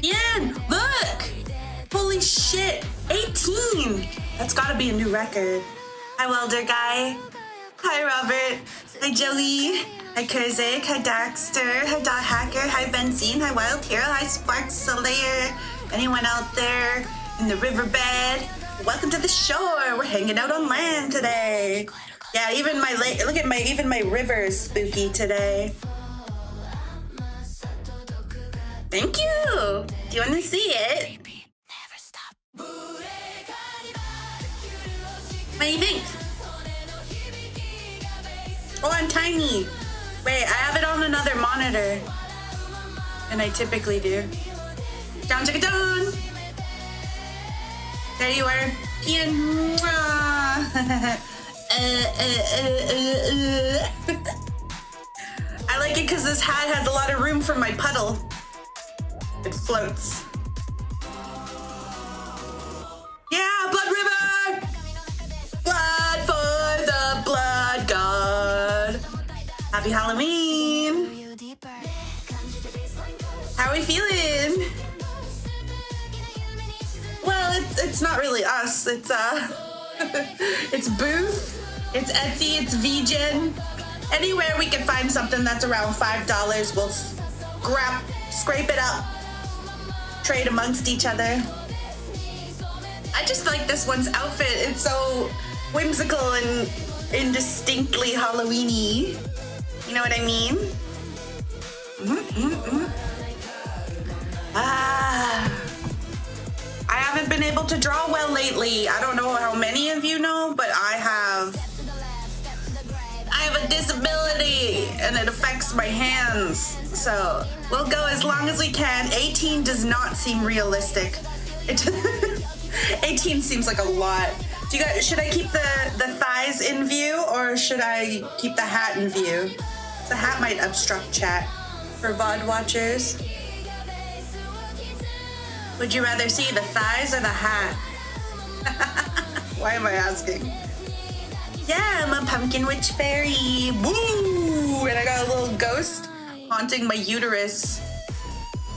Ian, look! Holy shit, 18! That's gotta be a new record. Hi, Welder Guy. Hi, Robert. Hi, Joey. Hi, Kurzik. Hi, Daxter. Hi, Dot Hacker. Hi, Benzine. Hi, Wild Hero. Hi, Sparks Slayer. Anyone out there in the riverbed? Welcome to the shore. We're hanging out on land today. Yeah, even my lake. Look at even my river is spooky today. Thank you. Do you want to see it? What do you think? Oh, I'm tiny. Wait, I have it on another monitor. And I typically do. Down, chicka, down. There you are. Ian. I like it because this hat has a lot of room for my puddle. It floats. Yeah, Blood River! Blood for the Blood God. Happy Halloween. How are we feeling? Well, it's not really us. It's it's Booth, it's Etsy, it's VGen. Anywhere we can find something that's around $5, we'll scrape it up, trade amongst each other. I just like this one's outfit. It's so whimsical and indistinctly Halloween-y. You know what I mean? I haven't been able to draw well lately. I don't know how many of you know, but I have a disability and it affects my hands. So we'll go as long as we can. 18 does not seem realistic. 18 seems like a lot. Do you guys, should I keep the thighs in view or should I keep the hat in view? The hat might obstruct chat for VOD watchers. Would you rather see the thighs or the hat? Why am I asking? Yeah, I'm a pumpkin witch fairy. Woo! And I got a little ghost haunting my uterus.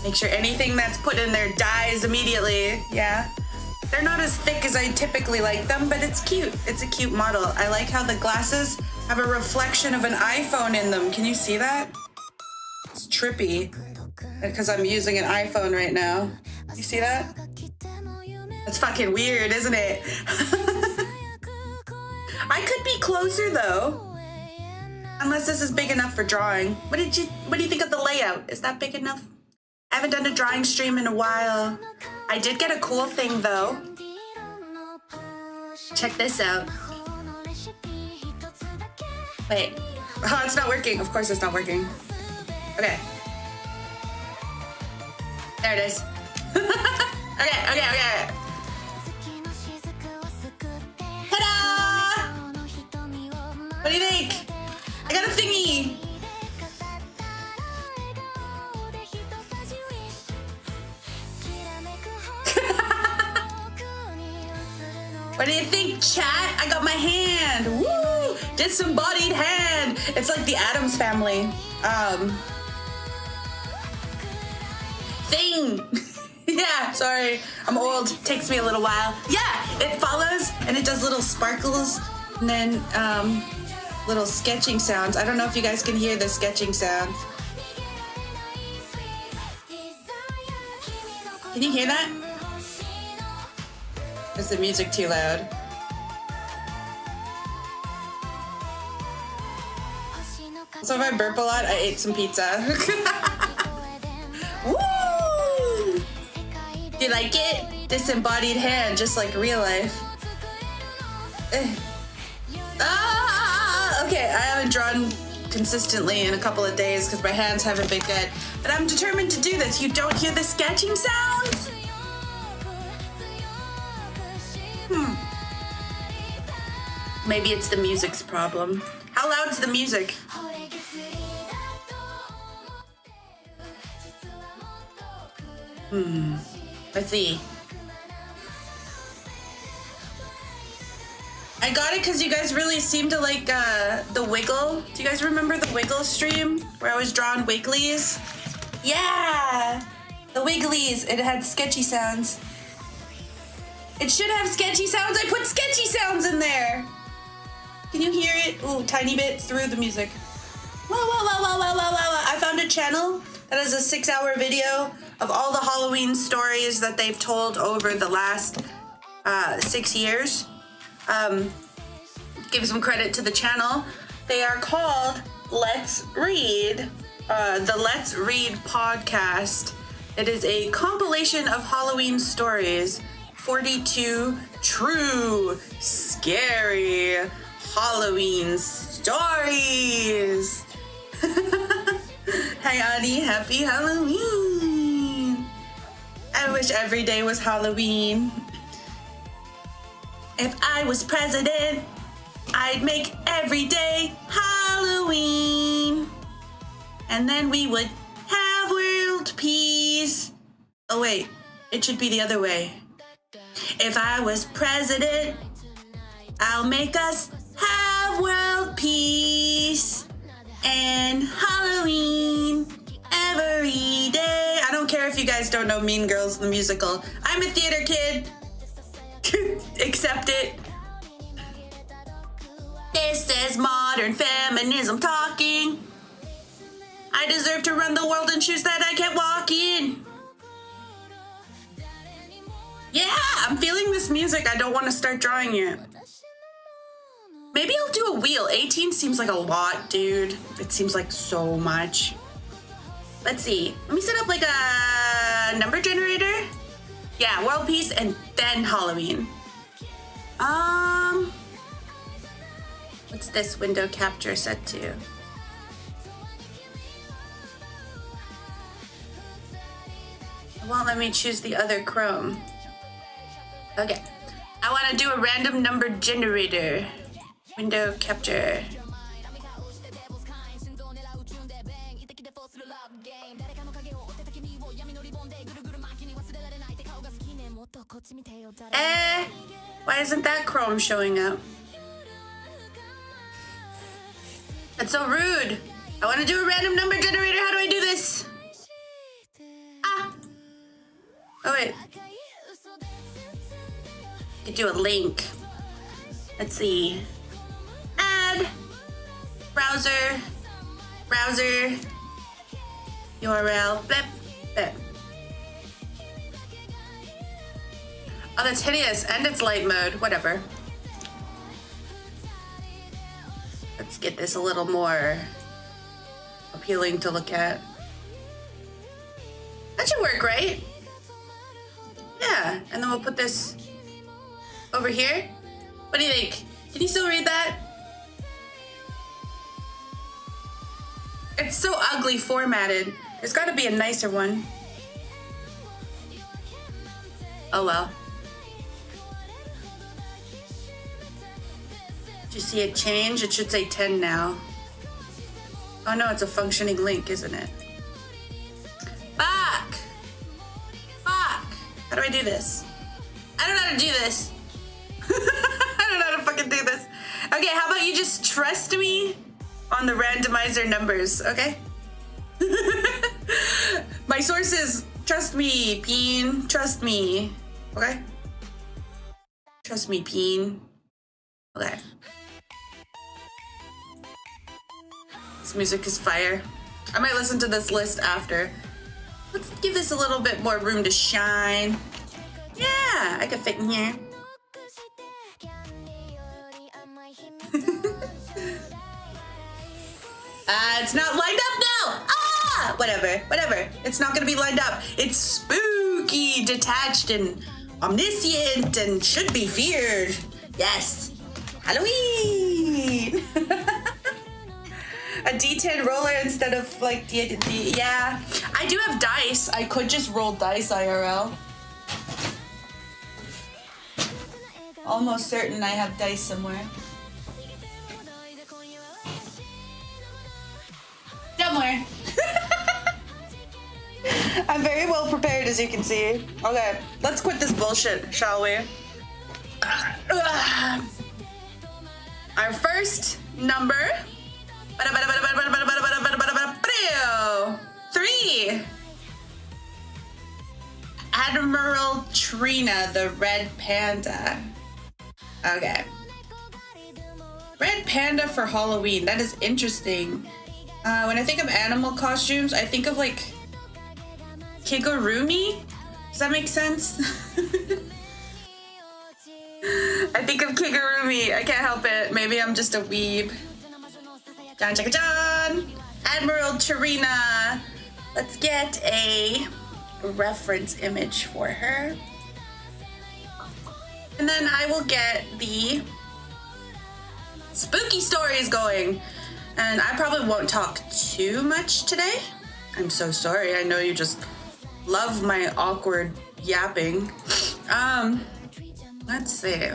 Make sure anything that's put in there dies immediately. Yeah. They're not as thick as I typically like them, but it's cute. It's a cute model. I like how the glasses have a reflection of an iPhone in them. Can you see that? It's trippy because I'm using an iPhone right now. You see that? That's fucking weird, isn't it? I could be closer though. Unless this is big enough for drawing. What do you think of the layout? Is that big enough? I haven't done a drawing stream in a while. I did get a cool thing though. Check this out. Wait. Oh, it's not working. Of course it's not working. Okay. There it is. Okay. Ta-da! What do you think? I got a thingy. What do you think, chat? I got my hand. Woo! Disembodied hand. It's like the Addams Family. Thing. Yeah, sorry. I'm old. Takes me a little while. Yeah, it follows and it does little sparkles and then little sketching sounds. I don't know if you guys can hear the sketching sounds. Can you hear that? Is the music too loud? So if I burp a lot, I ate some pizza. Woo! Do you like it? Disembodied hand, just like real life. Okay, I haven't drawn consistently in a couple of days because my hands haven't been good. But I'm determined to do this. You don't hear the sketching sounds? Maybe it's the music's problem. How loud's the music? Let's see. I got it because you guys really seem to like the Wiggle. Do you guys remember the Wiggle stream where I was drawing Wigglies? Yeah! The Wigglies. It had sketchy sounds. It should have sketchy sounds. I put sketchy sounds in there. Can you hear it? Ooh, tiny bit through the music. Whoa, whoa, whoa, whoa, whoa, whoa, whoa. I found a channel that has a 6-hour video of all the Halloween stories that they've told over the last 6 years. Give some credit to the channel. They are called Let's Read, the Let's Read podcast. It is a compilation of Halloween stories. 42 true, scary Halloween stories. Hi, Audie. Happy Halloween. I wish every day was Halloween. If I was president, I'd make every day Halloween. And then we would have world peace. Oh, wait. It should be the other way. If I was president, I'll make us have world peace and Halloween every day. I don't care if you guys don't know Mean Girls the musical. I'm a theater kid. Accept it. This is modern feminism talking. I deserve to run the world in shoes that I can't walk in. Yeah, I'm feeling this music. I don't want to start drawing yet. Maybe I'll do a wheel. 18 seems like a lot, dude. It seems like so much. Let's see. Let me set up like a number generator. Yeah, world peace and then Halloween. What's this window capture set to? It won't let me choose the other Chrome. Okay. I want to do a random number generator. Window capture. Why isn't that Chrome showing up? That's so rude. I want to do a random number generator. How do I do this? Ah. Oh, wait. I could do a link. Let's see. Add. Browser. URL. Blip. Blip. Oh, that's hideous. And it's light mode. Whatever. Let's get this a little more appealing to look at. That should work, right? Yeah. And then we'll put this over here. What do you think? Can you still read that? It's so ugly formatted. There's got to be a nicer one. Oh well. Did you see it change? It should say 10 now. Oh no, it's a functioning link, isn't it? Fuck! How do I do this? I don't know how to do this. I don't know how to fucking do this. Okay, how about you just trust me on the randomizer numbers, okay? My sources, trust me, Peen. Trust me, okay? Trust me, Peen. Okay. This music is fire. I might listen to this list after. Let's give this a little bit more room to shine. Yeah, I could fit in here. It's not lined up now. Whatever. It's not gonna be lined up. It's spooky, detached, and omniscient, and should be feared. Yes, Halloween. A D10 roller instead of like yeah. I do have dice. I could just roll dice IRL. Almost certain I have dice somewhere. Somewhere. I'm very well prepared, as you can see. Okay, let's quit this bullshit, shall we? Our first number. 3. Admiral Trina, the red panda. Okay. Red panda for Halloween. That is interesting. When I think of animal costumes, I think of like Kigurumi. Does that make sense? I think of Kigurumi. I can't help it. Maybe I'm just a weeb. John Chaka John. Admiral Trina. Let's get a reference image for her. And then I will get the spooky stories going. And I probably won't talk too much today. I'm so sorry. I know you just love my awkward yapping. Let's see.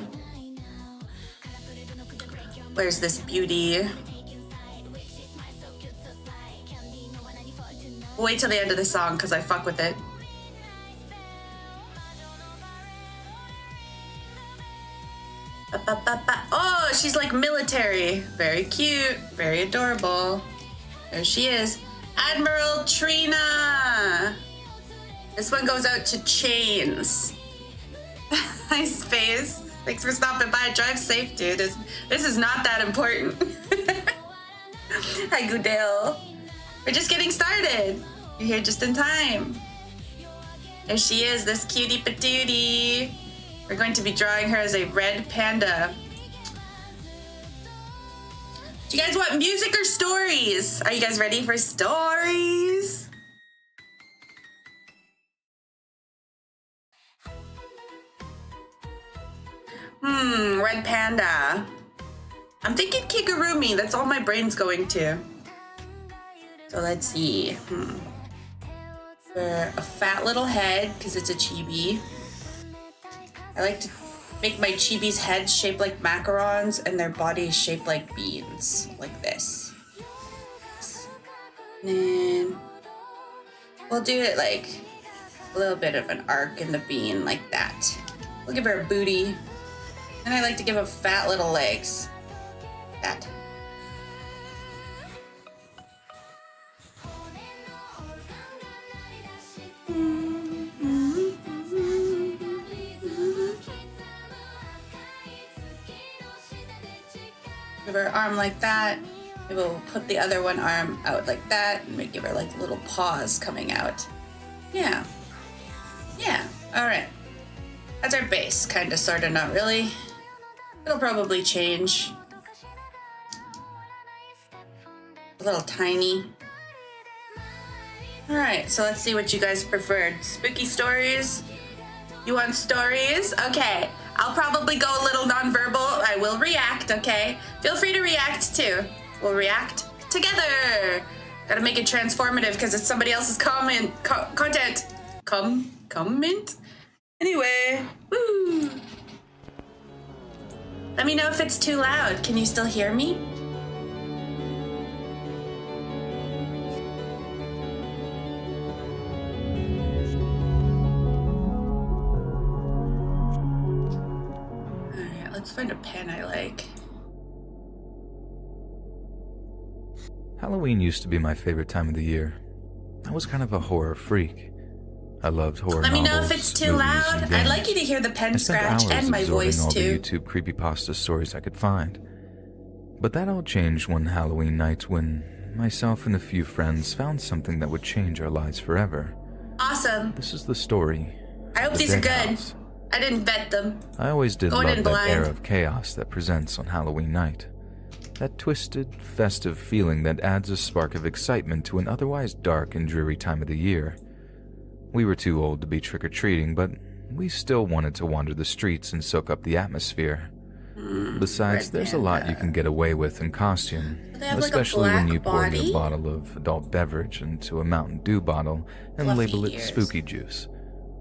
Where's this beauty? Wait till the end of the song because I fuck with it. Oh, she's like military. Very cute. Very adorable. There she is. Admiral Trina. This one goes out to Chains. Hi, Space. Thanks for stopping by. Drive safe, dude. This is not that important. Hi, Goodale. We're just getting started. You're here just in time. There she is, this cutie patootie. We're going to be drawing her as a red panda. Do you guys want music or stories? Are you guys ready for stories? Red panda. I'm thinking Kigurumi. That's all my brain's going to. So let's see. For a fat little head, because it's a chibi. I like to make my chibi's heads shaped like macarons and their bodies shaped like beans, like this. And then we'll do it like a little bit of an arc in the bean, like that. We'll give her a booty. And I like to give her fat little legs. That. Give her an arm like that. Maybe we'll put the other one arm out like that and give her like little paws coming out. Yeah. Yeah. All right. That's our base, kind of, sort of, not really. It'll probably change. A little tiny. All right, so let's see what you guys preferred. Spooky stories? You want stories? Okay, I'll probably go a little nonverbal. I will react, okay? Feel free to react too. We'll react together. Gotta make it transformative because it's somebody else's content. Comment? Anyway, woo! Let me know if it's too loud. Can you still hear me? Alright, let's find a pen I like. Halloween used to be my favorite time of the year. I was kind of a horror freak. I loved horror Let me novels, know if it's too movies, loud. and I'd games. like you to hear the pen I spent scratch hours and my absorbing voice all too. the YouTube creepypasta stories I could find. But that all changed one Halloween night when myself and a few friends found something that would change our lives forever. Awesome. This is the story. I hope of the these are Dead good. House. I didn't vet them. I always did Going love in that blind. air of chaos that presents on Halloween night. That twisted, festive feeling that adds a spark of excitement to an otherwise dark and dreary time of the year. We were too old to be trick-or-treating, but we still wanted to wander the streets and soak up the atmosphere. Besides, Red there's a lot panda. you can get away with in costume, They have, like, a especially when black you pour body? your bottle of adult beverage into a Mountain Dew bottle and Fluffy label it ears. spooky juice.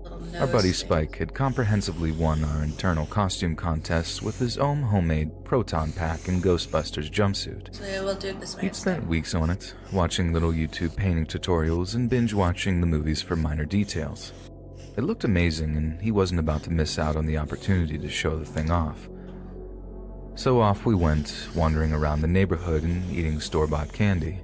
Little Our buddy nose Spike had comprehensively won our internal costume contests with his own homemade proton pack and Ghostbusters jumpsuit. thing. So we'll do it this way. He'd spent weeks on it, watching little YouTube painting tutorials and binge-watching the movies for minor details. It looked amazing, and he wasn't about to miss out on the opportunity to show the thing off. So off we went, wandering around the neighborhood and eating store-bought candy.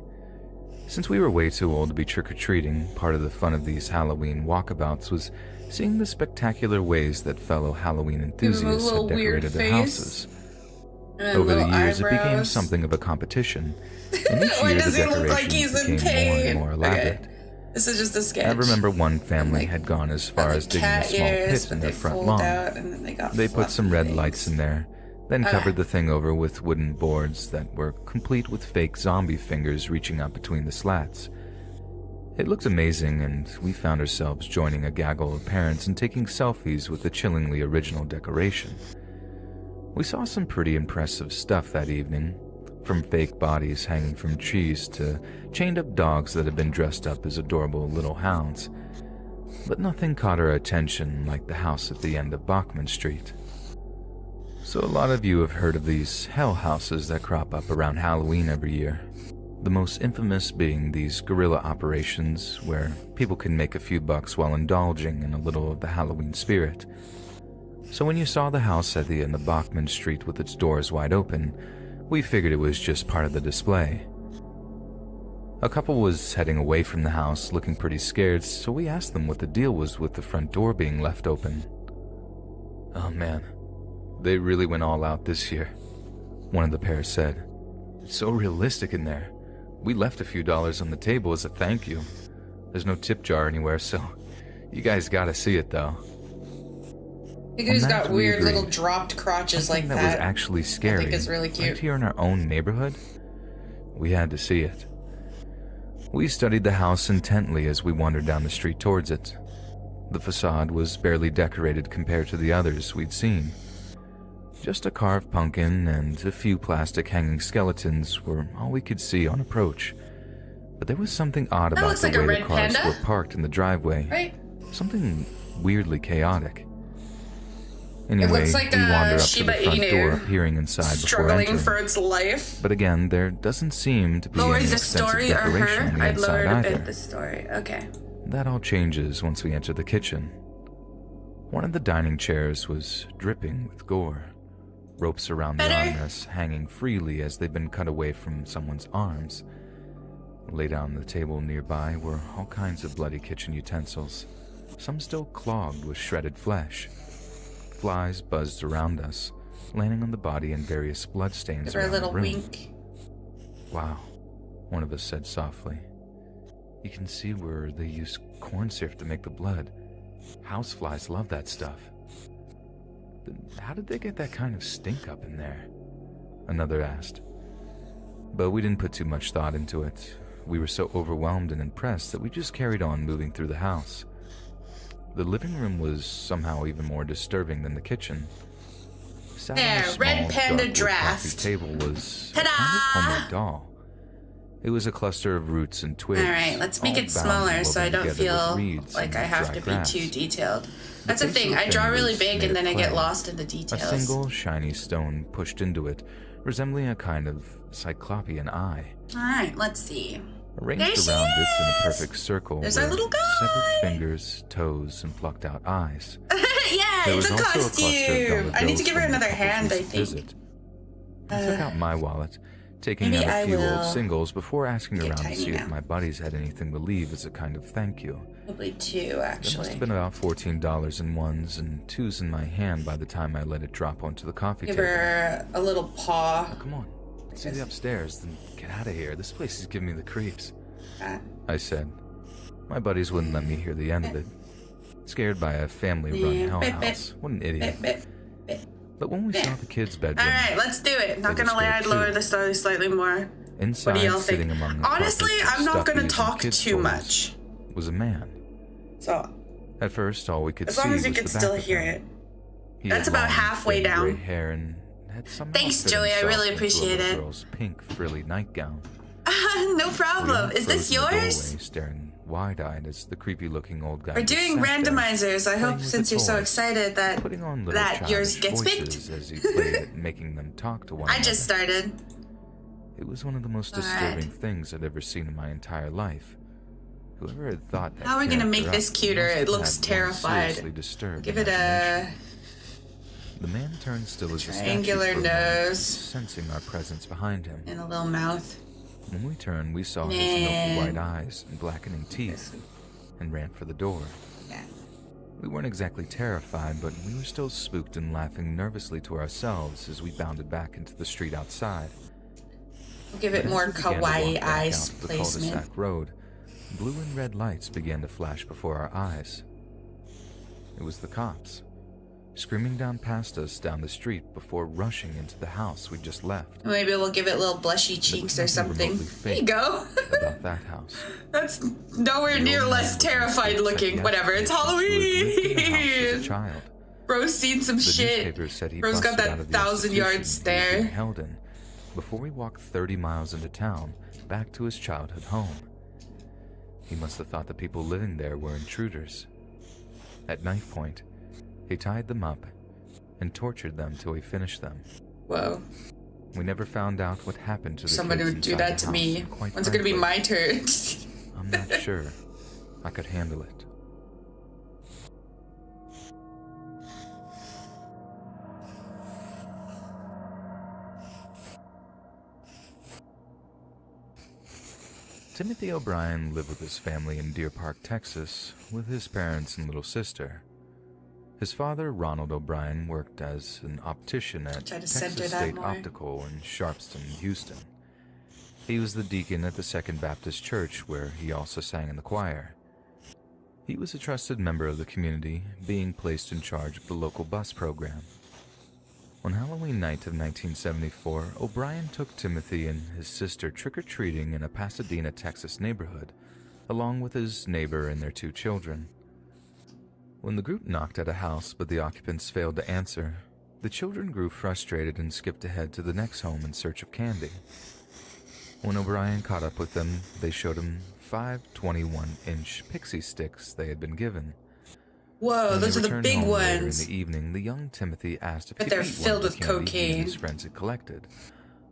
Since we were way too old to be trick-or-treating, part of the fun of these Halloween walkabouts was seeing the spectacular ways that fellow Halloween enthusiasts had decorated their houses. Over the years, it became something of a competition, and each year the decorations became more and more elaborate. Okay. This is just a sketch. I remember one family had gone as far as digging a small pit in their front lawn. They put some red lights in there, then covered the thing over with wooden boards that were complete with fake zombie fingers reaching out between the slats. It looked amazing, and we found ourselves joining a gaggle of parents and taking selfies with the chillingly original decoration. We saw some pretty impressive stuff that evening, from fake bodies hanging from trees to chained-up dogs that had been dressed up as adorable little hounds. But nothing caught our attention like the house at the end of Bachman Street. So a lot of you have heard of these hell houses that crop up around Halloween every year. The most infamous being these guerrilla operations where people can make a few bucks while indulging in a little of the Halloween spirit. So when you saw the house at the end of Bachman Street with its doors wide open, we figured it was just part of the display. A couple was heading away from the house looking pretty scared, so we asked them what the deal was with the front door being left open. "Oh man, they really went all out this year," one of the pair said. "It's so realistic in there. We left a few dollars on the table as a thank you. There's no tip jar anywhere, so you guys gotta see it though." Figu's got weird little dropped crotches like that. That was actually scary. I think it's really cute. Right here in our own neighborhood, we had to see it. We studied the house intently as we wandered down the street towards it. The facade was barely decorated compared to the others we'd seen. Just a carved pumpkin and a few plastic hanging skeletons were all we could see on approach. But there was something odd about the way the cars were parked in the driveway. Right? Something weirdly chaotic. Anyway, it looks like we wander a up Shiba to the front Inu door, peering inside before entering. Struggling for its life. But again, there doesn't seem to be any extensive decoration on the inside either. The story. Okay. That all changes once we enter the kitchen. One of the dining chairs was dripping with gore. Ropes around the armrests hanging freely as they'd been cut away from someone's arms. Laid out on the table nearby were all kinds of bloody kitchen utensils, some still clogged with shredded flesh. Flies buzzed around us, landing on the body and various bloodstains around the room. Wink. "Wow," one of us said softly. "You can see where they use corn syrup to make the blood. Houseflies love that stuff." "How did they get that kind of stink up in there?" another asked. But we didn't put too much thought into it. We were so overwhelmed and impressed that we just carried on moving through the house. The living room was somehow even more disturbing than the kitchen. There, red panda draft. Table was a kind of homemade doll. It was a cluster of roots and twigs. All right, let's make it smaller so I don't feel like I have to be too detailed. That's the thing, I draw really big and then I get lost in the details. A single shiny stone pushed into it, resembling a kind of cyclopean eye. All right, let's see. Arranged around it in a perfect circle. There's our little guy. Severed fingers, toes, and plucked out eyes. Yeah, it's a costume. I need to give her another hand, I think. I took out my wallet, taking out a few old singles before asking around to see if my buddies had anything to leave as a kind of thank you. Probably two, actually. There must have been about $14 in ones and twos in my hand by the time I let it drop onto the coffee table. Give her a little paw. Oh, come on. Let's see the upstairs, then get out of here. This place is giving me the creeps. I said. My buddies wouldn't let me hear the end of it. Scared by a family-run hell house. What an idiot. But when we saw the kids' bedroom... Alright, let's do it. Not gonna lie, I'd lower the story slightly more. Inside, what do y'all sitting think? among the Honestly, I'm not gonna talk too much. Was a man. So... At first, all we could see was as long as you the could back still of hear him. it. That's about halfway down. Gray hair and had thanks, Joey. I really appreciate it. Girl's pink frilly nightgown. No problem. Is this yours? Staring wide-eyed as the creepy-looking old guy. We're doing randomizers. I hope, since you're so excited, that yours gets picked. As he played it, making them talk to one another. I just started. It was one of the most disturbing things I'd ever seen in my entire life. Whoever had thought that. How are we gonna make this cuter? It looks terrified. Give it a. The man turned still as a triangular nose, sensing our presence behind him, and a little mouth. When we turned, we saw his milky white eyes and blackening teeth and ran for the door. We weren't exactly terrified, but we were still spooked and laughing nervously to ourselves as we bounded back into the street outside. We'll give it more kawaii eyes placement. Cul-de-sac road, blue and red lights began to flash before our eyes. It was the cops, screaming down past us down the street before rushing into the house we just left. Maybe we'll give it little blushy cheeks or something. There you go. About that house. That's nowhere near less terrified looking. Whatever, it's Halloween! Child. Bro's seen some shit. Bro's got that 1,000-yard stare. Held in before we walked 30 miles into town, back to his childhood home. He must have thought the people living there were intruders. At knife point, he tied them up and tortured them till he finished them. Whoa. We never found out what happened to the Somebody kids would do that to me. When's it gonna be my turn? I'm not sure I could handle it. Timothy O'Brien lived with his family in Deer Park, Texas, with his parents and little sister. His father, Ronald O'Brien, worked as an optician at Texas State Optical in Sharpston, Houston. He was the deacon at the Second Baptist Church, where he also sang in the choir. He was a trusted member of the community, being placed in charge of the local bus program. On Halloween night of 1974, O'Brien took Timothy and his sister trick-or-treating in a Pasadena, Texas neighborhood, along with his neighbor and their 2 children. When the group knocked at a house but the occupants failed to answer, the children grew frustrated and skipped ahead to the next home in search of candy. When O'Brien caught up with them, they showed him 5 21-inch pixie sticks they had been given. Whoa, those are the big ones. Later in the evening, the young Timothy asked if he could eat filled one of with the candy cocaine. his friends had collected,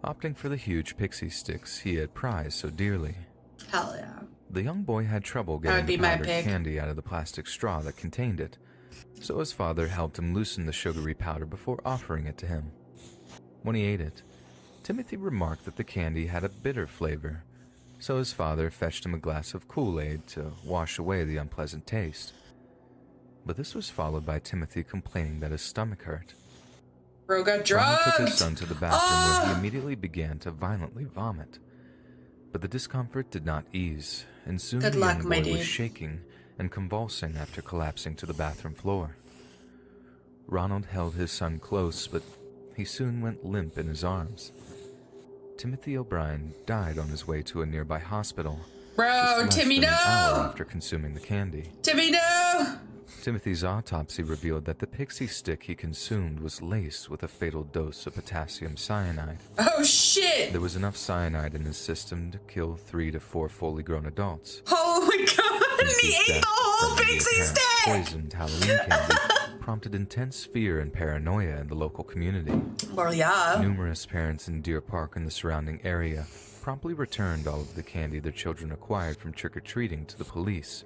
opting for the huge pixie sticks he had prized so dearly. Hell yeah. The young boy had trouble getting the powdered candy out of the plastic straw that contained it, so his father helped him loosen the sugary powder before offering it to him. When he ate it, Timothy remarked that the candy had a bitter flavor, so his father fetched him a glass of Kool-Aid to wash away the unpleasant taste. But this was followed by Timothy complaining that his stomach hurt. Bro got drugged! Ron took his son to the bathroom where he immediately began to violently vomit. But the discomfort did not ease, and soon the young boy was shaking and convulsing after collapsing to the bathroom floor. Ronald held his son close, but he soon went limp in his arms. Timothy O'Brien died on his way to a nearby hospital. Bro, Timmy, no! An hour after consuming the candy. Timmy, no! Timothy's autopsy revealed that the pixie stick he consumed was laced with a fatal dose of potassium cyanide. Oh, shit! There was enough cyanide in his system to kill 3 to 4 fully grown adults. Oh my god, he ate the whole pixie stick! Poisoned Halloween candy prompted intense fear and paranoia in the local community. Well, yeah. Numerous parents in Deer Park and the surrounding area promptly returned all of the candy their children acquired from trick-or-treating to the police,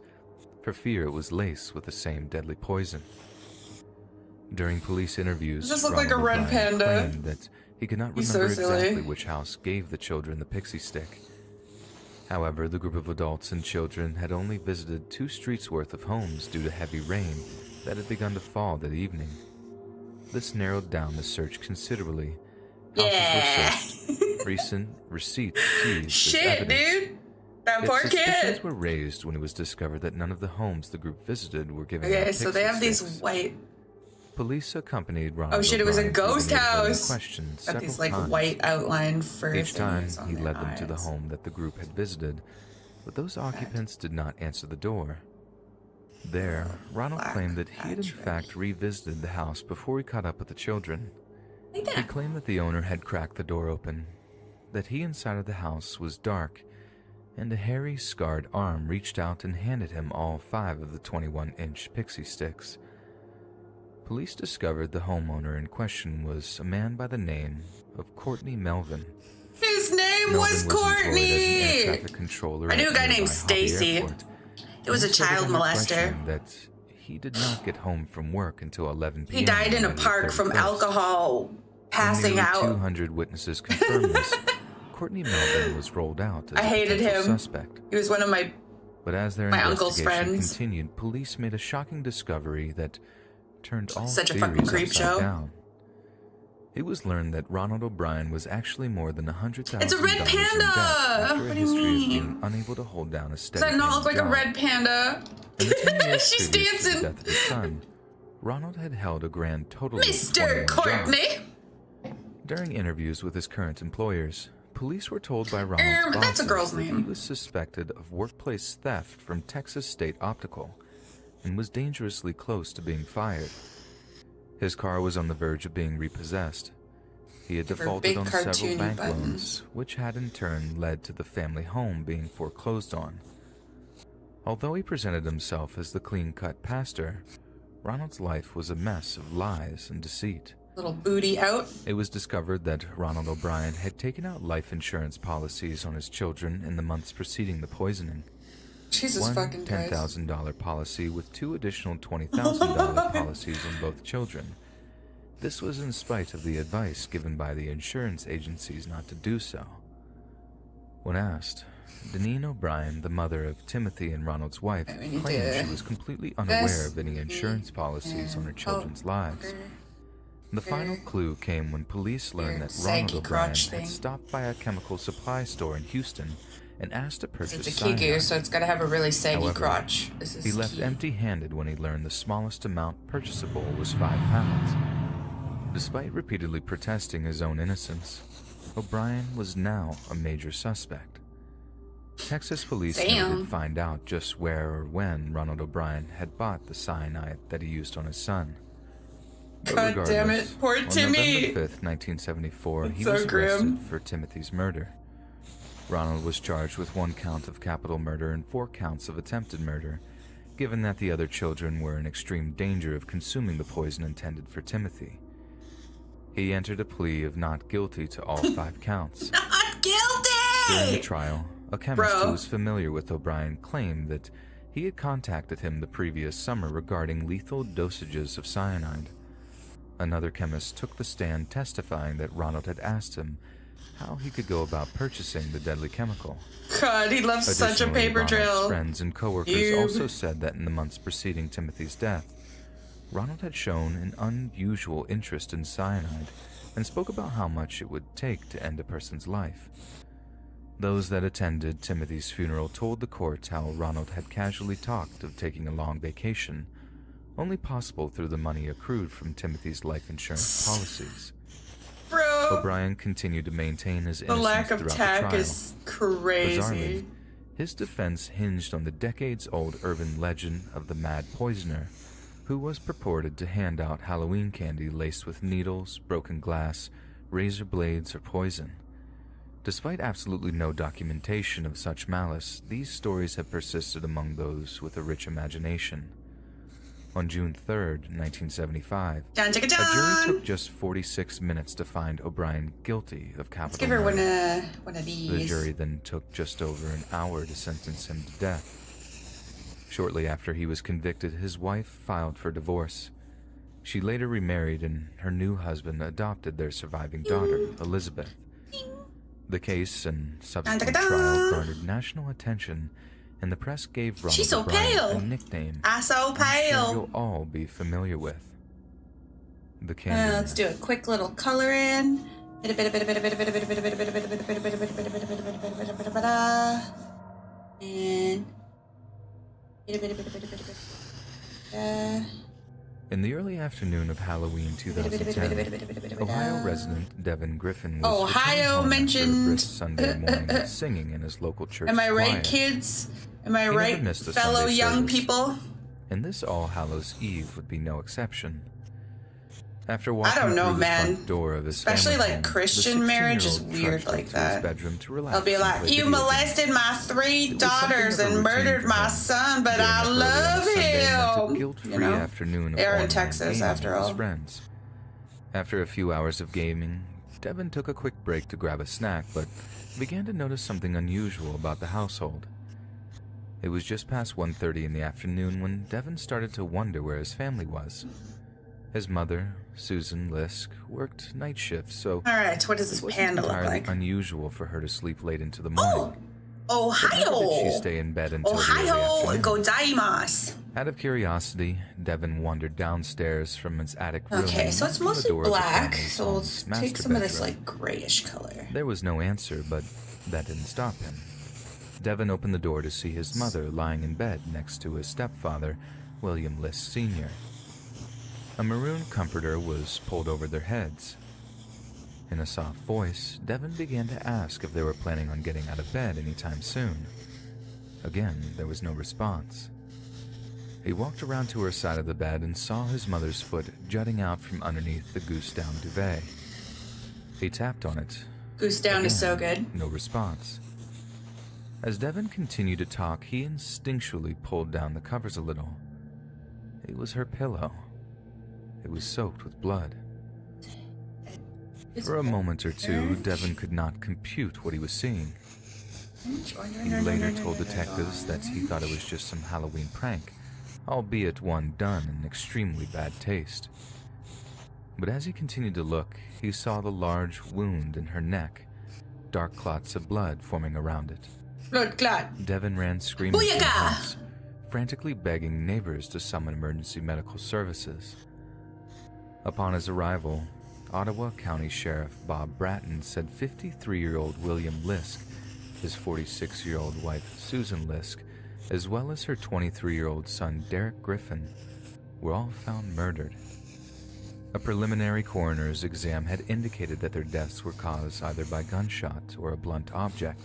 for fear it was laced with the same deadly poison. During police interviews, does this look like a red panda? Claimed that he could not remember exactly which house gave the children the pixie stick. However, the group of adults and children had only visited 2 streets worth of homes due to heavy rain that had begun to fall that evening. This narrowed down the search considerably. Houses were searched, recent receipts seized. Shit, dude! That poor kid! Suspicions were raised when it was discovered that none of the homes the group visited were giving out pixie so they have sticks. These white... Police accompanied Ronald. Oh shit, it was a ghost house! Got these like white outline fur Each time he led them eyes. to the home that the group had visited, but those occupants did not answer the door. There, Ronald claimed that he had in fact revisited the house before he caught up with the children. He claimed that the owner had cracked the door open, that he inside of the house was dark, and a hairy, scarred arm reached out and handed him all 5 of the 21-inch pixie sticks. Police discovered the homeowner in question was a man by the name of Courtney Melvin. His name was Courtney! I knew a guy named Stacy. It was a child molester. That he did not get home from work until 11 p.m. He died in a park from alcohol passing out. 200 witnesses confirmed this. Courtney Melvin was rolled out as I hated a potential him. suspect. He was one of my But as their uncle's investigation friends. continued, police made a shocking discovery that turned all Such a theories fucking creep upside show. down. It was learned that Ronald O'Brien was actually more than $100,000 It's a red in debt panda! after a What do you history of mean? being unable to hold down a Does steady that not look like a job. red panda? In the 10 years She's previous to the dancing. death of his son, Ronald had held a grand total of 21 Mr. jobs. Courtney! During interviews with his current employers, police were told by Ronald's bosses that's a girl's that he name. was suspected of workplace theft from Texas State Optical and was dangerously close to being fired. His car was on the verge of being repossessed. He had Give her defaulted big on several cartoony bank buttons. loans, which had in turn led to the family home being foreclosed on. Although he presented himself as the clean-cut pastor, Ronald's life was a mess of lies and deceit. Little booty out. It was discovered that Ronald O'Brien had taken out life insurance policies on his children in the months preceding the poisoning. Jesus One fucking Christ. $10,000 policy with two additional $20,000 policies on both children. This was in spite of the advice given by the insurance agencies not to do so. When asked, Deneen O'Brien, the mother of Timothy and Ronald's wife, we need claimed to she was completely unaware of any insurance policies on her children's lives. The final clue came when police learned that Ronald saggy O'Brien crotch had thing. stopped by a chemical supply store in Houston and asked to purchase It's a kiku, cyanide. so it's gotta have a really saggy However, crotch. This is He left key. empty-handed when he learned the smallest amount purchasable was 5 pounds. Despite repeatedly protesting his own innocence, O'Brien was now a major suspect. Texas police never Damn. did find out just where or when Ronald O'Brien had bought the cyanide that he used on his son. But God damn regardless, it, poor on Timmy! November 5th, 1974, It's he so was grim. arrested for Timothy's murder. Ronald was charged with 1 count of capital murder and 4 counts of attempted murder, given that the other children were in extreme danger of consuming the poison intended for Timothy. He entered a plea of not guilty to all 5 counts. Not During the guilty! trial, a chemist Bro. who was familiar with O'Brien claimed that he had contacted him the previous summer regarding lethal dosages of cyanide. Another chemist took the stand testifying that Ronald had asked him how he could go about purchasing the deadly chemical. God, he loves such a Additionally, paper Ronald's trail. friends and coworkers Noob. also said that in the months preceding Timothy's death, Ronald had shown an unusual interest in cyanide and spoke about how much it would take to end a person's life. Those that attended Timothy's funeral told the court how Ronald had casually talked of taking a long vacation, only possible through the money accrued from Timothy's life insurance policies. Bro, O'Brien continued to maintain his the innocence lack of throughout tact the trial. is crazy. Bizarrely, his defense hinged on the decades-old urban legend of the Mad Poisoner, who was purported to hand out Halloween candy laced with needles, broken glass, razor blades, or poison. Despite absolutely no documentation of such malice, these stories have persisted among those with a rich imagination. On June 3rd, 1975, Dun, chicka, a jury dun. took just 46 minutes to find O'Brien guilty of capital Let's give her murder. one of The these. jury then took just over an hour to sentence him to death. Shortly after he was convicted, his wife filed for divorce. She later remarried, and her new husband adopted their surviving daughter, Elizabeth. The case and subsequent trial garnered national attention, and the press gave Ronald She's so O'Brien pale. a nickname I so I'm sure pale. you'll all be familiar with. The Let's Candyman. do a quick little color in. And In the early afternoon of Halloween 2010, Ohio resident Devin Griffin was Ohio returning home after a mentioned. brisk Sunday morning of singing in his local church am I right, choir. kids? Am I He never right, missed a fellow Sunday young service. people? And this All Hallows Eve would be no exception. After walking don't know, through man. the front door of his Especially, family like, home, the Christian marriage is 16-year-old weird trudged like up to that. his bedroom to relax They'll be and like, play you video games. molested my 3 It was something daughters of a and routine murdered for my him. son, but Getting I up early on a love Sunday meant a him. guilt-free You know? afternoon of They're in online Texas, gaming after with his all. friends. After a few hours of gaming, Devin took a quick break to grab a snack, but began to notice something unusual about the household. It was just past 1:30 in the afternoon when Devin started to wonder where his family was. His mother, Susan Lisk, worked night shifts, so Alright, what does this it wasn't panda look entirely like? unusual for her to sleep late into the morning. Oh, Neither did she Ohio! stay in bed until the early Ohio afternoon. gozaimasu. Out of curiosity, Devin wandered downstairs from his attic room. Okay, and so it's knocked on the mostly door of the black, family's so we'll son's take master some of this bedroom. like grayish color. There was no answer, but that didn't stop him. Devin opened the door to see his mother lying in bed next to his stepfather, William Lisk Sr. A maroon comforter was pulled over their heads. In a soft voice, Devin began to ask if they were planning on getting out of bed anytime soon. Again, there was no response. He walked around to her side of the bed and saw his mother's foot jutting out from underneath the goose-down duvet. He tapped on it. Goose down is so Again, good. no response. As Devin continued to talk, he instinctually pulled down the covers a little. It was her pillow. It was soaked with blood. For a moment or two, Devin could not compute what he was seeing. He later told detectives that he thought it was just some Halloween prank, albeit one done in extremely bad taste. But as he continued to look, he saw the large wound in her neck, dark clots of blood forming around it. Blood clot. Devin ran screaming to the Booyaka! house, frantically begging neighbors to summon emergency medical services. Upon his arrival, Ottawa County Sheriff Bob Bratton said 53-year-old William Lisk, his 46-year-old wife Susan Lisk, as well as her 23-year-old son Derek Griffin, were all found murdered. A preliminary coroner's exam had indicated that their deaths were caused either by gunshot or a blunt object.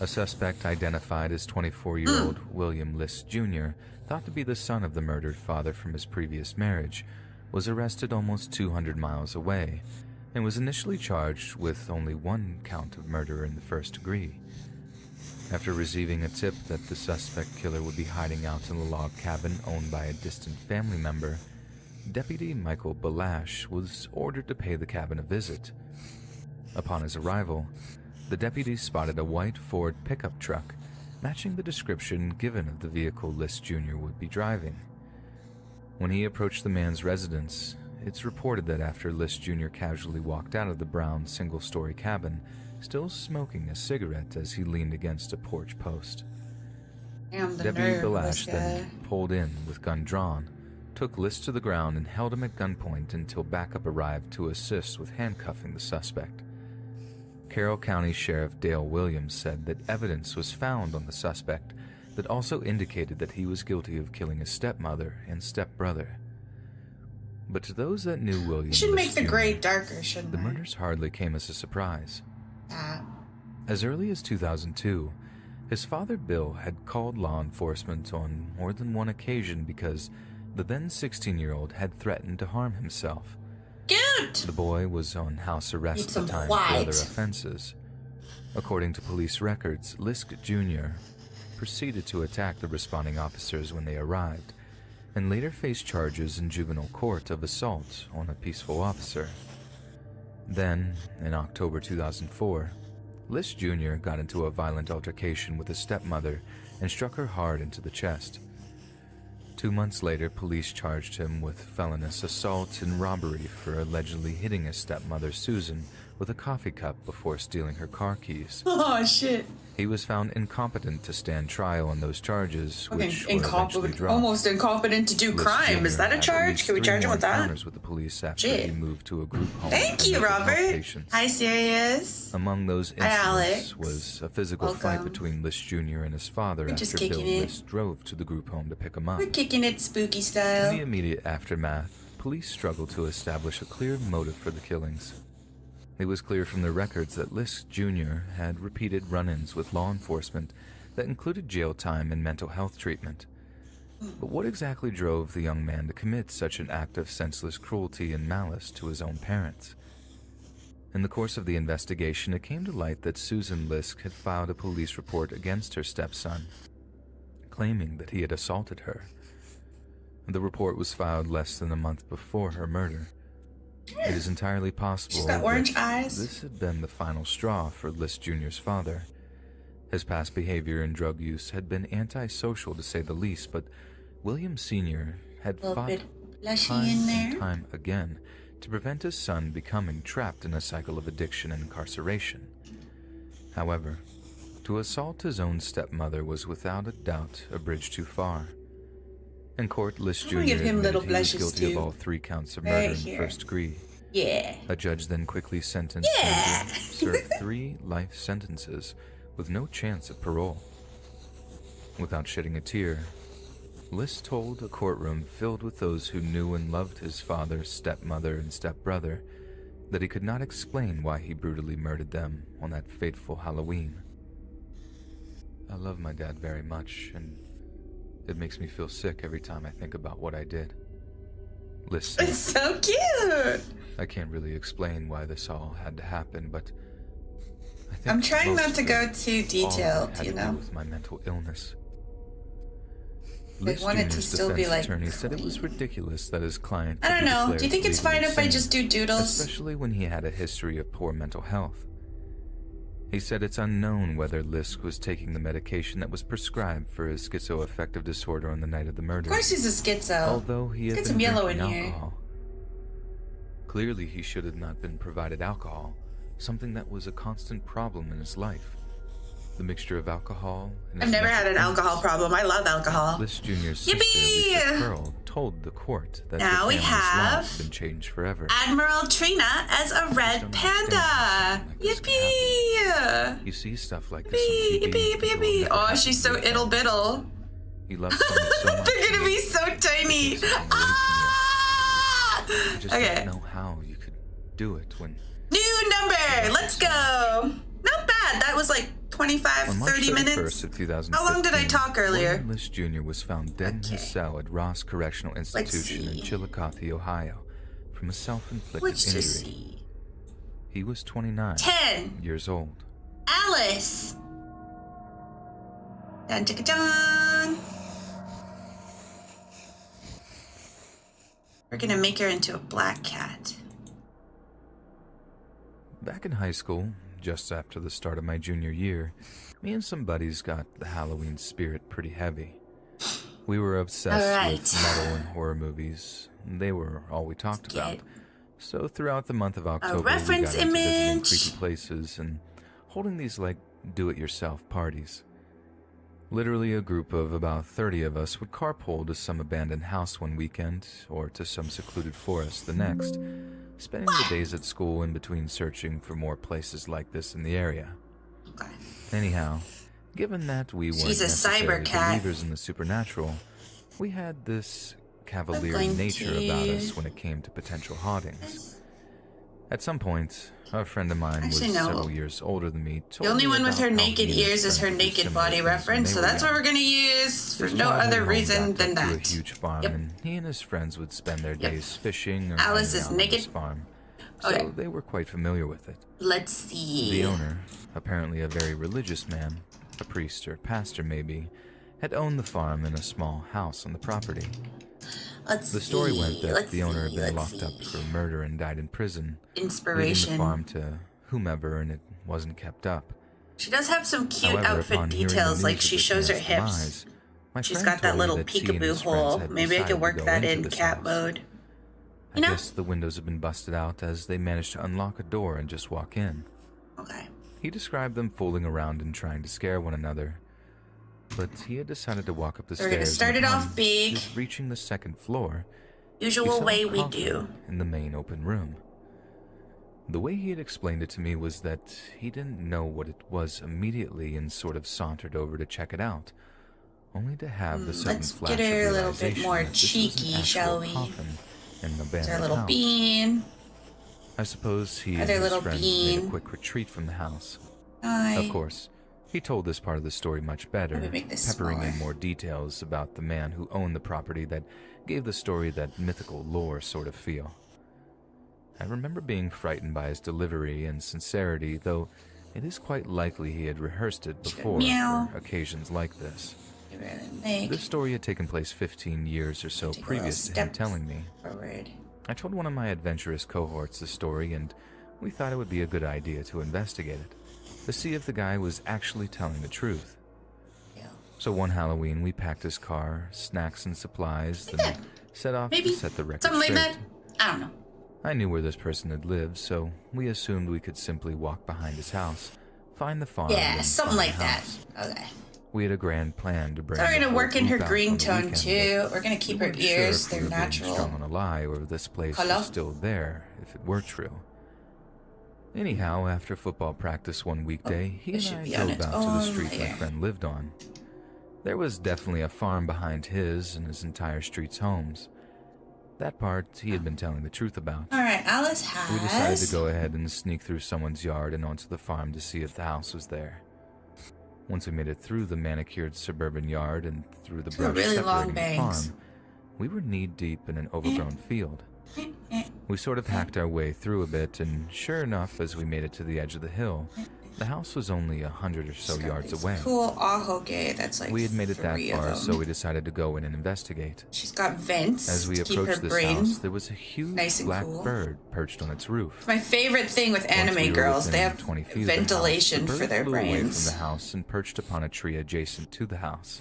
A suspect identified as 24-year-old William Lisk Jr., thought to be the son of the murdered father from his previous marriage, was arrested almost 200 miles away and was initially charged with only one count of murder in the first degree. After receiving a tip that the suspect killer would be hiding out in a log cabin owned by a distant family member, Deputy Michael Balash was ordered to pay the cabin a visit. Upon his arrival, the deputy spotted a white Ford pickup truck, matching the description given of the vehicle Lisk Jr. would be driving. When he approached the man's residence, it's reported that after Lisk Jr. casually walked out of the brown single-story cabin, still smoking a cigarette as he leaned against a porch post. Deputy Balash then pulled in with gun drawn, took Lisk to the ground and held him at gunpoint until backup arrived to assist with handcuffing the suspect. Carroll County Sheriff Dale Williams said that evidence was found on the suspect that also indicated that he was guilty of killing his stepmother and stepbrother. But to those that knew William, You should make the Jr., gray darker, shouldn't the I? murders hardly came as a surprise. As early as 2002, his father Bill had called law enforcement on more than one occasion because the then 16-year-old had threatened to harm himself. Good! The boy was on house arrest at the time for other offenses. According to police records, Lisk Jr. proceeded to attack the responding officers when they arrived, and later faced charges in juvenile court of assault on a peaceful officer. Then, in October 2004, Lisk Jr. got into a violent altercation with his stepmother and struck her hard into the chest. 2 months later, police charged him with felonious assault and robbery for allegedly hitting his stepmother Susan with a coffee cup before stealing her car keys. Oh, shit. He was found incompetent to stand trial on those charges, which were eventually Incompetent, dropped. almost incompetent to do Lisk crime. Is Jr. that a had at charge? least Can we 3 charge him more with that? encounters with the police after Shit. he moved to a group home. Thank for you, mental health Robert. patients. Hi, Sirius. Among those Hi, Alex. incidents was a physical fight Welcome. between Lisk Jr. and his father We're just after Bill kicking it. Lisk drove to the group home to pick him up. We're kicking it spooky In the style. immediate aftermath, police struggled to establish a clear motive for the killings. It was clear from the records that Lisk Jr. had repeated run-ins with law enforcement that included jail time and mental health treatment. But what exactly drove the young man to commit such an act of senseless cruelty and malice to his own parents? In the course of the investigation, it came to light that Susan Lisk had filed a police report against her stepson, claiming that he had assaulted her. The report was filed less than a month before her murder. It is entirely possible She's got orange that eyes. this had been the final straw for Lisk Jr.'s father. His past behavior and drug use had been antisocial to say the least, but William Sr. had Little fought bit Lushy time in and there. time again to prevent his son becoming trapped in a cycle of addiction and incarceration. However, to assault his own stepmother was without a doubt a bridge too far. In court, List Jr. give him admitted little he was blushes guilty too. of all 3 counts of Right murder in here. the first degree. Yeah. A judge then quickly sentenced him to serve 3 life sentences with no chance of parole. Without shedding a tear, List told a courtroom filled with those who knew and loved his father, stepmother, and stepbrother that he could not explain why he brutally murdered them on that fateful Halloween. I love my dad very much, and it makes me feel sick every time I think about what I did. Listen, It's so cute. I can't really explain why this all had to happen, but I think I'm trying most not to of go it, too all of it detailed, had you to do know? with my mental illness. I List want it to Jr.'s still be, defense like, attorney said it was clean. ridiculous that his client I could don't be know. Do you declared think it's legally fine if I sane, just do doodles? especially when he had a history of poor mental health. He said it's unknown whether Lisk was taking the medication that was prescribed for his schizoaffective disorder on the night of the murder. Of course he's a schizo. Although he had Let's get been some yellow drinking in here. alcohol. Clearly, he should have not been provided alcohol, something that was a constant problem in his life. The mixture of alcohol and I've his never had an mental alcohol illness. problem. I love alcohol. List Jr.'s sister, Yippee! Lisa Pearl, told the court that Now the we family's have lives had been changed forever. Admiral Trina as a red don't panda. understand how something like this Yippee! You see stuff like this Yippee, on TV. yippee, yippee, it will yippee. never Oh, happen she's to so your ittle family. biddle. He loves someone so much. They're gonna be so tiny. Takes something away from you. Ah! I just Okay. don't know how you could do it when... New number. Let's go. Not bad. That was like 25, On March 30 31st minutes. of 2015, How long did I talk earlier? William List Jr. was found dead in his Okay. cell at Ross Correctional Institution in see. Chillicothe, Ohio, from a self-inflicted Let's injury. just see. He was 29 10. years old. Alice. Dun, chicka, dun. We're gonna make her into a black cat. Back in high school, just after the start of my junior year, me and some buddies got the Halloween spirit pretty heavy. We were obsessed Alright. with metal and horror movies. They were all we talked about. Get So throughout the month of October, reference we got into visiting image. creepy places and holding these like do-it-yourself parties. Literally a group of about 30 of us would carpool to some abandoned house one weekend or to some secluded forest the next, spending the days at school in between searching for more places like this in the area. Okay. Anyhow, given that we weren't She's a necessarily cyber cat. believers in the supernatural, we had this cavalier going nature to- about us when it came to potential hauntings. At some point, a friend of mine Actually, was no. several years older than me. The only one with her naked ears is her naked body reference, so that's what we're gonna use for no other reason than To a that. huge farm, Yep. and he and his friends would spend their Yep. days fishing or Alice hanging is out on naked. this farm, so Okay. they were quite familiar with it. Let's see. The owner, apparently a very religious man, a priest or pastor maybe, had owned the farm and a small house on the property. Let's The story see. went that Let's the owner had see. been Let's locked up see. for murder and died in prison, leaving Inspiration. the farm to whomever, and it wasn't kept up. She does have some cute However, outfit upon hearing the details, news like of she this shows her man's hips. demise, my She's friend got that told me little that he and peekaboo his friends hole. had Maybe I decided could to work go that into in this cat house. mode. I You know? guess the windows had been busted out as they managed to unlock a door and just walk in. Okay. He described them fooling around and trying to scare one another, but he had decided to walk up the So we're gonna stairs. start and it off upon big. just reaching the second floor, he Usual saw way a we coffin do. in the main open room. The way he had explained it to me was that he didn't know what it was immediately and sort of sauntered over to check it out, only to have the sudden let's flash get her of a little bit realization more that this was an cheeky, actual shall we? coffin in an There's abandoned our little house. bean. I suppose he and Other his little friends made a bean. quick retreat from the house. Hi. Of course, he told this part of the story much better, Let me make this peppering in smaller. more details about the man who owned the property that gave the story that mythical lore sort of feel. I remember being frightened by his delivery and sincerity, though it is quite likely he had rehearsed it before Meow. for occasions like this. Give her a leg. This story had taken place 15 years or so Take a previous to little him step telling me. forward. I told one of my adventurous cohorts the story, and we thought it would be a good idea to investigate it, to see if the guy was actually telling the truth. Yeah. So one Halloween, we packed his car, snacks and supplies, Look at then set off Maybe. to set the record Something straight. like that. I don't know. I knew where this person had lived, so we assumed we could simply walk behind his house, find the farm, Yeah, and something find like the that. house. Okay. We had a grand plan to bring. So we're the gonna whole work in her group out green on the tone weekend, too. but We're gonna we keep her weren't ears. sure if we They're were being natural. strung on a lie, or if this place Hello? was still there, if it were true. Anyhow, after football practice one weekday, he it and should I be on drove its out to the own street my layer. friend lived on. There was definitely a farm behind his and his entire street's homes. That part he had been telling the truth about. All right, Alice has. We decided to go ahead and sneak through someone's yard and onto the farm to see if the house was there. Once we made it through the manicured suburban yard and through the brush really long separating the bangs. farm, we were knee-deep in an overgrown field. We sort of hacked our way through a bit, and sure enough, as we made it to the edge of the hill, the house was only 100 or so yards away. Cool ahoge. That's like We had made it that 3 of far, them. so we decided to go in and investigate. She's got vents As we to keep her approached this brain. house, there was a huge nice and black cool. bird perched on its roof. My favorite thing with Once anime we were girls, they within have 20 feet of the house, ventilation the bird for their flew away brains. from the house and perched upon a tree adjacent to the house.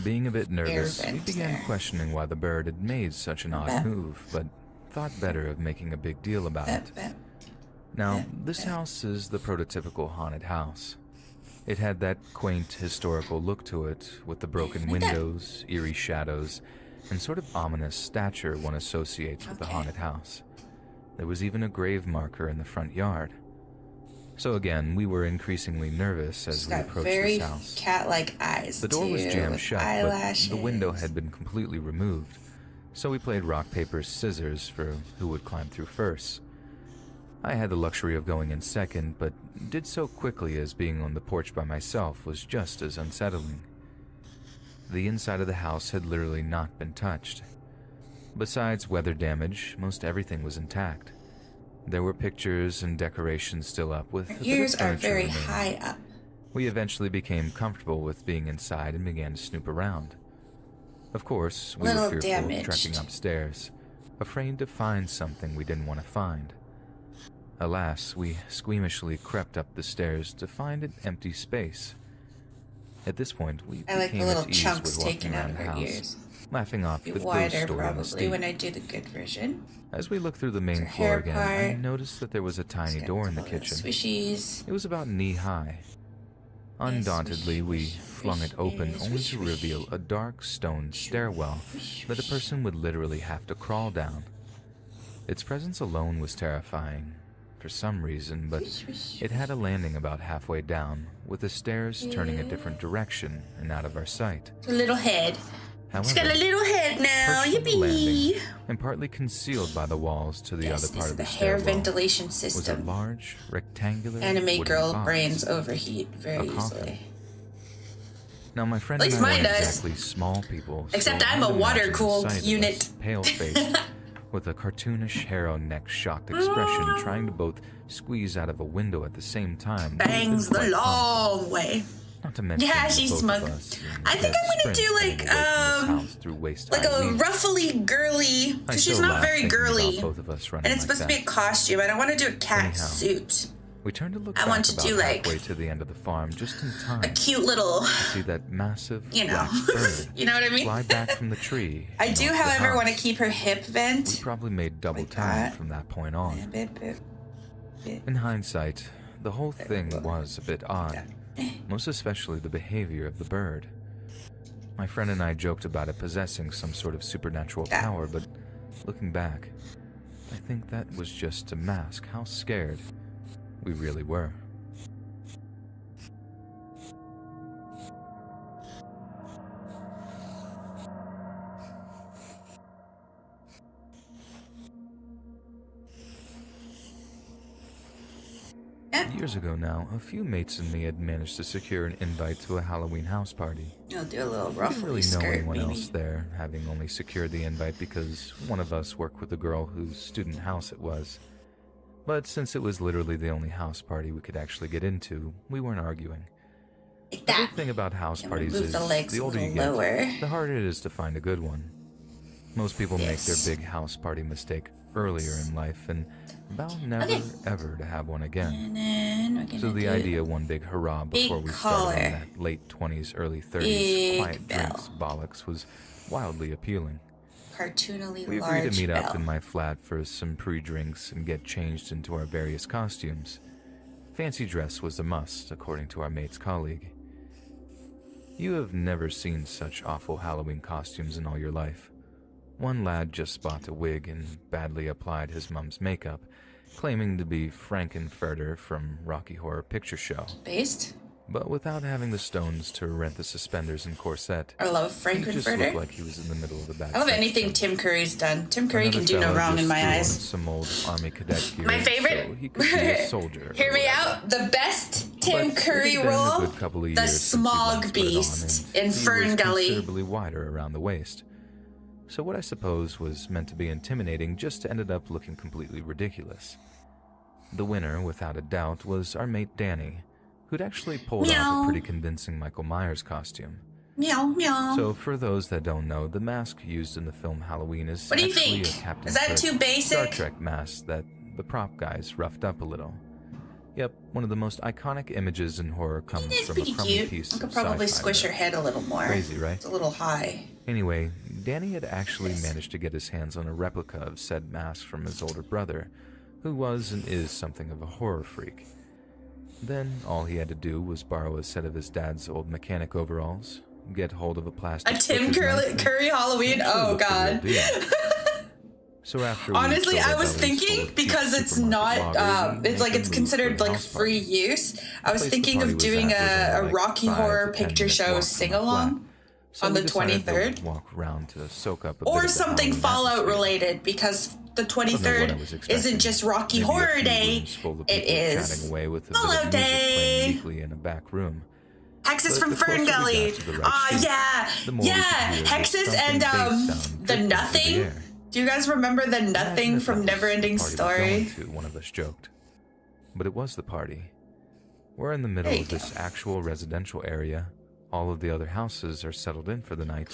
Being a bit nervous, we vent began there. questioning why the bird had made such an odd move, but thought better of making a big deal about it. Now, this house is the prototypical haunted house. It had that quaint historical look to it, with the broken windows, eerie shadows, and sort of ominous stature one associates with a haunted house. There was even a grave marker in the front yard. So again, we were increasingly nervous as She's we got approached very this house. cat-like eyes. The door was too, jammed with shut, eyelashes. but the window had been completely removed. So we played rock, paper, scissors for who would climb through first. I had the luxury of going in second, but did so quickly as being on the porch by myself was just as unsettling. The inside of the house had literally not been touched. Besides weather damage, most everything was intact. There were pictures and decorations still up with Her a bit of ears are furniture very remaining. high up. We eventually became comfortable with being inside and began to snoop around. Of course, we Little were fearful damaged. of trekking upstairs, afraid to find something we didn't want to find. Alas, we squeamishly crept up the stairs to find an empty space. At this point, we I like the became little at ease chunks with walking taken out around of the her house, ears. laughing off Be the ghost wider story on the probably steep. when I do the good version. As we looked through the main Her floor hair again, I part. noticed that there was a tiny door in the kitchen. Swishies. It was about knee-high. Undauntedly, we flung it open, only to reveal a dark stone stairwell that a person would literally have to crawl down. Its presence alone was terrifying, for some reason, but it had a landing about halfway down, with the stairs turning a different direction and out of our sight. A little head. She's got However, a little head now. perched on the landing, Yippee! and partly concealed by the walls to the Yes, other this part is of the the hair stairwell ventilation was a system. large, rectangular Anime wooden girl box. brains overheat A very coffin. easily. Now, my friend At and least I mine weren't does. exactly small people. Except so I'm I a would imagine the water-cooled sight of unit. us, pale-faced, with a cartoonish harrow-neck shocked expression, trying to both squeeze out of a window at the same time. Bangs the long way. Not to mention Yeah, the she's both smug. of us I think I'm gonna do like through like waist-high a leaps. ruffly girly, I because she's so not laughed very thinking about girly, both of us running and it's like supposed to be a that. costume. I don't want to do a cat Anyhow. suit. We turned to look I back want to about do, like, halfway to the end of the farm, just in time A cute little, to see that massive you know, black bird you know what I mean? fly back from the tree. I and do, onto the however, want to house. keep her hip We vent. probably made double Like time that. from that point on. Bit, bit. In hindsight, the whole thing was a bit odd, most especially the behavior of the bird. My friend and I joked about it possessing some sort of supernatural power, but looking back, I think that was just to mask how scared we really were. Years ago now, a few mates and me had managed to secure an invite to a Halloween house party. I'll do a little I didn't ruffly really know skirt, anyone maybe. else there, having only secured the invite because one of us worked with the girl whose student house it was. But since it was literally the only house party we could actually get into, we weren't arguing. Like The that. good thing about house And parties move is the legs the a older you little lower. get, the harder it is to find a good one. Most people make Yes. their big house party mistake earlier in life and vow never ever to have one again. And then we're gonna So the do idea of one big hurrah before big we started on collar. that late 20s, early 30s Big quiet bell. drinks bollocks was wildly appealing. cartoonily We large agreed to meet bell. up in my flat for some pre-drinks and get changed into our various costumes. Fancy dress was a must, according to our mate's colleague. You have never seen such awful Halloween costumes in all your life. One lad just bought a wig and badly applied his mum's makeup, claiming to be Frankenfurter from Rocky Horror Picture Show. Based? But without having the stones to rent the suspenders and corset, I love he just looked Frankenfurter. like he was in the middle of the back. I love anything Tim Curry's done. Tim Curry can do no Another wrong fella in my just threw on eyes. Some old army cadet gear, My favorite. so he could be a soldier. Hear or me whatever. out. The best Tim But Curry it had been a role. good couple of The years since he last Smog put it on, Beast and in he was Fern Gully. considerably wider around the waist. So what I suppose was meant to be intimidating just ended up looking completely ridiculous. The winner, without a doubt, was our mate Danny, who'd actually pulled off Meow. a pretty convincing Michael Myers costume. Meow, meow. So for those that don't know, the mask used in the film Halloween is What do you actually think? a Captain Is that Kirk too basic? Star Trek mask that the prop guys roughed up a little. Yep, one of the most iconic images in horror comes It's from pretty a crummy cute. piece I could of probably sci-fi squish her there. head a little more. Crazy, right? It's a little high. Anyway, Danny had actually managed to get his hands on a replica of said mask from his older brother, who was and is something of a horror freak. Then all he had to do was borrow a set of his dad's old mechanic overalls, get hold of a plastic A Tim butcher's knife, and Curry Halloween? actually Oh, look the real God. deal. So after we Honestly, filled I our was bellies full thinking, of because cheap it's supermarket not, lagers, we it's like made it's the move considered for a like house free party. use. I was place the thinking party of was doing at was a only like Rocky 5 Horror to 10 Picture minutes Show walk from our sing-along flat. So on we the decided to 23rd. walk around to soak up a bit Or of the something Halloween Fallout atmosphere. related, because the I don't know what I 23rd was expecting. isn't just Rocky Maybe a Horror few Day, rooms full of it people is chatting away with a bit of Fallout music playing Day. weekly in a back room. Hexes But from the closer Fern we got Gully. to the right street, Yeah. the more we Yeah. could hear the Hexes thumping and bass sound the drifting through the Nothing. air. Do you guys remember the Imagine Nothing if from that was the Neverending party we're Story? going to, one of us joked. But it was the party. We're in the middle There you of this actual residential area. All of the other houses are settled in for the night,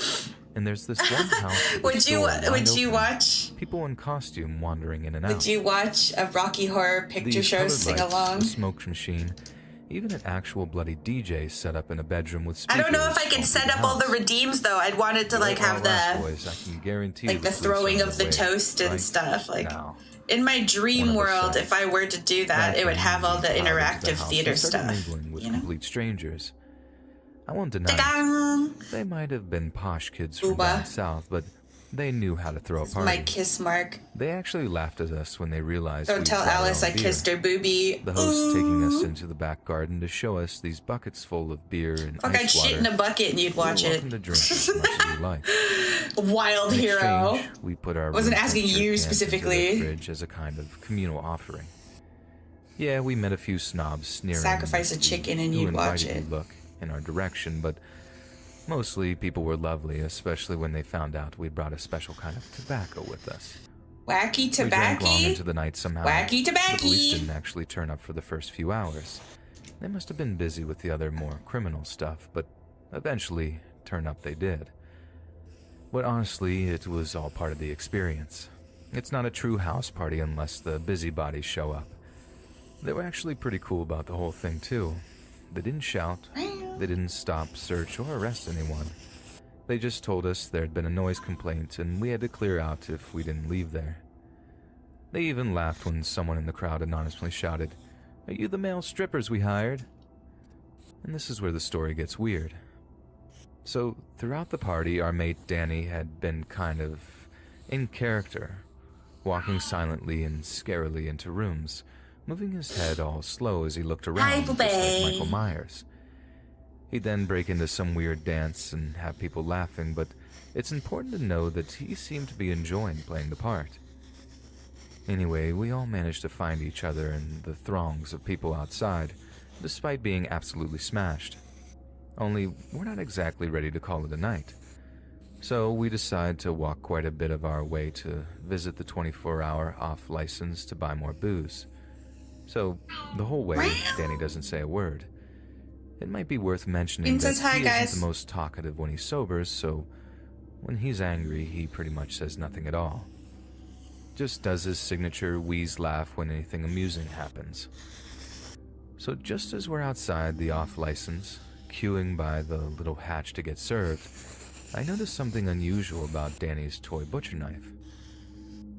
and there's this one house with the Would you door wide open. watch? People in costume wandering in and out. Would you watch a Rocky Horror Picture These Show colored sing lights, along? a smoke machine, even an actual bloody DJ set up in a bedroom with I speakers. don't know if I could all set through up all the house. redeems though. I'd want it to like Well, have Last the Boys, I can guarantee like the police throwing are on of the way toast and right stuff. Like now. in my One dream of us world, said. if I were to do that, it would have all the Back when we got into interactive house, theater we started stuff. mingling with You know? complete strangers. I won't deny it. Ta-dang! They might have been posh kids from Booba. down south, but they knew how to throw a party. My kiss mark. They actually laughed at us when they realized Don't we tell brought our Alice own I beer. kissed her boobie. The host taking us Ooh. into the back garden to show us these buckets full of beer and Fuck, I'd ice water. shit in a bucket and you'd watch You're it. welcome to drink as much as you like. Wild In hero. exchange, we put our Wasn't room asking temperature you cans into specifically. the fridge as a kind of communal offering. Yeah, we met a few snobs sneering. Sacrifice a as to chicken and who you'd watch invited it. you look in our direction, but mostly people were lovely, especially when they found out we brought a special kind of tobacco with us. Wacky We drank long tobacco. into the night somehow. Wacky The police tobacco. didn't actually turn up for the first few hours. They must have been busy with the other more criminal stuff, but eventually turn up they did. But honestly, it was all part of the experience. It's not a true house party unless the busybodies show up. They were actually pretty cool about the whole thing too. They didn't shout, they didn't stop, search, or arrest anyone. They just told us there'd been a noise complaint and we had to clear out if we didn't leave there. They even laughed when someone in the crowd anonymously shouted, "Are you the male strippers we hired?" And this is where the story gets weird. So, throughout the party, our mate Danny had been kind of in character, walking silently and scarily into rooms, moving his head all slow as he looked around, just like Michael Myers. He'd then break into some weird dance and have people laughing, but it's important to know that he seemed to be enjoying playing the part. Anyway, we all managed to find each other in the throngs of people outside, despite being absolutely smashed. Only, we're not exactly ready to call it a night. So we decide to walk quite a bit of our way to visit the 24-hour off license to buy more booze. So, the whole way, Danny doesn't say a word. It might be worth mentioning Bean that says hi, he guys. isn't the most talkative when he sobers, so when he's angry, he pretty much says nothing at all. Just does his signature wheeze laugh when anything amusing happens. So just as we're outside the off license, queuing by the little hatch to get served, I noticed something unusual about Danny's toy butcher knife.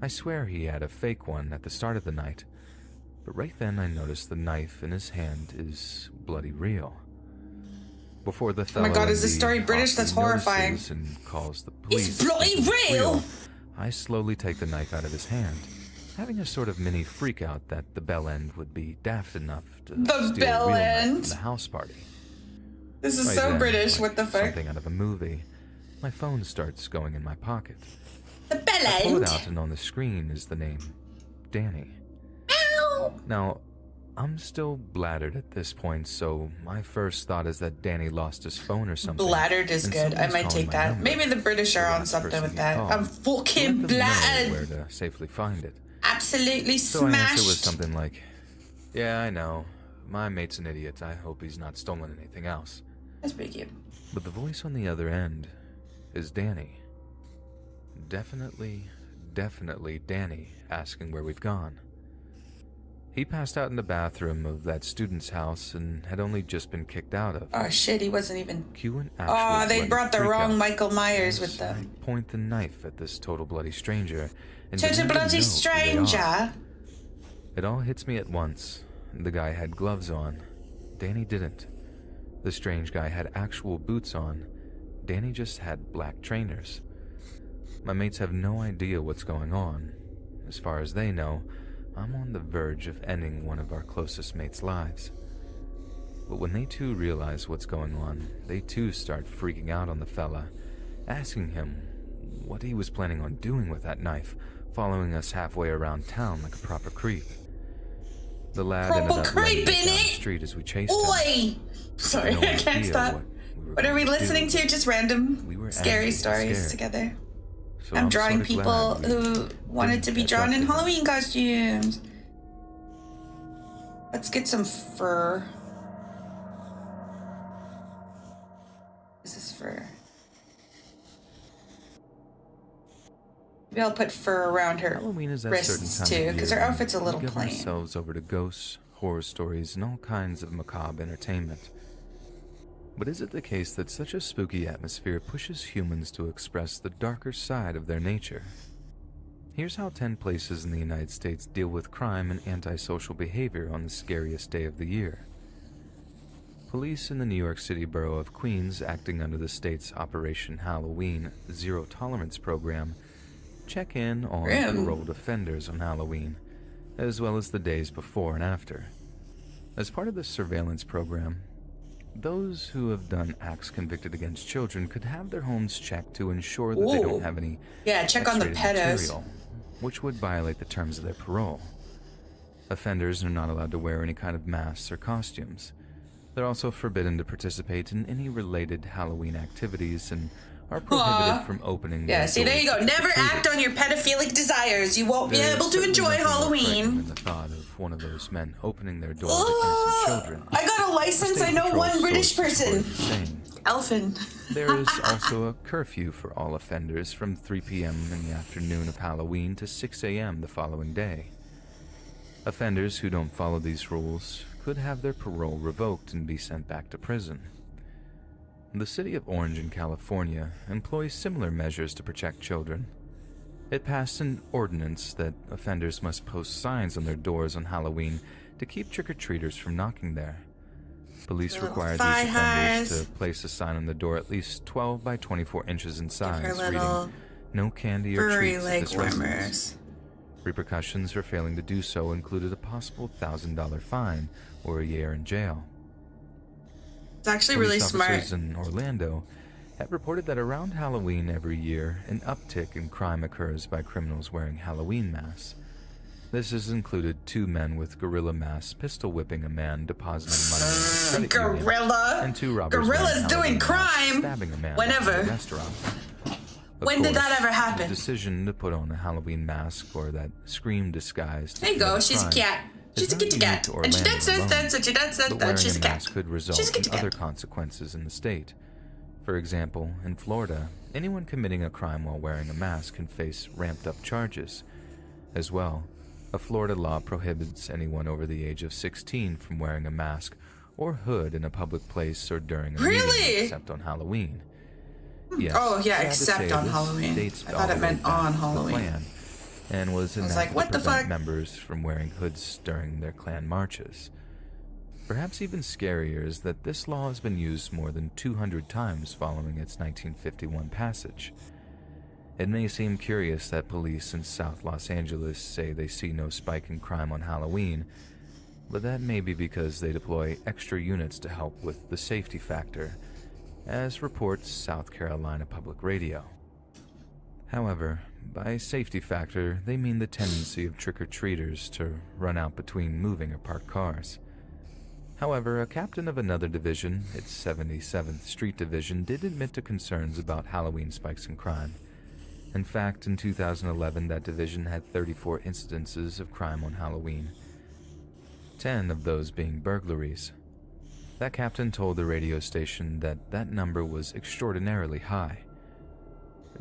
I swear he had a fake one at the start of the night, but right then I noticed the knife in his hand is bloody real. Before the fellow oh my god, is this story British? That's horrifying. And calls the police. It's bloody real! I slowly take the knife out of his hand, having a sort of mini freak out that the bell end would be daft enough to steal a real knife from the house party. This is so British, what the fuck? Something out of a movie. My phone starts going in my pocket. The bell end? I pull it out and on the screen is the name, Danny. Ow! Now, I'm still bladdered at this point, so my first thought is that Danny lost his phone or something. Bladdered is good. I might take that. Maybe the British are on something with that. I'm fucking bladdered. Where to safely find it. Absolutely so smashed. I answer with something like, "Yeah, I know. My mate's an idiot. I hope he's not stolen anything else." That's pretty cute. But the voice on the other end is Danny. Definitely Danny asking where we've gone. He passed out in the bathroom of that student's house and had only just been kicked out of. Oh shit, he wasn't even... Cue an Oh, they brought the wrong Michael Myers with them. I point the knife at this total bloody stranger. And total bloody stranger? It all hits me at once. The guy had gloves on. Danny didn't. The strange guy had actual boots on. Danny just had black trainers. My mates have no idea what's going on. As far as they know, I'm on the verge of ending one of our closest mates' lives. But when they too realize what's going on, they too start freaking out on the fella, asking him what he was planning on doing with that knife, following us halfway around town like a proper creep. The lad ended up running down the street as we chased him. Sorry, I can't stop. What are we listening to? Just random scary stories together. So I'm drawing people who wanted to be drawn in Halloween costumes. Let's get some fur. This is fur. Maybe I'll put fur around her wrists too, because her outfit's a little plain. We give ourselves over to ghosts, horror stories, and all kinds of macabre entertainment. But is it the case that such a spooky atmosphere pushes humans to express the darker side of their nature? Here's how 10 places in the United States deal with crime and antisocial behavior on the scariest day of the year. Police in the New York City borough of Queens, acting under the state's Operation Halloween Zero Tolerance program, check in on paroled offenders on Halloween, as well as the days before and after. As part of this surveillance program, those who have done acts convicted against children could have their homes checked to ensure that they don't have any check on the pedos, which would violate the terms of their parole. Offenders are not allowed to wear any kind of masks or costumes. They're also forbidden to participate in any related Halloween activities and are prohibited from opening their see, there you go. Never act on your pedophilic desires. You won't be able to enjoy Halloween. The thought of one of those men opening their door to innocent children. I got a license. I know one British person. Elfin. There is also a curfew for all offenders from 3 p.m. in the afternoon of Halloween to 6 a.m. the following day. Offenders who don't follow these rules could have their parole revoked and be sent back to prison. The city of Orange in California employs similar measures to protect children. It passed an ordinance that offenders must post signs on their doors on Halloween to keep trick-or-treaters from knocking there. Police require these offenders to place a sign on the door at least 12 by 24 inches in size, reading, "No candy or treats at this residence." Repercussions for failing to do so included a possible $1,000 fine or a year in jail. It's actually really smart. Police officers in Orlando have reported that around Halloween every year, an uptick in crime occurs by criminals wearing Halloween masks. This has included 2 men with gorilla masks pistol whipping a man depositing money in a credit union, and 2 robbers doing crime stabbing a man whenever. at a restaurant. When did that ever happen? The decision to put on a Halloween mask or that scream disguise. There you go. She's a cat. She's a kitty cat. And she does that. She's a cat. Could result in other consequences in the state. For example, in Florida, anyone committing a crime while wearing a mask can face ramped-up charges. As well, a Florida law prohibits anyone over the age of 16 from wearing a mask or hood in a public place or during a meeting, except on Halloween. Yes, Oh, yeah, sad to except say, on this Halloween. dates I all thought the it way meant back on to the Halloween. Klan, and was I was enacted like, what to the prevent fuck? members from wearing hoods during their Klan marches. Perhaps even scarier is that this law has been used more than 200 times following its 1951 passage. It may seem curious that police in South Los Angeles say they see no spike in crime on Halloween, but that may be because they deploy extra units to help with the safety factor, as reports South Carolina Public Radio. However, by safety factor, they mean the tendency of trick-or-treaters to run out between moving or parked cars. However, a captain of another division, its 77th Street Division, did admit to concerns about Halloween spikes in crime. In fact, in 2011, that division had 34 incidences of crime on Halloween, 10 of those being burglaries. That captain told the radio station that that number was extraordinarily high.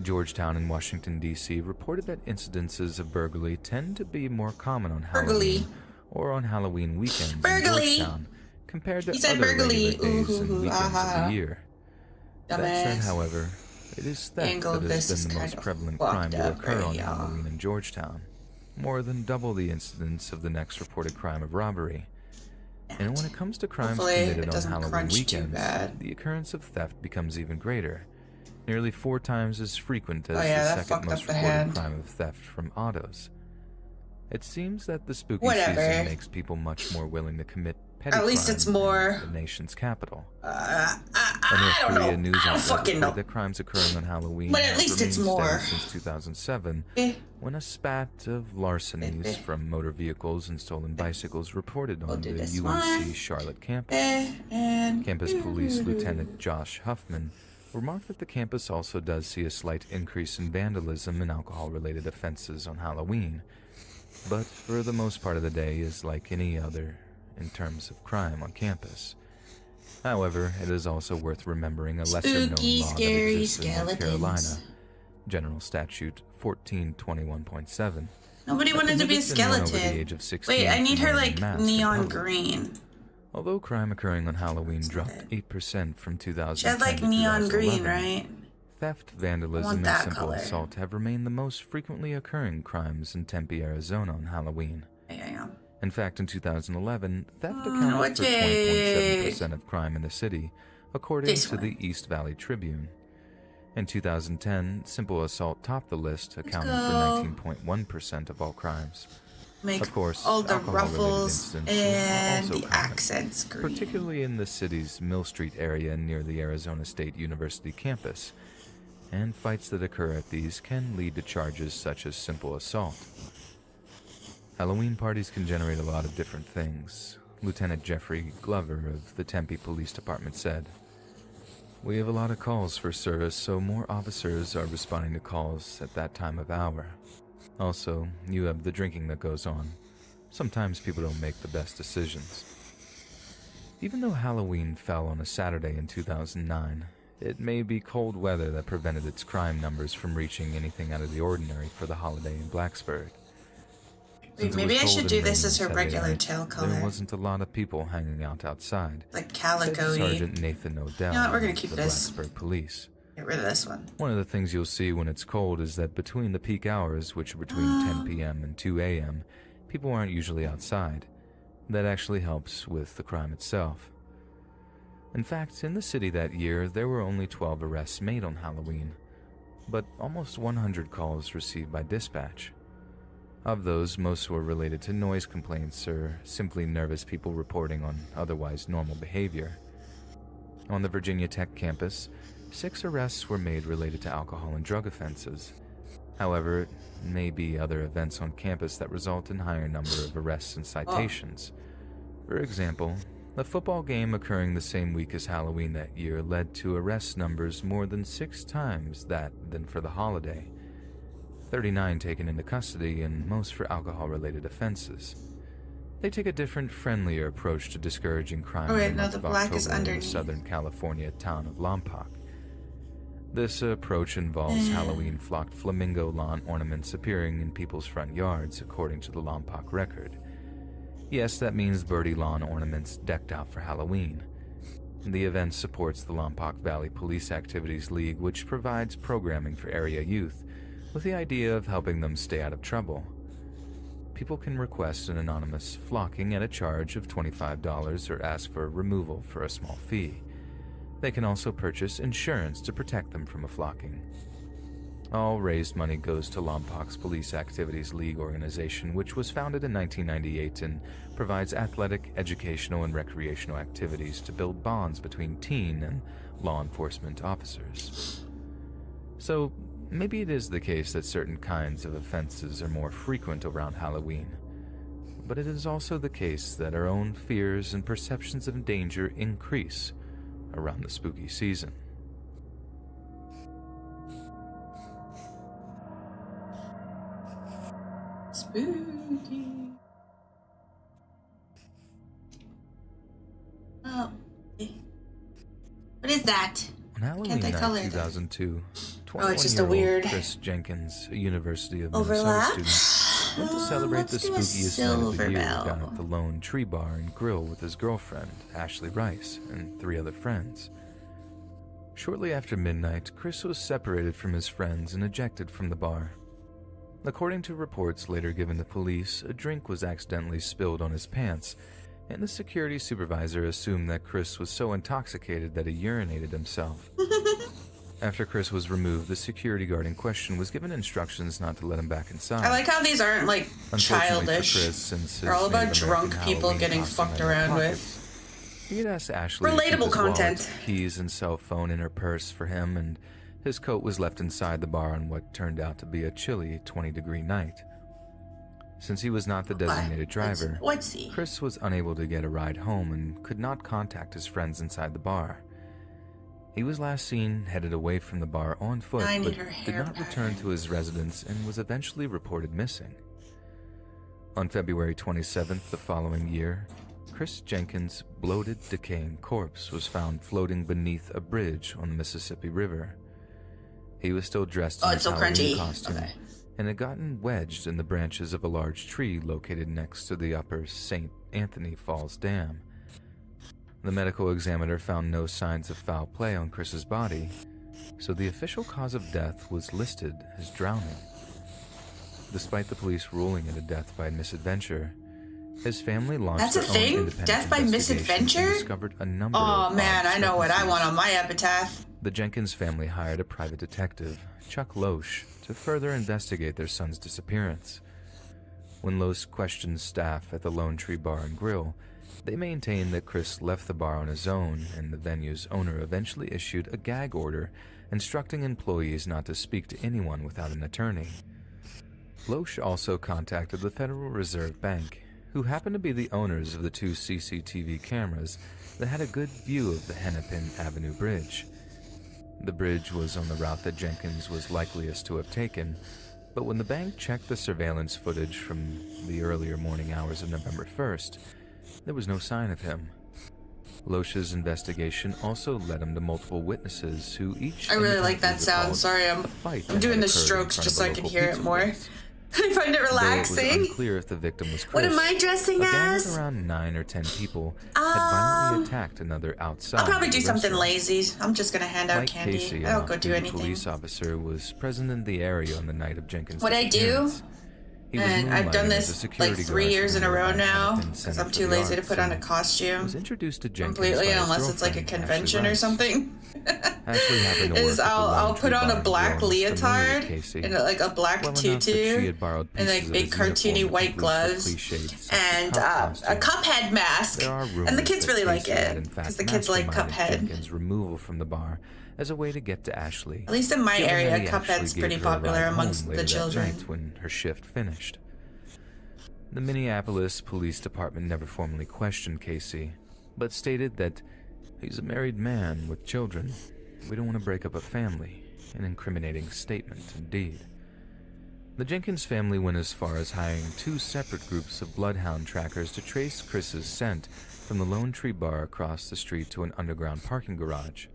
Georgetown in Washington, D.C. reported that incidences of burglary tend to be more common on Halloween or on Halloween weekends in Georgetown compared to other regular days and weekends of the year. That said, however, it is theft that has been the most prevalent crime to occur on Halloween in Georgetown, more than double the incidence of the next reported crime of robbery. And when it comes to crimes committed on Halloween weekends, the occurrence of theft becomes even greater, nearly 4 times as frequent as the second most reported crime of theft from autos. It seems that the spooky season makes people much more willing to commit petty crimes in the nation's capital. I don't know. News I don't fucking know. That crimes occurring on Halloween but at least it's more since 2007, when a spat of larcenies from motor vehicles and stolen bicycles reported on the UNC Charlotte campus. Campus Police Lieutenant Josh Huffman remarked that the campus also does see a slight increase in vandalism and alcohol-related offenses on Halloween, but for the most part of the day is like any other in terms of crime on campus. However, it is also worth remembering a lesser-known law that exists in North Carolina, General Statute 1421.7. Nobody wanted to be a skeleton. Wait, I need her like neon green. Although crime occurring on Halloween dropped 8% from 2010 she had like neon green, right? Theft, vandalism, and simple assault have remained the most frequently occurring crimes in Tempe, Arizona on Halloween. Yeah. In fact, in 2011, theft accounted for 20.7% of crime in the city, according to the East Valley Tribune. In 2010, simple assault topped the list, accounting for 19.1% of all crimes. Of course, all the ruffles and the accents green. Particularly in the city's Mill Street area near the Arizona State University campus, and fights that occur at these can lead to charges such as simple assault. Halloween parties can generate a lot of different things. Lieutenant Jeffrey Glover of the Tempe Police Department said, "We have a lot of calls for service, so more officers are responding to calls at that time of hour. Also, you have the drinking that goes on. Sometimes people don't make the best decisions." Even though Halloween fell on a Saturday in 2009, it may be cold weather that prevented its crime numbers from reaching anything out of the ordinary for the holiday in Blacksburg. Wait, maybe I should do this as her regular tail color. There wasn't a lot of people hanging out outside. Like calico-y. Sergeant Nathan Odell, you know what, we're gonna keep the this. Blacksburg Police. Get rid of this one. One of the things you'll see when it's cold is that between the peak hours, which are between 10 p.m. and 2 a.m., people aren't usually outside. That actually helps with the crime itself. In fact, in the city that year, there were only 12 arrests made on Halloween, but almost 100 calls received by dispatch. Of those, most were related to noise complaints or simply nervous people reporting on otherwise normal behavior. On the Virginia Tech campus, 6 arrests were made related to alcohol and drug offenses. However, it may be other events on campus that result in higher number of arrests and citations. For example, a football game occurring the same week as Halloween that year led to arrest numbers more than 6 times that than for the holiday. 39 taken into custody, and most for alcohol-related offenses. They take a different, friendlier approach to discouraging crime in the month of October in the Southern California town of Lompoc. This approach involves Halloween-flocked flamingo lawn ornaments appearing in people's front yards, according to the Lompoc Record. Yes, that means birdie lawn ornaments decked out for Halloween. The event supports the Lompoc Valley Police Activities League, which provides programming for area youth, with the idea of helping them stay out of trouble. People can request an anonymous flocking at a charge of $25 or ask for removal for a small fee. They can also purchase insurance to protect them from a flocking. All raised money goes to Lompoc's Police Activities League organization, which was founded in 1998 and provides athletic, educational, and recreational activities to build bonds between teen and law enforcement officers. So, maybe it is the case that certain kinds of offenses are more frequent around Halloween, but it is also the case that our own fears and perceptions of danger increase around the spooky season. Spooky. Oh. What is that? On Halloween night 2002, 21-year-old Chris Jenkins, a University of Minnesota student, went to celebrate the spookiest night of the year down at the Lone Tree Bar and Grill with his girlfriend, Ashley Rice, and 3 other friends. Shortly after midnight, Chris was separated from his friends and ejected from the bar. According to reports later given to police, a drink was accidentally spilled on his pants, and the security supervisor assumed that Chris was so intoxicated that he urinated himself. After Chris was removed, the security guard in question was given instructions not to let him back inside. I like how these aren't, like, childish. Chris, they're all about drunk people getting fucked around with. He had asked Ashley relatable content. Wallet, keys and cell phone in her purse for him, and his coat was left inside the bar on what turned out to be a chilly 20-degree night. Since he was not the designated driver, Chris was unable to get a ride home and could not contact his friends inside the bar. He was last seen headed away from the bar on foot, but did not return to his residence and was eventually reported missing. On February 27th the following year, Chris Jenkins' bloated, decaying corpse was found floating beneath a bridge on the Mississippi River. He was still dressed in his Halloween costume and had gotten wedged in the branches of a large tree located next to the upper St. Anthony Falls Dam. The medical examiner found no signs of foul play on Chris's body, so the official cause of death was listed as drowning. Despite the police ruling it a death by misadventure, his family launched their own independent death by misadventure? and discovered a number of I know what I want on my epitaph. The Jenkins family hired a private detective, Chuck Loesch, to further investigate their son's disappearance. When Loesch questioned staff at the Lone Tree Bar and Grill, they maintained that Chris left the bar on his own, and the venue's owner eventually issued a gag order instructing employees not to speak to anyone without an attorney. Loesch also contacted the Federal Reserve Bank, who happened to be the owners of the 2 CCTV cameras that had a good view of the Hennepin Avenue Bridge. The bridge was on the route that Jenkins was likeliest to have taken, but when the bank checked the surveillance footage from the earlier morning hours of November 1st, there was no sign of him. Loesch's investigation also led him to multiple witnesses who each... I really like that sound. Sorry, I'm doing the strokes just so I can hear it more. I find it relaxing. It was unclear if the victim was Chris. What am I dressing as? A gang of around 9 or 10 people had violently attacked another outside. I'll probably do something lazy. I'm just gonna hand out Mike candy. Casey, I don't go do a anything. police officer, was present in the area on the night of Jenkins' What I do, disappearance. and I've done this like 3 years in a row now, because I'm too lazy to put on a costume was introduced to Jenkins completely, unless it's like a convention or something. Is I'll put on a black leotard and like a black tutu and like big cartoony white gloves and a Cuphead mask, and the kids really like it because the kids like Cuphead. Jenkins' removal from the bar as a way to get to Ashley. At least in my area, Cuphead's pretty popular amongst the children. When her shift finished. The Minneapolis Police Department never formally questioned Casey, but stated that he's a married man with children. We don't want to break up a family. An incriminating statement, indeed. The Jenkins family went as far as hiring 2 separate groups of bloodhound trackers to trace Chris's scent from the Lone Tree Bar across the street to an underground parking garage.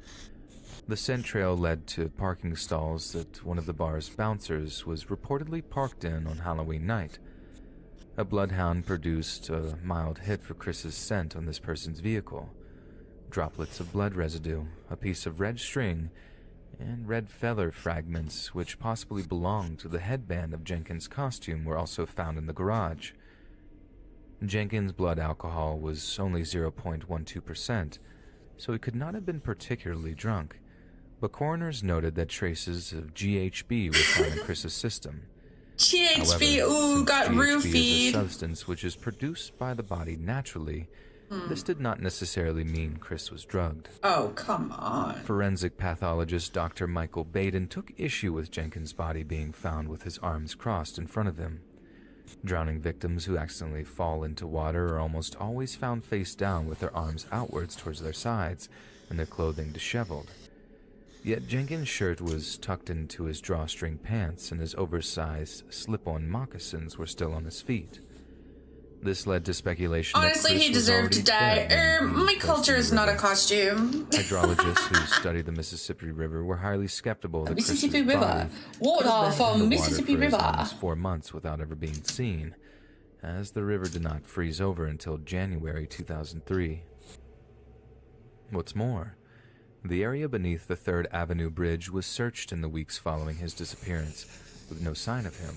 The scent trail led to parking stalls that one of the bar's bouncers was reportedly parked in on Halloween night. A bloodhound produced a mild hit for Chris's scent on this person's vehicle. droplets of blood residue, a piece of red string, and red feather fragments which possibly belonged to the headband of Jenkins' costume were also found in the garage. Jenkins' blood alcohol was only 0.12%, so he could not have been particularly drunk, but coroners noted that traces of GHB were found in Chris's system. GHB, However, got GHB roofied. is a substance which is produced by the body naturally. This did not necessarily mean Chris was drugged. Oh, come on. Forensic pathologist Dr. Michael Baden took issue with Jenkins' body being found with his arms crossed in front of him. Drowning victims who accidentally fall into water are almost always found face down with their arms outwards towards their sides and their clothing disheveled. Yet Jenkins' shirt was tucked into his drawstring pants and his oversized slip-on moccasins were still on his feet. This led to speculation Honestly, that Chris he was deserved already to die. dead when he was My placed culture in the is not a river. costume. Hydrologists who study the Mississippi River were highly skeptical that Mississippi Chris's River. body Water could have been from in the Mississippi water for River. as long as 4 months without ever being seen, as the river did not freeze over until January 2003. What's more, the area beneath the 3rd Avenue Bridge was searched in the weeks following his disappearance, with no sign of him.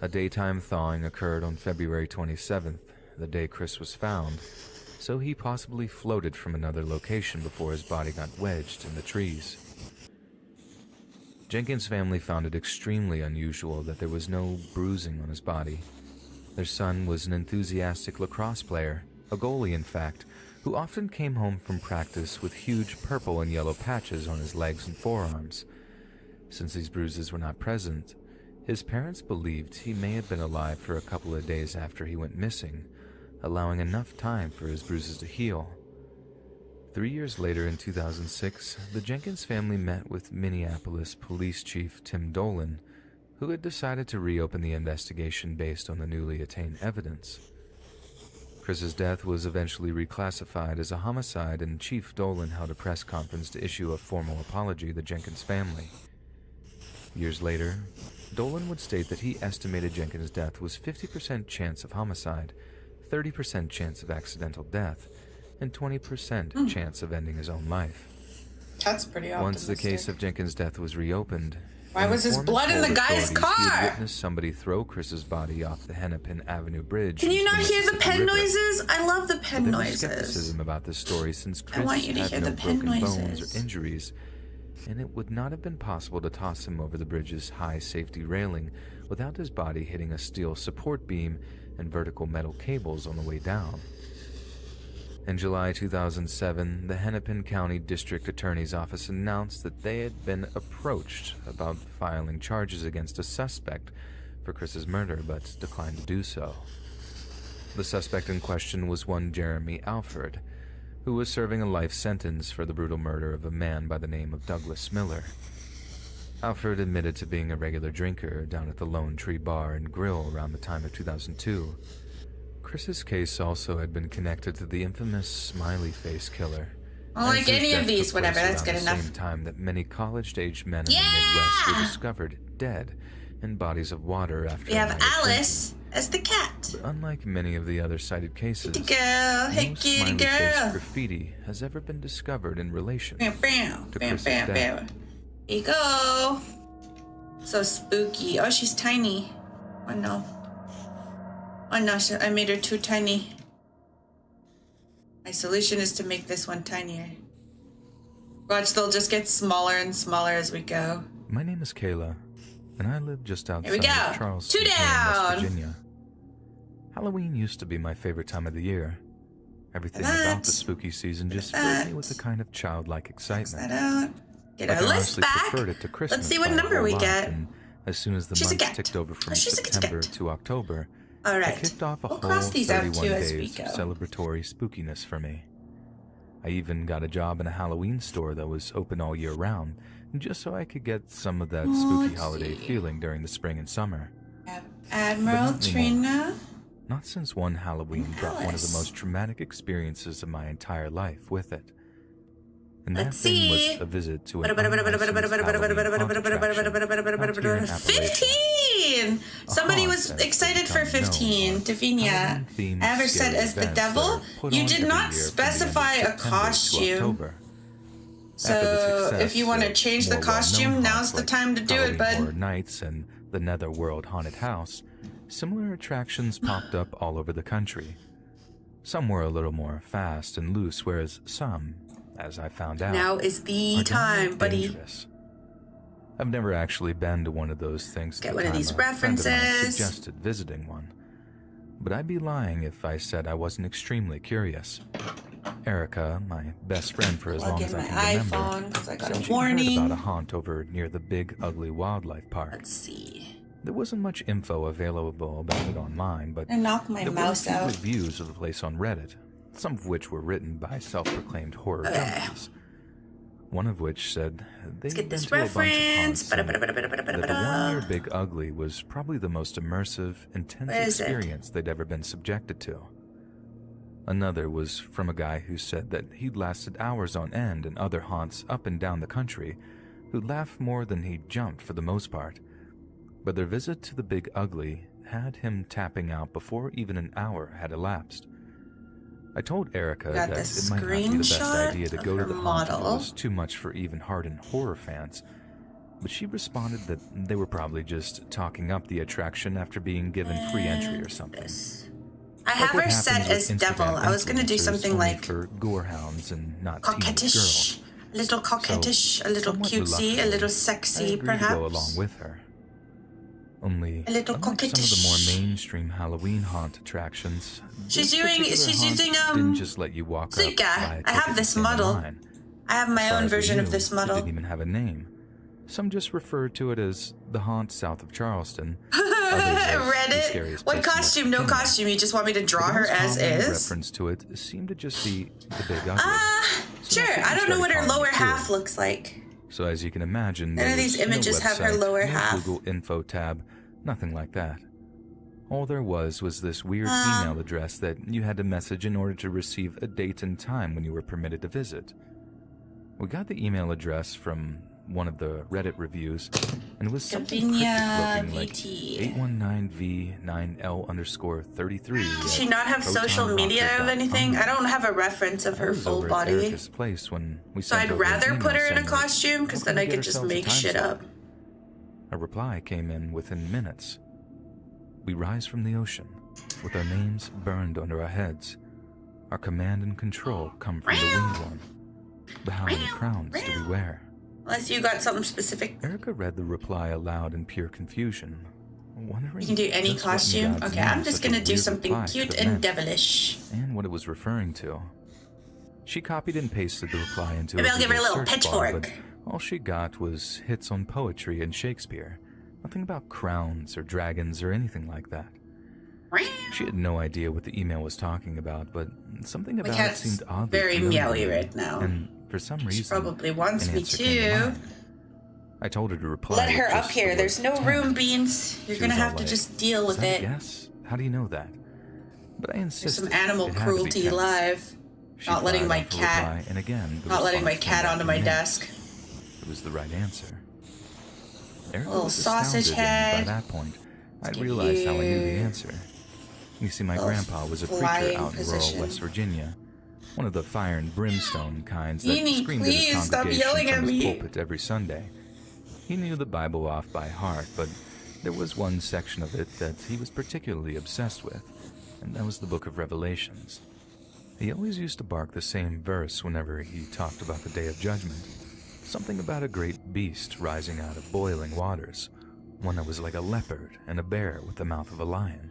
A daytime thawing occurred on February 27th, the day Chris was found, so he possibly floated from another location before his body got wedged in the trees. Jenkins' family found it extremely unusual that there was no bruising on his body. Their son was an enthusiastic lacrosse player, a goalie in fact, who often came home from practice with huge purple and yellow patches on his legs and forearms. Since these bruises were not present, his parents believed he may have been alive for a couple of days after he went missing, allowing enough time for his bruises to heal. 3 years later, in 2006, the Jenkins family met with Minneapolis Police Chief Tim Dolan, who had decided to reopen the investigation based on the newly attained evidence. Chris's death was eventually reclassified as a homicide, and Chief Dolan held a press conference to issue a formal apology to the Jenkins family. Years later, Dolan would state that he estimated Jenkins' death was 50% chance of homicide, 30% chance of accidental death, and 20% chance of ending his own life. That's pretty optimistic. Once the case of Jenkins' death was reopened, Why was his blood in the guy's He car? had witnessed somebody throw Chris's body off the Hennepin Avenue Bridge. Can you into not the hear the Mississippi pen River. noises? I love the pen There was noises. skepticism about this story since Chris want you to had hear no the pen broken bones noises. or injuries, and it would not have been possible to toss him over the bridge's high safety railing without his body hitting a steel support beam and vertical metal cables on the way down. In July 2007, the Hennepin County District Attorney's Office announced that they had been approached about filing charges against a suspect for Chris's murder, but declined to do so. The suspect in question was one Jeremy Alford, who was serving a life sentence for the brutal murder of a man by the name of Douglas Miller. Alford admitted to being a regular drinker down at the Lone Tree Bar and Grill around the time of 2002. Chris's case also had been connected to the infamous Smiley Face Killer. I don't like any of these, whatever, that's good At the enough. same time that many college-aged men in the Midwest were discovered dead in bodies of water after We a have night of Alice as the cat. drinking. But unlike many of the other cited cases, Kitty girl, hey no kitty smiley face girl. graffiti has ever been discovered in relation Bam, bam, to bam, Chris's bam, death. bam. Here you go. So spooky. Oh, she's tiny. Oh no. Oh no, I made her too tiny. My solution is to make this one tinier. Watch, they'll just get smaller and smaller as we go. My name is Kayla, and I live just Here outside we go. of Charleston, 2 here in down. West Virginia. Halloween used to be my favorite time of the year. Everything That. about the spooky season just filled me with a kind of childlike Close that excitement. out. Get I our list honestly back. preferred it to Christmas. Let's see what by a number whole we lot, get. and as soon as the She's a months cat. ticked over from Oh, she's a September cat. to October, All it right. kicked off a We'll whole cross these out 31 too as we days of go. celebratory spookiness for me. I even got a job in a Halloween store that was open all year round, just so I could get some of that spooky holiday feeling during the spring and summer. Admiral But not anymore. Trina. Not since one Halloween brought one of the Alice. most traumatic experiences of my entire life with it. And Let's that thing see. was a visit to an unlicensed Halloween haunted attraction out here in Appalachia. 15! 15. Somebody was excited for 15. Davinia. Ever said as the devil? You did not specify a costume. So if you want to change the costume, now's the time to do it, bud. Horror Nights and the Netherworld Haunted House, similar attractions popped up all over the country. Some were a little more fast and loose, whereas some, as I found out, now is the time, buddy. Dangerous. I've never actually been to one of those things. Get one of these references. Suggested visiting one, but I'd be lying if I said I wasn't extremely curious. Erica, my best friend for as long as I can remember, said she heard about a haunt over near the Big Ugly Wildlife Park. Let's see. There wasn't much info available about it online, but I knocked my mouse out. Reviews of the place on Reddit, some of which were written by self-proclaimed horror junkies. One of which said they'd been to a bunch of haunts, that the one near Big Ugly was probably the most immersive, intense experience they'd ever been subjected to. Another was from a guy who said that he'd lasted hours on end in other haunts up and down the country, who'd laughed more than he'd jumped for the most part. But their visit to the Big Ugly had him tapping out before even an hour had elapsed. I told Erica that it might not be the best idea to go to the haunt if it was too much for even hardened horror fans, but she responded that they were probably just talking up the attraction after being given free entry or something. I have her set as devil. I was going to do something like for gorehounds and not coquettish, a little coquettish, a little cutesy, a little sexy, perhaps. To go along with her. Only a little coquettish. Some of the more mainstream Halloween haunt attractions. She's using didn't just let you walk up. I have this model. I have my own version of this model. It didn't even have a name. Some just referred to it as the haunt south of Charleston. Reddit? What costume? No costume. You just want me to draw her as is? Reference to it seemed to just be the Big Ugly. Sure. I don't know what her lower half looks like. So as you can imagine, none of these images have her lower half. Google info tab, nothing like that. All there was this weird email address that you had to message in order to receive a date and time when you were permitted to visit. We got the email address from one of the Reddit reviews, and it was something cryptic looking like 819V9L_33. Does she not have social media of anything? I don't have a reference of her full body. Place when we so I'd rather put her in a costume, because then I could just make shit up. A reply came in within minutes. We rise from the ocean, with our names burned under our heads. Our command and control come from the winged one. But how many crowns do we wear? Unless you got something specific. Erica read the reply aloud in pure confusion, wondering. You can do any costume? Okay, I'm just gonna do something cute and devilish. And what it was referring to. She copied and pasted the reply into Maybe I'll give her a little pitchfork. But all she got was hits on poetry and Shakespeare. Nothing about crowns or dragons or anything like that. She had no idea what the email was talking about, but something about it seemed oddly very meowy right now. And for some reason, she probably wants me to. I told her to reply. Let her up here. There's no room, Beans. You're gonna have to just deal with it. Yes. How do you know that? But I insisted. There's some animal cruelty live. Not letting my cat. And again, not letting my cat onto my desk. It was the right answer. Erica little was sausage head. By that point, I realized how I knew the answer. You see, my grandpa was a preacher out in rural West Virginia. One of the fire and brimstone kinds that screamed at his congregation from his pulpit every Sunday. He knew the Bible off by heart, but there was one section of it that he was particularly obsessed with, and that was the book of Revelations. He always used to bark the same verse whenever he talked about the Day of Judgment. Something about a great beast rising out of boiling waters, one that was like a leopard and a bear with the mouth of a lion.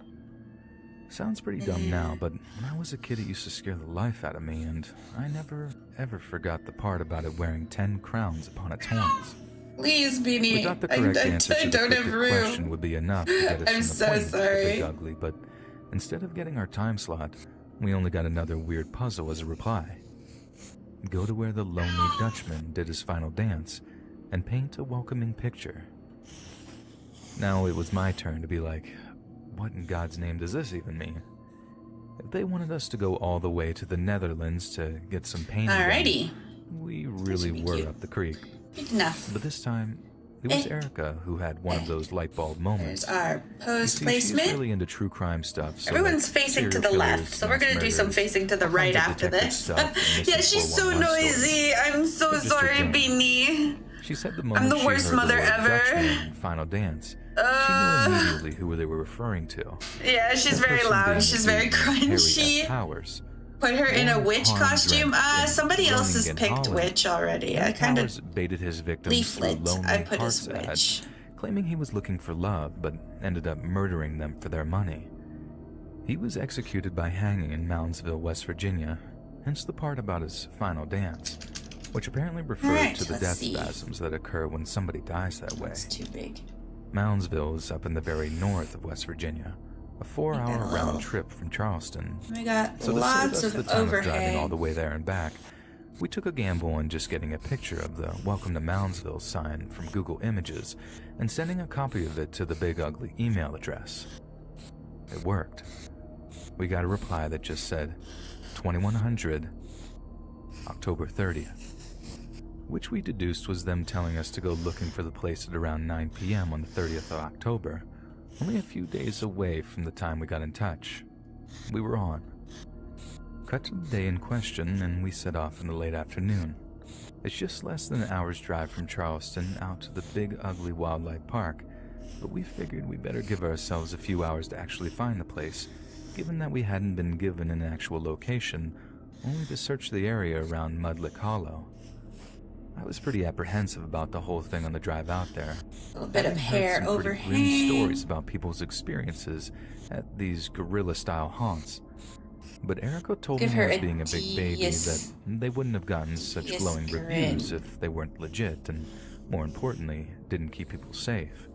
Sounds pretty dumb now, but when I was a kid it used to scare the life out of me, and I never, ever forgot the part about it wearing 10 crowns upon its horns. Please, Beanie. We thought the correct answer to the question would be enough to get us I'm so sorry. Big Ugly, but instead of getting our time slot, we only got another weird puzzle as a reply. Go to where the lonely Dutchman did his final dance and paint a welcoming picture. Now it was my turn to be like, what in God's name does this even mean? If they wanted us to go all the way to the Netherlands to get some painting done, we really were up the creek. Good enough. But this time, It was Erica who had one of those light bulb moments. There's our post She's placement. really into true crime stuff. So Everyone's facing to the left, so we're going to do some facing to the right after this. Yeah, she's so noisy. I'm so sorry, Beanie. She said the I'm the worst mother ever. Final dance. She knew immediately who they were referring to. Yeah, she's very loud. She's very crunchy. Powers. Put her in a witch costume. Somebody else has picked witch already. I kind of baited his victims leaflet. through I lonely put hearts as witch. claiming he was looking for love, but ended up murdering them for their money. He was executed by hanging in Moundsville, West Virginia, hence the part about his final dance, which apparently referred to the death spasms that occur when somebody dies that way. It's too big. Moundsville is up in the very north of West Virginia, a 4-hour round trip from Charleston. We got so lots of the time overhead. Of driving all the way there and back, we took a gamble on just getting a picture of the Welcome to Moundsville sign from Google Images and sending a copy of it to the Big Ugly email address. It worked. We got a reply that just said, 2100, October 30th. Which we deduced was them telling us to go looking for the place at around 9 p.m. on the 30th of October, only a few days away from the time we got in touch. We were on. Cut to the day in question, and we set off in the late afternoon. It's just less than an hour's drive from Charleston out to the Big Ugly Wildlife Park, but we figured we better give ourselves a few hours to actually find the place, given that we hadn't been given an actual location, only to search the area around Mudlick Hollow. I was pretty apprehensive about the whole thing on the drive out there. A little bit of hair overhang. Grim stories about people's experiences at these guerrilla-style haunts. But Erica told me as being a big baby that they wouldn't have gotten such glowing reviews if they weren't legit and, more importantly, didn't keep people safe.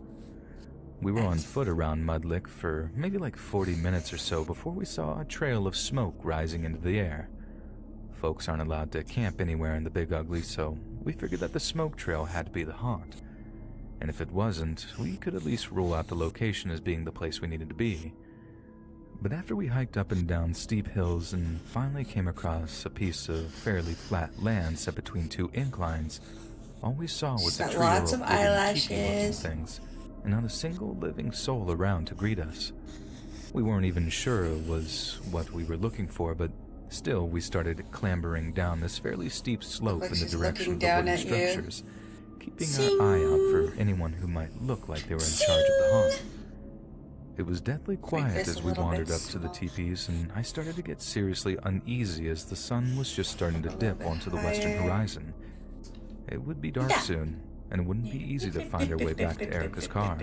We were on foot around Mudlick for maybe like 40 minutes or so before we saw a trail of smoke rising into the air. Folks aren't allowed to camp anywhere in the Big Ugly, so we figured that the smoke trail had to be the haunt. And if it wasn't, we could at least rule out the location as being the place we needed to be. But after we hiked up and down steep hills and finally came across a piece of fairly flat land set between two inclines, all we saw was a trio lots of of eyelashes things, and not a single living soul around to greet us. We weren't even sure it was what we were looking for, but still we started clambering down this fairly steep slope in the direction of the wooden structures, keeping our eye out for anyone who might look like they were in charge of the haunt. It was deathly quiet as we wandered up to the teepees, and I started to get seriously uneasy as the sun was just starting to dip onto the western horizon. It would be dark soon, and it wouldn't be easy to find our way back to Erica's car.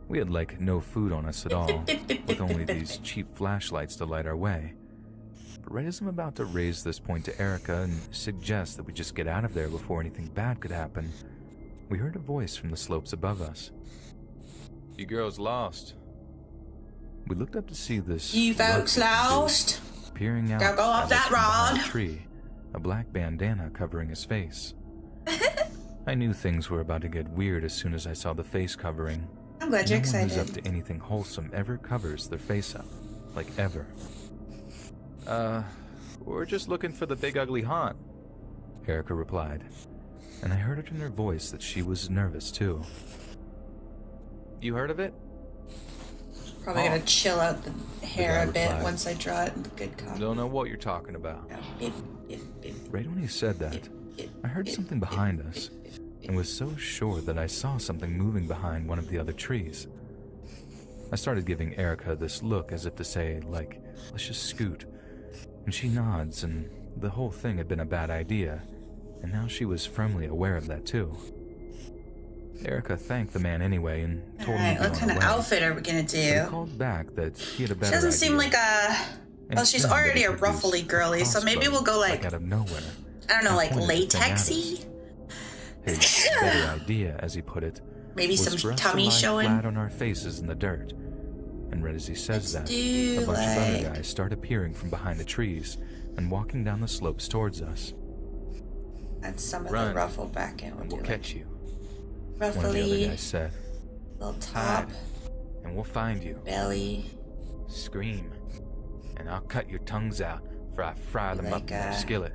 We had like no food on us at all, with only these cheap flashlights to light our way. But right as I'm about to raise this point to Erica and suggest that we just get out of there before anything bad could happen, we heard a voice from the slopes above us. "You girls lost." We looked up to see this. "You folks lost?" Peering out. Don't go up that road. A tree, a black bandana covering his face. I knew things were about to get weird as soon as I saw the face covering. I'm glad you're excited. No one who's up to anything wholesome ever covers their face up, like ever. We're just looking for the Big Ugly Haunt," Erica replied, and I heard it in her voice that she was nervous too. "You heard of it?" Probably gonna chill out the hair a bit once I draw it in the good copy. "Don't know what you're talking about." Right when he said that, I heard something behind us, and was so sure that I saw something moving behind one of the other trees. I started giving Erica this look as if to say, like, let's just scoot. And she nods, and the whole thing had been a bad idea, and now she was firmly aware of that too. Erica thanked the man anyway and told him to be on the way. What kind of outfit are we gonna do? But he called back that he had a better idea. She doesn't seem like a... Well, she's already a ruffly girly, so maybe we'll go like... out of nowhere. I don't know, like latexy? His better idea, as he put it, maybe was some for us tummy to lie showing. Flat on our faces in the dirt. And right as he says that, a bunch of other guys start appearing from behind the trees and walking down the slopes towards us. And some of the ruffle back in. And we'll catch you. Ruffly. One of the other guys said. Little top. Hide, and we'll find you. Belly. Scream, and I'll cut your tongues out, for I fry them up in a skillet.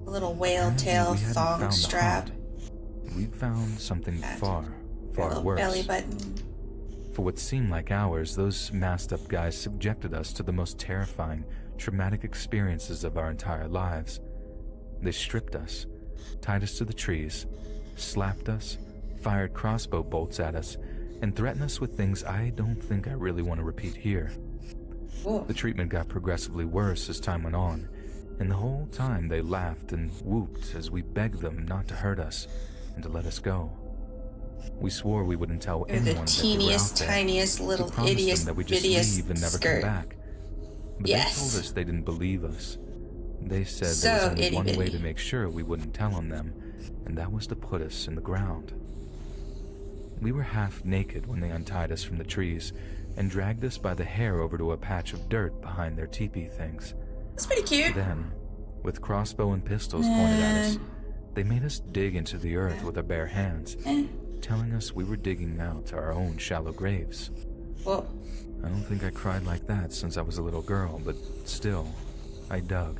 A little whale tail thong strap. we'd found something far little worse. belly button. For what seemed like hours, those masked up guys subjected us to the most terrifying, traumatic experiences of our entire lives. They stripped us, tied us to the trees, slapped us, fired crossbow bolts at us, and threatened us with things I don't think I really want to repeat here. Ooh. The treatment got progressively worse as time went on, and the whole time they laughed and whooped as we begged them not to hurt us and to let us go. We swore we wouldn't tell You're anyone the that we were out teeniest, there. tiniest, little We promised idiot, them that we just leave and never skirt. come back. But Yes. they told us they didn't believe us. They said So there was only one way itty-bitty. to make sure we wouldn't tell on them, and that was to put us in the ground. We were half naked when they untied us from the trees and dragged us by the hair over to a patch of dirt behind their teepee things. That's pretty cute. Then, with crossbow and pistols pointed at us, they made us dig into the earth with our bare hands, telling us we were digging out our own shallow graves. Whoa. I don't think I cried like that since I was a little girl, but still, I dug,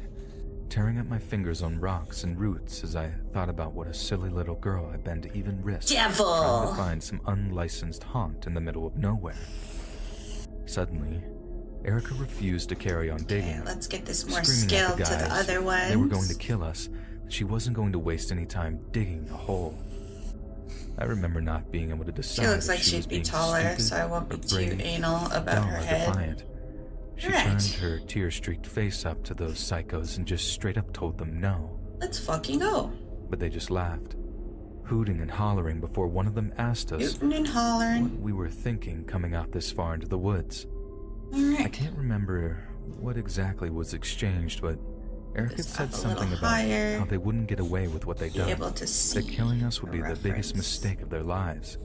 tearing at my fingers on rocks and roots as I thought about what a silly little girl I'd been to even risk trying Devil. to find some unlicensed haunt in the middle of nowhere. Suddenly, Erica refused to carry on digging, Okay, let's get this more screaming skill at the to the guys other ones. they were going to kill us, that she wasn't going to waste any time digging a hole. I remember not being able to decide. She looks if like she was she'd be being taller, stupid so I won't be or too brave, anal about dumb her or head. defiant. She Right. turned her tear-streaked face up to those psychos and just straight up told them no. Let's fucking go. But they just laughed, hooting and hollering before one of them asked us Hooting and hollering. what we were thinking coming out this far into the woods. I Alright. can't remember what exactly was exchanged, but Erica This said up a little something about higher. how they wouldn't get away with what they'd Be done. able to see. That killing us would be the reference. biggest mistake of their lives.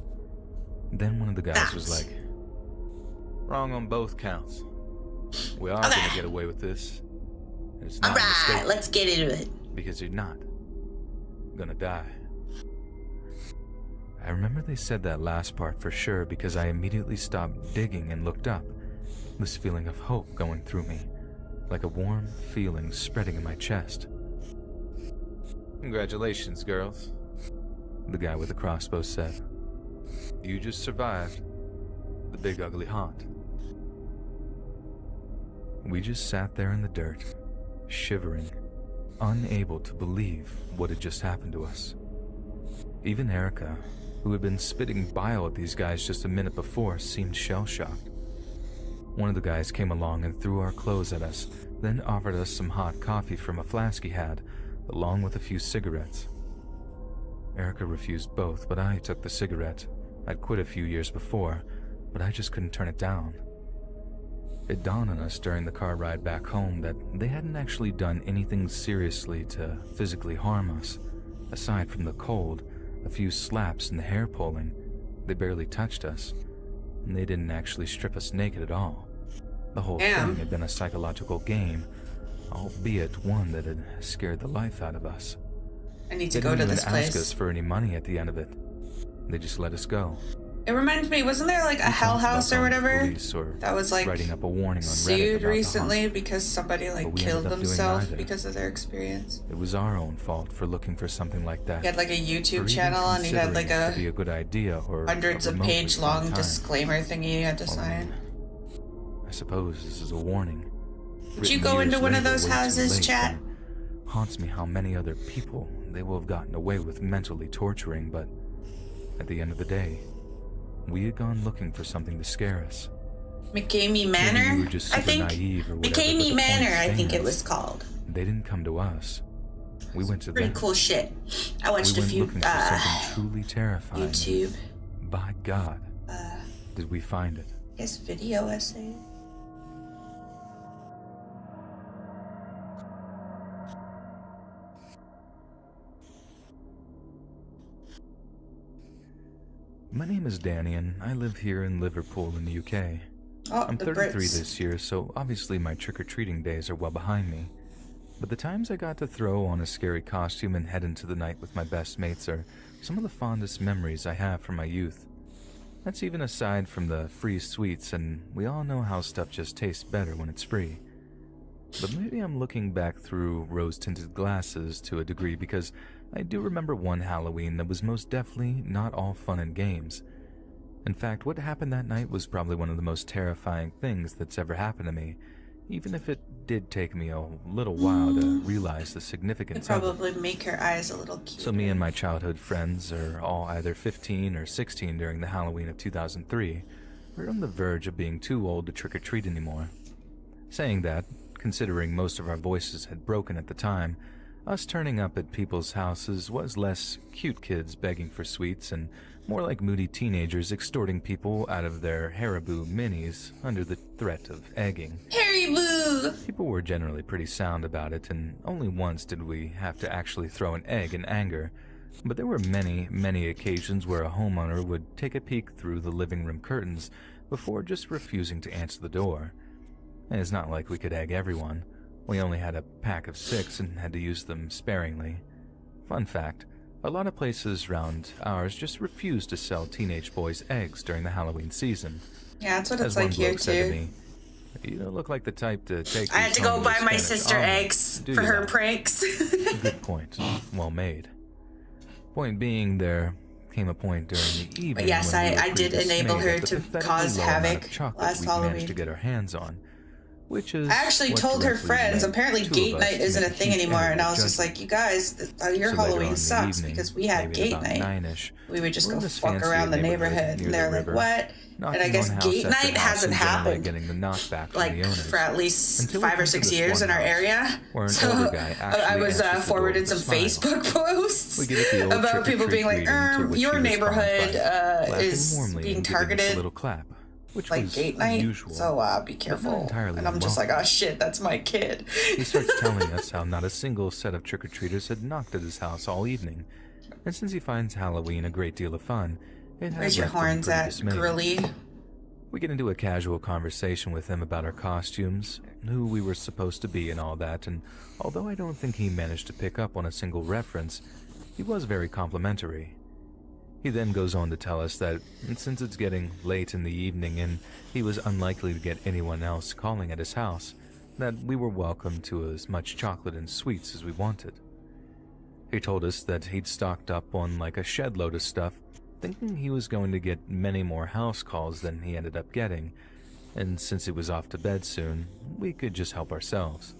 Then one of the guys was That's- like, "Wrong on both counts. We are Okay. gonna get away with this. And it's not a Alright, mistake let's get into it. because you're not gonna die." I remember they said that last part for sure because I immediately stopped digging and looked up, this feeling of hope going through me, like a warm feeling spreading in my chest. "Congratulations, girls," the guy with the crossbow said. "You just survived the big ugly haunt." We just sat there in the dirt, shivering, unable to believe what had just happened to us. Even Erica, who had been spitting bile at these guys just a minute before, seemed shell-shocked. One of the guys came along and threw our clothes at us, then offered us some hot coffee from a flask he had, along with a few cigarettes. Erica refused both, but I took the cigarette. I'd quit a few years before, but I just couldn't turn it down. It dawned on us during the car ride back home that they hadn't actually done anything seriously to physically harm us. Aside from the cold, a few slaps and the hair pulling, they barely touched us, and they didn't actually strip us naked at all. The whole thing had been a psychological game, albeit one that had scared the life out of us. I need They to go didn't to even this ask place. us for any money at the end of it. They just let us go. It reminds me, wasn't there like a We hell talked about house or calling the whatever police or that was like writing up a warning on Reddit sued about the recently haunt. because somebody But like we killed ended up doing themselves neither. because of their experience? It was our own fault for looking for something like that. He had like a Or YouTube even channel and he had like considering it to be a a good idea or hundreds a of remotely page fun long time. disclaimer thingy you had to sign. I suppose this is a warning. Would you written go years into one of later, those way too houses, late, chat? and haunts me how many other people they will have gotten away with mentally torturing, but at the end of the day, we had gone looking for something to scare us. McCamey Maybe we Manor, were just I super think. naive or whatever, but the McCamey point Manor, I think it stands. was called. They didn't come to us. We went to Pretty them. cool shit. I watched We a went few looking for something truly terrifying. YouTube, By God, did we find it? I guess video essays. My name is Danny, and I live here in Liverpool in the UK. Oh, I'm the 33 Brits. this year, so obviously my trick-or-treating days are well behind me. But the times I got to throw on a scary costume and head into the night with my best mates are some of the fondest memories I have from my youth. That's even aside from the free sweets, and we all know how stuff just tastes better when it's free. But maybe I'm looking back through rose-tinted glasses to a degree because I do remember one Halloween that was most definitely not all fun and games. In fact, what happened that night was probably one of the most terrifying things that's ever happened to me, even if it did take me a little while to realize the significance of it. Probably make your eyes a little cute. So me and my childhood friends are all either 15 or 16 during the Halloween of 2003. We're on the verge of being too old to trick-or-treat anymore. Saying that, considering most of our voices had broken at the time, us turning up at people's houses was less cute kids begging for sweets and more like moody teenagers extorting people out of their Haribo minis under the threat of egging. Haribo! People were generally pretty sound about it, and only once did we have to actually throw an egg in anger. But there were many, many occasions where a homeowner would take a peek through the living room curtains before just refusing to answer the door. And it's not like we could egg everyone. We only had a pack of 6 and had to use them sparingly. Fun fact, a lot of places around ours just refused to sell teenage boys eggs during the Halloween season. Yeah, that's what it's like here too. Me, you don't look like the type to take. I had to go buy my sister eggs for her pranks. Good point. Well made. Point being, there came a point during the evening. But yes, I did enable her to cause havoc last Halloween. Managed to get our hands on. Which is I actually told her friends, apparently gate night isn't a thing anymore, and I was just like, you guys, your Halloween sucks, because we had gate night. We would just go fuck around the neighborhood, and they're like, what? And I guess gate night hasn't happened, like, for at least 5 or 6 years in our area. So I was forwarded some Facebook posts about people being like, your neighborhood is being targeted. Which like was gate night, unusual, so be careful. And I'm just like, oh shit, that's my kid. He starts telling us how not a single set of trick-or-treaters had knocked at his house all evening, and since he finds Halloween a great deal of fun, it has Where's your horns at, girly? We get into a casual conversation with him about our costumes, who we were supposed to be and all that, and although I don't think he managed to pick up on a single reference, he was very complimentary. He then goes on to tell us that since it's getting late in the evening and he was unlikely to get anyone else calling at his house, that we were welcome to as much chocolate and sweets as we wanted. He told us that he'd stocked up on like a shed load of stuff, thinking he was going to get many more house calls than he ended up getting, and since he was off to bed soon, we could just help ourselves.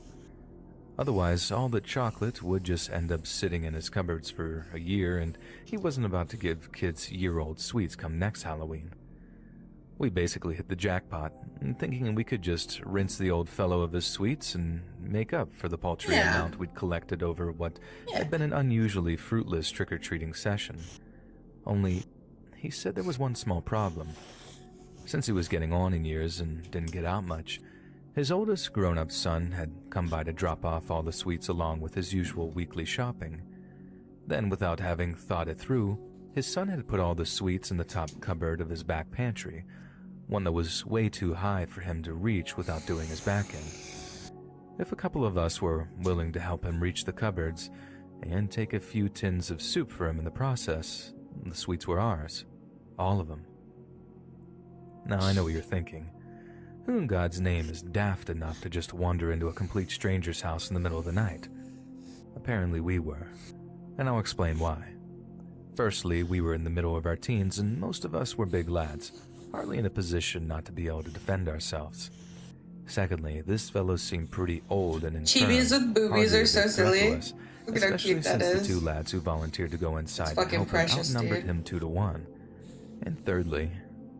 Otherwise, all the chocolate would just end up sitting in his cupboards for a year, and he wasn't about to give kids year-old sweets come next Halloween. We basically hit the jackpot, thinking we could just rinse the old fellow of his sweets and make up for the paltry amount we'd collected over what had been an unusually fruitless trick-or-treating session. Only, he said there was one small problem. Since he was getting on in years and didn't get out much, his oldest grown-up son had come by to drop off all the sweets along with his usual weekly shopping. Then, without having thought it through, his son had put all the sweets in the top cupboard of his back pantry, one that was way too high for him to reach without doing his backing. If a couple of us were willing to help him reach the cupboards and take a few tins of soup for him in the process, the sweets were ours. All of them. Now, I know what you're thinking. Who in God's name is daft enough to just wander into a complete stranger's house in the middle of the night? Apparently we were, and I'll explain why. Firstly, we were in the middle of our teens, and most of us were big lads, hardly in a position not to be able to defend ourselves. Secondly, this fellow seemed pretty old and infirm. Chibis with boobies are so silly. Look at how cute that is. The 2 lads who volunteered to go inside to help him outnumbered him 2 to 1. And thirdly,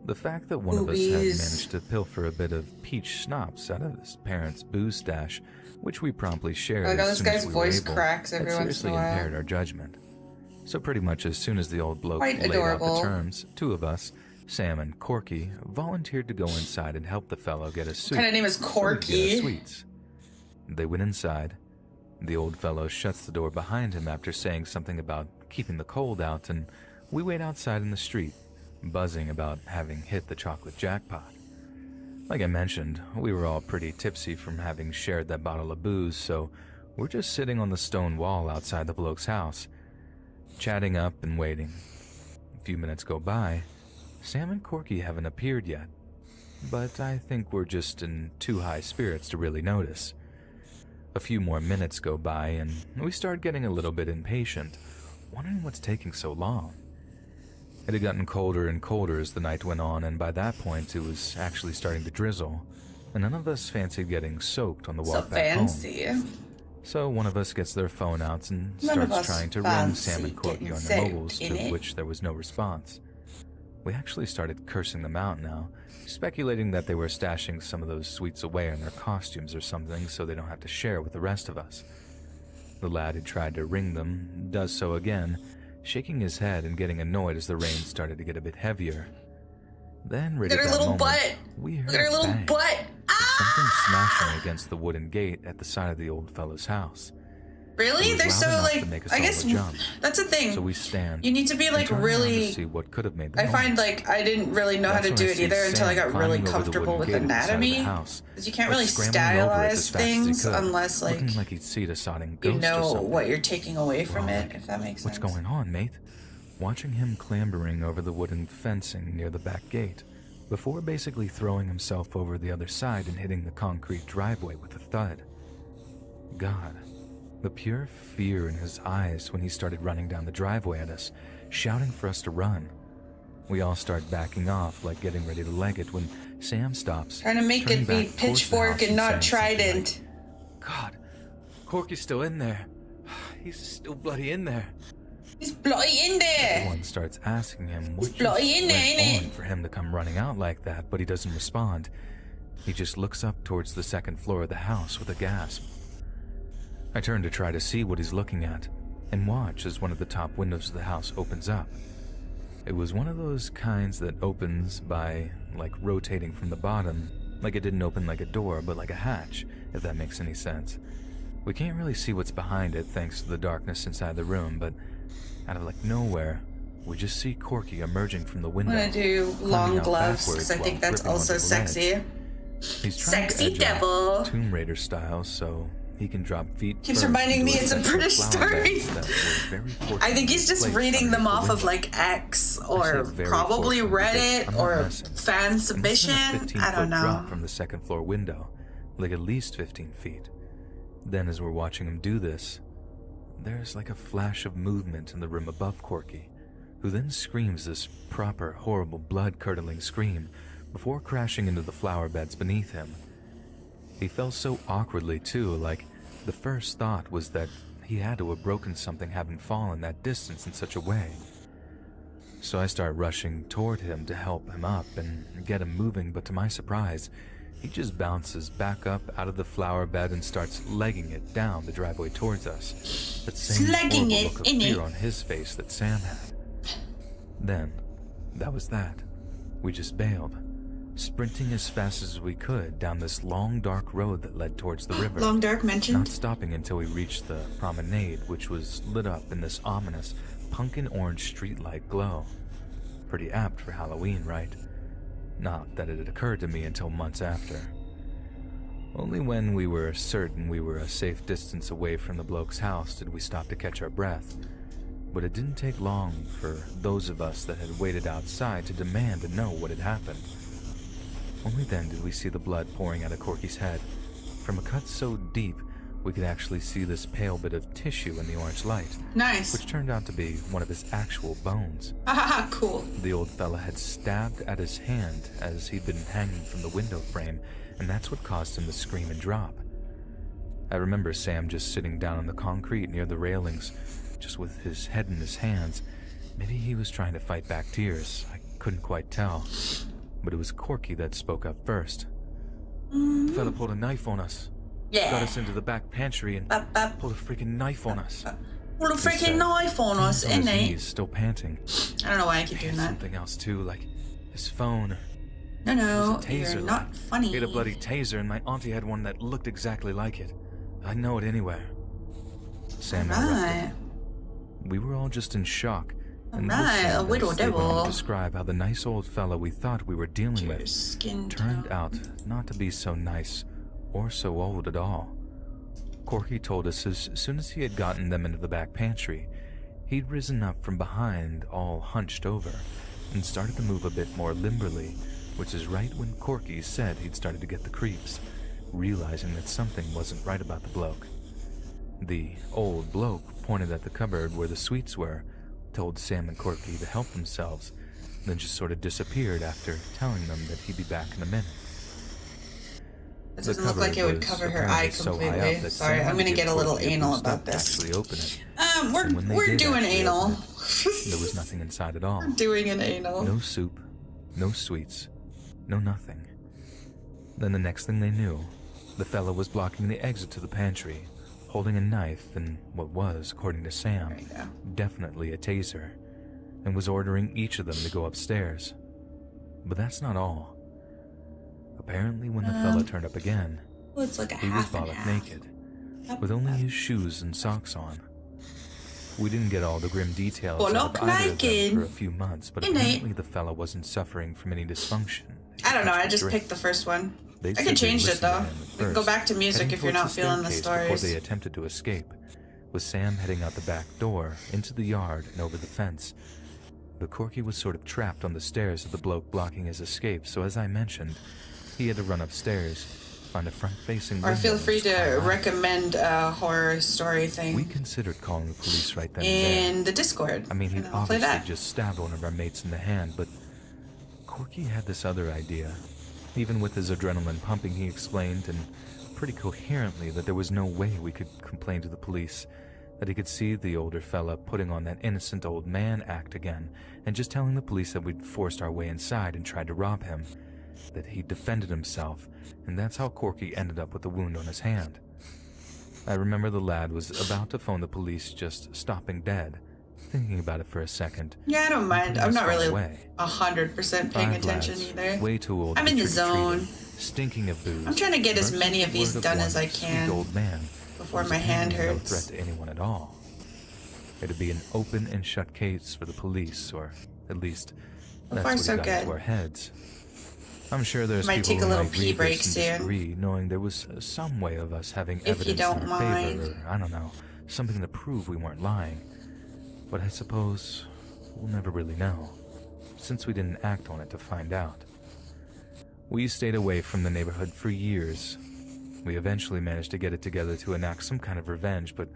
the fact that one of us had managed to pilfer a bit of peach schnapps out of his parents' booze stash, which we promptly shared as soon as we were able, had seriously impaired our judgment. So pretty much as soon as the old bloke laid out the terms, 2 of us, Sam and Corky, volunteered to go inside and help the fellow get a suit. What kind of name is Corky? Sweets. They went inside. The old fellow shuts the door behind him after saying something about keeping the cold out, and we wait outside in the street, buzzing about having hit the chocolate jackpot. Like I mentioned, we were all pretty tipsy from having shared that bottle of booze, so we're just sitting on the stone wall outside the bloke's house, chatting up and waiting. A few minutes go by. Sam and Corky haven't appeared yet, but I think we're just in too high spirits to really notice. A few more minutes go by, and we start getting a little bit impatient, wondering what's taking so long. It had gotten colder and colder as the night went on, and by that point it was actually starting to drizzle, and none of us fancied getting soaked on the walk back home. So one of us gets their phone out and starts trying to ring Sam and Corky on their mobiles, to which there was no response. We actually started cursing them out now, speculating that they were stashing some of those sweets away in their costumes or something so they don't have to share with the rest of us. The lad who tried to ring them does so again, shaking his head and getting annoyed as the rain started to get a bit heavier. Then, right at that moment, we heard a bang. Something smashing against the wooden gate at the side of the old fellow's house. Really? They're so like, I guess that's a thing. So we stand. You need to be like really. To see what could have made the I find like I didn't really know how to do it either until I got really comfortable with anatomy. Because you can't really stylize things unless like you know what you're taking away from it, if that makes sense. What's going on, mate? Watching him clambering over the wooden fencing near the back gate, before basically throwing himself over the other side and hitting the concrete driveway with a thud. God. The pure fear in his eyes when he started running down the driveway at us, shouting for us to run. We all start backing off, like getting ready to leg it, when Sam stops. Trying to make it be pitchfork and not trident. Like, God, Corky's still in there. He's still bloody in there. He's bloody in there. Everyone starts asking him what went on for him to come running out like that, but he doesn't respond. He just looks up towards the second floor of the house with a gasp. I turn to try to see what he's looking at, and watch as one of the top windows of the house opens up. It was one of those kinds that opens by, like, rotating from the bottom, like it didn't open like a door, but like a hatch, if that makes any sense. We can't really see what's behind it thanks to the darkness inside the room, but out of like nowhere, we just see Corky emerging from the window. I'm gonna do long gloves, because I think that's also sexy. He's trying sexy to devil. Tomb Raider style, so he can drop feet. Keeps reminding me it's a British story. I think he's just reading them off of like X or probably Reddit or fan submission. I don't know. Drop from the second floor window, like at least 15 feet. Then as we're watching him do this, there's like a flash of movement in the room above Corky, who then screams this proper, horrible, blood-curdling scream before crashing into the flower beds beneath him. He fell so awkwardly too, like the first thought was that he had to have broken something having fallen that distance in such a way. So I start rushing toward him to help him up and get him moving, but to my surprise, he just bounces back up out of the flower bed and starts legging it down the driveway towards us. That same horrible look of fear on his face that Sam had. Then, that was that. We just bailed, sprinting as fast as we could down this long, dark road that led towards the river. Long, dark mentioned? Not stopping until we reached the promenade, which was lit up in this ominous, pumpkin orange streetlight glow. Pretty apt for Halloween, right? Not that it had occurred to me until months after. Only when we were certain we were a safe distance away from the bloke's house did we stop to catch our breath. But it didn't take long for those of us that had waited outside to demand to know what had happened. Only then did we see the blood pouring out of Corky's head. From a cut so deep, we could actually see this pale bit of tissue in the orange light. Nice. Which turned out to be one of his actual bones. Ah, cool. The old fella had stabbed at his hand as he'd been hanging from the window frame, and that's what caused him to scream and drop. I remember Sam just sitting down on the concrete near the railings, just with his head in his hands. Maybe he was trying to fight back tears. I couldn't quite tell. But it was Corky that spoke up first. The fella pulled a knife on us. Yeah. Got us into the back pantry and pulled a freaking knife on us. Pulled a freaking knife on us, innit? He's still panting. I don't know why I keep doing that. Something else too, like his phone. No, you're not funny. He had a bloody taser, and my auntie had one that looked exactly like it. I'd know it anywhere. Sam interrupted. We were all just in shock. And a widow devil. To describe how the nice old fellow we thought we were dealing with turned out not to be so nice or so old at all. Corky told us as soon as he had gotten them into the back pantry, he'd risen up from behind, all hunched over, and started to move a bit more limberly, which is right when Corky said he'd started to get the creeps, realizing that something wasn't right about the bloke. The old bloke pointed at the cupboard where the sweets were, told Sam and Corky to help themselves, then just sort of disappeared after telling them that he'd be back in a minute. It doesn't look like it would cover her eye completely. Sorry, I'm gonna get a little anal about this. Open it. We're doing anal. There was nothing inside at all. We're doing an anal. No soup, no sweets, no nothing. Then the next thing they knew, the fella was blocking the exit to the pantry, holding a knife and what was, according to Sam, definitely a taser, and was ordering each of them to go upstairs. But that's not all. Apparently when the fella turned up again, it's like he was bollock naked, with only his shoes and socks on. We didn't get all the grim details of either of them for a few months, but apparently the fella wasn't suffering from any dysfunction. I don't know, I just picked the first one. I could change it though. We can go back to music if you're not feeling the stories. Before they attempted to escape, with Sam heading out the back door, into the yard and over the fence. But Corky was sort of trapped on the stairs with the bloke blocking his escape, so as I mentioned, he had to run upstairs, find a front-facing window. Or feel free to recommend a horror story thing. We considered calling the police right then in the Discord. I mean, he'd obviously just stabbed one of our mates in the hand, but Corky had this other idea. Even with his adrenaline pumping, he explained, and pretty coherently, that there was no way we could complain to the police, that he could see the older fella putting on that innocent old man act again, and just telling the police that we'd forced our way inside and tried to rob him, that he defended himself, and that's how Corky ended up with the wound on his hand. I remember the lad was about to phone the police, just stopping dead, thinking about it for a second. Yeah, I don't mind. I'm not really 100% paying attention either. Way too old. I'm in the zone. Stinking of booze. I'm trying to get as many of these done as I can old man before my hand hurts. No threat to anyone at all. It'd be an open and shut case for the police, or at least that's what got into our heads. I'm sure there's people who might read this and disagree, knowing there was some way of us having evidence in our favor, or I don't know, something to prove we weren't lying. But I suppose we'll never really know, since we didn't act on it to find out. We stayed away from the neighborhood for years. We eventually managed to get it together to enact some kind of revenge, but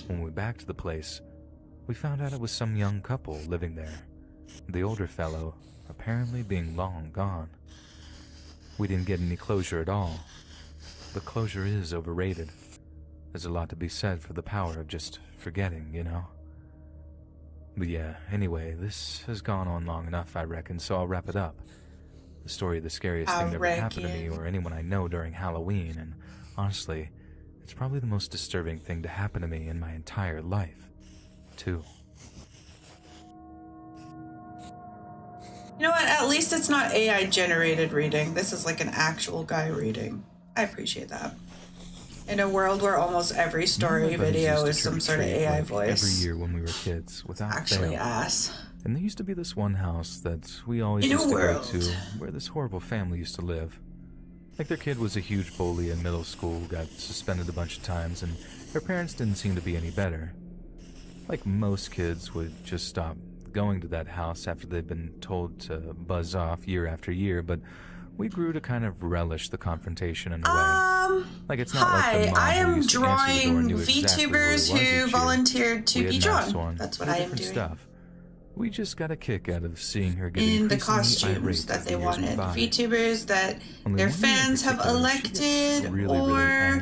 when we went back to the place, we found out it was some young couple living there, the older fellow apparently being long gone. We didn't get any closure at all, but closure is overrated. There's a lot to be said for the power of just forgetting, you know? But yeah, anyway, this has gone on long enough, I reckon, so I'll wrap it up. The story of the scariest thing that ever happened to me or anyone I know during Halloween, and honestly, it's probably the most disturbing thing to happen to me in my entire life, too. You know what? At least it's not AI-generated reading. This is like an actual guy reading. I appreciate that. In a world where almost every story video is some sort of AI voice. Every year when we were kids, without actually fail. Ass. And there used to be this one house that we always used to go to, where this horrible family used to live. Like, their kid was a huge bully in middle school, got suspended a bunch of times, and their parents didn't seem to be any better. Like most kids would just stop going to that house after they'd been told to buzz off year after year, but we grew to kind of relish the confrontation in a way. Like, it's not like the mom I am who used to answer the door drawing knew exactly VTubers who volunteered to be drawn. That's what I am doing. Stuff. We just got a kick out of seeing her get in the costumes that they wanted. VTubers that their fans have elected or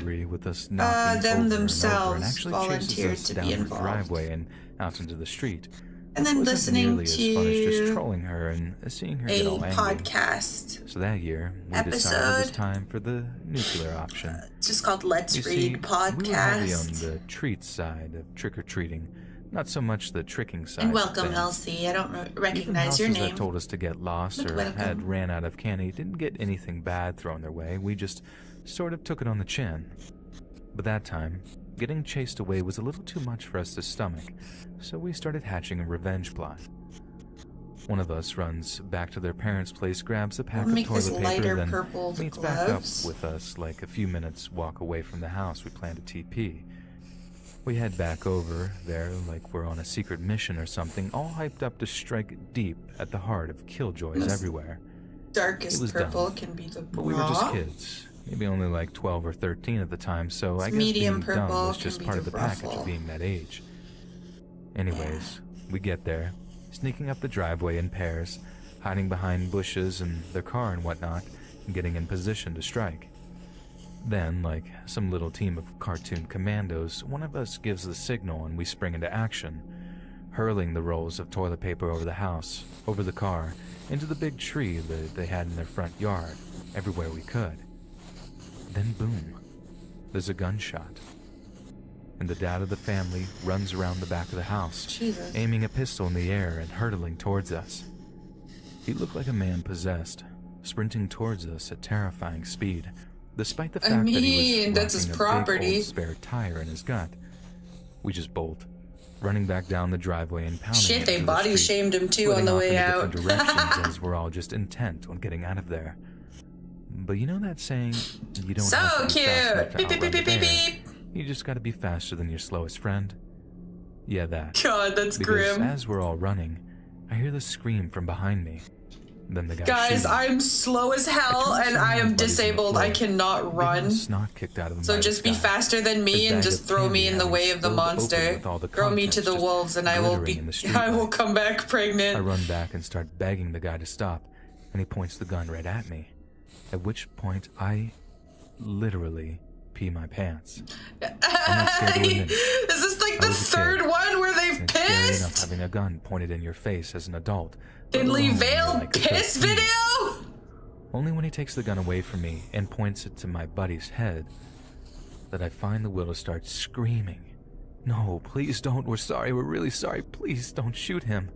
them themselves volunteered to be involved. Driveway and out into the street. And then listening to just trolling her and seeing her get all angry. Podcast. So that year, we decided it was time for the nuclear option. It's just called Let's Read Podcast. We were heavy on the treat side of trick-or-treating, not so much the tricking side. And welcome, Elsie. I don't recognize your name. That told us to get lost or had ran out of candy didn't get anything bad thrown their way. We just sort of took it on the chin. But that time, getting chased away was a little too much for us to stomach, so we started hatching a revenge plot. One of us runs back to their parents' place, grabs a pack of toilet paper, then meets back up with us like a few minutes walk away from the house we planned to TP. We head back over there like we're on a secret mission or something, all hyped up to strike deep at the heart of killjoys everywhere. Darkest purple can be the bra. But we were just kids, Maybe only like 12 or 13 at the time, so I guess medium being dumb purple was just can be part of the the package ruffle. of being that age. Anyways, we get there, sneaking up the driveway in pairs, hiding behind bushes and their car and whatnot, and getting in position to strike. Then, like some little team of cartoon commandos, one of us gives the signal and we spring into action, hurling the rolls of toilet paper over the house, over the car, into the big tree that they had in their front yard, everywhere we could. Then boom, there's a gunshot. And the dad of the family runs around the back of the house, Jesus. aiming a pistol in the air and hurtling towards us. He looked like a man possessed, sprinting towards us at terrifying speed, despite the fact that he was that's his rocking a property. big old spare tire in his gut. We just bolt, running back down the driveway and pounding Shit, it they through body the street, shamed him too on splitting the off way in out. different directions as we're all just intent on getting out of there. But you know that saying, you don't So have to be fast enough cute. to Beep, beep, outrun beep, the beep, bear. beep. You just gotta be faster than your slowest friend. Yeah, that. God, that's Because grim. as we're all running, I hear the scream from behind me. Then the guy Guys, shooting. I'm slow as hell I turn and to I see am my buddies on the disabled. floor, I cannot getting run. the snot kicked out of them So by just this be guy. faster than me His and bag just of throw me candy in the had way of the spilled open monster. with all the Throw me to contents the just wolves and I will glittering be in the street I will light. come back pregnant. I run back and start begging the guy to stop, and he points the gun right at me. At which point I literally pee my pants. I'm not scared to admit it. Is this like I the was a third kid, one where they've and it's scary enough pissed? having a gun pointed in your face as an adult. let Thinly alone when you're veiled like piss 13. video? Only when he takes the gun away from me and points it to my buddy's head that I find the will to start screaming. No, please don't. We're sorry. We're really sorry. Please don't shoot him.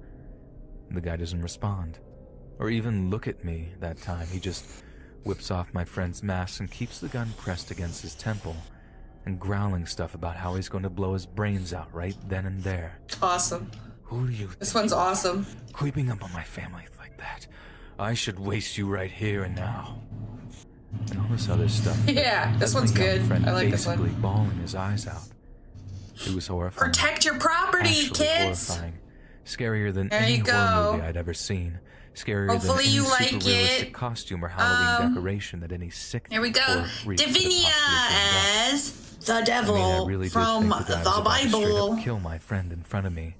The guy doesn't respond or even look at me that time. He just whips off my friend's mask and keeps the gun pressed against his temple and growling stuff about how he's going to blow his brains out right then and there. Awesome. Who do you This think one's awesome. creeping up on my family like that? I should waste you right here and now. And all this other stuff. Yeah, this That's one's my young good. friend I like this basically one. bawling his eyes out. It was horrifying. Protect your property, Actually kids. horrifying. Scarier than There any you horror go. movie I'd ever seen. Scarier Hopefully than any you like super realistic it. costume or Halloween decoration that any sick Here we go. or freak could have possibly dreamed up. Divinia as the I devil mean, I really did from think the guy was the about to straight Bible. up kill my friend in front of me,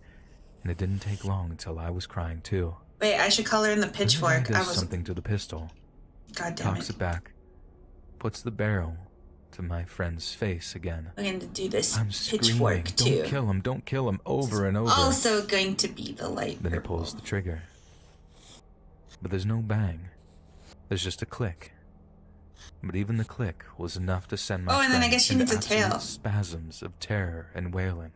and it didn't take long until I was crying too. Wait, I should color in the Then pitchfork. the guy I does was. something to the pistol, God damn cocks it. it back, puts the barrel to my friend's face again. I'm going to do this I'm pitchfork screaming, too. don't kill him, over and over. Also going to be the light Then he purple. pulls the trigger. But there's no bang. There's just a click. But even the click was enough to send my Oh, and then I friend guess she into needs a tail. absolute spasms of terror and wailing.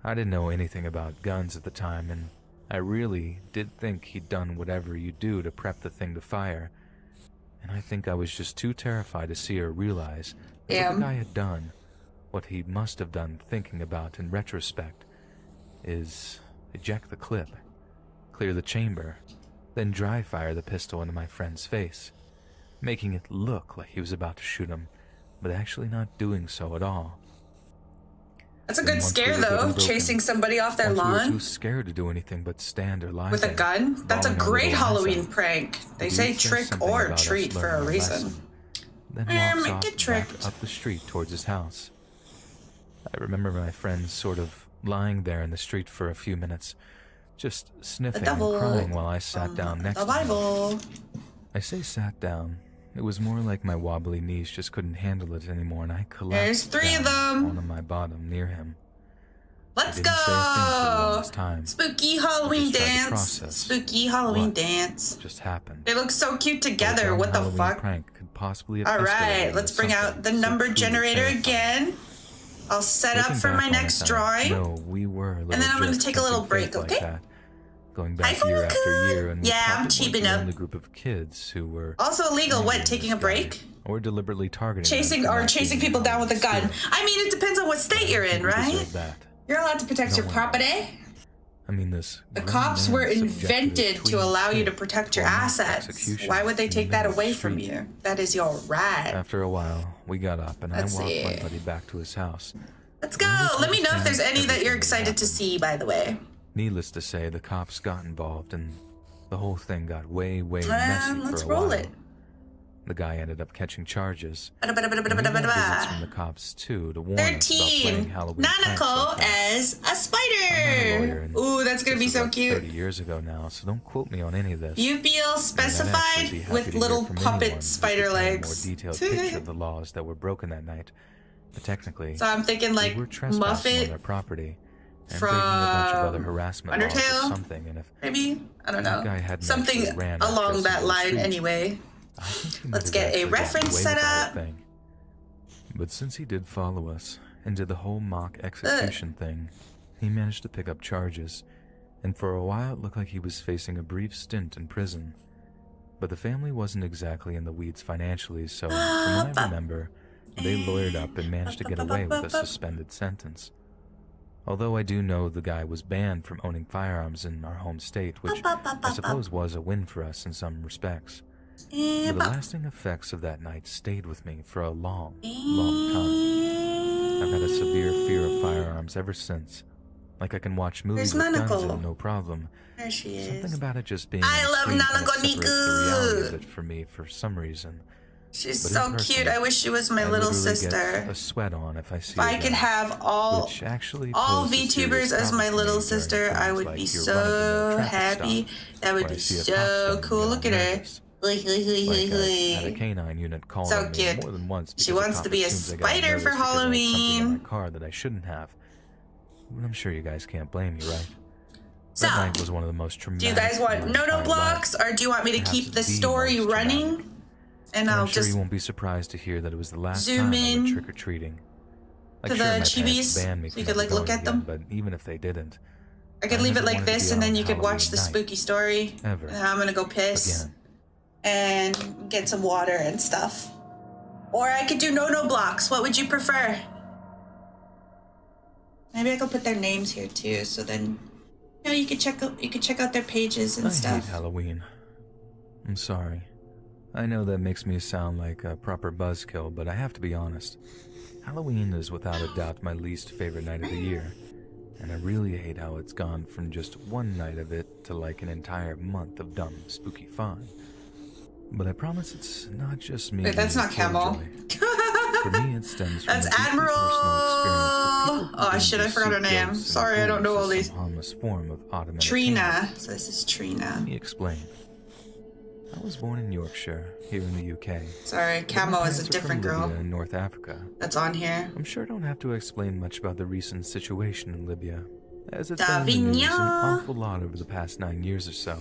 I didn't know anything about guns at the time, and I really did think he'd done whatever you do to prep the thing to fire. And I think I was just too terrified to see or realize that what Damn. the guy had done, what he must have done thinking about in retrospect, is eject the clip, clear the chamber, then dry fire the pistol into my friend's face, making it look like he was about to shoot him, but actually not doing so at all. That's a Then good once we scare, were good though. and broken, Chasing somebody off their once we were lawn too scared to do anything but stand or lie with a there, gun. That's a bawling our great little eyes Halloween out. prank. They The say dude says trick something or about us treat for a learning our reason. lesson, then walks off Get back tricked. up the street towards his house. I remember my friend sort of lying there in the street for a few minutes, just sniffing and devil crying while I sat down next The to him. Bible. I say sat down. It was more like my wobbly knees just couldn't handle it anymore, and I There's collapsed 3 of down them. onto my bottom near him. Let's I didn't say a thing for the go. longest time. Spooky Halloween I just tried to dance. process Spooky Halloween what dance. Just happened. They look so cute A together. dumb What the Halloween fuck? prank could possibly have All escalated right, into let's bring out something the so number truly generator terrifying. again. I'll set up Looking for back my on next it, drawing. No, we were little then I'm gonna jerks take a little tempting fate break, like okay? that. Going I back year after could. year, and Yeah, I'm probably cheap wasn't the enough. only group of kids who were Also illegal. What? angry Taking a at this guy, break? or deliberately targeting Chasing them for or not chasing being people down with a allowed to gun. steal. I mean, it depends on what state you're in, Who right? deserved that? You're allowed to protect No your one property. I mean, this The grown cops man were subjected a invented to tween allow you to kid protect your almost assets. execution Why would they in the take that middle of the away from street. you? That is your right. After a while, we got up, and Let's I walked see. my buddy back to his house. Let's go. Let me know if there's any that you're excited to see, by the way. Needless to say, the cops got involved, and the whole thing got way messy Let's for a roll while. it. The guy ended up catching charges. And we got visits from the cops too to warn us about playing 13. Halloween pranks Nanako like that. as a I'm not a spider. lawyer, and Ooh, that's gonna this be is so like cute. 30 years ago now, so don't quote me on any of this. You feel And I'd specified actually be happy with to hear little from puppet anyone who spider could paint a legs. more detailed picture of the laws that were broken that night. But technically, So I'm thinking like we were trespassing on Muffet their property and from breaking a bunch of other harassment laws or Undertale? something. And if Maybe? I don't that know. guy hadn't Something actually ran after us along into that the line street, anyway. I think he might Let's have get a actually gotten reference away with set the whole up. thing. But since he did follow us and did the whole mock execution thing, he managed to pick up charges, and for a while it looked like he was facing a brief stint in prison. But the family wasn't exactly in the weeds financially, so from what I remember, they lawyered up and managed to get away with a suspended sentence. Although I do know the guy was banned from owning firearms in our home state, which I suppose was a win for us in some respects. But the lasting effects of that night stayed with me for a long, long time. I've had a severe fear of firearms ever since. Like I can watch movies with guns and no problem. There she is. Something about it just being I love Nanako separates the reality of Niku. it for me for some reason. She's But so in person, cute. I wish she was my I little literally sister. get a sweat on if I see If a I gun, could have all which actually VTubers poses serious as my problems for little me during sister, I times would like be you're so running into a traffic happy. stop, That would or I be see a cop so sign cool. and Look get at all her. nervous. Like, Like I had a canine unit called So on me cute. more than once because She a wants cop to be a assumes I got spider nervous for because I had something in Halloween. my car that I shouldn't have. But I'm sure you guys can't blame me, right? So, That night was one of the most traumatic. do you guys want in my no entire blocks, life. or do you want me to Perhaps keep the the story most running? traumatic. And I'm I'll sure just you won't be surprised to hear that it was the last zoom time I went in trick-or-treating. to the Sure, my parents Chibis, banned me so you from could like ever look going at them. again, but even if they didn't, I could I leave it never like wanted to this, be and out then on you could watch Halloween the night. spooky story. Ever. And I'm gonna go piss Again. and get some water and stuff. Or I could do no blocks. What would you prefer? Maybe I could put their names here too, so then you could check out their pages and I stuff. hate Halloween. I'm sorry. I know that makes me sound like a proper buzzkill, but I have to be honest. Halloween is without a doubt my least favorite night of the year, and I really hate how it's gone from just one night of it to like an entire month of dumb, spooky fun. But I promise it's not just me. Wait, that's not Camel. For me, it stems from That's a deeply Admiral. personal experience with people who Oh deem shit, I to forgot her seek name. ghosts and Sorry, I don't know ghouls all as these. some harmless form of autumn entertainment. Trina. So this is Trina. Let me explain. I was born in Yorkshire, here in the UK. Sorry, But my Camo is parents a are from different girl Libya in North Africa. that's on here. I'm sure I don't have to explain much about the recent situation in Libya, as it's been in the news an Davignon. awful lot over the past 9 years or so.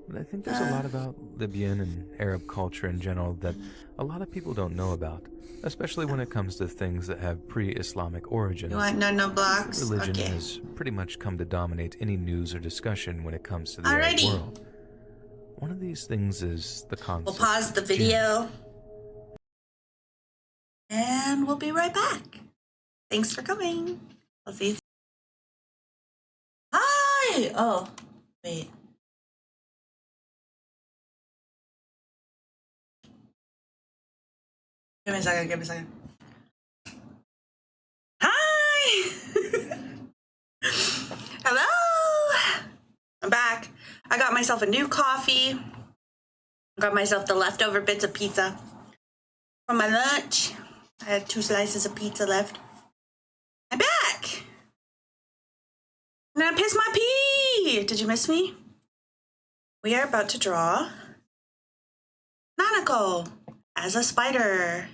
But I think there's a lot about Libyan and Arab culture in general that a lot of people don't know about, especially when it comes to things that have pre-Islamic origins. You want no blocks? Since religion Okay. has pretty much come to dominate any news or discussion when it comes to the Arab Alrighty. world. One of these things is the concept. We'll pause the of jinn. video. And we'll be right back. Thanks for coming. I'll see you. Hi! Oh, wait. Give me a second. Hi! Hello! I'm back. I got myself a new coffee. Got myself the leftover bits of pizza from my lunch. I had 2 slices of pizza left. I'm back! And I pissed my pee! Did you miss me? We are about to draw Nanako as a spider.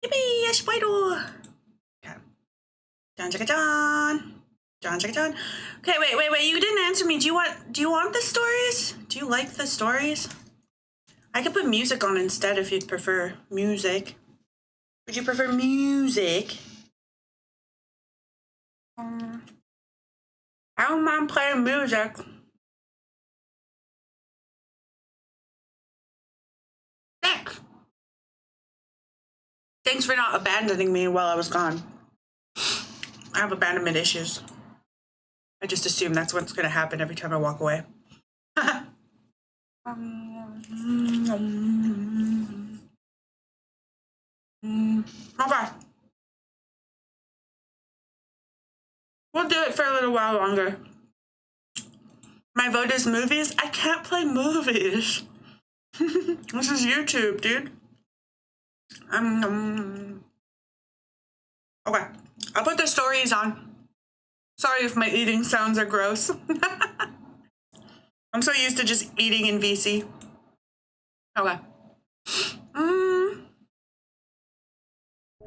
Yippee, a spider! Okay. John, chicka, John. John, chicka, John. Okay, wait. You didn't answer me. Do you want the stories? Do you like the stories? I could put music on instead if you'd prefer music. Would you prefer music? I don't mind playing music. Thanks for not abandoning me while I was gone. I have abandonment issues. I just assume that's what's going to happen every time I walk away. Okay. We'll do it for a little while longer. My vote is movies. I can't play movies. This is YouTube, dude. Okay, I'll put the stories on. Sorry if my eating sounds are gross. I'm so used to just eating in VC. Okay.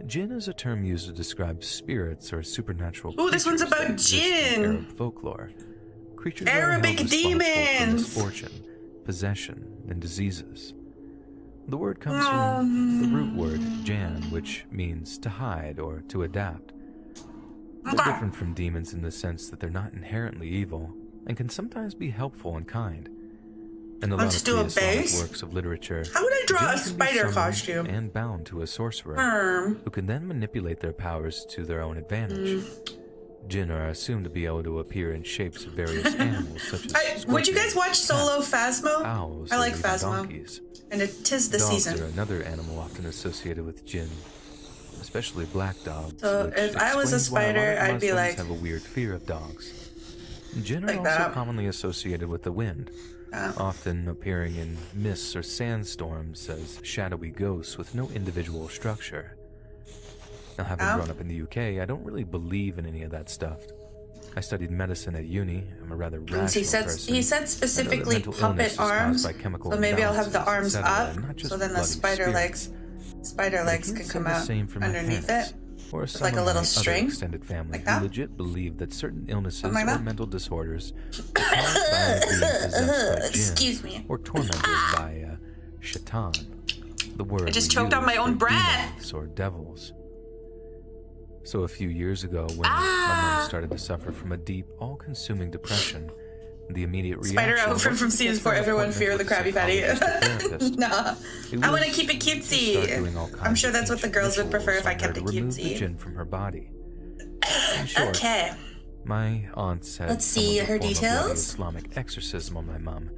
Jinn is a term used to describe spirits or supernatural Ooh, this one's creatures that about exist in jinn. Arab folklore. Creatures Arabic are held responsible demons. for misfortune, possession, and diseases. The word comes from the root word jan, which means to hide or to adapt. They're different from demons in the sense that they're not inherently evil and can sometimes be helpful and kind. In a lot Let's of do a pre-Islamic base. works of literature, How would I draw a jinns can be spider summoned costume? and bound to a sorcerer, who can then manipulate their powers to their own advantage. Jinn are assumed to be able to appear in shapes of various animals, such as would you guys watch Solo Phasmo? owls, I like or even Phasmo. donkeys. And it tis the Dogs season. are another animal often associated with jinn, especially black dogs. So which if I was a explains why spider, lot of I'd be Muslims like- have a weird fear of dogs. Jinn are Like also that. commonly associated with the wind, often appearing in mists or sandstorms as shadowy ghosts with no individual structure. Now, having grown up in the UK, I don't really believe in any of that stuff. I studied medicine at uni. I'm a rather rational person. He said specifically puppet arms, so maybe I'll have the arms up, so then the spider legs can come out underneath it. Or With like a little string, extended family like that? who legit believe that certain illnesses Something like or that? mental disorders are caused by being possessed by jinn, Excuse me. or tormented by shaitan. The word I just we choked on use my own for breath. demons or devils. So a few years ago, when my mom started to suffer from a deep, all-consuming depression, the immediate reaction Spider was outfit from to season get 4, her an everyone appointment fear the with a Krabby Patty. psychologist or therapist. Nah, It I want to was keep it to start doing all cutesy. kinds I'm sure of that's what the ancient girls would prefer if rituals I on kept her it to remove the cutesy. jinn from her body. In short, Okay. my aunt said Let's see someone her performed a bloody details. Islamic exorcism on my mom,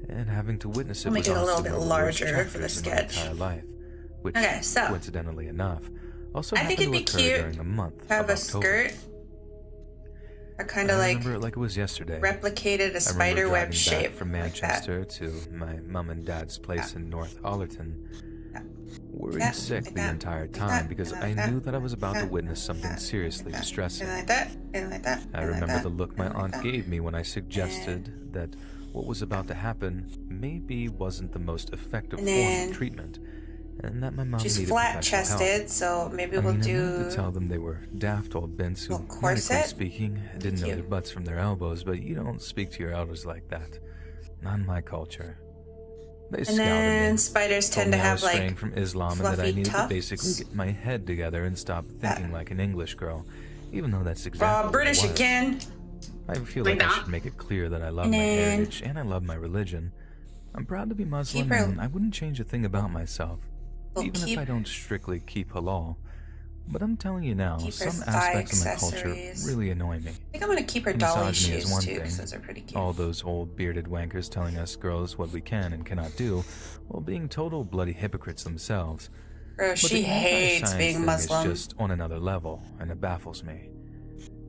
and having to witness it I'll make was it a little honestly bit one of the worst larger for the chapters in my sketch. entire life, which, Okay, so coincidentally enough, also I think happened it'd to be occur cute during a month to have of a October. skirt that kind of I like remember it like it was yesterday. replicated a I spider remember web driving shape back from like that. Manchester to my mum and dad's place in North Allerton, worried that, sick like the that, entire like time that, because like I that, knew that I was about to like witness that, something like seriously that, distressing. and like that, and like that. I and like remember that, the look my and like aunt that. gave me when I suggested that what was about to happen maybe wasn't the most effective And form then of treatment, and that my mom She's needed professional help. flat-chested, so maybe I we'll mean, I do. wanted to tell them they were daft old bents who, little medically corset. speaking, didn't know Cute. their butts from their elbows, but you don't speak to your elders like that. Not in my culture. They And scouted then me. spiders Told tend to me I have was straying like from Islam and that I fluffy needed to tufts. basically get my head together and stop thinking like an English girl, even though that's exactly what British it was. again. I feel Like like I that. should make it clear that I love And my then- heritage and I love my religion. I'm proud to be Muslim Keep her- and I wouldn't change a thing about myself, We'll even keep- if I don't strictly keep halal. But I'm telling you now, Keep her some thigh aspects of my culture accessories. really annoy me. I think I'm gonna keep her dolly Misogyny is shoes one too, thing. because those are pretty cute. All those old bearded wankers telling us girls what we can and cannot do, while being total bloody hypocrites themselves. Bro, But she the hates anti-science being thing Muslim. is just on another level, and it baffles me.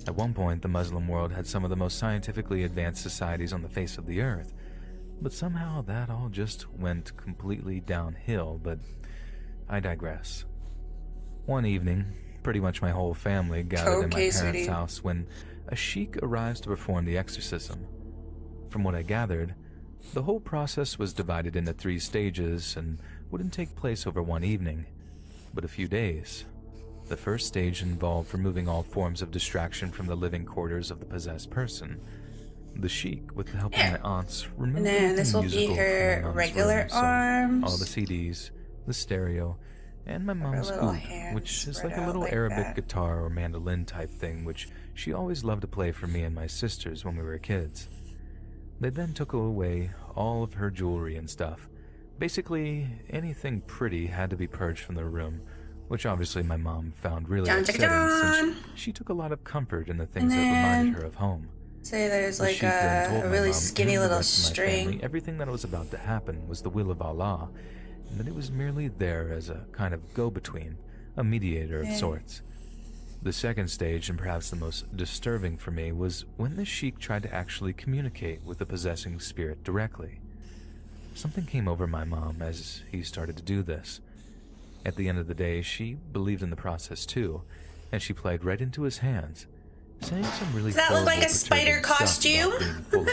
At one point, the Muslim world had some of the most scientifically advanced societies on the face of the earth, but somehow that all just went completely downhill, but I digress. One evening, pretty much my whole family gathered in my Okay, parents' sweetie. house when a sheik arrives to perform the exorcism. From what I gathered, the whole process was divided into 3 stages and wouldn't take place over one evening, but a few days. The first stage involved removing all forms of distraction from the living quarters of the possessed person. The sheik, with the help of my aunts, removed And then this anything will be musical from her my mom's regular room, so arms. all the CDs, the stereo, and my mom's little oud, hands which is spread like a out little like Arabic that. guitar or mandolin type thing, which she always loved to play for me and my sisters when we were kids. They then took away all of her jewelry and stuff. Basically, anything pretty had to be purged from the room, which obviously my mom found really Dun, dun, upsetting dun. since she took a lot of comfort in the things that then- reminded her of home. Say there's The like sheik then told a my really mom skinny and the little rest of my family string. everything that was about to happen was the will of Allah, and that it was merely there as a kind of go-between, a mediator of sorts. The second stage, and perhaps the most disturbing for me, was when the sheik tried to actually communicate with the possessing spirit directly. Something came over my mom as he started to do this. At the end of the day, she believed in the process too, and she played right into his hands, saying some really Does that look like a spider costume?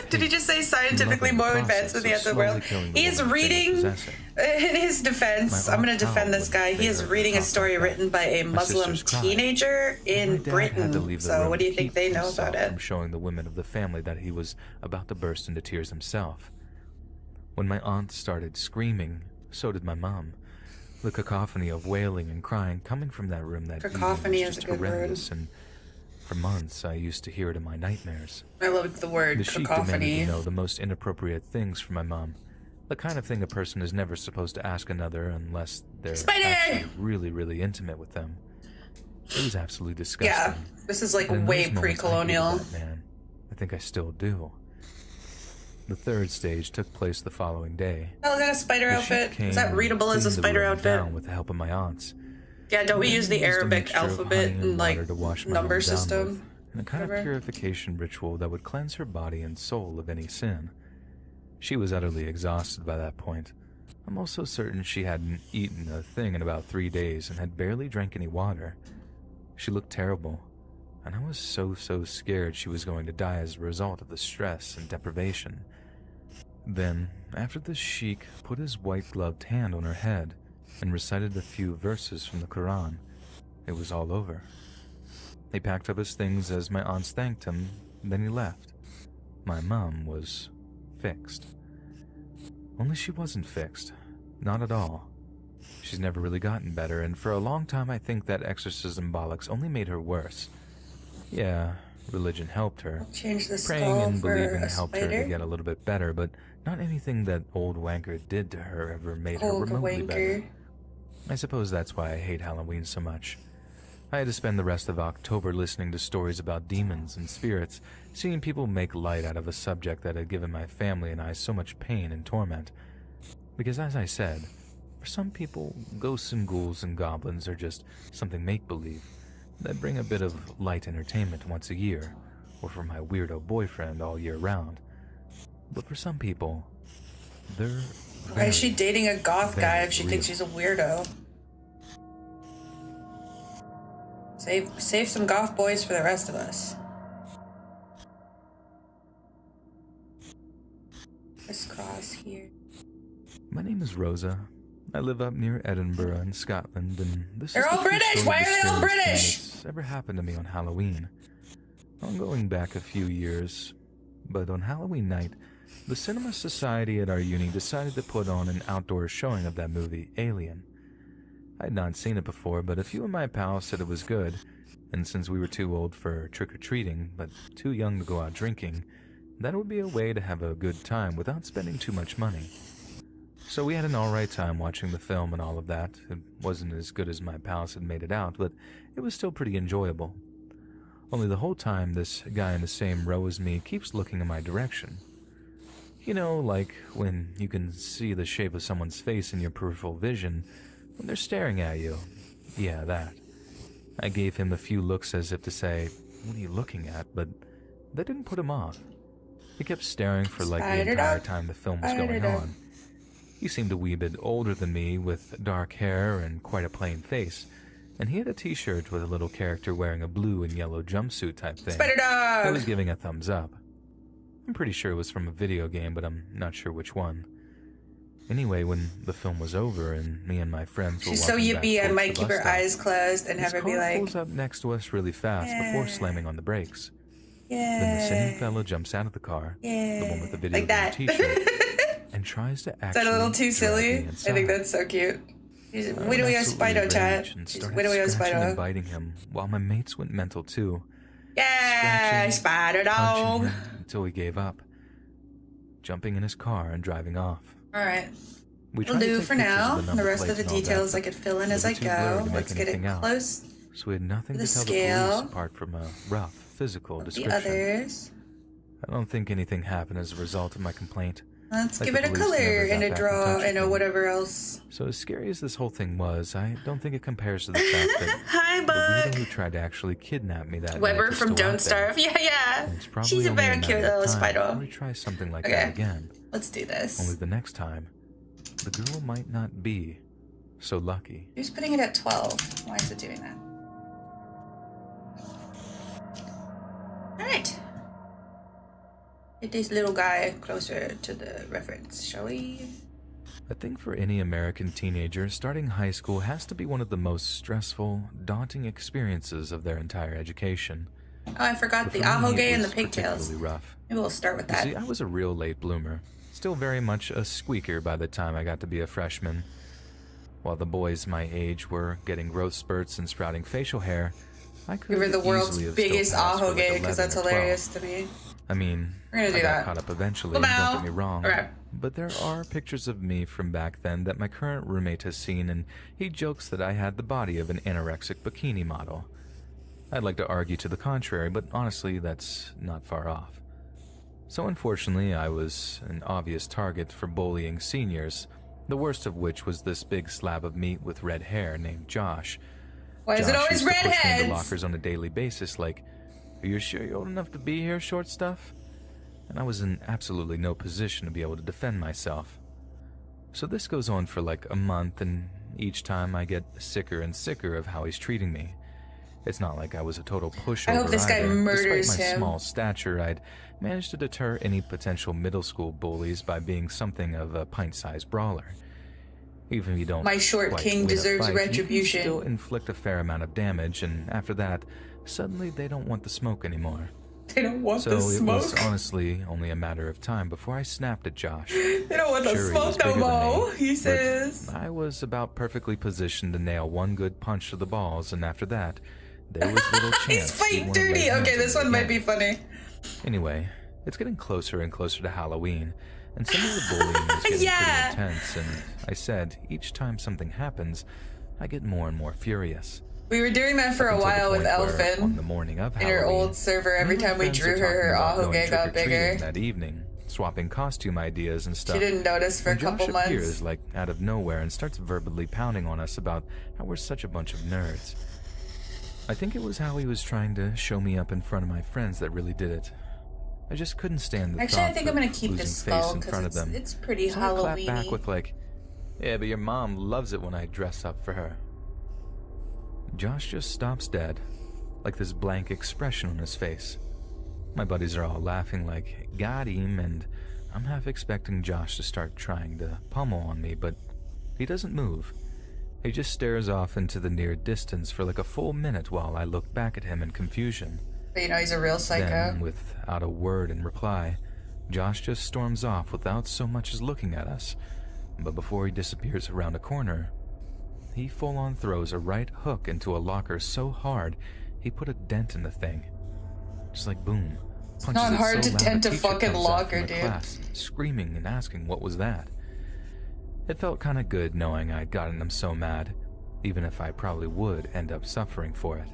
Did he just say scientifically more advanced than the other world? He is reading, in his defense, I'm going to defend this guy. He is reading a story written by a Muslim teenager in Britain. So what do you think they know about it? From showing the women of the family that he was about to burst into tears himself. When my aunt started screaming, so did my mom. The cacophony of wailing and crying coming from that room that cacophony was just horrendous, and for months I used to hear it in my nightmares. I love the word cacophony. The sheik demanded to know the most inappropriate things from my mom, the kind of thing a person is never supposed to ask another unless they're actually really, really intimate with them. It was absolutely disgusting. Yeah, this is like way pre-colonial. Man, I think I still do. The third stage took place the following day. Oh, is that a spider outfit? Is that readable as a spider outfit? With the help of my aunts. Yeah, don't we use the Arabic alphabet and like number system? And a kind of purification ritual that would cleanse her body and soul of any sin. She was utterly exhausted by that point. I'm also certain she hadn't eaten a thing in about 3 days and had barely drank any water. She looked terrible, and I was so scared she was going to die as a result of the stress and deprivation. Then, after the sheik put his white-gloved hand on her head and recited a few verses from the Quran, it was all over. He packed up his things as my aunts thanked him, then he left. My mom was fixed. Only she wasn't fixed. Not at all. She's never really gotten better, and for a long time I think that exorcism bollocks only made her worse. Yeah, religion helped her. Praying and believing helped her to get a little bit better, but not anything that old wanker did to her ever made her remotely better. I suppose that's why I hate Halloween so much. I had to spend the rest of October listening to stories about demons and spirits, seeing people make light out of a subject that had given my family and I so much pain and torment. Because as I said, for some people, ghosts and ghouls and goblins are just something make-believe that bring a bit of light entertainment once a year, or for my weirdo boyfriend all year round. But for some people, they're Why is she dating a goth guy if she thinks she's a weirdo? Save some goth boys for the rest of us. Crisscross here. My name is Rosa. I live up near Edinburgh in Scotland, and this They're is all British! Why are they all British? That's ever happened to me on Halloween. I'm going back a few years, but on Halloween night, the Cinema Society at our uni decided to put on an outdoor showing of that movie, Alien. I'd not seen it before, but a few of my pals said it was good, and since we were too old for trick-or-treating, but too young to go out drinking, that would be a way to have a good time without spending too much money. So we had an alright time watching the film and all of that. It wasn't as good as my pals had made it out, but it was still pretty enjoyable. Only the whole time, this guy in the same row as me keeps looking in my direction. You know, like when you can see the shape of someone's face in your peripheral vision when they're staring at you. Yeah, that. I gave him a few looks as if to say, "What are you looking at?" But that didn't put him off. He kept staring for like the entire time the film was going on. He seemed a wee bit older than me, with dark hair and quite a plain face, and he had a t-shirt with a little character wearing a blue and yellow jumpsuit type thing. Spider dog! I was giving a thumbs up. I'm pretty sure it was from a video game, but I'm not sure which one. Anyway, when the film was over and me and my friends were walking back, she's so yippy, I might keep her eyes closed and have her be like, pulls up next to us really fast before slamming on the brakes. Yeah. Then the same fella jumps out of the car, the one with the video game t-shirt, and tries to actually. Is that a little too silly? I think that's so cute. Wait till we have Spido chat. Wait till we have Spido. And biting him, while my mates went mental too. Yeah, Spider dog. Until he gave up, jumping in his car and driving off. All right. We'll do for now. The rest of the details I could fill in as I go. Let's get it close. So we had nothing to tell the police apart from a rough physical description. The others. I don't think anything happened as a result of my complaint. Let's Like give the it a police color never got and a back in draw touch with and a me. whatever else. So as scary as this whole thing was, I don't think it compares to the fact that Hi, the weirdo who Buck. tried to actually kidnap me that night Weber is from still Don't out there. Starve. Yeah. And it's probably She's a only very matter cute of little time spider. before he tries something like Okay. that again. Let's do Only this. the next time, the girl might not be so lucky. Who's putting it at 12? Why is it doing that? Alright. Get this little guy closer to the reference, shall we? I think for any American teenager, starting high school has to be one of the most stressful, daunting experiences of their entire education. Oh, I forgot But the for me, ahoge it and the was pigtails. particularly rough. Maybe we'll start with You that. see, I was a real late bloomer, still very much a squeaker by the time I got to be a freshman. While the boys my age were getting growth spurts and sprouting facial hair, I could We were the world's easily have biggest still passed for like ahoge 11 because that's or 12. hilarious to me. I mean, We're gonna do I got that. caught up eventually, Well, don't now. get me wrong. Okay. But there are pictures of me from back then that my current roommate has seen, and he jokes that I had the body of an anorexic bikini model. I'd like to argue to the contrary, but honestly, that's not far off. So unfortunately, I was an obvious target for bullying seniors, the worst of which was this big slab of meat with red hair named Josh. Why is it Josh always used to push me into redheads? lockers on a daily basis, like, "Are you sure you're old enough to be here, short stuff?" And I was in absolutely no position to be able to defend myself. So this goes on for like a month, and each time I get sicker and sicker of how he's treating me. It's not like I was a total pushover I hope this guy either. murders Despite my him. small stature, I'd managed to deter any potential middle school bullies by being something of a pint-sized brawler. Even if you don't My short quite king win a deserves fight, retribution. you can still inflict a fair amount of damage, and after that, suddenly they don't want the smoke anymore. They don't want So the it smoke. was honestly only a matter of time before I snapped at Josh. They don't want the Sure, he was smoke no bigger than more, me, he but says. I was about perfectly positioned to nail one good punch to the balls, and after that, there was little chance. He's he'd fighting wanna lay dirty. hands Okay, on this me one might again. be funny. Anyway, it's getting closer and closer to Halloween, and some of the bullying is getting Yeah. pretty intense, and I said, each time something happens, I get more and more furious. We were doing that for a Until the while with point where, on the Elfin morning of in her Halloween, old server. Every me and time we friends drew are her talking about going ahoge got trick-or-treating bigger. that evening, swapping costume ideas and stuff. She didn't notice for a And Josh couple months. appears like out of nowhere and starts verbally pounding on us about how we're such a bunch of nerds. I think it was how he was trying to show me up in front of my friends that really did it. I just couldn't stand the Actually, I thought think I'm of gonna keep losing this face skull in front of because them. it's pretty So I clapped back Halloween-y. with like, "Yeah, but your mom loves it when I dress up for her." Josh just stops dead, like this blank expression on his face. My buddies are all laughing like, "Got him," and I'm half expecting Josh to start trying to pummel on me, but he doesn't move. He just stares off into the near distance for like a full minute while I look back at him in confusion. But you know he's a real psycho. Then, without a word in reply, Josh just storms off without so much as looking at us. But before he disappears around a corner, he full-on throws a right hook into a locker so hard he put a dent in the thing. Just like boom. Punches not it hard so to loud dent a teacher fucking comes out locker, from the dude. class, screaming and asking what was that. It felt kinda good knowing I'd gotten him so mad, even if I probably would end up suffering for it.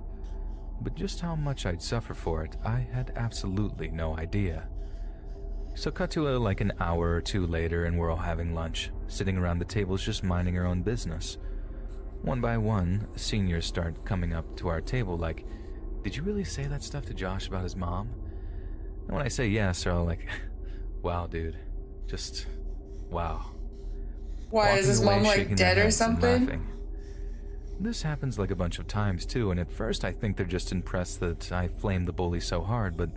But just how much I'd suffer for it, I had absolutely no idea. So cut to like an hour or two later and we're all having lunch, sitting around the tables just minding our own business. One by one, seniors start coming up to our table like, "Did you really say that stuff to Josh about his mom?" And when I say yes, they're all like, "Wow, dude. Just, wow." Why, is Walking his away, mom like shaking their dead or heads and something? laughing. This happens like a bunch of times too, and at first I think they're just impressed that I flamed the bully so hard, but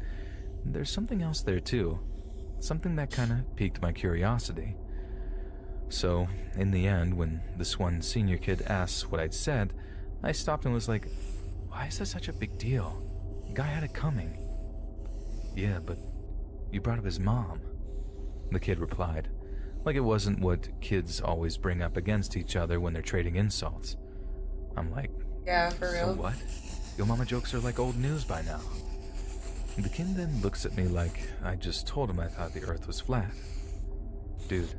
there's something else there too. Something that kinda piqued my curiosity. So, in the end, when this one senior kid asks what I'd said, I stopped and was like, "Why is this such a big deal? The guy had it coming." "Yeah, but you brought up his mom," the kid replied, like it wasn't what kids always bring up against each other when they're trading insults. I'm like, Yeah, for "So real. what? Your mama jokes are like old news by now." The kid then looks at me like I just told him I thought the earth was flat. "Dude,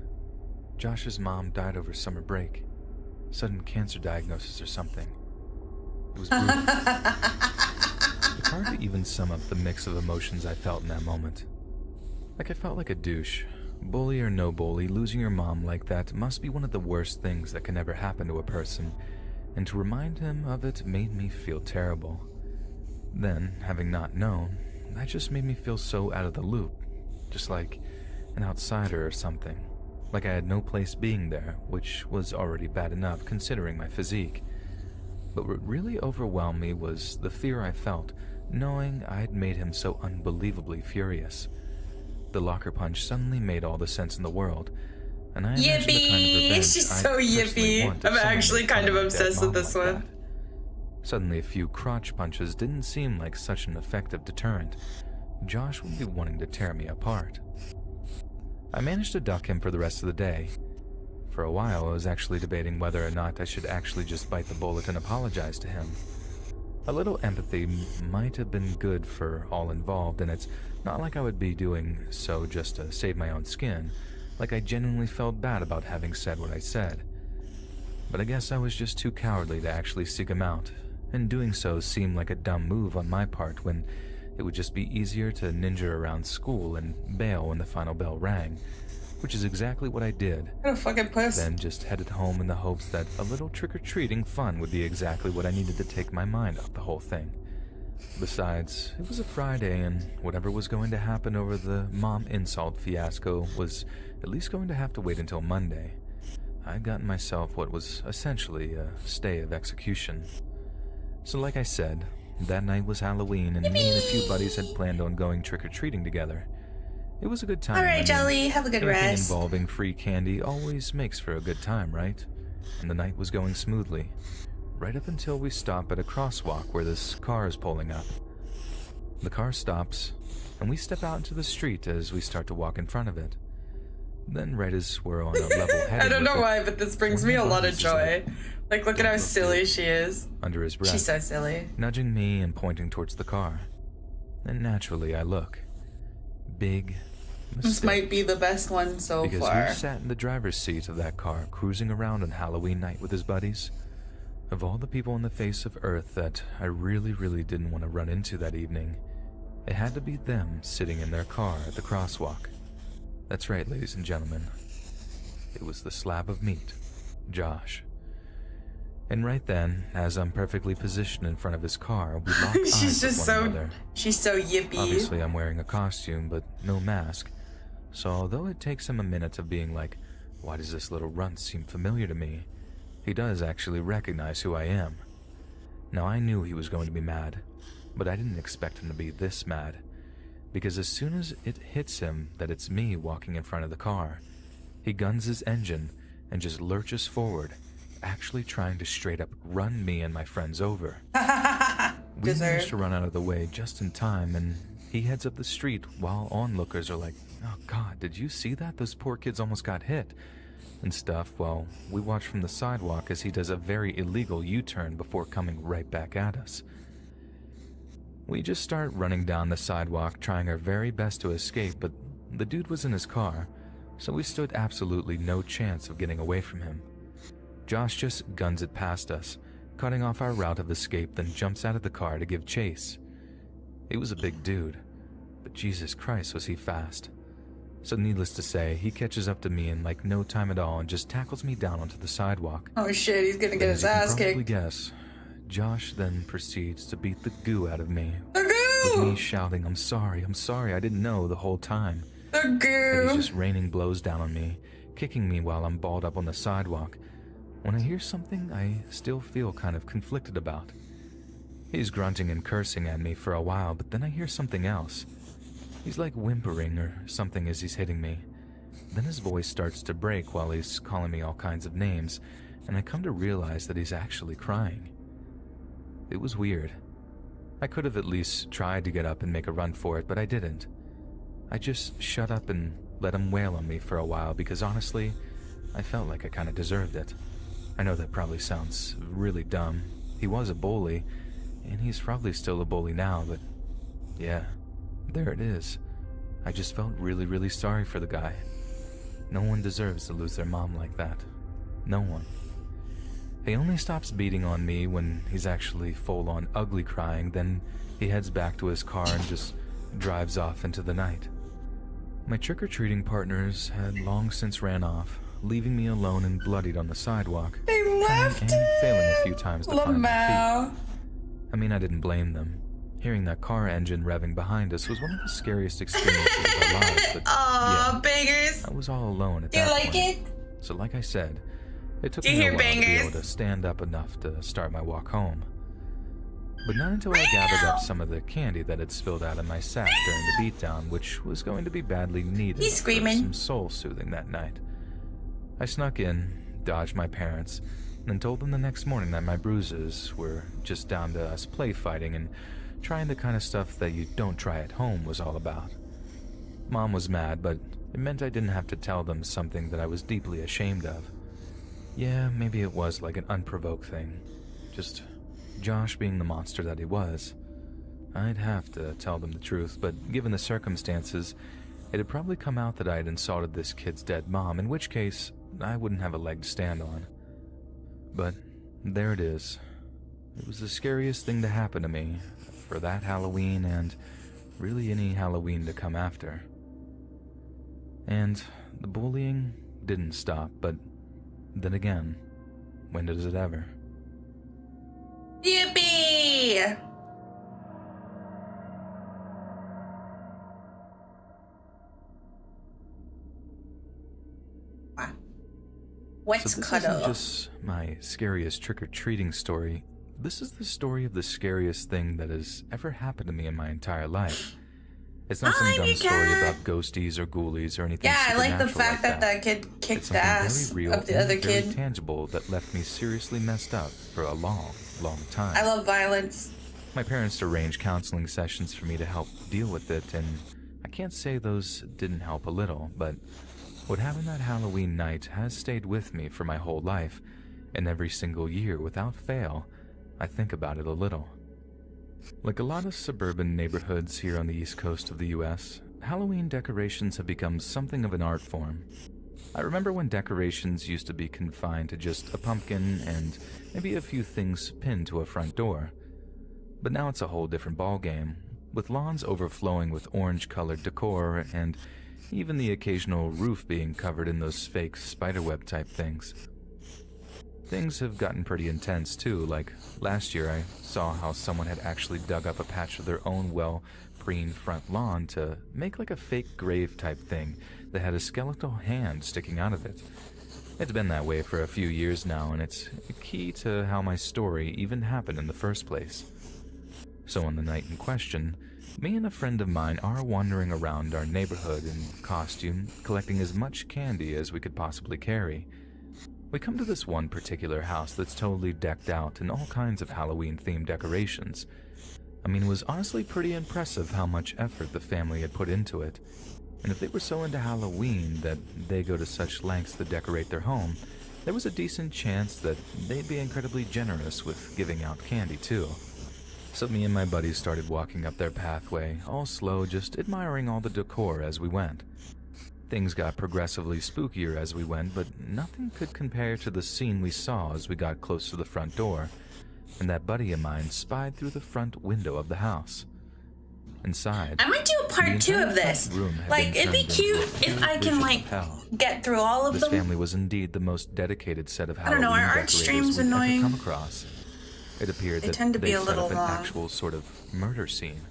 Josh's mom died over summer break. Sudden cancer diagnosis or something. It was brutal." It's hard to even sum up the mix of emotions I felt in that moment. Like I felt like a douche, Bully or no bully, losing your mom like that must be one of the worst things that can ever happen to a person, and to remind him of it made me feel terrible. Then, having not known, that just made me feel so out of the loop, just like an outsider or something, like I had no place being there, which was already bad enough considering my physique. But what really overwhelmed me was the fear I felt, knowing I had made him so unbelievably furious. The locker punch suddenly made all the sense in the world, and I imagined the kind of revenge She's I'd so personally yippee. want if I'm someone actually made kind fun of my dead obsessed with mom this like one. that. Suddenly, a few crotch punches didn't seem like such an effective deterrent. Josh would be wanting to tear me apart. I managed to duck him for the rest of the day. For a while, I was actually debating whether or not I should actually just bite the bullet and apologize to him. A little empathy might have been good for all involved, and it's not like I would be doing so just to save my own skin, like I genuinely felt bad about having said what I said. But I guess I was just too cowardly to actually seek him out, and doing so seemed like a dumb move on my part when it would just be easier to ninja around school and bail when the final bell rang, which is exactly what I did. What a fucking puss. Then just headed home in the hopes that a little trick-or-treating fun would be exactly what I needed to take my mind off the whole thing. Besides, it was a Friday, and whatever was going to happen over the mom insult fiasco was at least going to have to wait until Monday. I'd gotten myself what was essentially a stay of execution. So like I said, that night was Halloween, and me and a few buddies had planned on going trick-or-treating together. It was a good time. Alright, Jelly, have a good anything rest. involving free candy always makes for a good time, right? And the night was going smoothly, right up until we stop at a crosswalk where this car is pulling up. The car stops, and we step out into the street as we start to walk in front of it. Then right as we're on a level heading I don't know with it, why, but this brings me a lot of joy. Like, look at how silly she is. under his breath, She's so silly. nudging me and pointing towards the car. And naturally I look. Big This mistake. might be the best one so Because far. he sat in the driver's seat of that car, cruising around on Halloween night with his buddies. Of all the people on the face of Earth that I really didn't want to run into that evening, it had to be them sitting in their car at the crosswalk. That's right, ladies and gentlemen. It was the slab of meat, Josh. And right then, as I'm perfectly positioned in front of his car, we lock eyes She's with just one so another. she's so yippee. Obviously, I'm wearing a costume, but no mask. So although it takes him a minute of being like, why does this little runt seem familiar to me? He does actually recognize who I am. Now, I knew he was going to be mad, but I didn't expect him to be this mad. Because as soon as it hits him that it's me walking in front of the car, he guns his engine and just lurches forward, actually trying to straight up run me and my friends over. We managed to run out of the way just in time, and he heads up the street while onlookers are like, oh god, did you see that? Those poor kids almost got hit. And stuff, while we watch from the sidewalk as he does a very illegal U-turn before coming right back at us. We just start running down the sidewalk, trying our very best to escape, but the dude was in his car, so we stood absolutely no chance of getting away from him. Josh just guns it past us, cutting off our route of escape, then jumps out of the car to give chase. He was a big dude, but Jesus Christ was he fast. So needless to say, he catches up to me in like no time at all and just tackles me down onto the sidewalk. Oh shit, he's gonna get his ass As you can probably kicked. guess, Josh then proceeds to beat the goo out of me, The with me goo! shouting, I'm sorry, I didn't know the whole time. The And he's goo! just raining blows down on me, kicking me while I'm balled up on the sidewalk. When I hear something I still feel kind of conflicted about. He's grunting and cursing at me for a while, but then I hear something else. He's like whimpering or something as he's hitting me. Then his voice starts to break while he's calling me all kinds of names, and I come to realize that he's actually crying. It was weird. I could have at least tried to get up and make a run for it, but I didn't. I just shut up and let him wail on me for a while because honestly, I felt like I kind of deserved it. I know that probably sounds really dumb. He was a bully, and he's probably still a bully now, but yeah, there it is. I just felt really sorry for the guy. No one deserves to lose their mom like that. No one. He only stops beating on me when he's actually full-on ugly crying, then he heads back to his car and just drives off into the night. My trick-or-treating partners had long since ran off, leaving me alone and bloodied on the sidewalk. They left and failing a few times to find my feet. I mean, I didn't blame them. Hearing that car engine revving behind us was one of the scariest experiences of our lives, but yeah, bangers. I was all alone at Do you that like point. it? So like I said, it took Do you me a hear while to be bangers? able to stand up enough to start my walk home. But not until I gathered up some of the candy that had spilled out of my sack during the beatdown, which was going to be badly needed He's screaming. for some soul-soothing that night. I snuck in, dodged my parents, and told them the next morning that my bruises were just down to us play fighting and trying the kind of stuff that you don't try at home was all about. Mom was mad, but it meant I didn't have to tell them something that I was deeply ashamed of. Yeah, maybe it was like an unprovoked thing. Just Josh being the monster that he was. I'd have to tell them the truth, but given the circumstances, it had probably come out that I had insulted this kid's dead mom, in which case I wouldn't have a leg to stand on. But there it is. It was the scariest thing to happen to me for that Halloween and really any Halloween to come after. And the bullying didn't stop, but then again, when does it ever? Yippee! Wow. What's So this cuddle? isn't just my scariest trick-or-treating story. This is the story of the scariest thing that has ever happened to me in my entire life. It's not some dumb story about ghosties or ghoulies or anything Yeah, I like the supernatural fact like that kid kicked It's the something ass very real of the other and very kid. tangible that left me seriously messed up for a long, long time. I love violence. My parents arranged counseling sessions for me to help deal with it, and I can't say those didn't help a little, but what happened that Halloween night has stayed with me for my whole life, and every single year, without fail, I think about it a little. Like a lot of suburban neighborhoods here on the east coast of the US, Halloween decorations have become something of an art form. I remember when decorations used to be confined to just a pumpkin and maybe a few things pinned to a front door. But now it's a whole different ballgame, with lawns overflowing with orange-colored decor and even the occasional roof being covered in those fake spiderweb type things. Things have gotten pretty intense too, like last year I saw how someone had actually dug up a patch of their own well-preened front lawn to make like a fake grave type thing that had a skeletal hand sticking out of it. It's been that way for a few years now, and it's key to how my story even happened in the first place. So on the night in question, me and a friend of mine are wandering around our neighborhood in costume, collecting as much candy as we could possibly carry. We come to this one particular house that's totally decked out in all kinds of Halloween-themed decorations. I mean, it was honestly pretty impressive how much effort the family had put into it. And if they were so into Halloween that they go to such lengths to decorate their home, there was a decent chance that they'd be incredibly generous with giving out candy too. So me and my buddies started walking up their pathway, all slow, just admiring all the decor as we went. Things got progressively spookier as we went, but nothing could compare to the scene we saw as we got close to the front door, and that buddy of mine spied through the front window of the house. Inside, I might do a part 2 of this. Like, it'd be cute if I can, like, get through all of this them. family was indeed the most dedicated set of I don't know, Halloween our art decorators stream's we'd annoying. ever come across. It appeared They that tend to be they a set little up an long. actual sort of murder scene.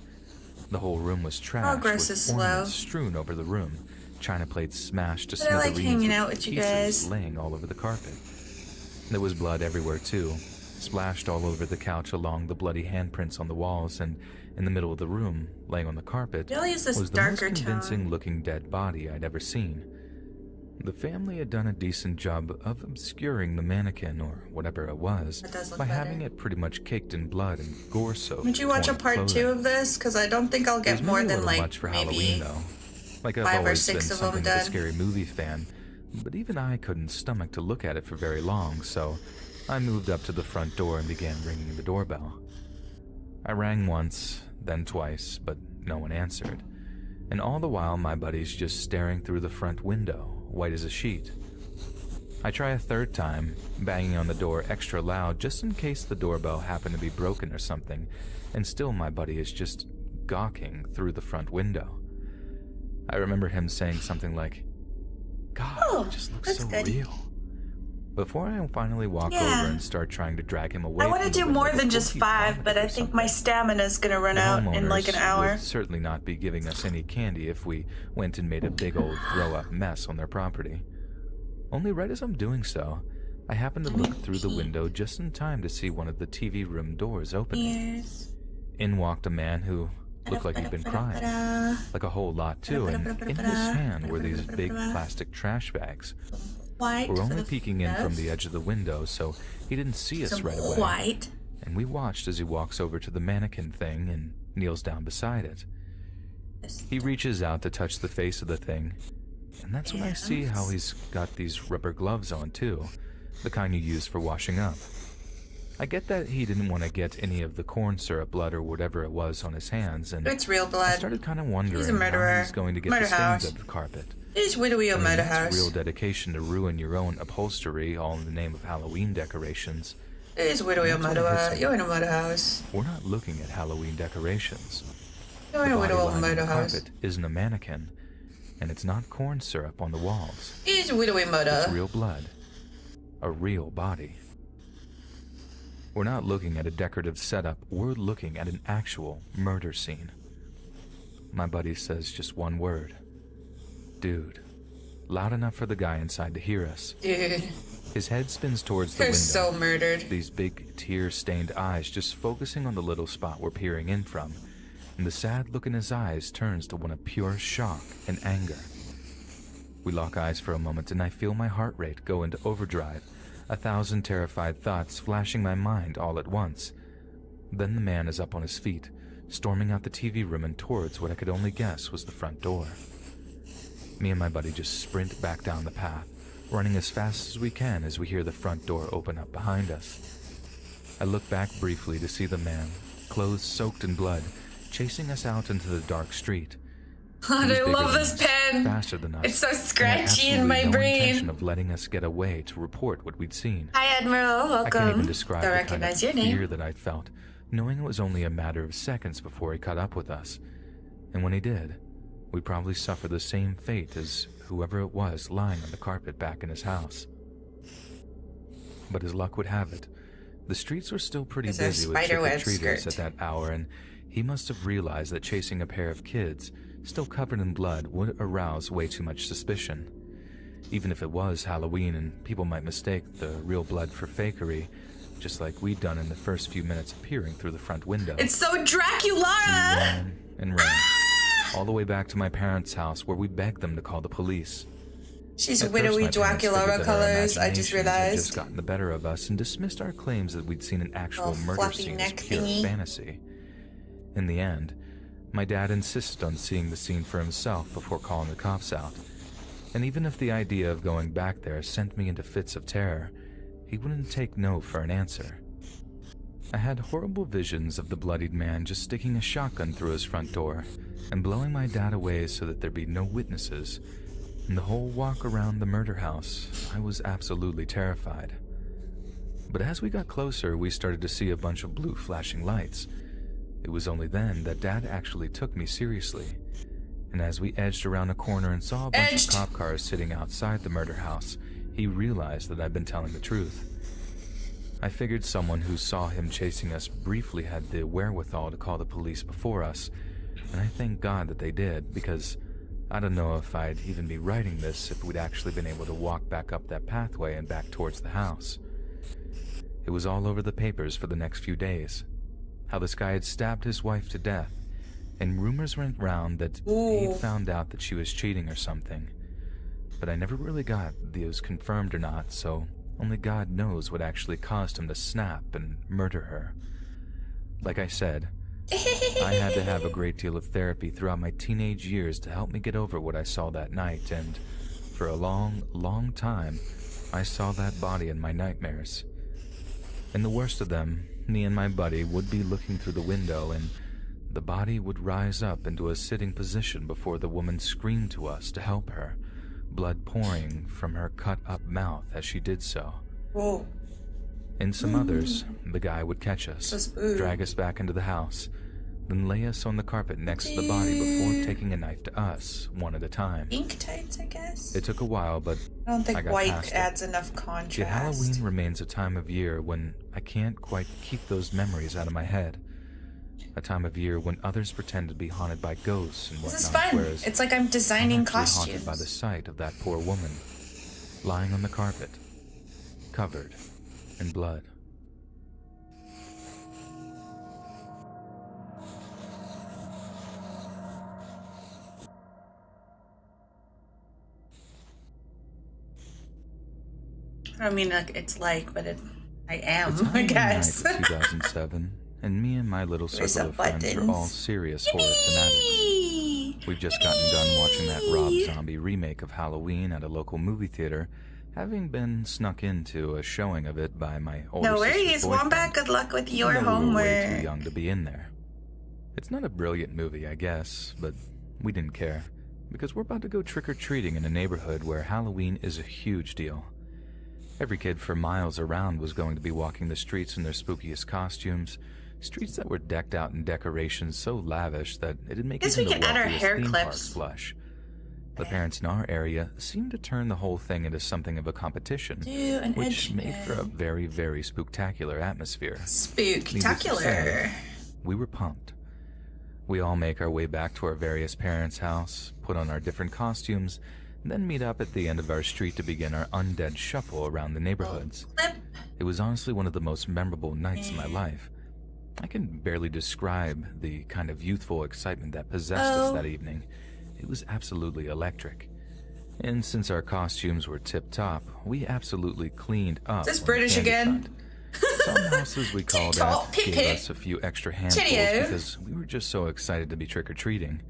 The whole room was trashed Progress with is slow. ornaments strewn over the room, china plates smashed to But I like smithereens hanging with out with you pieces guys. laying all over the carpet. There was blood everywhere too, splashed all over the couch along the bloody handprints on the walls, and in the middle of the room, laying on the carpet, They'll use this was the most darker convincing tone. looking dead body I'd ever seen. The family had done a decent job of obscuring the mannequin, or whatever it was, That does look by better. having it pretty much caked in blood and gore-soaked. Would you watch a torn part 2 clothing. of this? Because I don't think I'll It get was more maybe a than, little like, much for maybe Halloween, though. Like, I've 5 or always 6 been of them something of a done. scary movie fan, but even I couldn't stomach to look at it for very long, so I moved up to the front door and began ringing the doorbell. I rang once, then twice, but no one answered, and all the while my buddy's just staring through the front window, white as a sheet. I try a third time, banging on the door extra loud just in case the doorbell happened to be broken or something, and still my buddy is just gawking through the front window. I remember him saying something like, God, it just looks so real. Before I finally walk over and start trying to drag him away, I want to do more than just 5, but I think my stamina's gonna run out in like an hour. Would certainly not be giving us any candy if we went and made a big old throw-up mess on their property. Only right as I'm doing so, I happen to look through the window just in time to see one of the TV room doors opening. In walked a man who looked like he'd been crying, like a whole lot too, and in his hand were these big plastic trash bags. We're only peeking in from the edge of the window, so he didn't see us right away. And we watched as he walks over to the mannequin thing and kneels down beside it. He reaches out to touch the face of the thing, and that's when I see how he's got these rubber gloves on too, the kind you use for washing up. I get that he didn't want to get any of the corn syrup blood or whatever it was on his hands, and it's real blood. I started kind of wondering He's a murderer. how he's going to get the stains of the carpet. It's widowy a murder house. It's real dedication to ruin your own upholstery, all in the name of Halloween decorations. It is widowy a murderer. You're in a murder house. We're not looking at Halloween decorations. You're in a widow of a murder house. The carpet isn't a mannequin, and it's not corn syrup on the walls. It's widowy murder. It's real blood. A real body. We're not looking at a decorative setup, we're looking at an actual murder scene. My buddy says just one word. Dude. Loud enough for the guy inside to hear us. Dude. His head spins towards the window. So murdered. These big, tear-stained eyes just focusing on the little spot we're peering in from. And the sad look in his eyes turns to one of pure shock and anger. We lock eyes for a moment and I feel my heart rate go into overdrive. 1,000 terrified thoughts flashing my mind all at once. Then the man is up on his feet, storming out the TV room and towards what I could only guess was the front door. Me and my buddy just sprint back down the path, running as fast as we can as we hear the front door open up behind us. I look back briefly to see the man, clothes soaked in blood, chasing us out into the dark street. I love this pen. Faster than us. It's so scratchy in my no brain. Intention of letting us get away to report what we'd seen. Hi, Admiral. Welcome. I can't even describe Don't the recognize kind of your name. fear that I'd felt, knowing it was only a matter of seconds before he caught up with us. And when he did, we'd probably suffer the same fate as whoever it was lying on the carpet back in his house. But as luck would have it, the streets were still pretty busy with trick-or-treaters at that hour, and he must have realized that chasing a pair of kids, still covered in blood, would arouse way too much suspicion. Even if it was Halloween and people might mistake the real blood for fakery, just like we'd done in the first few minutes of peering through the front window. It's so Dracula! And ran, all the way back to my parents' house where we begged them to call the police. She's widowy Dracula colors, I just realized. Had just gotten the better of us and dismissed our claims that we'd seen an actual murder scene as pure fantasy. In the end, my dad insisted on seeing the scene for himself before calling the cops out. And even if the idea of going back there sent me into fits of terror, he wouldn't take no for an answer. I had horrible visions of the bloodied man just sticking a shotgun through his front door and blowing my dad away so that there'd be no witnesses. And the whole walk around the murder house, I was absolutely terrified. But as we got closer, we started to see a bunch of blue flashing lights. It was only then that Dad actually took me seriously. And as we edged around a corner and saw a bunch of cop cars sitting outside the murder house, he realized that I'd been telling the truth. I figured someone who saw him chasing us briefly had the wherewithal to call the police before us, and I thank God that they did, because I don't know if I'd even be writing this if we'd actually been able to walk back up that pathway and back towards the house. It was all over the papers for the next few days. How this guy had stabbed his wife to death, and rumors went round that he'd found out that she was cheating or something. But I never really got those confirmed or not, so only God knows what actually caused him to snap and murder her. Like I said, I had to have a great deal of therapy throughout my teenage years to help me get over what I saw that night, and for a long, long time, I saw that body in my nightmares. In the worst of them, me and my buddy would be looking through the window, and the body would rise up into a sitting position before the woman screamed to us to help her, blood pouring from her cut-up mouth as she did so. Whoa. In some others, the guy would catch us, drag us back into the house, then lay us on the carpet next to the body before taking a knife to us, one at a time. Ink tights, I guess? It took a while, but I don't think I got white past adds enough contrast. Yet Halloween remains a time of year when I can't quite keep those memories out of my head. A time of year when others pretend to be haunted by ghosts and whatnot. This is fun. It's like I'm designing costumes. Haunted by the sight of that poor woman, lying on the carpet, covered in blood. I don't mean like it's like, but I am, It's I guess. Night of 2007, and me and my little circle of friends are all serious horror fanatics. We've just gotten done watching that Rob Zombie remake of Halloween at a local movie theater, having been snuck into a showing of it by my older No worries, sister's boyfriend. Wombat, good luck with your We were way homework. too young to be in there. It's not a brilliant movie, I guess, but we didn't care, because we're about to go trick-or-treating in a neighborhood where Halloween is a huge deal. Every kid for miles around was going to be walking the streets in their spookiest costumes, streets that were decked out in decorations so lavish that it'd make Guess even we the could add our wealthiest hair theme clips. parks blush. The parents in our area seemed to turn the whole thing into something of a competition, Do an which edge made for a pad. very, very spooktacular atmosphere. Spooktacular. We were pumped. We all make our way back to our various parents' house, put on our different costumes, and then meet up at the end of our street to begin our undead shuffle around the neighborhoods. It was honestly one of the most memorable nights of my life. I can barely describe the kind of youthful excitement that possessed us that evening. It was absolutely electric. And since our costumes were tip-top, we absolutely cleaned up. Is this on the British candy again? front. Some houses we called Tip-top, at gave pip-pip. us a few extra handfuls Cheerio. because we were just so excited to be trick-or-treating.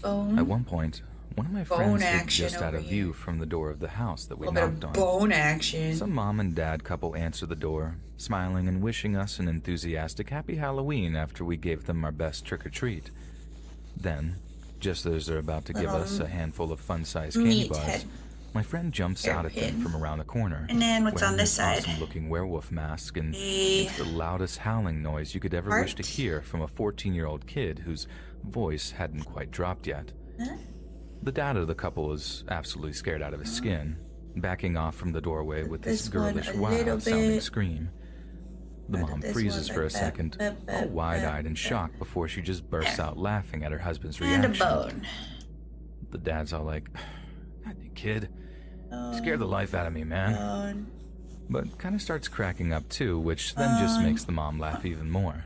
Bone. At one point, one of my Bone friends lived action just out over of view from the door of the house that we A little knocked bit on. of bone action. Some mom and dad couple answered the door, smiling and wishing us an enthusiastic happy Halloween after we gave them our best trick-or-treat. Then, just as they're about to give us a handful of fun-sized candy bars, meathead. my friend jumps out at them Hairpin. from around the corner. And then what's wearing on this his side? awesome-looking werewolf mask and A it's the loudest howling noise you could ever wish to heart. hear from a 14-year-old kid whose voice hadn't quite dropped yet. Huh? The dad of the couple is absolutely scared out of his skin, backing off from the doorway with this This one girlish a little wow-sounding bit. scream. The mom this freezes one for a like that. second, all wide-eyed and shocked before she just bursts out laughing at her husband's reaction. And a bone. The dad's all like, "God, you kid, you scared the life out of me, man." Bone. But kind of starts cracking up too, which then just makes the mom laugh even more.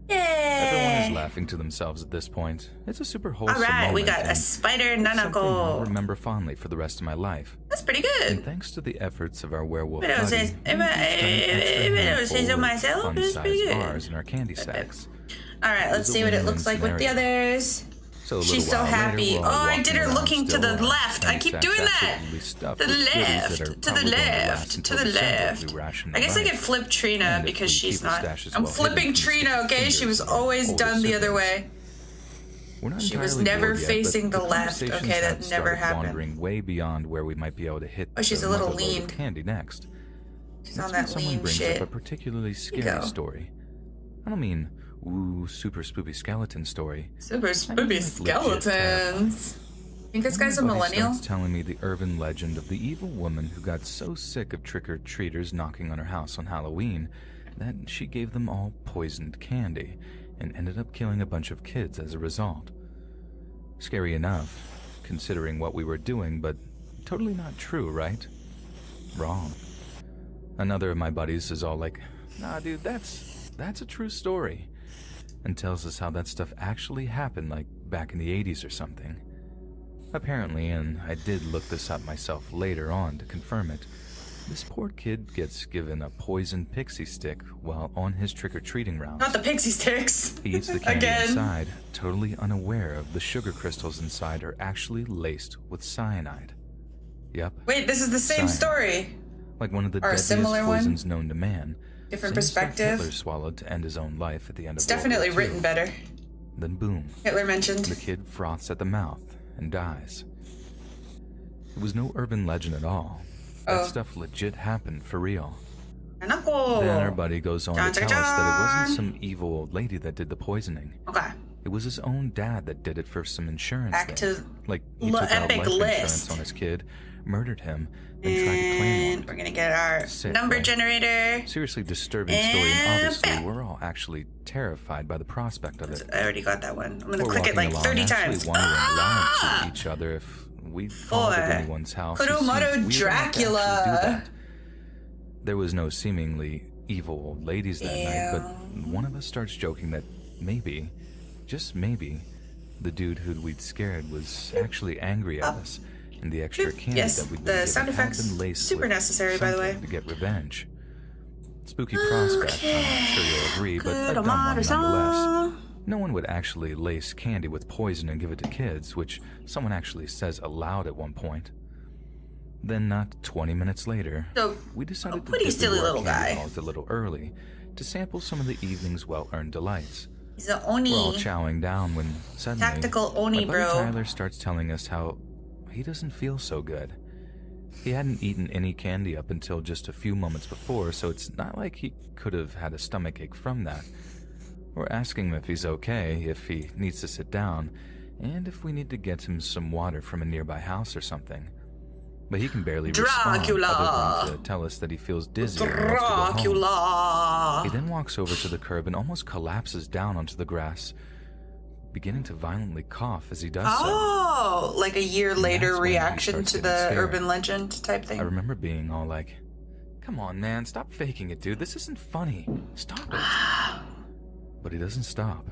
Yay! Everyone is laughing to themselves at this point. It's a super wholesome Alright, we moment, got a and spider it's something I'll nanaco. remember fondly for the rest of my life. That's pretty And good. thanks to the efforts of our werewolf If I buddy, say- if we I- each got an if extra I say handful so of myself, it's pretty fun-sized good. bars in our candy sacks. Alright, let's was a see what it win-win looks like with the scenario. others. So a little She's so while later, happy. we're all Oh, I walking did her around looking to still, the our left. I candy keep sacks doing that. absolutely stuffed To the with goodies left. that are To the probably gonna last left. To until the December if left. we ration I them guess I right. could flip Trina And if because we she's keep the not. stashes I'm well flipping hidden from Trina, okay? fingers She was of our always older done the other siblings. way. We're not She was entirely never bored yet, facing but the left. conversations Okay, that have never started happened. wandering way beyond where we might be able to hit Oh, she's the a little motherlode of lean. candy next. She's That's on when that someone lean brings shit. up a particularly you scary go. story. I don't mean, ooh, super spoopy skeleton story. Super I spoopy mean, like, legit skeletons. Think this guy's a Everybody millennial? starts telling me the urban legend of the evil woman who got so sick of trick-or-treaters knocking on her house on Halloween that she gave them all poisoned candy and ended up killing a bunch of kids as a result. Scary enough, considering what we were doing, but totally not true, right? Wrong. Another of my buddies is all like, "Nah, dude, that's a true story," and tells us how that stuff actually happened, like back in the 80s or something. Apparently, and I did look this up myself later on to confirm it, this poor kid gets given a poisoned pixie stick while on his trick-or-treating rounds. Not the pixie sticks. He eats the candy Again. inside, totally unaware of the sugar crystals inside are actually laced with cyanide. Yep, Wait, this is the same Cyanide. story. like one of the Or a deadliest similar one? poisons known to man. Different Same stuff perspective. Hitler swallowed to end his own life at the end It's of World definitely War II. written better. Then boom, Hitler mentioned. the kid froths at the mouth and dies. It was no urban legend at all. That Oh. stuff legit happened for real. Nanako. Then our buddy goes on John, to John, tell us that it John. wasn't some evil old lady that did the poisoning. Okay. It It was his own dad that did it for some insurance like he took out epic life list. insurance on his kid, murdered him, and tried to claim on it. We're gonna get our number generator. Seriously disturbing story, and obviously we're all actually terrified by the prospect of it. I already got that one. I'm gonna We're click it like walking 30 along, times. actually wondering aloud to each other if we'd called at anyone's house. Kuromoto Dracula. There was no seemingly evil old ladies that night, but one of us starts joking that maybe, just maybe, the dude who we'd scared was actually angry at us, and the extra candy that we'd been given sound effects had been laced super with necessary, by the way. something to get revenge. Spooky prospect, I'm sure you'll agree, but a dumb one nonetheless. No one would actually lace candy with poison and give it to kids, which someone actually says aloud at one point. Then, not 20 minutes later, we decided to dip into our candy balls a little early to sample some of the evening's well-earned delights. He's the Oni. We're all chowing down when suddenly, Tactical Oni, my buddy bro. Tyler starts telling us how he doesn't feel so good. He hadn't eaten any candy up until just a few moments before, so it's not like he could have had a stomachache from that. We're asking him if he's okay, if he needs to sit down, and if we need to get him some water from a nearby house or something. But he can barely respond other than to tell us that he feels dizzy and wants to go home. He then walks over to the curb and almost collapses down onto the grass, beginning to violently cough as he does so. Oh, like a year later reaction to the urban legend type thing. I remember being all like, "Come on, man, stop faking it, dude. This isn't funny. Stop it." But he doesn't stop.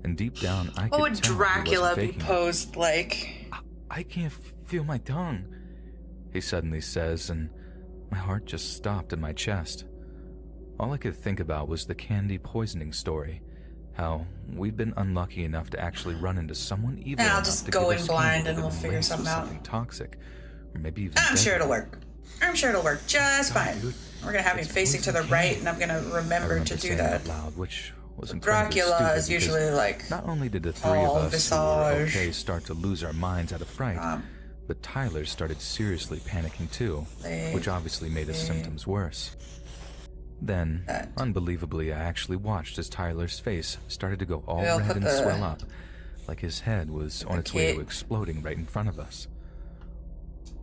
And deep down, I could tell would Dracula he be wasn't posed like? I can't feel my tongue, he suddenly says, and my heart just stopped in my chest. All I could think about was the candy poisoning story, how we'd been unlucky enough to actually run into someone evil enough just to go give in us blind candy and that we'll had been figure laced with something out. something toxic, or maybe even I'm sure deadly. it'll work. I'm sure it'll work just fine. Dude, We're gonna have him facing to the right, and I'm gonna remember to do saying that. out loud, which was incredibly Dracula stupid is usually like not only did the three of us visage. who were okay start to lose our minds out of fright, but Tyler started seriously panicking too, which obviously made his symptoms worse. Then, unbelievably, I actually watched as Tyler's face started to go all red and swell up, like his head was on its way to exploding right in front of us.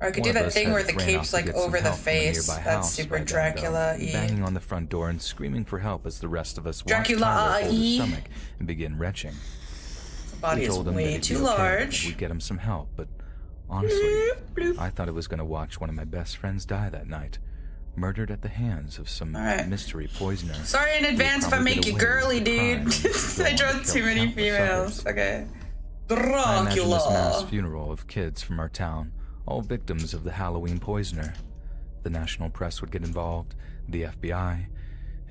Or I could do that thing where the cape's like over the face. That's super Dracula-y. Banging on the front door and screaming for help as the rest of us watched Dracula-y. Tyler hold his stomach and begin retching. The body is way too large. We'd get him some help, but honestly, I thought I was going to watch one of my best friends die that night, murdered at the hands of some mystery poisoner. Sorry in advance if I make you girly, dude. I drew too many females. Okay. Dracula. I imagine this mass funeral of kids from our town, all victims of the Halloween poisoner. The national press would get involved, the FBI.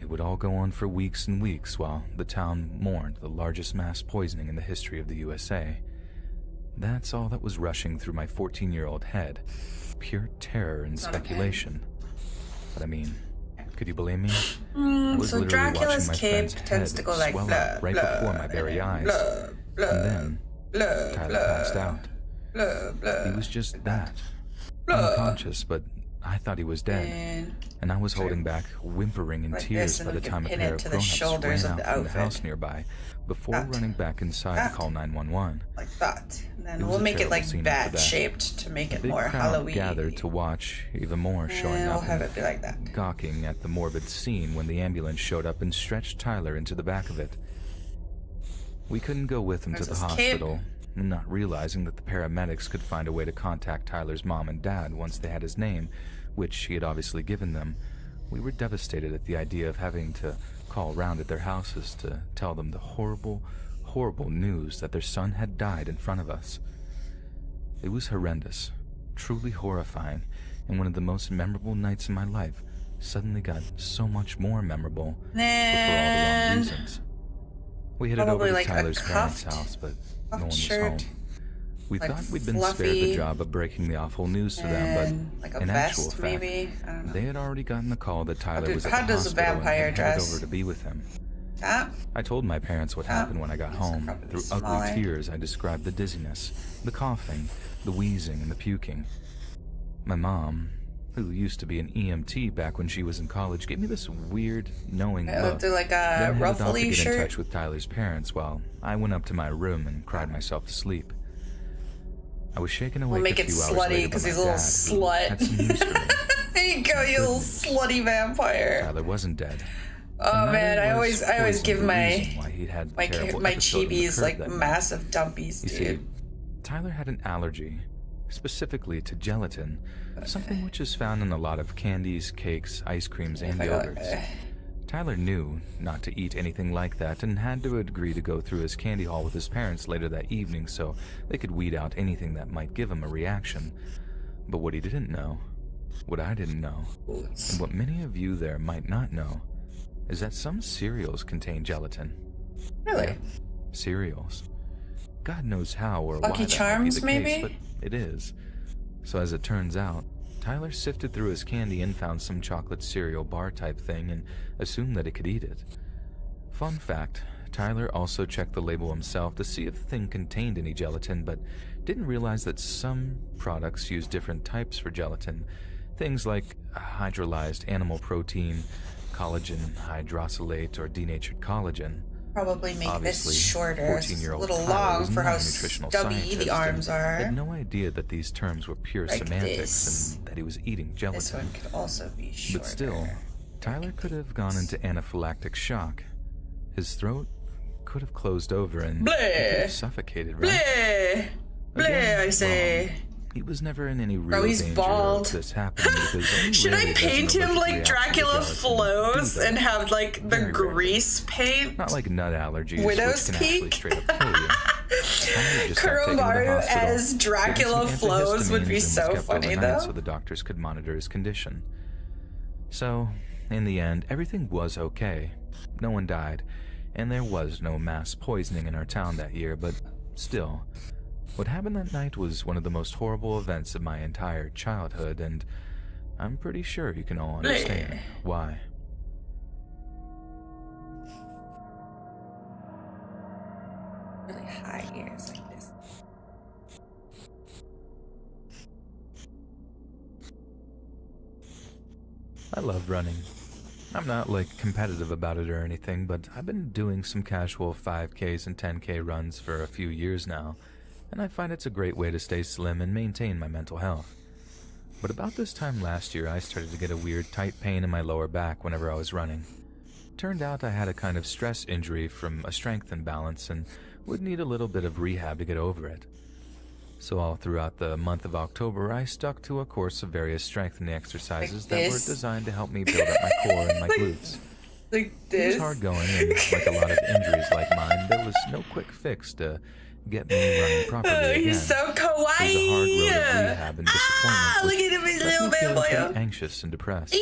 It would all go on for weeks and weeks while the town mourned the largest mass poisoning in the history of the USA. That's all that was rushing through my 14-year-old head. Pure terror and speculation. But I mean, could you blame me? I was So literally Dracula's watching my cape friend's tends head to go like swell blah, up right blah, before my very eyes. blah, And then Tyler passed out. Blah, blah, He was just that. Unconscious, but I thought he was dead. And I was holding back, whimpering in tears by the time a pair of grown-ups ran out from the house nearby before running back inside to call 911. like that. And then we'll make it like bat-shaped to make it more Halloween. Gathered to watch, even more showing we'll up have and it be like that. gawking at the morbid scene when the ambulance showed up and stretched Tyler into the back of it. We couldn't go with him to the hospital, not realizing that the paramedics could find a way to contact Tyler's mom and dad once they had his name, which he had obviously given them. We were devastated at the idea of having to call round at their houses to tell them the horrible, horrible news that their son had died in front of us. It was horrendous, truly horrifying, and one of the most memorable nights in my life suddenly got so much more memorable for all the wrong reasons. We headed over to Tyler's parents' house, but no one was home. We thought we'd been spared the job of breaking the awful news to them, but in actual fact, they had already gotten the call that Tyler was at the hospital and had headed over to be with him. I told my parents what happened when I got home. Through ugly tears, I described the dizziness, the coughing, the wheezing, and the puking. My mom, who used to be an EMT back when she was in college, gave me this weird, knowing I look. looked through like Then a headed off to ruffly get in shirt. touch with Tyler's parents while I went up to my room and cried myself to sleep. I was shaken awake We'll make a it few hours slutty later because by he's my a little dad, who slut. had some news for me. There you go, you little slutty vampire. Tyler wasn't dead. Oh And man, neither I was always poison give the my reason why he'd had the terrible episode on the chibis curb like that night. massive dumpies, You dude. see, Tyler had an allergy, specifically to gelatin, something which is found in a lot of candies, cakes, ice creams, and yogurts. Tyler knew not to eat anything like that and had to agree to go through his candy haul with his parents later that evening so they could weed out anything that might give him a reaction. But what he didn't know, what I didn't know, and what many of you there might not know, is that some cereals contain gelatin. Really? Yeah, cereals. God knows how or Lucky why that Charms, might be the maybe? case, but it is. So as it turns out, Tyler sifted through his candy and found some chocolate cereal bar type thing and assumed that he could eat it. Fun fact, Tyler also checked the label himself to see if the thing contained any gelatin, but didn't realize that some products use different types for gelatin. Things like hydrolyzed animal protein, collagen hydrosylate, or denatured collagen. Probably make Obviously, this shorter. It's a 14-year-old little Tyler long was for not how a nutritional stubby scientist the arms and are. had no idea that these terms were pure Like semantics this. and that he was eating This gelatin. one could also be shorter. But still, Tyler could have gone into anaphylactic shock. His throat could have closed over and he could Bleh. have suffocated, right? Bleh! Bleh, Again, I say. wrong. He was never in any real he's danger bald. of this happening because only Should I rarely does an paint him allergic like reaction to Dracula gelatin flows do that. and have like the Very rarely. grease paint? Not like nut allergies, Widow's which can actually Peak? straight up kill you. Tyler just got taken to the Kuromaru hospital, as Dracula given some flows would be antihistamines and was so kept funny, overnight though. so the doctors could monitor his condition. So, in the end, everything was okay. No one died, and there was no mass poisoning in our town that year, but still, what happened that night was one of the most horrible events of my entire childhood, and I'm pretty sure you can all understand why. Really high ears like this. I love running. I'm not like competitive about it or anything, but I've been doing some casual 5Ks and 10K runs for a few years now, and I find it's a great way to stay slim and maintain my mental health. But about this time last year, I started to get a weird tight pain in my lower back whenever I was running. Turned out I had a kind of stress injury from a strength imbalance and would need a little bit of rehab to get over it. So all throughout the month of October, I stuck to a course of various strengthening exercises Like that were this? designed to help me build up my core and my glutes. Like It was this. hard going, and like a lot of injuries like mine, there was no quick fix to get me running properly Oh, again. he's so It was a hard road of kawaii. rehab and Ah, disappointment, look which at him, his left little me feeling vampire. pretty anxious and depressed.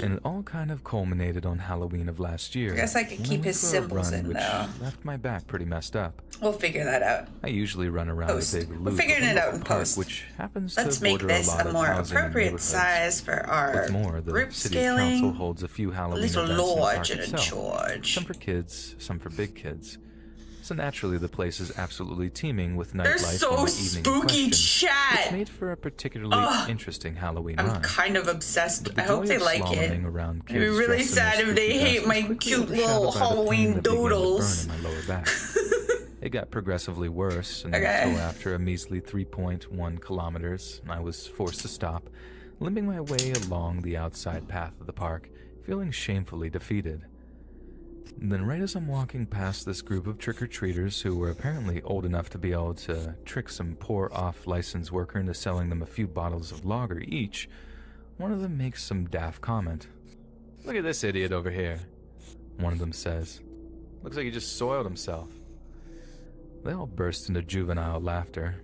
And it all kind of culminated on Halloween of last year. I guess I could when keep went his for a symbols run, in, which though. left my back pretty messed up. We'll figure that out. I usually run around Post. a big We're loop figuring of a it out local in park, post. which happens Let's to make border this a lot a of more housing and appropriate neighborhoods. size for our What's more, the group city council scaling. holds a few Halloween Little events in the Lodge park and a itself. George. Some for kids, some for big kids. So naturally, the place is absolutely teeming with They're nightlife so on the evening in spooky, question. chat. It's made for a particularly interesting Halloween I'm run. kind of obsessed. But the I hope joy they of like it. slaloming around It'd be kids really dressed in their sad if they spooky hate costumes my quickly cute overshadowed little by the pain Halloween that began to doodles. burn in my lower back. It got progressively worse until Okay. after a measly 3.1 kilometers, I was forced to stop, limping my way along the outside path of the park, feeling shamefully defeated. Then right as I'm walking past this group of trick-or-treaters who were apparently old enough to be able to trick some poor off-license worker into selling them a few bottles of lager each, one of them makes some daft comment. "Look at this idiot over here," one of them says. "Looks like he just soiled himself." They all burst into juvenile laughter.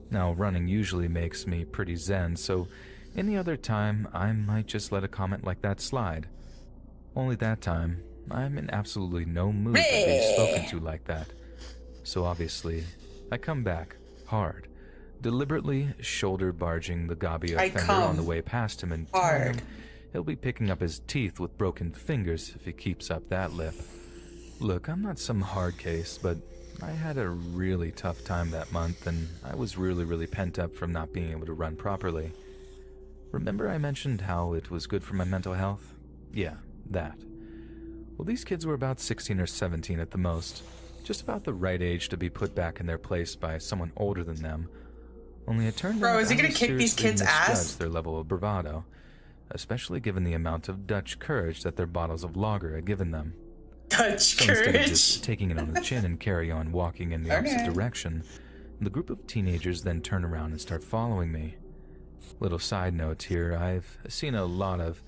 Now, running usually makes me pretty zen, so any other time I might just let a comment like that slide. Only that time, I'm in absolutely no mood to be spoken to like that. So obviously, I come back, hard, deliberately shoulder-barging the gobby I offender come on the way past him and telling him he'll be picking up his teeth with broken fingers if he keeps up that lip. Look, I'm not some hard case, but I had a really tough time that month, and I was really pent up from not being able to run properly. Remember I mentioned how it was good for my mental health? Yeah, that. Well, these kids were about 16 or 17 at the most, just about the right age to be put back in their place by someone older than them. Only it turned out is he gonna kick these kids' ass? Misjudged their level of bravado, especially given the amount of Dutch courage that their bottles of lager had given them. Dutch So instead of courage. just taking it on the chin and carry on walking in the opposite direction, the group of teenagers then turn around and start following me. Little side note here, I've seen a lot of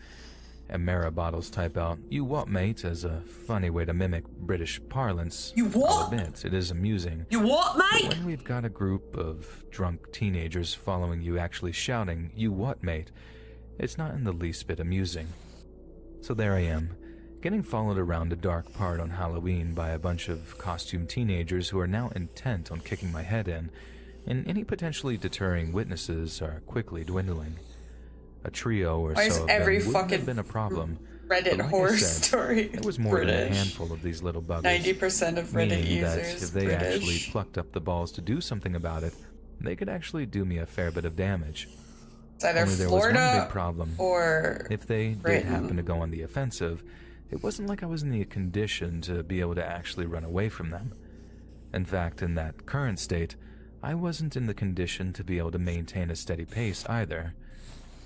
Amera bottles type out, "You what, mate?" as a funny way to mimic British parlance. You what? I'll admit, it is amusing. You what, mate? But when we've got a group of drunk teenagers following you actually shouting, "You what, mate?" it's not in the least bit amusing. So there I am, getting followed around a dark part on Halloween by a bunch of costumed teenagers who are now intent on kicking my head in, and any potentially deterring witnesses are quickly dwindling. A trio or Why is so of every them wouldn't fucking have been a problem. Reddit But like I horror said, story? There was more than a British. handful of these little buggers. 90% of Reddit meaning that users if they British. actually plucked up the balls to do something about it, they could actually do me a fair bit of damage. It's either Only there was one Florida big problem. or If they did Britain. happen to go on the offensive, it wasn't like I was in the condition to be able to actually run away from them. In fact, in that current state, I wasn't in the condition to be able to maintain a steady pace either.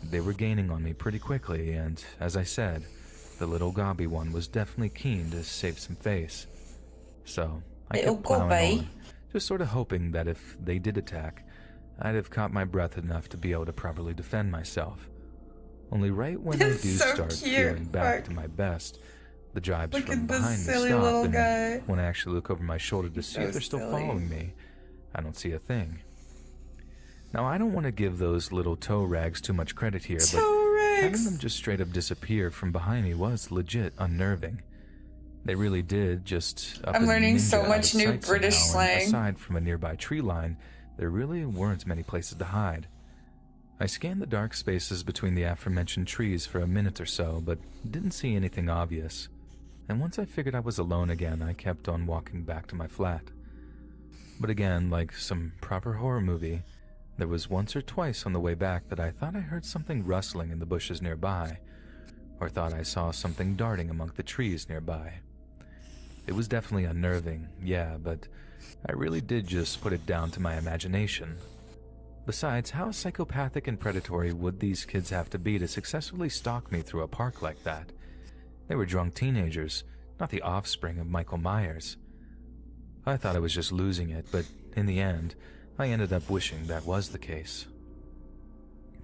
They were gaining on me pretty quickly, and as I said, the little gobby one was definitely keen to save some face. So I Little kept plowing gobby. on, just sort of hoping that if they did attack, I'd have caught my breath enough to be able to properly defend myself. Only right when I do It's so start cute, feeling back fuck. to my best, the jibes Look from at this behind me silly stop, little and guy. when I actually look over my shoulder to see So if they're still silly. following me, I don't see a thing. Now, I don't want to give those little toe rags too much credit here, but having them T-Rex. just straight up disappear from behind me was legit unnerving. They really did just up I'm and learning so ninja out much of new sight British somehow, and slang. aside from a nearby tree line, there really weren't many places to hide. I scanned the dark spaces between the aforementioned trees for a minute or so, but didn't see anything obvious. And once I figured I was alone again, I kept on walking back to my flat. But again, like some proper horror movie, there was once or twice on the way back that I thought I heard something rustling in the bushes nearby, or thought I saw something darting among the trees nearby. It was definitely unnerving, yeah, but I really did just put it down to my imagination. Besides, how psychopathic and predatory would these kids have to be to successfully stalk me through a park like that? They were drunk teenagers, not the offspring of Michael Myers. I thought I was just losing it, but in the end, I ended up wishing that was the case.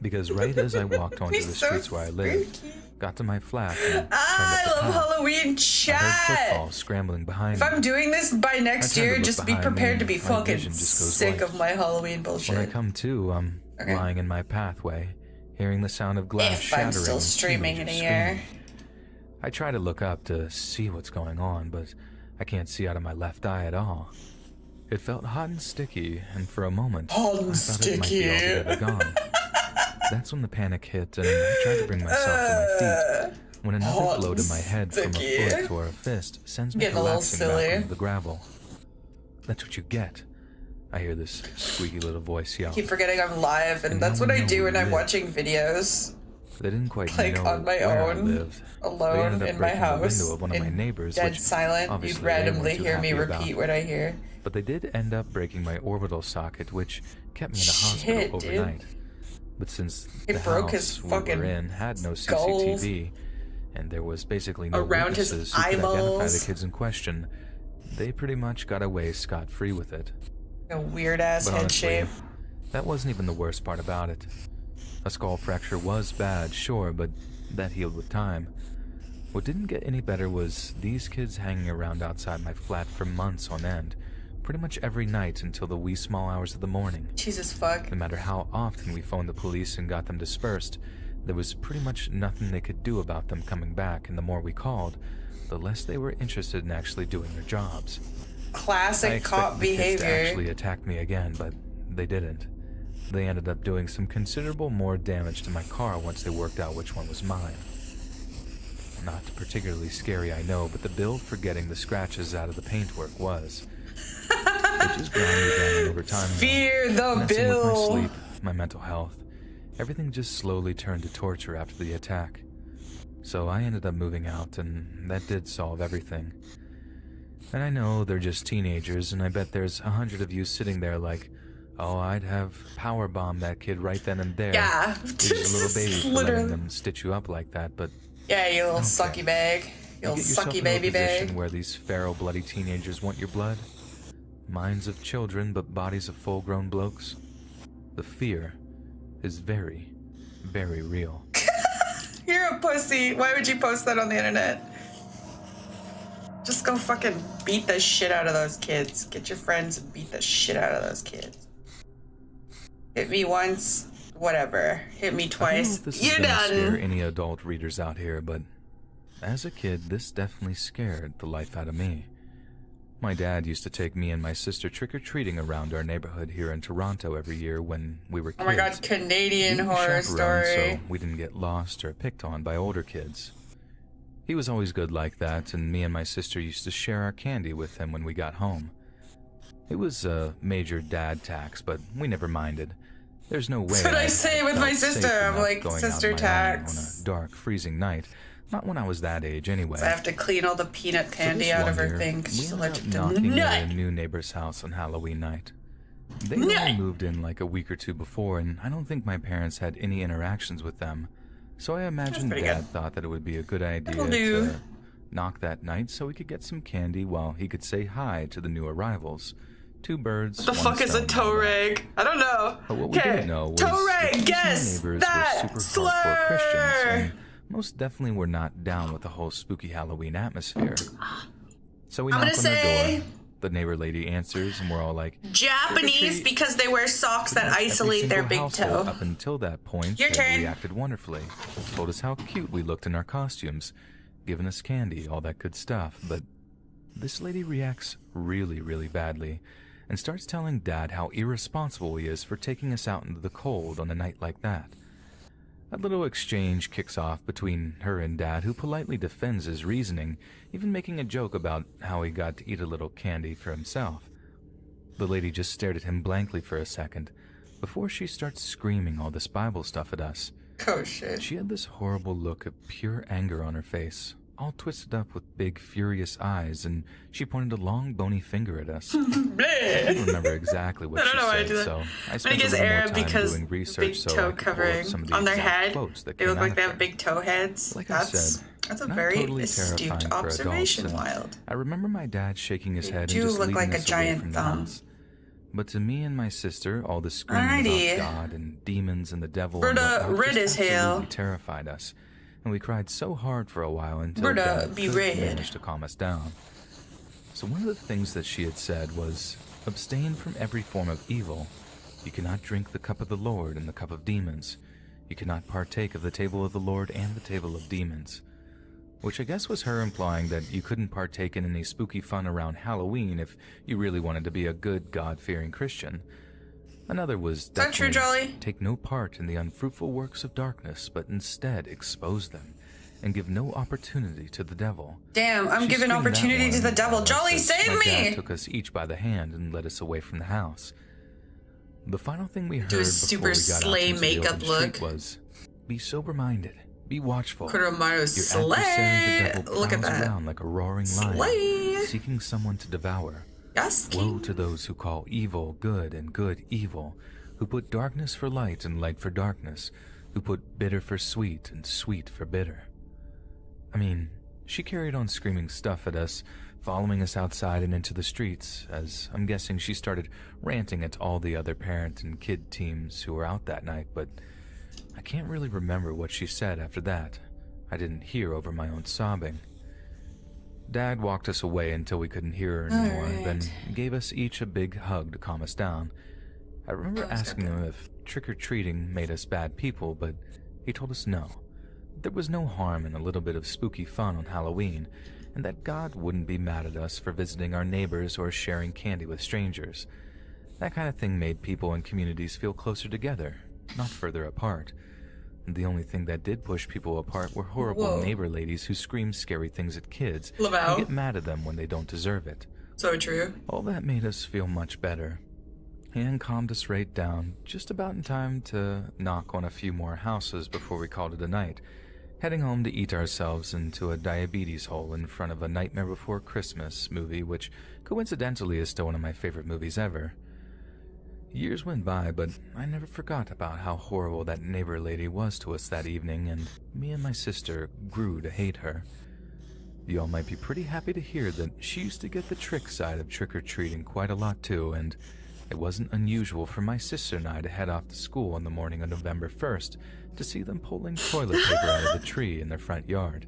Because right as I walked onto He's the so streets where I lived, spooky. got to my flat and I turned up the love path, Halloween I heard chat. footfalls scrambling behind If me. I'm doing this by next I turned to year, look just be behind me prepared to and be my fucking vision just goes sick white. of my Halloween When I bullshit. come to, I'm Okay. lying in my pathway, hearing the sound of glass If shattering I'm still and streaming in a teenagers year. screaming. I try to look up to see what's going on, but I can't see out of my left eye at all. It felt hot and sticky, and for a moment, Hot and I thought it might be sticky. altogether gone. That's when the panic hit, and I tried to bring myself to my feet, when another Hot blow to and my head from a sticky. foot or a fist sends me Getting a little collapsing silly. back onto the gravel. That's what you get. I hear this squeaky little voice yell. Keep forgetting I'm live, and And that's no what one I do knew when we I'm lived. watching videos They didn't quite like know on my where I own, lived. They alone ended up in my breaking the house, window of one of my in neighbors, dead which silent. You'd obviously they randomly weren't too hear me happy repeat about. what I hear. But they did end up breaking my orbital socket, which kept me in a Shit, hospital dude. overnight. But since It the broke house his we fucking were in had no skulls. CCTV, and there was basically no Around his witnesses who could identify eyeballs. the kids in question, they pretty much got away scot-free with it. A weird ass But head honestly, shape. that wasn't even the worst part about it. A skull fracture was bad, sure, but that healed with time. What didn't get any better was these kids hanging around outside my flat for months on end, pretty much every night until the wee small hours of the morning. Jesus fuck. No matter how often we phoned the police and got them dispersed, there was pretty much nothing they could do about them coming back, and the more we called, the less they were interested in actually doing their jobs. I Classic cop expected the kids to behavior. actually attack me again, but they didn't. They ended up doing some considerable more damage to my car once they worked out which one was mine. Not particularly scary, I know, but the bill for getting the scratches out of the paintwork was. It just ground me down over time. Fear the Messing with my bill. sleep, my mental health, Everything just slowly turned to torture after the attack. So I ended up moving out, and that did solve everything. And I know they're just teenagers, and I bet there's 100 of you sitting there like, oh, I'd have powerbombed that kid right then and there. Yeah. You're just a little baby for letting them stitch you up like that, but... Yeah, you little sucky bag. You little sucky baby bag. Where these feral, bloody teenagers want your blood. Minds of children, but bodies of full-grown blokes. The fear is very, very real. You're a pussy. Why would you post that on the internet? Just go fucking beat the shit out of those kids. Get your friends and beat the shit out of those kids. Hit me once, whatever. Hit me twice, you're done. Scare any adult readers out here, but as a kid, this definitely scared the life out of me. My dad used to take me and my sister trick-or-treating around our neighborhood here in Toronto every year when we were kids. Oh my god, Canadian horror story. So we didn't get lost or picked on by older kids. He was always good like that, and me and my sister used to share our candy with him when we got home. It was a major dad tax, but we never minded. There's no way. That's what I say with my sister. I'm like, sister tax. On a dark, freezing night. Not when I was that age, anyway. So I have to clean all the peanut candy out of her thing because she's allergic to knocking nut. at a new neighbor's house on Halloween night. They only moved in like a week or two before, and I don't think my parents had any interactions with them. So I imagine Dad thought that it would be a good idea to knock that night so we could get some candy while he could say hi to the new arrivals. Two birds. What the fuck is a toe rag? I don't know. But what we didn't know was toe rag, that guess neighbors that were super hardcore Christians, and most definitely were not down with the whole spooky Halloween atmosphere. So we knock on their door. The neighbor lady answers, and we're all like, Japanese, because they wear socks that isolate their big toe. Up until that point, they reacted wonderfully. Told us how cute we looked in our costumes, giving us candy, all that good stuff. But this lady reacts really, really badly, and starts telling Dad how irresponsible he is for taking us out into the cold on a night like that. A little exchange kicks off between her and Dad, who politely defends his reasoning, even making a joke about how he got to eat a little candy for himself. The lady just stared at him blankly for a second, before she starts screaming all this Bible stuff at us. Oh shit. She had this horrible look of pure anger on her face, all twisted up with big, furious eyes, and she pointed a long, bony finger at us. I don't remember exactly what she said, so I spent a little more time doing research so I could pull up some of the exact quotes that came out of her. They look like they have big toe heads. Like I said, that's a very astute observation, Wild. I remember my dad shaking his head and do just look leading like a us away giant from the thumb. house. But to me and my sister, all the screaming about God and demons and the devil and whatnot just absolutely terrified us. And we cried so hard for a while until Dad managed to calm us down. So one of the things that she had said was, abstain from every form of evil. You cannot drink the cup of the Lord and the cup of demons. You cannot partake of the table of the Lord and the table of demons. Which I guess was her implying that you couldn't partake in any spooky fun around Halloween if you really wanted to be a good, God-fearing Christian. Another was definitely take no part in the unfruitful works of darkness, but instead expose them, and give no opportunity to the devil. Damn, I'm giving opportunity to the devil. Jolly, save me! My dad took us each by the hand and led us away from the house. The final thing we heard before we got out into the open street was, be sober-minded, be watchful. Your adversary, the devil, prowls around like a roaring lion, seeking someone to devour. Woe to those who call evil good and good evil, who put darkness for light and light for darkness, who put bitter for sweet and sweet for bitter. I mean, she carried on screaming stuff at us, following us outside and into the streets, as I'm guessing she started ranting at all the other parent and kid teams who were out that night, but I can't really remember what she said after that. I didn't hear over my own sobbing. Dad walked us away until we couldn't hear her anymore, then gave us each a big hug to calm us down. I remember asking him if trick-or-treating made us bad people, but he told us no. There was no harm in a little bit of spooky fun on Halloween, and that God wouldn't be mad at us for visiting our neighbors or sharing candy with strangers. That kind of thing made people and communities feel closer together, not further apart. The only thing that did push people apart were horrible neighbor ladies who scream scary things at kids and get mad at them when they don't deserve it. So true. All that made us feel much better. and calmed us right down, just about in time to knock on a few more houses before we called it a night, heading home to eat ourselves into a diabetes hole in front of A Nightmare Before Christmas movie, which coincidentally is still one of my favorite movies ever. Years went by, but I never forgot about how horrible that neighbor lady was to us that evening, and me and my sister grew to hate her. Y'all might be pretty happy to hear that she used to get the trick side of trick-or-treating quite a lot too, and it wasn't unusual for my sister and I to head off to school on the morning of November 1st to see them pulling toilet paper out of the tree in their front yard.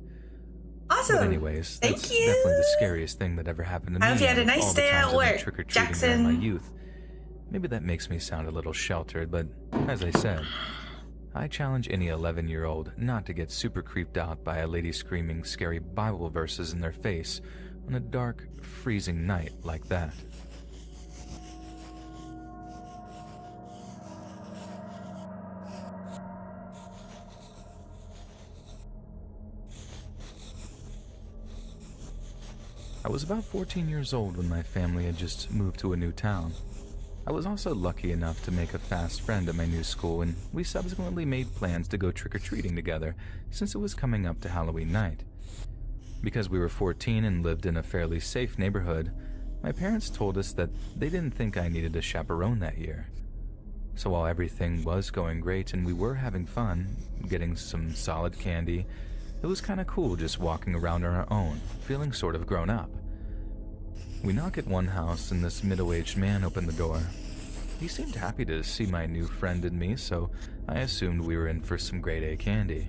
Awesome. But anyways, Thank that's you. definitely the scariest thing that ever happened to me. I hope you had a nice day at work, trick-or-treating Jackson. in my youth. Maybe that makes me sound a little sheltered, but as I said, I challenge any 11-year-old not to get super creeped out by a lady screaming scary Bible verses in their face on a dark, freezing night like that. I was about 14 years old when my family had just moved to a new town. I was also lucky enough to make a fast friend at my new school, and we subsequently made plans to go trick-or-treating together since it was coming up to Halloween night. Because we were 14 and lived in a fairly safe neighborhood, my parents told us that they didn't think I needed a chaperone that year. So while everything was going great and we were having fun, getting some solid candy, it was kind of cool just walking around on our own, feeling sort of grown up. We knock at one house and this middle-aged man opened the door. He seemed happy to see my new friend and me, so I assumed we were in for some grade A candy.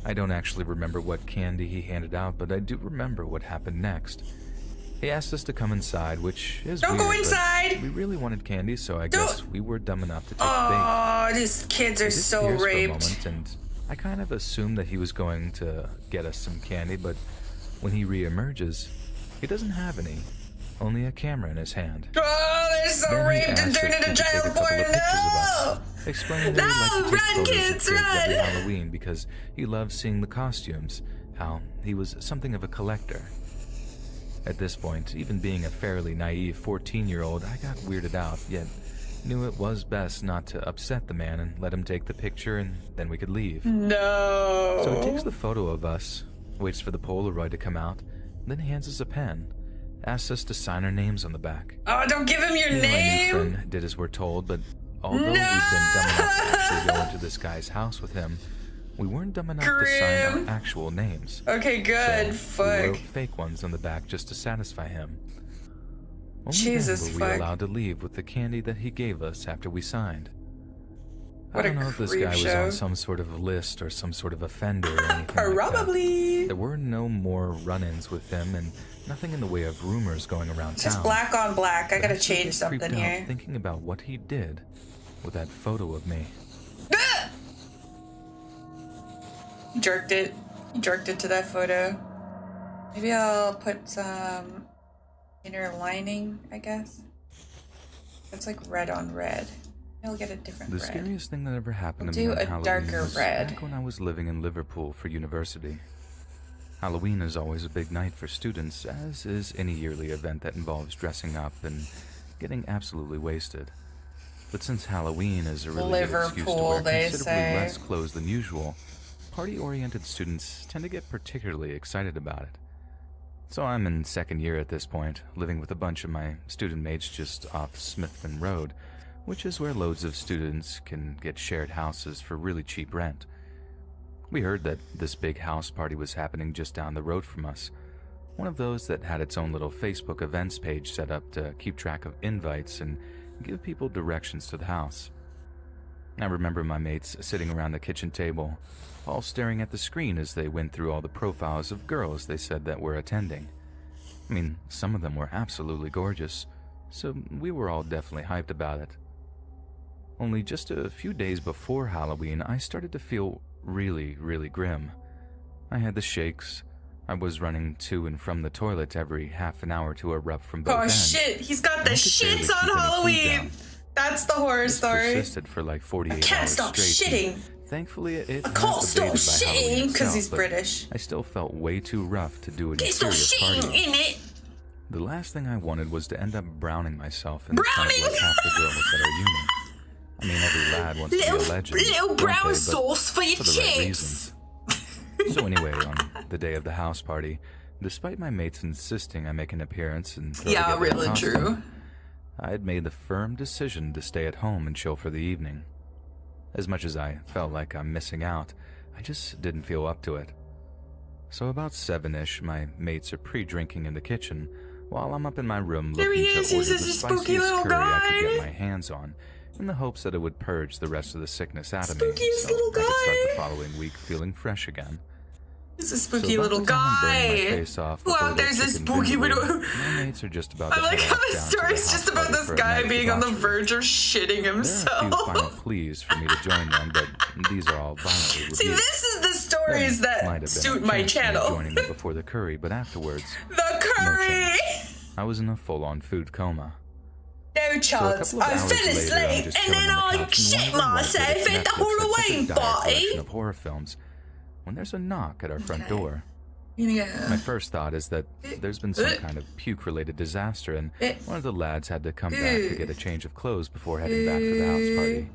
I don't actually remember what candy he handed out, but I do remember what happened next. He asked us to come inside, which is Don't weird, go inside! but we really wanted candy, so I guess we were dumb enough to take the bait. Oh, these kids are so For a raped. moment, and I kind of assumed that he was going to get us some candy, but when he re-emerges, he doesn't have any. Only a camera in his hand. Oh, they're so Then he raped and asked turned if he into could take a child couple porn. of pictures of No! us, explaining that he'd like to take Run, photos kids, of kids every run! Halloween because he loved seeing the costumes, how he was something of a collector. At this point, even being a fairly naive 14-year-old, I got weirded out, yet knew it was best not to upset the man and let him take the picture and then we could leave. No. So he takes the photo of us, waits for the Polaroid to come out, then hands us a pen, asks us to sign our names on the back. Oh, don't give him your Me and my new name. friend did as we're told, but although we'd been dumb enough to actually go into this guy's house with him, we weren't dumb enough to sign our actual names. Okay, good. So we wrote Fuck. fake ones on the back just to satisfy him. Only Jesus, then were we fuck. allowed to leave with the candy that he gave us after we signed. What I a don't know if this creep guy was show. on some sort of list or some sort of offender or anything like that. Probably. There were no more run-ins with him and nothing in the way of rumors going around It's just town. black on black. I But gotta still change get something creeped out here. thinking about what he did with that photo of me. Ah! He jerked it. He jerked it to that photo. Maybe I'll put some inner lining, I guess. It's like red on red. I'll get a different The red. scariest thing that ever happened We'll to me do on a Halloween darker was red. back when I was living in Liverpool for university. Halloween is always a big night for students, as is any yearly event that involves dressing up and getting absolutely wasted. But since Halloween is a really good excuse to Liverpool, wear they considerably say. less clothes than usual, party-oriented students tend to get particularly excited about it. So I'm in second year at this point, living with a bunch of my student mates just off Smithman Road, which is where loads of students can get shared houses for really cheap rent. We heard that this big house party was happening just down the road from us, one of those that had its own little Facebook events page set up to keep track of invites and give people directions to the house. I remember my mates sitting around the kitchen table, all staring at the screen as they went through all the profiles of girls they said that were attending. I mean, some of them were absolutely gorgeous, so we were all definitely hyped about it. Only just a few days before Halloween, I started to feel really, really grim. I had the shakes. I was running to and from the toilet every half an hour to erupt from both Oh ends. shit, he's got And the I could barely shits keep on any food Halloween. down. That's the horror This story. persisted for like 48 I can't hours stop straight. shitting. and Thankfully, it I can't stop abated by Halloween shitting because itself, he's but British. I still felt way too rough to do any Can't stop serious shitting partying. in it. The last thing I wanted was to end up browning myself in front of like half the girls at our unit. I mean, every lad wants to be a legend. Little brown sauce for your chips. Right reasons. So anyway, on the day of the house party, despite my mates insisting I make an appearance and throw together really a costume, true. I had made the firm decision to stay at home and chill for the evening. As much as I felt like I'm missing out, I just didn't feel up to it. So about 7-ish, my mates are pre-drinking in the kitchen, while I'm up in my room looking to order the spiciest curry I could get my hands on, in the hopes that it would purge the rest of the sickness out of me, so I could start the following week feeling fresh again. He's a spooky little guy. Well, there's a spooky little... My mates are just about I like how the story's just about this guy being on the verge of shitting himself. There are a few final pleas for me to join them, but these are all violently rebuked. See, this is the stories that suit my channel. Joining me before the curry, but afterwards... The curry! I was in a full-on food coma. No chance. I fell asleep and then I shit myself at the Halloween party. Of horror films. When there's a knock at our front door. Yeah. My first thought is that there's been some kind of puke-related disaster and one of the lads had to come back to get a change of clothes before heading back to the house party.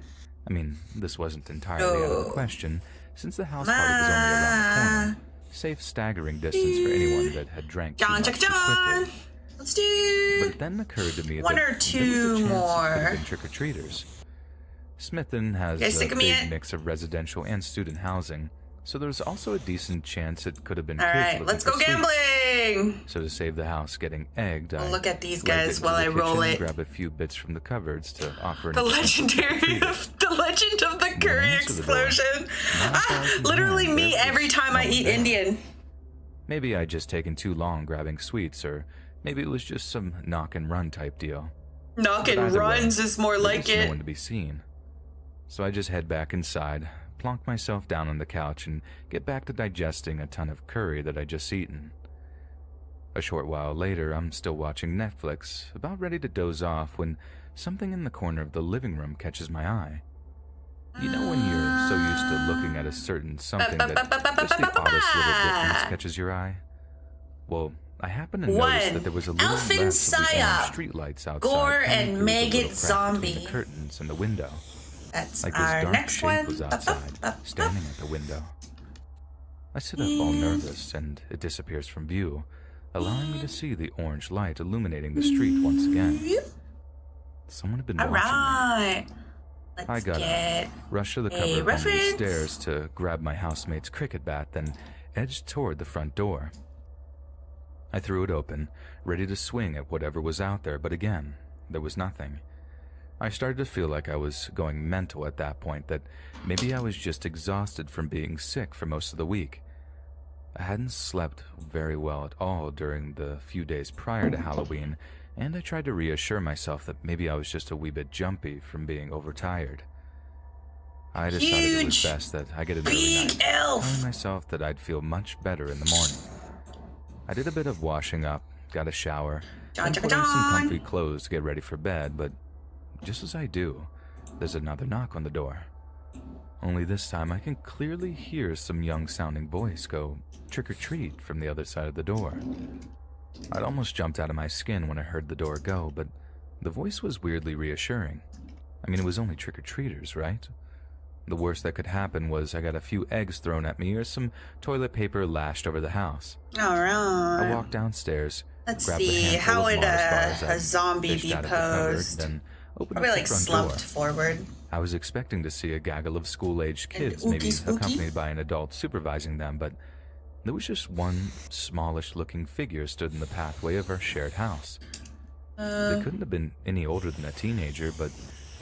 I mean, this wasn't entirely out of the question, since the house party was only around the corner. Safe staggering distance for anyone that had drank too much too quickly. Let's do... But it then occurred to me one that or two more trick-or-treaters. Smithton has a big mix of residential and student housing, so there's also a decent chance it could have been kids looking let's go for gambling! sweets. So to save the house getting egged, I look at these guys while I roll it. Grab a few bits from the cupboards to offer the legend of the curry explosion. Literally me every time I eat Indian. Maybe I'd just taken too long grabbing sweets, or maybe it was just some knock and run type deal. Knock and runs is more like it. No one to be seen. So I just head back inside, plonk myself down on the couch, and get back to digesting a ton of curry that I'd just eaten. A short while later, I'm still watching Netflix, about ready to doze off, when something in the corner of the living room catches my eye. You know when you're so used to looking at a certain something that just the oddest little difference catches your eye? Well, I happen to notice that there was a little less of the streetlights outside. Gore and Maggot Zombie. The curtains and the window. That's like our this dark next shape one. Was outside, standing at the window. I sit up all nervous, and it disappears from view, allowing me to see the orange light illuminating the street once again. Someone had been watching me. I got up, rushed to the cupboard on the stairs to grab my housemate's cricket bat, then edged toward the front door. I threw it open, ready to swing at whatever was out there, but again, there was nothing. I started to feel like I was going mental at that point, that maybe I was just exhausted from being sick for most of the week. I hadn't slept very well at all during the few days prior to Halloween, and I tried to reassure myself that maybe I was just a wee bit jumpy from being overtired. I decided it was best that I get an early night, telling myself that I'd feel much better in the morning. I did a bit of washing up, got a shower, and put on some comfy clothes to get ready for bed, but just as I do, there's another knock on the door. Only this time I can clearly hear some young-sounding voice go trick-or-treat from the other side of the door. I'd almost jumped out of my skin when I heard the door go, but the voice was weirdly reassuring. I mean, it was only trick-or-treaters, right? The worst that could happen was I got a few eggs thrown at me or some toilet paper lashed over the house. Alright. I walked downstairs, Let's grabbed see, a how would a zombie be posed? Then opened Probably up like the front slumped door. forward. I was expecting to see a gaggle of school-aged kids, maybe accompanied by an adult supervising them, but there was just one smallish-looking figure stood in the pathway of our shared house. They couldn't have been any older than a teenager, but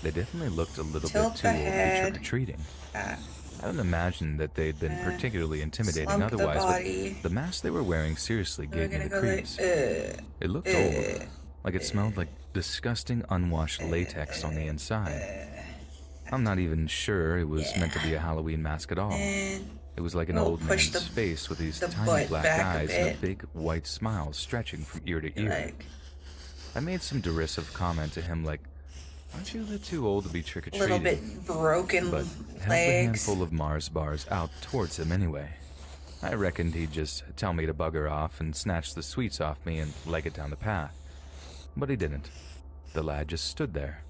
they definitely looked a little bit too old to be trick-or-treating. I don't imagine that they'd been particularly intimidating otherwise, but the mask they were wearing seriously gave me the creeps. It looked old, like it smelled like disgusting unwashed latex on the inside. I'm not even sure it was meant to be a Halloween mask at all. It was like an old man's face with these tiny black eyes and a big white smile stretching from ear to ear. I made some derisive comment to him like, "Aren't you a bit too old to be trick-or-treating?" A little bit broken but legs. held a handful of Mars bars out towards him anyway. I reckoned he'd just tell me to bugger off and snatch the sweets off me and leg it down the path. But he didn't. The lad just stood there,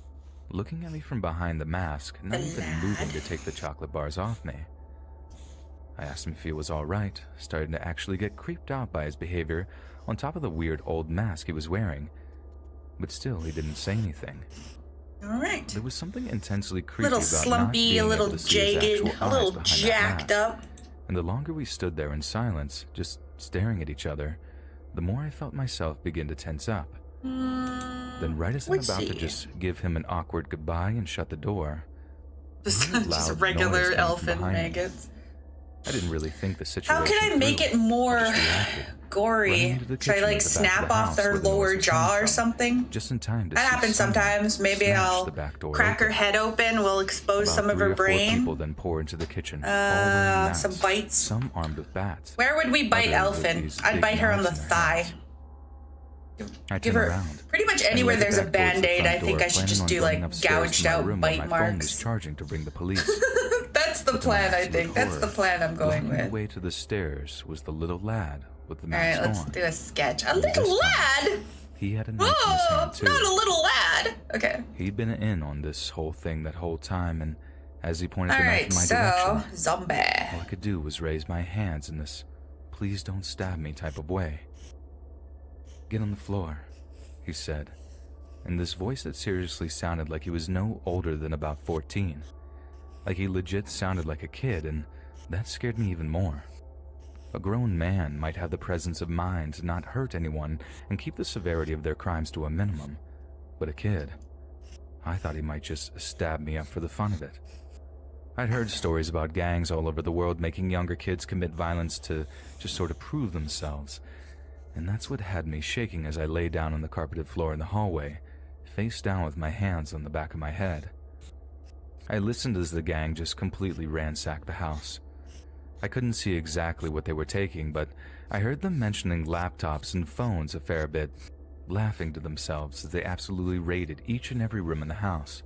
looking at me from behind the mask, not even moving to take the chocolate bars off me. I asked him if he was alright, starting to actually get creeped out by his behavior on top of the weird old mask he was wearing. But still, he didn't say anything. Alright. There was something intensely creepy Little about slumpy, not a being little able to see his jagged, actual a little eyes behind that jacked mask. up. And the longer we stood there in silence, just staring at each other, the more I felt myself begin to tense up. Then right as I'm about to just give him an awkward goodbye and shut the door, Just loud regular noise coming elephant from behind me. maggots. I didn't really think the situation How can I make through. it more I just reacted, gory? running into the Should I kitchen like at the back of snap the off house their where the noise lower was jaw coming or from, something? just in time to That see happens someone sometimes. Maybe smash I'll the back door crack her open. head open. We'll expose About some of 3 her or 4 brain. people then pour into the kitchen, all wearing masks, Some bites. some armed with bats. Where would we bite Others with Elfin? these I'd big bite her on the knives in their thigh. hands. I Give turned her around. pretty much and anywhere headed there's a back towards the band-aid. front I think door, I should planning just on do going like upstairs to gouged my out room while bite my phone was marks. charging to bring the police. That's the But to plan, my I absolute think. That's the horror, plan I'm going blocking the with. way to the stairs was the little lad with the Alright, mask let's on. do a sketch. A And little this time, lad? He had a knife in his Oh, hand too. not a little lad. Okay. He'd been in on this whole thing that whole time, and as he pointed the knife Alright, in my so, direction, zombie. all I could do was raise my hands in this please don't stab me type of way. Get on the floor, he said, in this voice that seriously sounded like he was no older than about 14. Like he legit sounded like a kid, and that scared me even more. A grown man might have the presence of mind to not hurt anyone and keep the severity of their crimes to a minimum, but a kid, I thought he might just stab me up for the fun of it. I'd heard stories about gangs all over the world making younger kids commit violence to just sort of prove themselves, and that's what had me shaking as I lay down on the carpeted floor in the hallway, face down with my hands on the back of my head. I listened as the gang just completely ransacked the house. I couldn't see exactly what they were taking, but I heard them mentioning laptops and phones a fair bit, laughing to themselves as they absolutely raided each and every room in the house.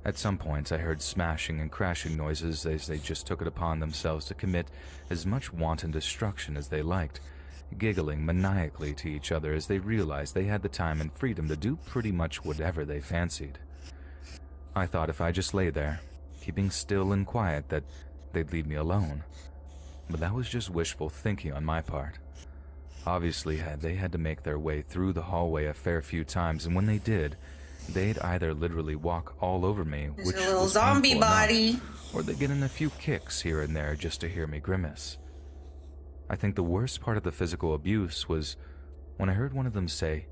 At some points, I heard smashing and crashing noises as they just took it upon themselves to commit as much wanton destruction as they liked, giggling maniacally to each other as they realized they had the time and freedom to do pretty much whatever they fancied. I thought if I just lay there, keeping still and quiet, that they'd leave me alone. But that was just wishful thinking on my part. Obviously, they had to make their way through the hallway a fair few times, and when they did, they'd either literally walk all over me, There's which a little was zombie painful enough, body. or they'd get in a few kicks here and there just to hear me grimace. I think the worst part of the physical abuse was when I heard one of them say,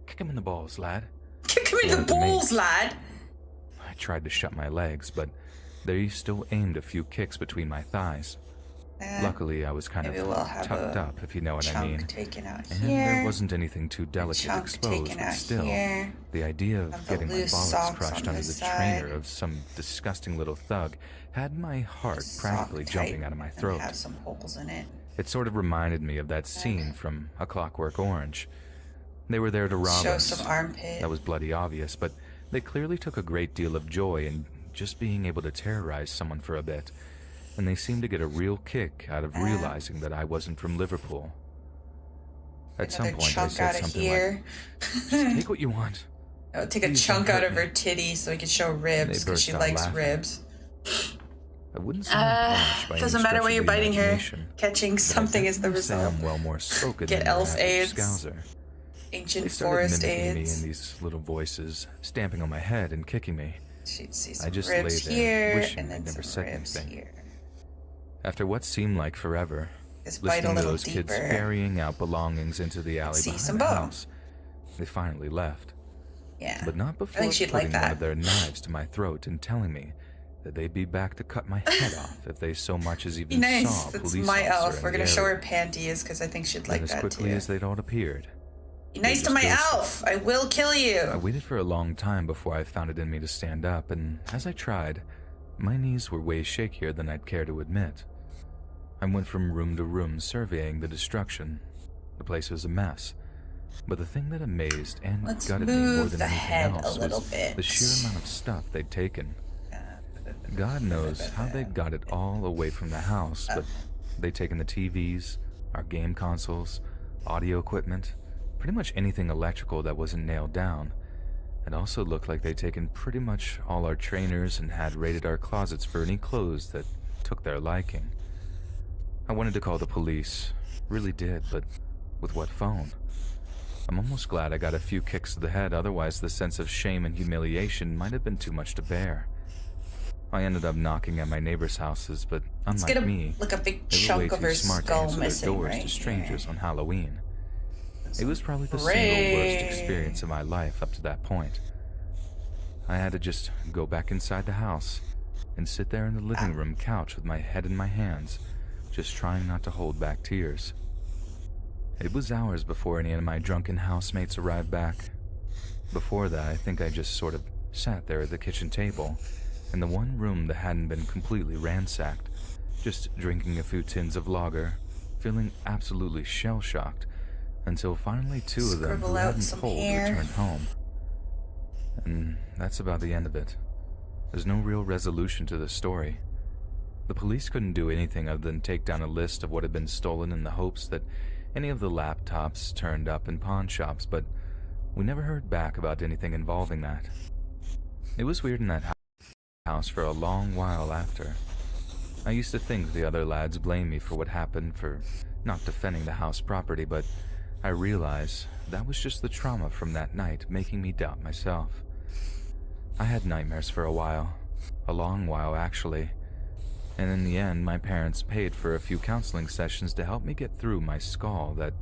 "Kick him in the balls, lad." Kick him in the Wanted to make- balls, lad. I tried to shut my legs, but they still aimed a few kicks between my thighs. Luckily, I was kind maybe of we'll have tucked a up, if you know what I Chunk mean. taken out And here. there wasn't anything too delicate chunk exposed, taken but out still, here. the idea Have of the getting my loose bollocks socks crushed on under this the side. trainer of some disgusting little thug had my heart Sock practically tight jumping out of my and throat. have some holes in it. It sort of reminded me of that scene from A Clockwork Orange. They were there to rob Show us. some armpit. That was bloody obvious, but they clearly took a great deal of joy in just being able to terrorize someone for a bit, and they seemed to get a real kick out of realizing that I wasn't from Liverpool. At some Another point, I chunk said out of something here. like, "Just take what you want." Oh, take a Please chunk don't out hurt of her me. titty so we can show ribs They because burst she out likes laughing. ribs. I wouldn't say I'm harsh by Doesn't any matter stretch what of you're the biting her. imagination, Catching but I something is the definitely say result. I'm well more spoken Get than your elf average aids. Scouser. Ancient They started forest mimicking me aids. in these little voices, stamping on my head and kicking me. She'd see I some just ribs lay there, here wishing and then I'd never some said ribs anything. here. After what seemed like forever, Just bite a listening to little those kids deeper. ferrying out belongings into the alley See behind some the bone. house, they finally left. Yeah. But not before think she'd putting like one that. of their knives to my throat and telling me that they'd be back to cut my head off if they so much as Be even nice. saw a That's police my officer elf. in We're the gonna show area. her panties because I think she'd And like as that quickly too. as they'd all appeared, Be nice to just my ghosted. elf. I will kill I you. waited for a long time before I found it in me to stand up, and as I tried, my knees were way shakier than I'd care to admit. I went from room to room surveying the destruction. The place was a mess, but the thing that amazed and Let's gutted me more move than the anything head a else little was bit. the sheer amount of stuff they'd taken. God knows how they got it all away from the house, but They'd taken the TVs, our game consoles, audio equipment, pretty much anything electrical that wasn't nailed down. It also looked like they'd taken pretty much all our trainers and had raided our closets for any clothes that took their liking. I wanted to call the police, really did, but with what phone? I'm almost glad I got a few kicks to the head, otherwise the sense of shame and humiliation might have been too much to bear. I ended up knocking at my neighbors' houses, but unlike me, like a big they were chunk way of too her smart to skull answer their missing doors right to strangers here. on Halloween. It was probably the single worst experience of my life up to that point. I had to just go back inside the house and sit there in the living room couch with my head in my hands, just trying not to hold back tears. It was hours before any of my drunken housemates arrived back. Before that, I think I just sort of sat there at the kitchen table, in the one room that hadn't been completely ransacked, just drinking a few tins of lager, feeling absolutely shell-shocked, until finally two of them who hadn't told returned home. And that's about the end of it. There's no real resolution to the story. The police couldn't do anything other than take down a list of what had been stolen in the hopes that any of the laptops turned up in pawn shops, but we never heard back about anything involving that. It was weird in that house for a long while after. I used to think the other lads blamed me for what happened, for not defending the house property, but I realized that was just the trauma from that night making me doubt myself. I had nightmares for a while, a long while actually, and in the end my parents paid for a few counseling sessions to help me get through my skull that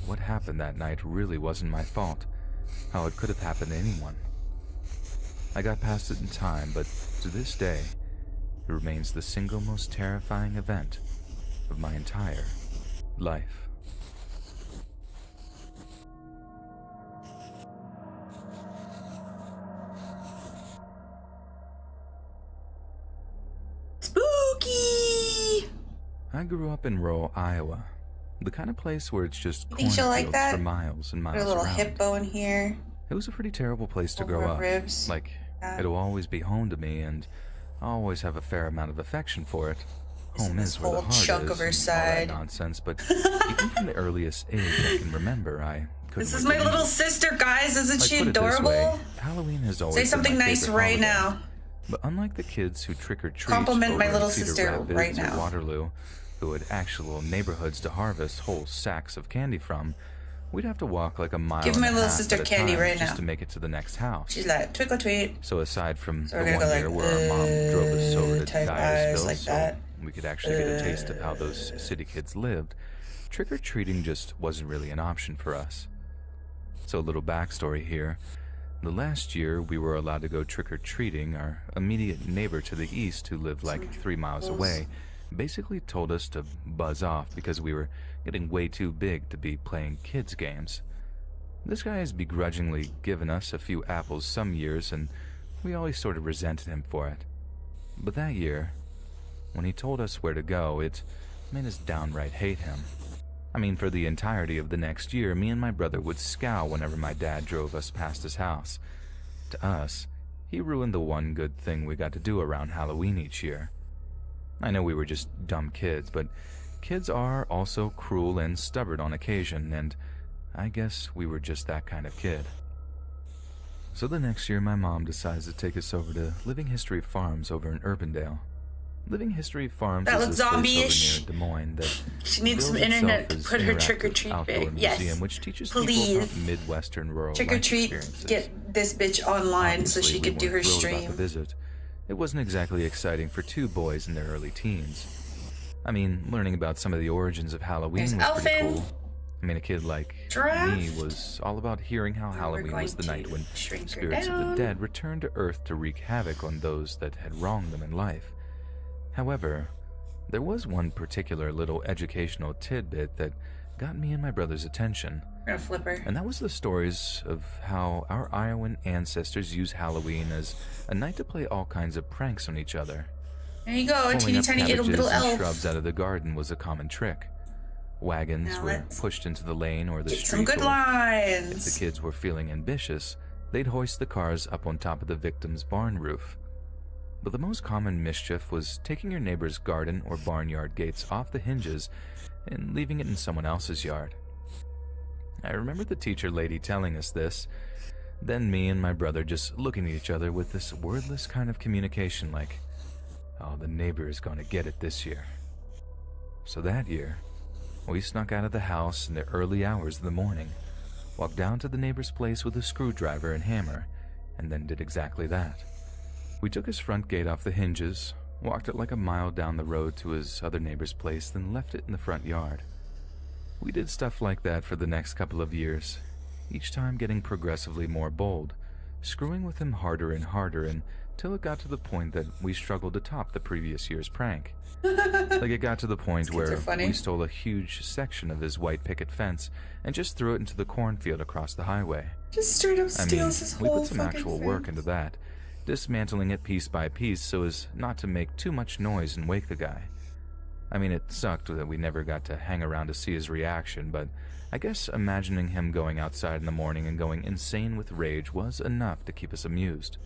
what happened that night really wasn't my fault, how it could have happened to anyone. I got past it in time, but to this day, it remains the single most terrifying event of my entire life. Spooky! I grew up in rural Iowa, the kind of place where it's just cornfields like that? for miles and miles Put a little around. hippo in here. It was a pretty terrible place to grow up. Ribs. Like, it'll always be home to me, and I'll always have a fair amount of affection for it. Home is where the heart chunk is of her and side. all that nonsense, but even from the earliest age I can remember, I couldn't This is wait my to little leave. sister, guys. Isn't Like, she put it this way, adorable? Halloween has always Say been something my nice favorite right holiday. now. But unlike the kids who trick-or-treat Compliment over my in little Cedar sister Rapids right or now. Waterloo, who had actual neighborhoods to harvest whole sacks of candy from, we'd have to walk like a mile Give and my a little half sister at a candy time right just now. to make it to the next house. She's like, tweet or tweet. So aside from So the we're one gonna go year like, where our mom drove us over to type eyes Dyersville like so that. we could actually get a taste of how those city kids lived, trick-or-treating just wasn't really an option for us. So a little backstory here. The last year we were allowed to go trick-or-treating, our immediate neighbor to the east, who lived like 3 miles away, basically told us to buzz off because we were getting way too big to be playing kids games. This guy has begrudgingly given us a few apples some years, and we always sort of resented him for it. But that year, when he told us where to go, it made us downright hate him. I mean, for the entirety of the next year, me and my brother would scowl whenever my dad drove us past his house. To us, he ruined the one good thing we got to do around Halloween each year. I know we were just dumb kids, but kids are also cruel and stubborn on occasion, and I guess we were just that kind of kid. So the next year, my mom decides to take us over to Living History Farms over in Urbandale. Living History Farms That is looks this place zombie-ish. over near Des Moines that She needs some bills internet itself to as put her interactive trick-or-treat outdoor big. Yes. museum, which teaches people Please. about Midwestern rural life Trick-or-treat, experiences. get this bitch online so Obviously, she we could do weren't her thrilled about stream. the visit. It wasn't exactly exciting for two boys in their early teens. I mean, learning about some of the origins of Halloween There's was pretty Elfin. cool. I mean, a kid like Giraffe. me was all about hearing how Halloween going was the night to when shrink her spirits of the down. dead returned to Earth to wreak havoc on those that had wronged them in life. However, there was one particular little educational tidbit that got me and my brother's attention, We're gonna flip her. and that was the stories of how our Iowan ancestors used Halloween as a night to play all kinds of pranks on each other. There you go, a Pulling teeny up tiny cabbages little and elf. shrubs out of the garden was a common trick. Wagons Now were let's pushed into the lane or the Get street, some good or if lines. the kids were feeling ambitious, they'd hoist the cars up on top of the victim's barn roof. But the most common mischief was taking your neighbor's garden or barnyard gates off the hinges and leaving it in someone else's yard. I remember the teacher lady telling us this, then me and my brother just looking at each other with this wordless kind of communication like, oh, the neighbor is going to get it this year. So that year, we snuck out of the house in the early hours of the morning, walked down to the neighbor's place with a screwdriver and hammer, and then did exactly that. We took his front gate off the hinges, walked it like a mile down the road to his other neighbor's place, then left it in the front yard. We did stuff like that for the next couple of years, each time getting progressively more bold, screwing with him harder and harder until it got to the point that we struggled to top the previous year's prank. Like it got to the point where we stole a huge section of his white picket fence and just threw it into the cornfield across the highway. Just straight up steals his whole we put some actual fence. work into that, dismantling it piece by piece so as not to make too much noise and wake the guy. I mean, it sucked that we never got to hang around to see his reaction, but I guess imagining him going outside in the morning and going insane with rage was enough to keep us amused.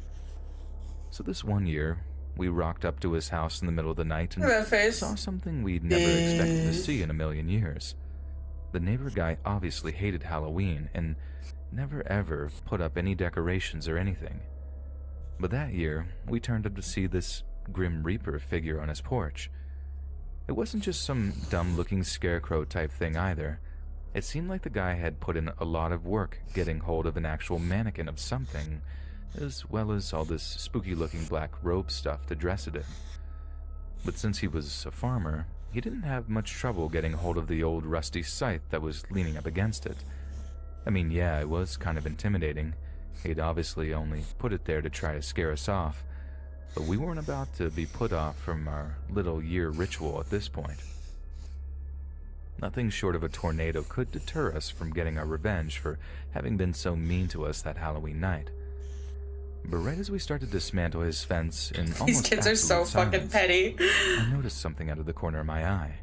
So this one year, we rocked up to his house in the middle of the night and saw something we'd never expected to see in a million years. The neighbor guy obviously hated Halloween and never ever put up any decorations or anything. But that year, we turned up to see this Grim Reaper figure on his porch. It wasn't just some dumb-looking scarecrow type thing either. It seemed like the guy had put in a lot of work getting hold of an actual mannequin of something, as well as all this spooky-looking black robe stuff to dress it in. But since he was a farmer, he didn't have much trouble getting hold of the old rusty scythe that was leaning up against it. I mean, yeah, it was kind of intimidating. He'd obviously only put it there to try to scare us off, but we weren't about to be put off from our little year ritual at this point. Nothing short of a tornado could deter us from getting our revenge for having been so mean to us that Halloween night. But right as we started to dismantle his fence in almost These kids are so fucking petty. I noticed something out of the corner of my eye.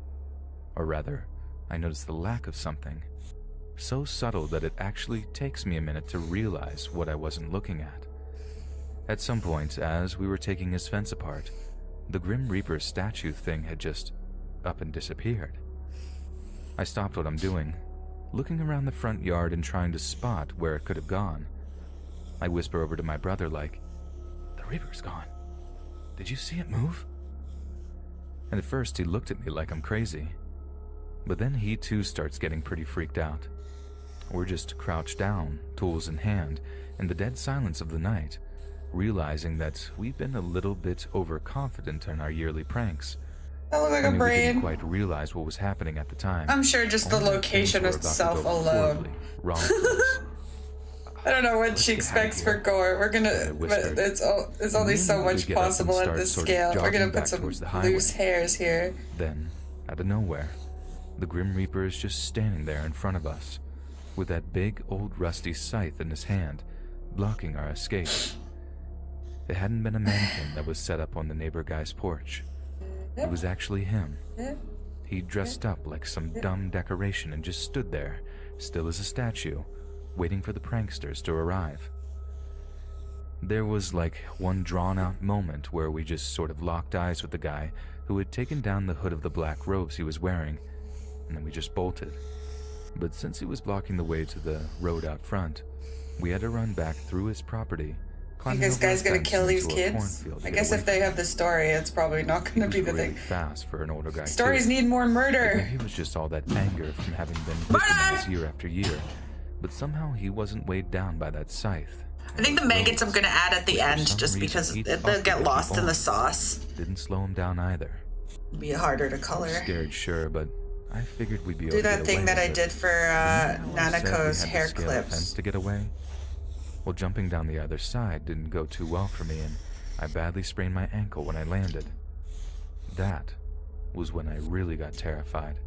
Or rather, I noticed the lack of something. So subtle that it actually takes me a minute to realize what I wasn't looking at. At some point, as we were taking his fence apart, the Grim Reaper statue thing had just up and disappeared. I stopped what I'm doing, looking around the front yard and trying to spot where it could have gone. I whisper over to my brother like, "The Reaper's gone. Did you see it move?" And at first he looked at me like I'm crazy. But then he too starts getting pretty freaked out. We're just crouched down, tools in hand, in the dead silence of the night, realizing that we've been a little bit overconfident in our yearly pranks. That looks like a We brain. didn't quite realize what was happening at the time. I'm sure just the Only location things were about to itself go alone. horribly wrong for us. I don't know what she Let's get expects out of for gore. We're gonna, I but whispered. it's only so Immediately much get up and possible at start this sort of scale. We're jogging gonna back put some towards the highway. loose hairs here. Then, out of nowhere, the Grim Reaper is just standing there in front of us, with that big old rusty scythe in his hand, blocking our escape. It hadn't been a mannequin that was set up on the neighbor guy's porch. It was actually him. He dressed up like some dumb decoration and just stood there, still as a statue, waiting for the pranksters to arrive. There was like one drawn-out moment where we just sort of locked eyes with the guy who had taken down the hood of the black robes he was wearing, and then we just bolted. But since he was blocking the way to the road out front, we had to run back through his property. Think this guy's gonna kill these kids? I guess if they have the story, it's probably not gonna be the really thing. fast for an older guy. Stories too. need more murder. Maybe it was just all that anger from having been victimized year after year, but somehow he wasn't weighed down by that scythe. I think the maggots I'm gonna add at the end just because they'll get lost in the sauce. Didn't slow him down either. It'll be harder to color. Scared, sure, but I figured we'd be able Do to get that thing away that I with did it. for Remember how I said we Nanako's had to hair scale a fence clips. to get away? Well, jumping down the other side didn't go too well for me, and I badly sprained my ankle when I landed. That was when I really got terrified,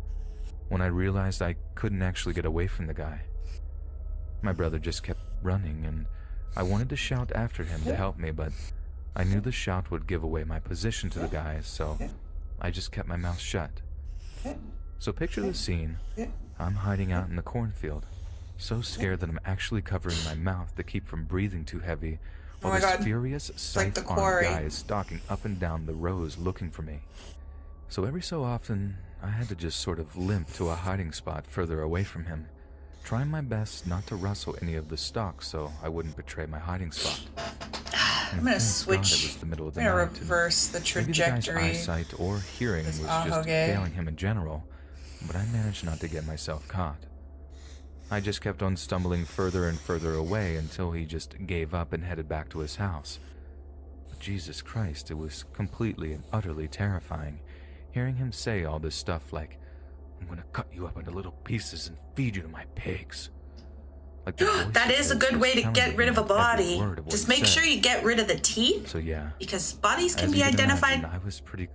when I realized I couldn't actually get away from the guy. My brother just kept running, and I wanted to shout after him to help me, but I knew the shout would give away my position to the guy, so I just kept my mouth shut. So picture the scene. I'm hiding out in the cornfield, so scared that I'm actually covering my mouth to keep from breathing too heavy, while my this God. furious, like the scythe-armed quarry. guy is stalking up and down the rows looking for me. So every so often, I had to just sort of limp to a hiding spot further away from him, trying my best not to rustle any of the stalks so I wouldn't betray my hiding spot. I'm gonna switch. I'm gonna reverse the trajectory. Maybe the guy's eyesight or hearing was just failing him in general, but I managed not to get myself caught. I just kept on stumbling further and further away until he just gave up and headed back to his house. But Jesus Christ, it was completely and utterly terrifying, hearing him say all this stuff like, "I'm gonna cut you up into little pieces and feed you to my pigs." Like that is a good way to get rid of a body. Just make sure you get rid of the teeth. So yeah, because bodies can be identified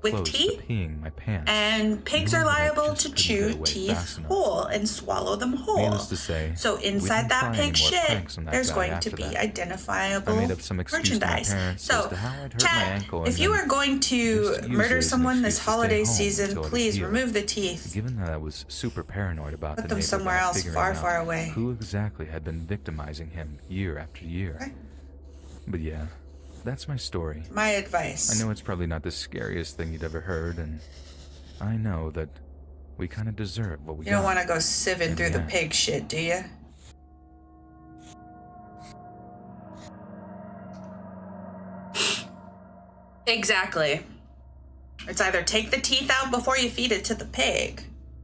with teeth, my pants, and pigs are liable to chew teeth whole and swallow them whole. Needless to say, so inside that pig shit, there's going to be identifiable merchandise. So, chat, if you are going to murder someone this holiday season, please remove the teeth. Given that I was super paranoid about put them somewhere else, far away. Who exactly had been victimizing him year after year. Okay. But yeah, that's my story. My advice. I know it's probably not the scariest thing you'd ever heard, and I know that we kind of deserve what we got. You don't want to go sieving through the pig shit, do you? Exactly. It's either take the teeth out before you feed it to the pig,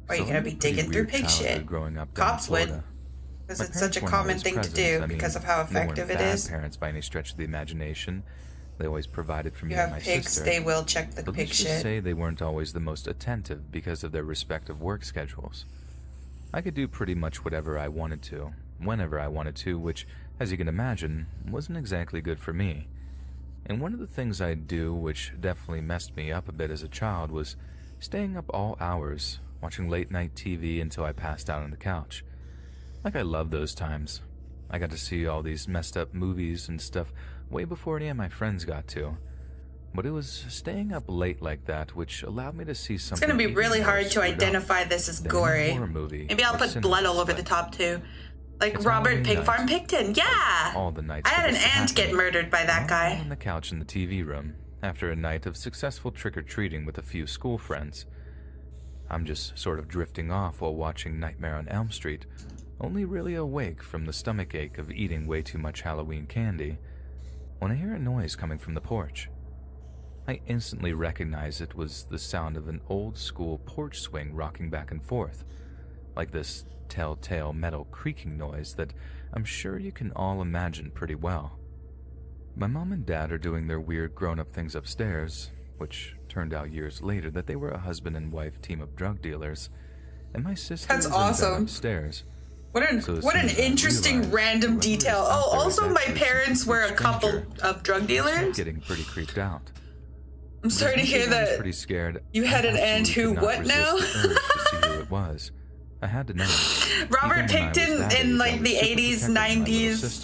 or you're gonna be digging through pig shit. Growing up Cops would. Because it's such a common thing to do because of how effective it is. Parents by any stretch of the imagination. They always provided for me and my pigs, sister. They will check the pig shit. Let's say they weren't always the most attentive because of their respective work schedules. I could do pretty much whatever I wanted to, whenever I wanted to, which, as you can imagine, wasn't exactly good for me. And one of the things I'd do, which definitely messed me up a bit as a child, was staying up all hours, watching late-night TV until I passed out on the couch. Like, I love those times. I got to see all these messed up movies and stuff way before any of my friends got to. But it was staying up late like that which allowed me to see something. It's gonna be really hard to identify this as gory. Maybe I'll put blood all over the top too. Like Robert Pig Farm Pigton. Yeah! All the nights I had an aunt get murdered by that guy. On the couch in the TV room, after a night of successful trick-or-treating with a few school friends. I'm just sort of drifting off while watching Nightmare on Elm Street, only really awake from the stomachache of eating way too much Halloween candy, when I hear a noise coming from the porch. I instantly recognize it was the sound of an old-school porch swing rocking back and forth, like this telltale metal creaking noise that I'm sure you can all imagine pretty well. My mom and dad are doing their weird grown-up things upstairs, which turned out years later that they were a husband and wife team of drug dealers, and my sister was awesome. Upstairs. What an interesting random detail. Oh, also my parents were a couple of drug dealers. Getting pretty creeped out. I'm sorry to hear that. Pretty scared. You had an aunt who what now? To see who it was. I had to know. Robert Pigton in like the 80s, 90s,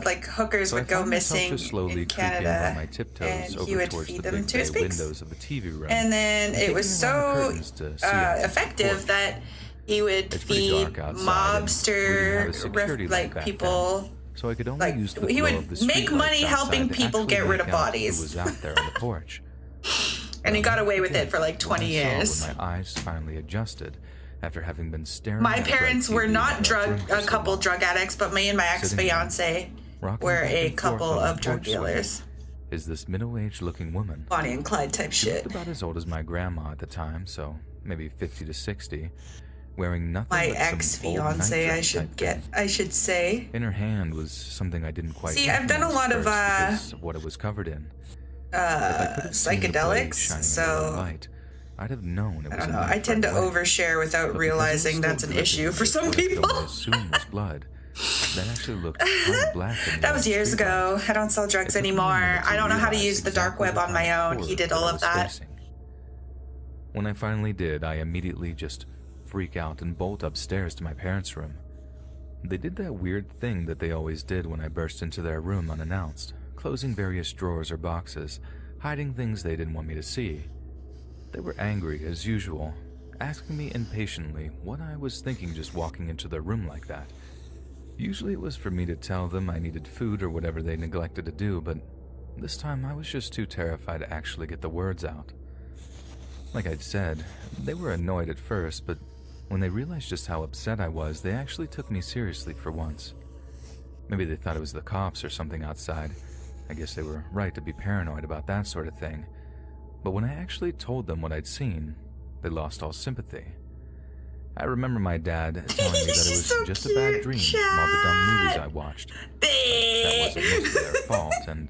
like hookers would go missing in Canada, and he would feed them to his pigs. And then it was so effective that he would feed mobster like people. So I could only use the he would make money helping people get rid of bodies. Was out there on the porch. And he got away with it for like 20 years. When my eyes finally adjusted after having been staring. My parents were not a couple drug addicts, but me and my ex-fiance were a couple of drug dealers. Is this middle-aged looking woman? Bonnie and Clyde type shit. About as old as my grandma at the time, so maybe 50 to 60. Wearing nothing my but ex-fiance, I should say. In her hand was something I didn't quite see. I've done a lot of what it was covered in. Psychedelics, so light, I'd have known it was. I don't know. I tend to overshare without realizing that's an issue for some people. Assume was blood. That actually looked kind of black. That was years ago. I don't sell drugs anymore. I don't know how to use the dark web on my own. He did all of that. When I finally did, I immediately just freak out and bolt upstairs to my parents' room. They did that weird thing that they always did when I burst into their room unannounced, closing various drawers or boxes, hiding things they didn't want me to see. They were angry as usual, asking me impatiently what I was thinking just walking into their room like that. Usually it was for me to tell them I needed food or whatever they neglected to do, but this time I was just too terrified to actually get the words out. Like I'd said, they were annoyed at first, but when they realized just how upset I was, they actually took me seriously for once. Maybe they thought it was the cops or something outside. I guess they were right to be paranoid about that sort of thing. But when I actually told them what I'd seen, they lost all sympathy. I remember my dad telling me that it was so just cute, a bad dream from all the dumb movies I watched. That wasn't mostly their fault, and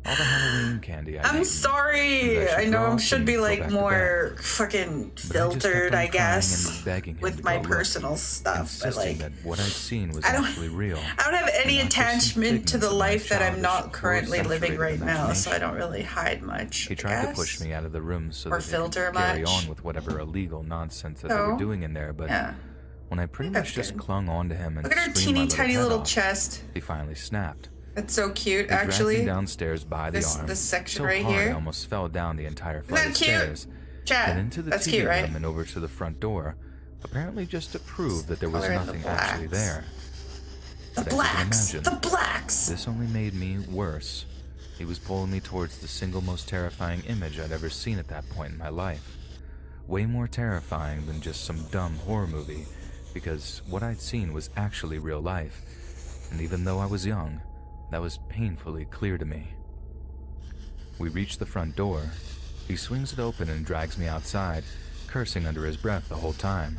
all the Halloween candy I'd I'm eaten. sorry. I know I should be go like back to more bed. fucking But I just kept filtered, on I crying guess, and begging him with to my go look, personal stuff. But insisting like, that what I'd seen was I don't- actually real. I don't have any and not just some attachment to the figment of my life that I'm childish, not currently living poor-saturated right now, so I imagination. don't really hide much. He I tried to guess. push me out of the room so Or that he filter could carry much. on with whatever illegal nonsense that they Oh, were doing in there, but yeah. when I pretty That's much just good. clung on to him and Look at her screamed my teeny tiny head little off, chest. he finally snapped. That's so cute, He dragged actually. me downstairs by the arm, this section so right hard here. I almost fell down the entire Isn't flight that of cute? stairs, Chat. and into the That's TV cute, right? room and over to the front door, apparently just to prove that there was Color in the nothing actually blacks. there. The But as you can blacks. imagine, The blacks. this only made me worse. He was pulling me towards the single most terrifying image I'd ever seen at that point in my life. Way more terrifying than just some dumb horror movie, because what I'd seen was actually real life, and even though I was young, that was painfully clear to me. We reach the front door. He swings it open and drags me outside, cursing under his breath the whole time.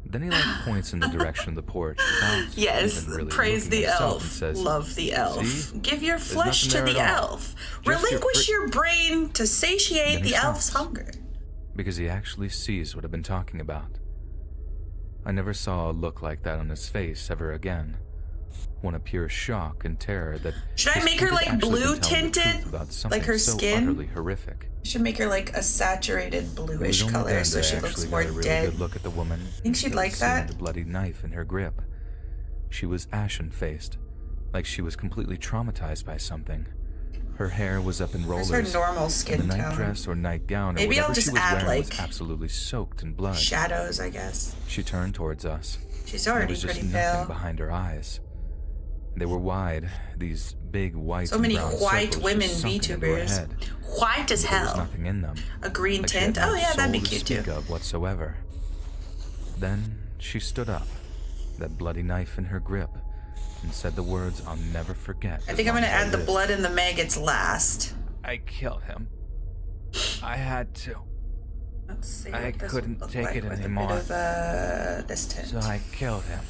Then he points in the direction of the porch without Yes, even really praise looking the himself elf. and says, Love the elf. "See? Give your There's flesh to nothing the there at all. elf. Just your Relinquish fr- your brain to satiate Then he the elf's stops. hunger. Because he actually sees what I've been talking about. I never saw a look like that on his face ever again. One of pure shock and terror that Should I his make her, kid had like, actually blue been telling the truth tinted? about something Like her so skin? utterly horrific. You should make her like a saturated It was bluish only color then so that I she looks actually more got a really dead. good look at the woman. Think she'd like seeing that? The bloody knife in her grip. She was ashen-faced, like she was completely traumatized by something. Her hair was up in rollers. Where's her normal and skin the tone? nightdress or nightgown or Maybe I'll whatever just she was add, wearing was like, absolutely soaked in blood. Shadows, I guess. She turned towards us. She's There already was just pretty nothing pale. behind her eyes. They were wide, these big white So and many brown white circles women just sunken into her VTubers. head. White as There was hell. nothing in them. A green Like she had tint. no Oh yeah, that'd be soul to cute too. speak of whatsoever. Then she stood up, that bloody knife in her grip, and said the words I'll never forget. I as think I'm long gonna as I add the live. blood and the maggots last. I killed him. I had to. Let's see I what this couldn't would look take like it with anymore. a bit of this tint. So I killed him.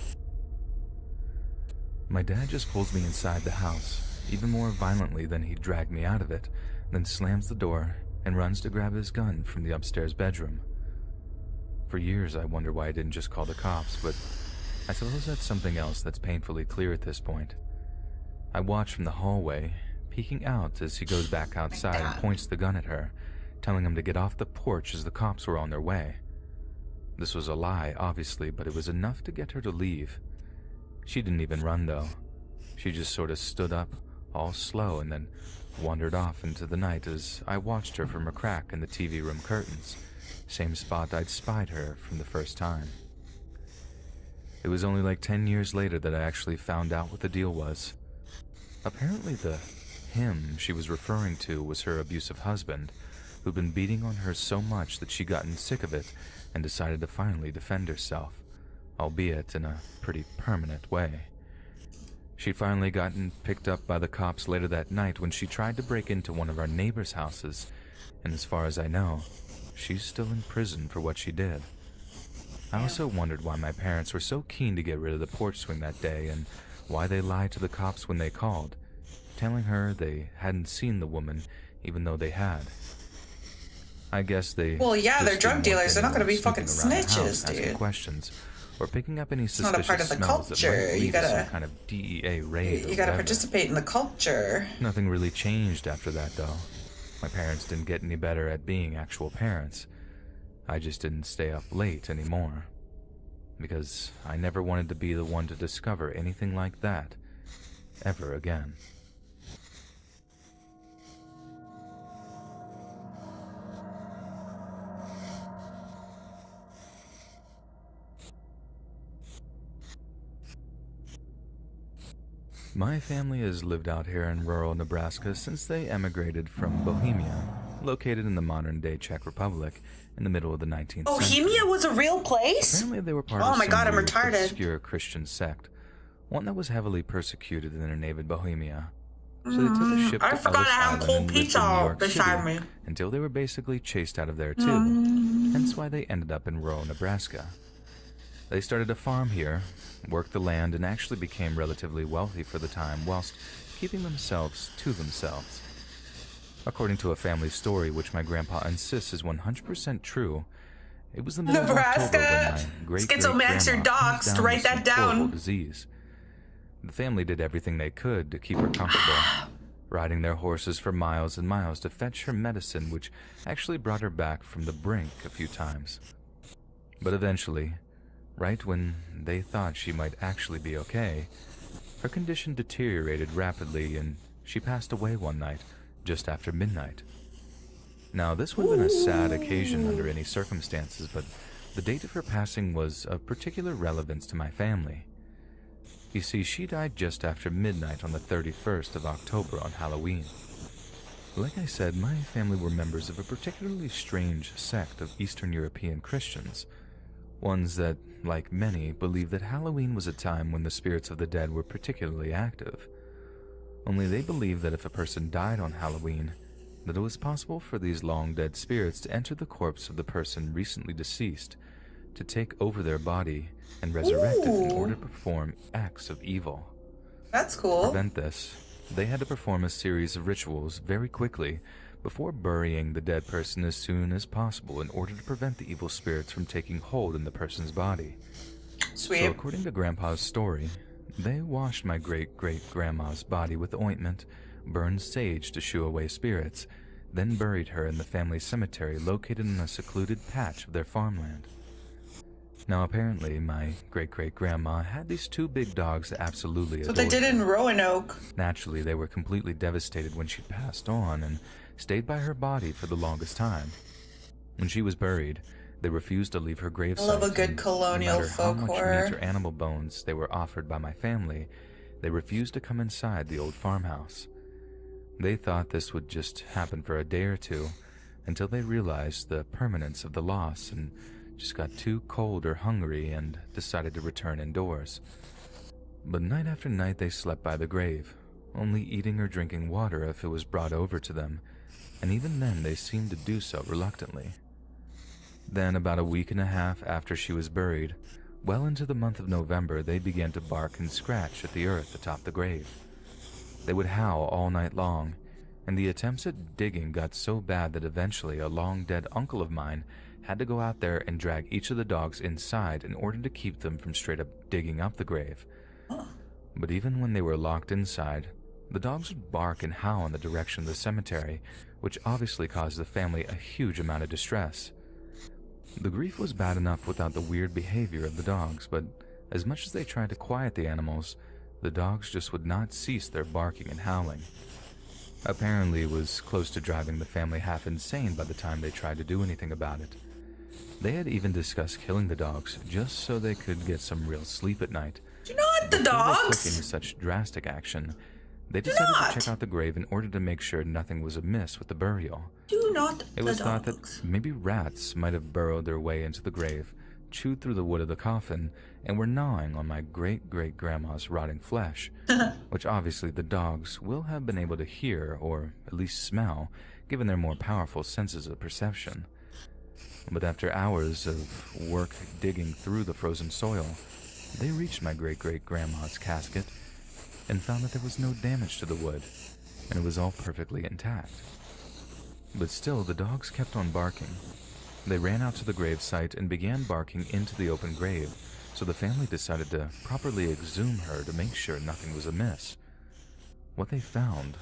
My dad just pulls me inside the house, even more violently than he dragged me out of it, then slams the door and runs to grab his gun from the upstairs bedroom. For years I wonder why I didn't just call the cops, but I suppose that's something else that's painfully clear at this point. I watch from the hallway, peeking out as he goes back outside and points the gun at her, telling him to get off the porch as the cops were on their way. This was a lie, obviously, but it was enough to get her to leave. She didn't even run, though. She just sort of stood up, all slow, and then wandered off into the night as I watched her from a crack in the TV room curtains, same spot I'd spied her from the first time. It was only like 10 years later that I actually found out what the deal was. Apparently the him she was referring to was her abusive husband, who'd been beating on her so much that she'd gotten sick of it and decided to finally defend herself, albeit in a pretty permanent way. She'd finally gotten picked up by the cops later that night when she tried to break into one of our neighbors' houses, and as far as I know, she's still in prison for what she did. I also wondered why my parents were so keen to get rid of the porch swing that day and why they lied to the cops when they called, telling her they hadn't seen the woman even though they had. I guess they Well, yeah, just they're drug didn't want dealers. They're not gonna anyone be fucking snooping around the house snitches, asking dude. questions or picking up any not a suspicious part of the smells that culture. might You lead to gotta- some kind of DEA raid. or You gotta whatever. participate in the culture. Nothing really changed after that, though. My parents didn't get any better at being actual parents. I just didn't stay up late anymore. Because I never wanted to be the one to discover anything like that ever again. My family has lived out here in rural Nebraska since they emigrated from Bohemia, located in the modern-day Czech Republic in the middle of the 19th century. Bohemia was a real place? Apparently they were part Oh of my some God, I'm weird, retarded. obscure Christian sect, one that was heavily persecuted in their native Bohemia. So they took a ship I to forgot Ellis I have Island cold and lived pizza in New York beside City me. until they were basically chased out of there too, hence why they ended up in rural Nebraska. They started a farm here, worked the land, and actually became relatively wealthy for the time whilst keeping themselves to themselves. According to a family story which my grandpa insists is 100% true, it was the middle of October when my Schizomax or great-great-grandma doxed, comes down write with that some down. horrible disease. The family did everything they could to keep her comfortable, riding their horses for miles and miles to fetch her medicine, which actually brought her back from the brink a few times. But eventually, right when they thought she might actually be okay, her condition deteriorated rapidly and she passed away one night, just after midnight. Now, this would have been a sad occasion under any circumstances, but the date of her passing was of particular relevance to my family. You see, she died just after midnight on the 31st of October on Halloween. Like I said, my family were members of a particularly strange sect of Eastern European Christians, ones that, like many, believed that Halloween was a time when the spirits of the dead were particularly active. Only they believed that if a person died on Halloween, that it was possible for these long-dead spirits to enter the corpse of the person recently deceased, to take over their body and resurrect it in order to perform acts of evil. That's cool. To prevent this, they had to perform a series of rituals very quickly before burying the dead person as soon as possible in order to prevent the evil spirits from taking hold in the person's body. Sweet. So according to Grandpa's story, they washed my great-great-grandma's body with ointment, burned sage to shoo away spirits, then buried her in the family cemetery located in a secluded patch of their farmland. Now apparently, my great-great-grandma had these two big dogs that absolutely adored That's what they did her. in Roanoke. Naturally, they were completely devastated when she passed on and stayed by her body for the longest time. When she was buried, they refused to leave her gravesite. I love a good and colonial no matter how folk much horror. meat or animal bones they were offered by my family, they refused to come inside the old farmhouse. They thought this would just happen for a day or two, until they realized the permanence of the loss and just got too cold or hungry and decided to return indoors. But night after night they slept by the grave, only eating or drinking water if it was brought over to them, and even then they seemed to do so reluctantly. Then, about a week and a half after she was buried, well into the month of November, they began to bark and scratch at the earth atop the grave. They would howl all night long, and the attempts at digging got so bad that eventually a long-dead uncle of mine had to go out there and drag each of the dogs inside in order to keep them from straight up digging up the grave. But even when they were locked inside, the dogs would bark and howl in the direction of the cemetery, which obviously caused the family a huge amount of distress. The grief was bad enough without the weird behavior of the dogs, but as much as they tried to quiet the animals, the dogs just would not cease their barking and howling. Apparently, it was close to driving the family half insane by the time they tried to do anything about it. They had even discussed killing the dogs just so they could get some real sleep at night. Do not the Before they took dogs! any such drastic action, they decided to check out the grave in order to make sure nothing was amiss with the burial. Do not It the was thought dogs. that maybe rats might have burrowed their way into the grave, chewed through the wood of the coffin, and were gnawing on my great-great-grandma's rotting flesh, which obviously the dogs will have been able to hear, or at least smell, given their more powerful senses of perception. But after hours of work digging through the frozen soil, they reached my great-great-grandma's casket and found that there was no damage to the wood, and it was all perfectly intact. But still, the dogs kept on barking. They ran out to the gravesite and began barking into the open grave, so the family decided to properly exhume her to make sure nothing was amiss. What they found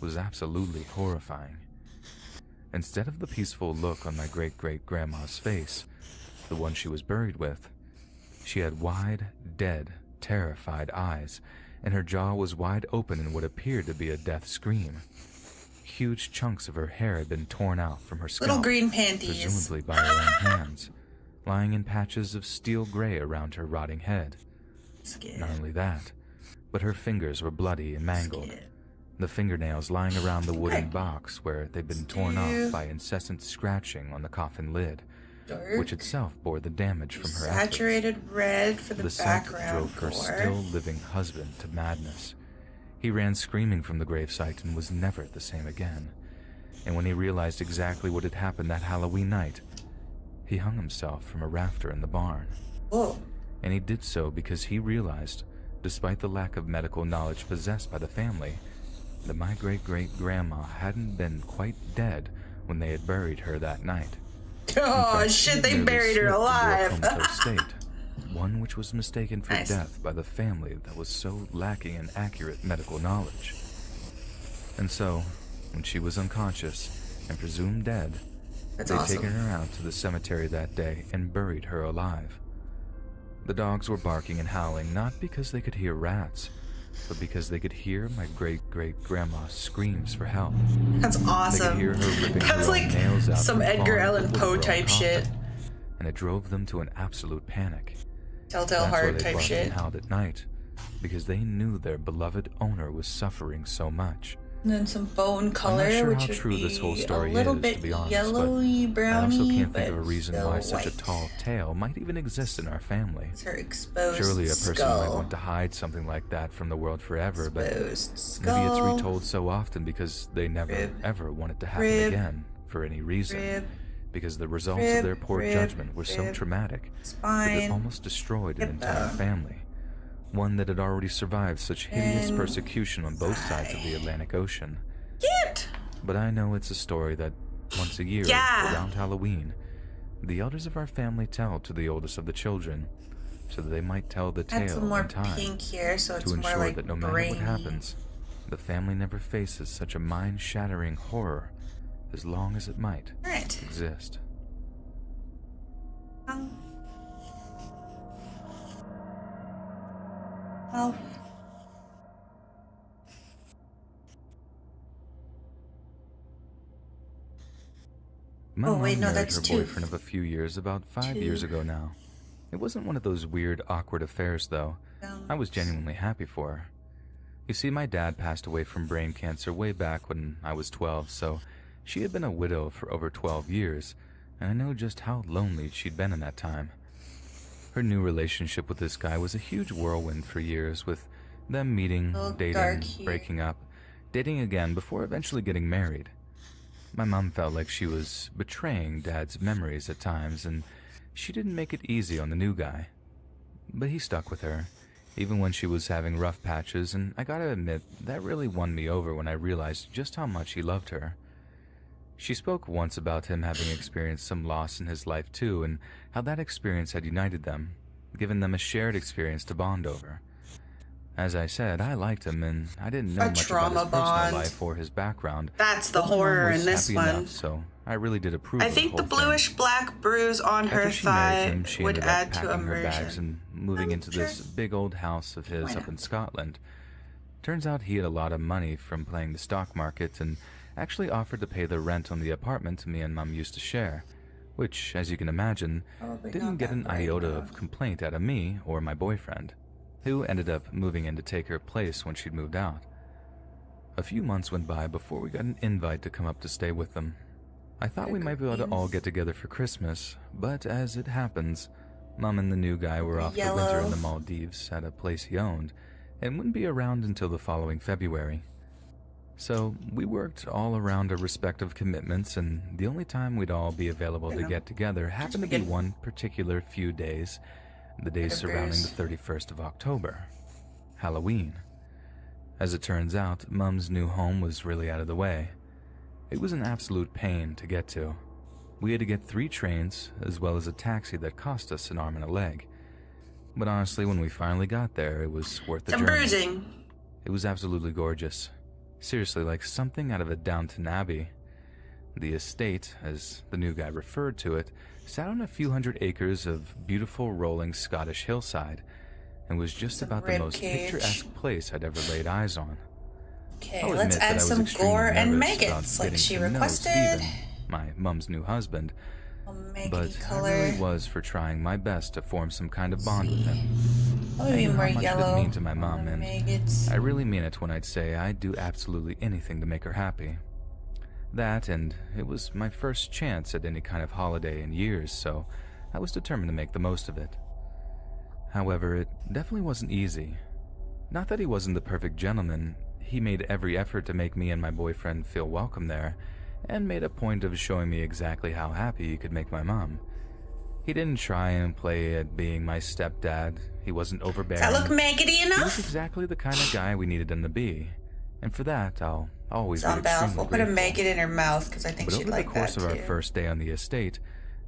was absolutely horrifying. Instead of the peaceful look on my great-great-grandma's face, the one she was buried with, she had wide, dead, terrified eyes, and her jaw was wide open in what appeared to be a death scream. Huge chunks of her hair had been torn out from her scalp, Little green panties. presumably by her own hands, lying in patches of steel gray around her rotting head. Scared. Not only that, but her fingers were bloody and mangled, the fingernails lying around the wooden box where they'd been torn off by incessant scratching on the coffin lid, which itself bore the damage from her saturated red for the background. Sight drove her still living husband to madness. He ran screaming from the gravesite and was never the same again. And when he realized exactly what had happened that Halloween night, he hung himself from a rafter in the barn. Whoa. And he did so because he realized, despite the lack of medical knowledge possessed by the family, that my great-great-grandma hadn't been quite dead when they had buried her that night. Oh, fact, shit, they buried her alive. Into a comatose state, one which was mistaken for death by the family that was so lacking in accurate medical knowledge. And so, when she was unconscious and presumed dead, they'd taken her out to the cemetery that day and buried her alive. The dogs were barking and howling not because they could hear rats, but because they could hear my great-great-grandma's screams for help. That's awesome. They could hear her ripping That's her like own nails out some Edgar Allan Poe type shit. And it drove them to an absolute panic. Telltale Heart type shit. And howled at night, because they knew their beloved owner was suffering so much. And then some bone color, I'm not sure which how would true be this whole story a little is, bit to be honest, yellowy, but browny, I also can't but think of a reason still why such a white. tall tale might even exist in our family. It's her exposed Surely a person skull. might want to hide something like that from the world forever, but Exposed skull. maybe it's retold so often because they never ever want it to happen again for any reason. Because the results of their poor judgment were so traumatic that it almost destroyed an entire family. One that had already survived such hideous persecution on both sides of the Atlantic Ocean. But I know it's a story that once a year, around Halloween, the elders of our family tell to the oldest of the children, so that they might tell the tale some more in time, pink here, so it's to more ensure like that no matter brainy. what happens, the family never faces such a mind-shattering horror as long as it might exist. Oh. My mom married that's her two. boyfriend of a few years about 5 years ago now. It wasn't one of those weird, awkward affairs, though. I was genuinely happy for her. You see, my dad passed away from brain cancer way back when I was 12, so she had been a widow for over 12 years, and I know just how lonely she'd been in that time. Her new relationship with this guy was a huge whirlwind for years, with them meeting, dating, breaking up, dating again before eventually getting married. My mom felt like she was betraying Dad's memories at times, and she didn't make it easy on the new guy. But he stuck with her, even when she was having rough patches, and I gotta admit, that really won me over when I realized just how much he loved her. She spoke once about him having experienced some loss in his life too, and how that experience had united them, given them a shared experience to bond over. As I said, I liked him, and I didn't know much about his personal life or his background. That's the horror in this one. Enough, so I really did approve. I think the bluish-black bruise on her thigh would add to immersion. Her bags and moving into this big old house of his up in Scotland. Turns out he had a lot of money from playing the stock market, and actually offered to pay the rent on the apartment me and Mom used to share, which, as you can imagine, didn't get an iota of complaint out of me or my boyfriend, who ended up moving in to take her place when she'd moved out. A few months went by before we got an invite to come up to stay with them. I thought we might be able to all get together for Christmas, but as it happens, Mom and the new guy were off for winter in the Maldives at a place he owned, and wouldn't be around until the following February. So we worked all around our respective commitments, and the only time we'd all be available to get together happened to be one particular few days, the days surrounding the 31st of October, Halloween. As it turns out, Mum's new home was really out of the way. It was an absolute pain to get to. We had to get 3 trains, as well as a taxi that cost us an arm and a leg. But honestly, when we finally got there, it was worth the journey. It was absolutely gorgeous. Seriously, like something out of a Downton Abbey. The estate, as the new guy referred to it, sat on a few hundred acres of beautiful rolling Scottish hillside, and was just about the most picturesque place I'd ever laid eyes on. Okay, let's add some gore and maggots, like she requested. Steven, my mom's new husband, but I really was for trying my best to form some kind of bond with him. Oh, I knew more how much yellow. it mean to my mom, and maggots. I really mean it when I'd say I'd do absolutely anything to make her happy. That, and it was my first chance at any kind of holiday in years, so I was determined to make the most of it. However, it definitely wasn't easy. Not that he wasn't the perfect gentleman, he made every effort to make me and my boyfriend feel welcome there, and made a point of showing me exactly how happy he could make my mom. He didn't try and play at being my stepdad. He wasn't overbearing. Does that look maggoty enough? He was exactly the kind of guy we needed him to be. And for that, I'll always be extremely We'll put a grateful. maggot in her mouth because I think she'd like that too. But over the course of our first day on the estate,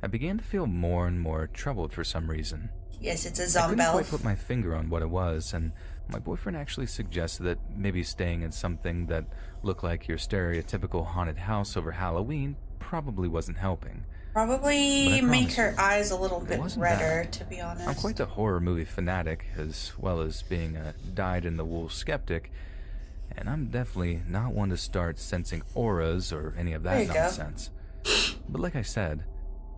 I began to feel more and more troubled for some reason. Yes, it's a I couldn't zombelf. quite put my finger on what it was, and my boyfriend actually suggested that maybe staying in something that looked like your stereotypical haunted house over Halloween probably wasn't helping. Probably make her eyes a little bit redder, to be honest. I'm quite a horror movie fanatic, as well as being a dyed-in-the-wool skeptic, and I'm definitely not one to start sensing auras or any of that nonsense. But like I said,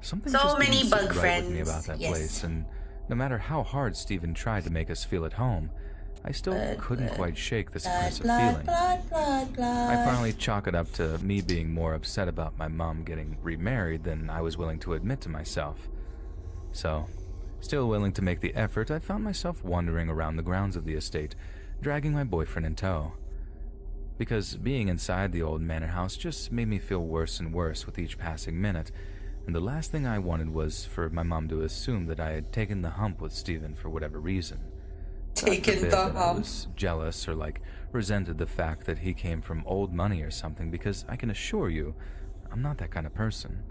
something just didn't sit right with me about that place, and no matter how hard Stephen tried to make us feel at home, I still couldn't quite shake this oppressive feeling. I finally chalk it up to me being more upset about my mom getting remarried than I was willing to admit to myself. So, still willing to make the effort, I found myself wandering around the grounds of the estate, dragging my boyfriend in tow. Because being inside the old manor house just made me feel worse and worse with each passing minute, and the last thing I wanted was for my mom to assume that I had taken the hump with Stephen for whatever reason. Taken the hump. I was jealous or resented the fact that he came from old money or something, because I can assure you, I'm not that kind of person.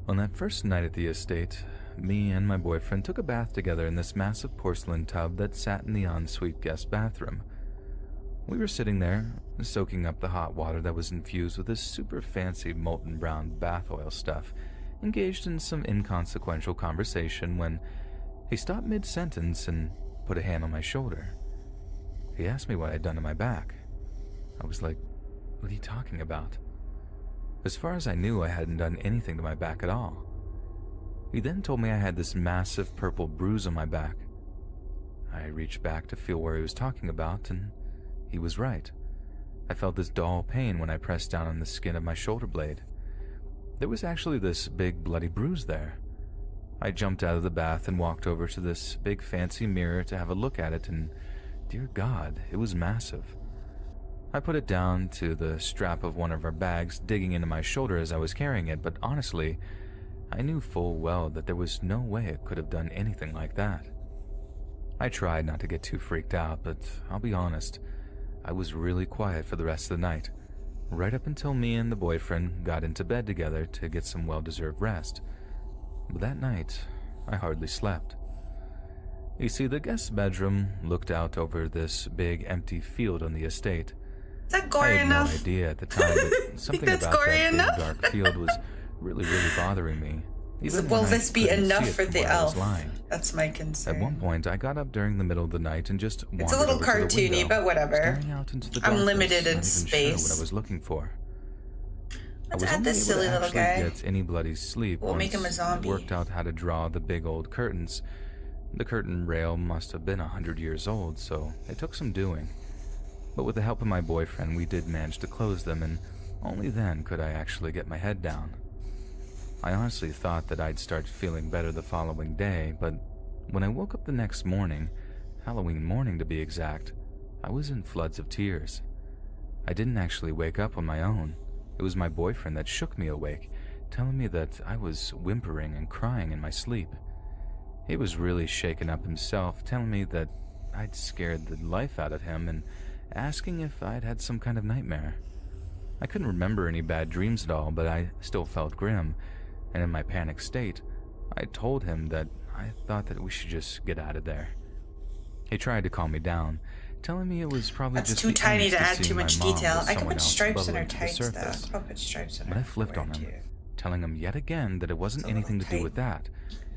On that first night at the estate, me and my boyfriend took a bath together in this massive porcelain tub that sat in the ensuite guest bathroom. We were sitting there, soaking up the hot water that was infused with this super fancy molten brown bath oil stuff, engaged in some inconsequential conversation when he stopped mid-sentence and put a hand on my shoulder. He asked me what I'd done to my back. I was like, what are you talking about? As far as I knew, I hadn't done anything to my back at all. He then told me I had this massive purple bruise on my back. I reached back to feel where he was talking about, and he was right. I felt this dull pain when I pressed down on the skin of my shoulder blade. There was actually this big bloody bruise there. I jumped out of the bath and walked over to this big fancy mirror to have a look at it, and dear God, it was massive. I put it down to the strap of one of our bags, digging into my shoulder as I was carrying it, but honestly, I knew full well that there was no way it could have done anything like that. I tried not to get too freaked out, but I'll be honest, I was really quiet for the rest of the night, right up until me and the boyfriend got into bed together to get some well-deserved rest. But that night, I hardly slept. You see, the guest bedroom looked out over this big empty field on the estate. Is that gory enough? I had no idea at the time that something about that big dark field was really bothering me. Will this be enough for the elf? That's my concern. At one point, I got up during the middle of the night and just wandered It's a little over to the cartoony, window, but whatever. staring out into the darkness, I'm limited in not even space. sure what I was looking for. Let's I was add this unable silly to little actually guy. get any bloody sleep. We'll make him a once zombie. I worked out how to draw the big old curtains. The curtain rail must have been 100 years old, so it took some doing. But with the help of my boyfriend, we did manage to close them, and only then could I actually get my head down. I honestly thought that I'd start feeling better the following day, but when I woke up the next morning, Halloween morning to be exact, I was in floods of tears. I didn't actually wake up on my own. It was my boyfriend that shook me awake, telling me that I was whimpering and crying in my sleep. He was really shaken up himself, telling me that I'd scared the life out of him and asking if I'd had some kind of nightmare. I couldn't remember any bad dreams at all, but I still felt grim, and in my panic state, I told him that I thought that we should just get out of there. He tried to calm me down, telling me it was probably That's just too tiny to add too my much mom detail. with I can someone put else stripes in her bubbling to the tights, though. surface. I'll put stripes in her But I flipped on him, telling him yet again that it wasn't anything to do with that,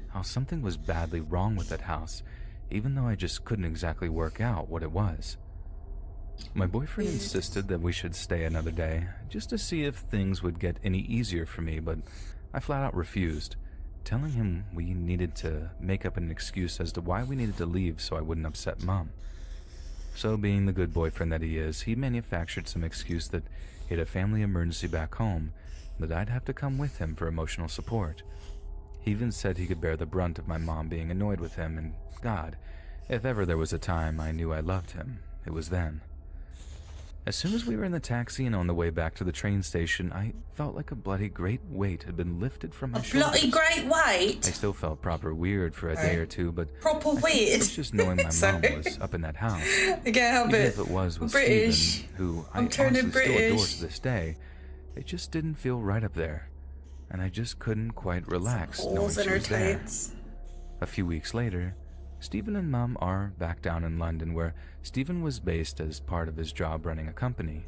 how something was badly wrong with that house, even though I just couldn't exactly work out what it was. My boyfriend insisted that we should stay another day, just to see if things would get any easier for me, but I flat out refused, telling him we needed to make up an excuse as to why we needed to leave so I wouldn't upset Mom. So, being the good boyfriend that he is, he manufactured some excuse that he had a family emergency back home, that I'd have to come with him for emotional support. He even said he could bear the brunt of my mom being annoyed with him, and God, if ever there was a time I knew I loved him, it was then. As soon as we were in the taxi and on the way back to the train station, I felt like a bloody great weight had been lifted from my shoulders. Bloody great weight? I still felt proper weird for a day or two, but proper I think weird. it was just knowing my mom was up in that house. I can't help Even it. if it was with British. Steven, who I I'm turning honestly still adore British. to this day, it just didn't feel right up there, and I just couldn't quite relax knowing Holes in she her was there. tights. A few weeks later, Steven and Mom are back down in London, where Steven was based as part of his job running a company.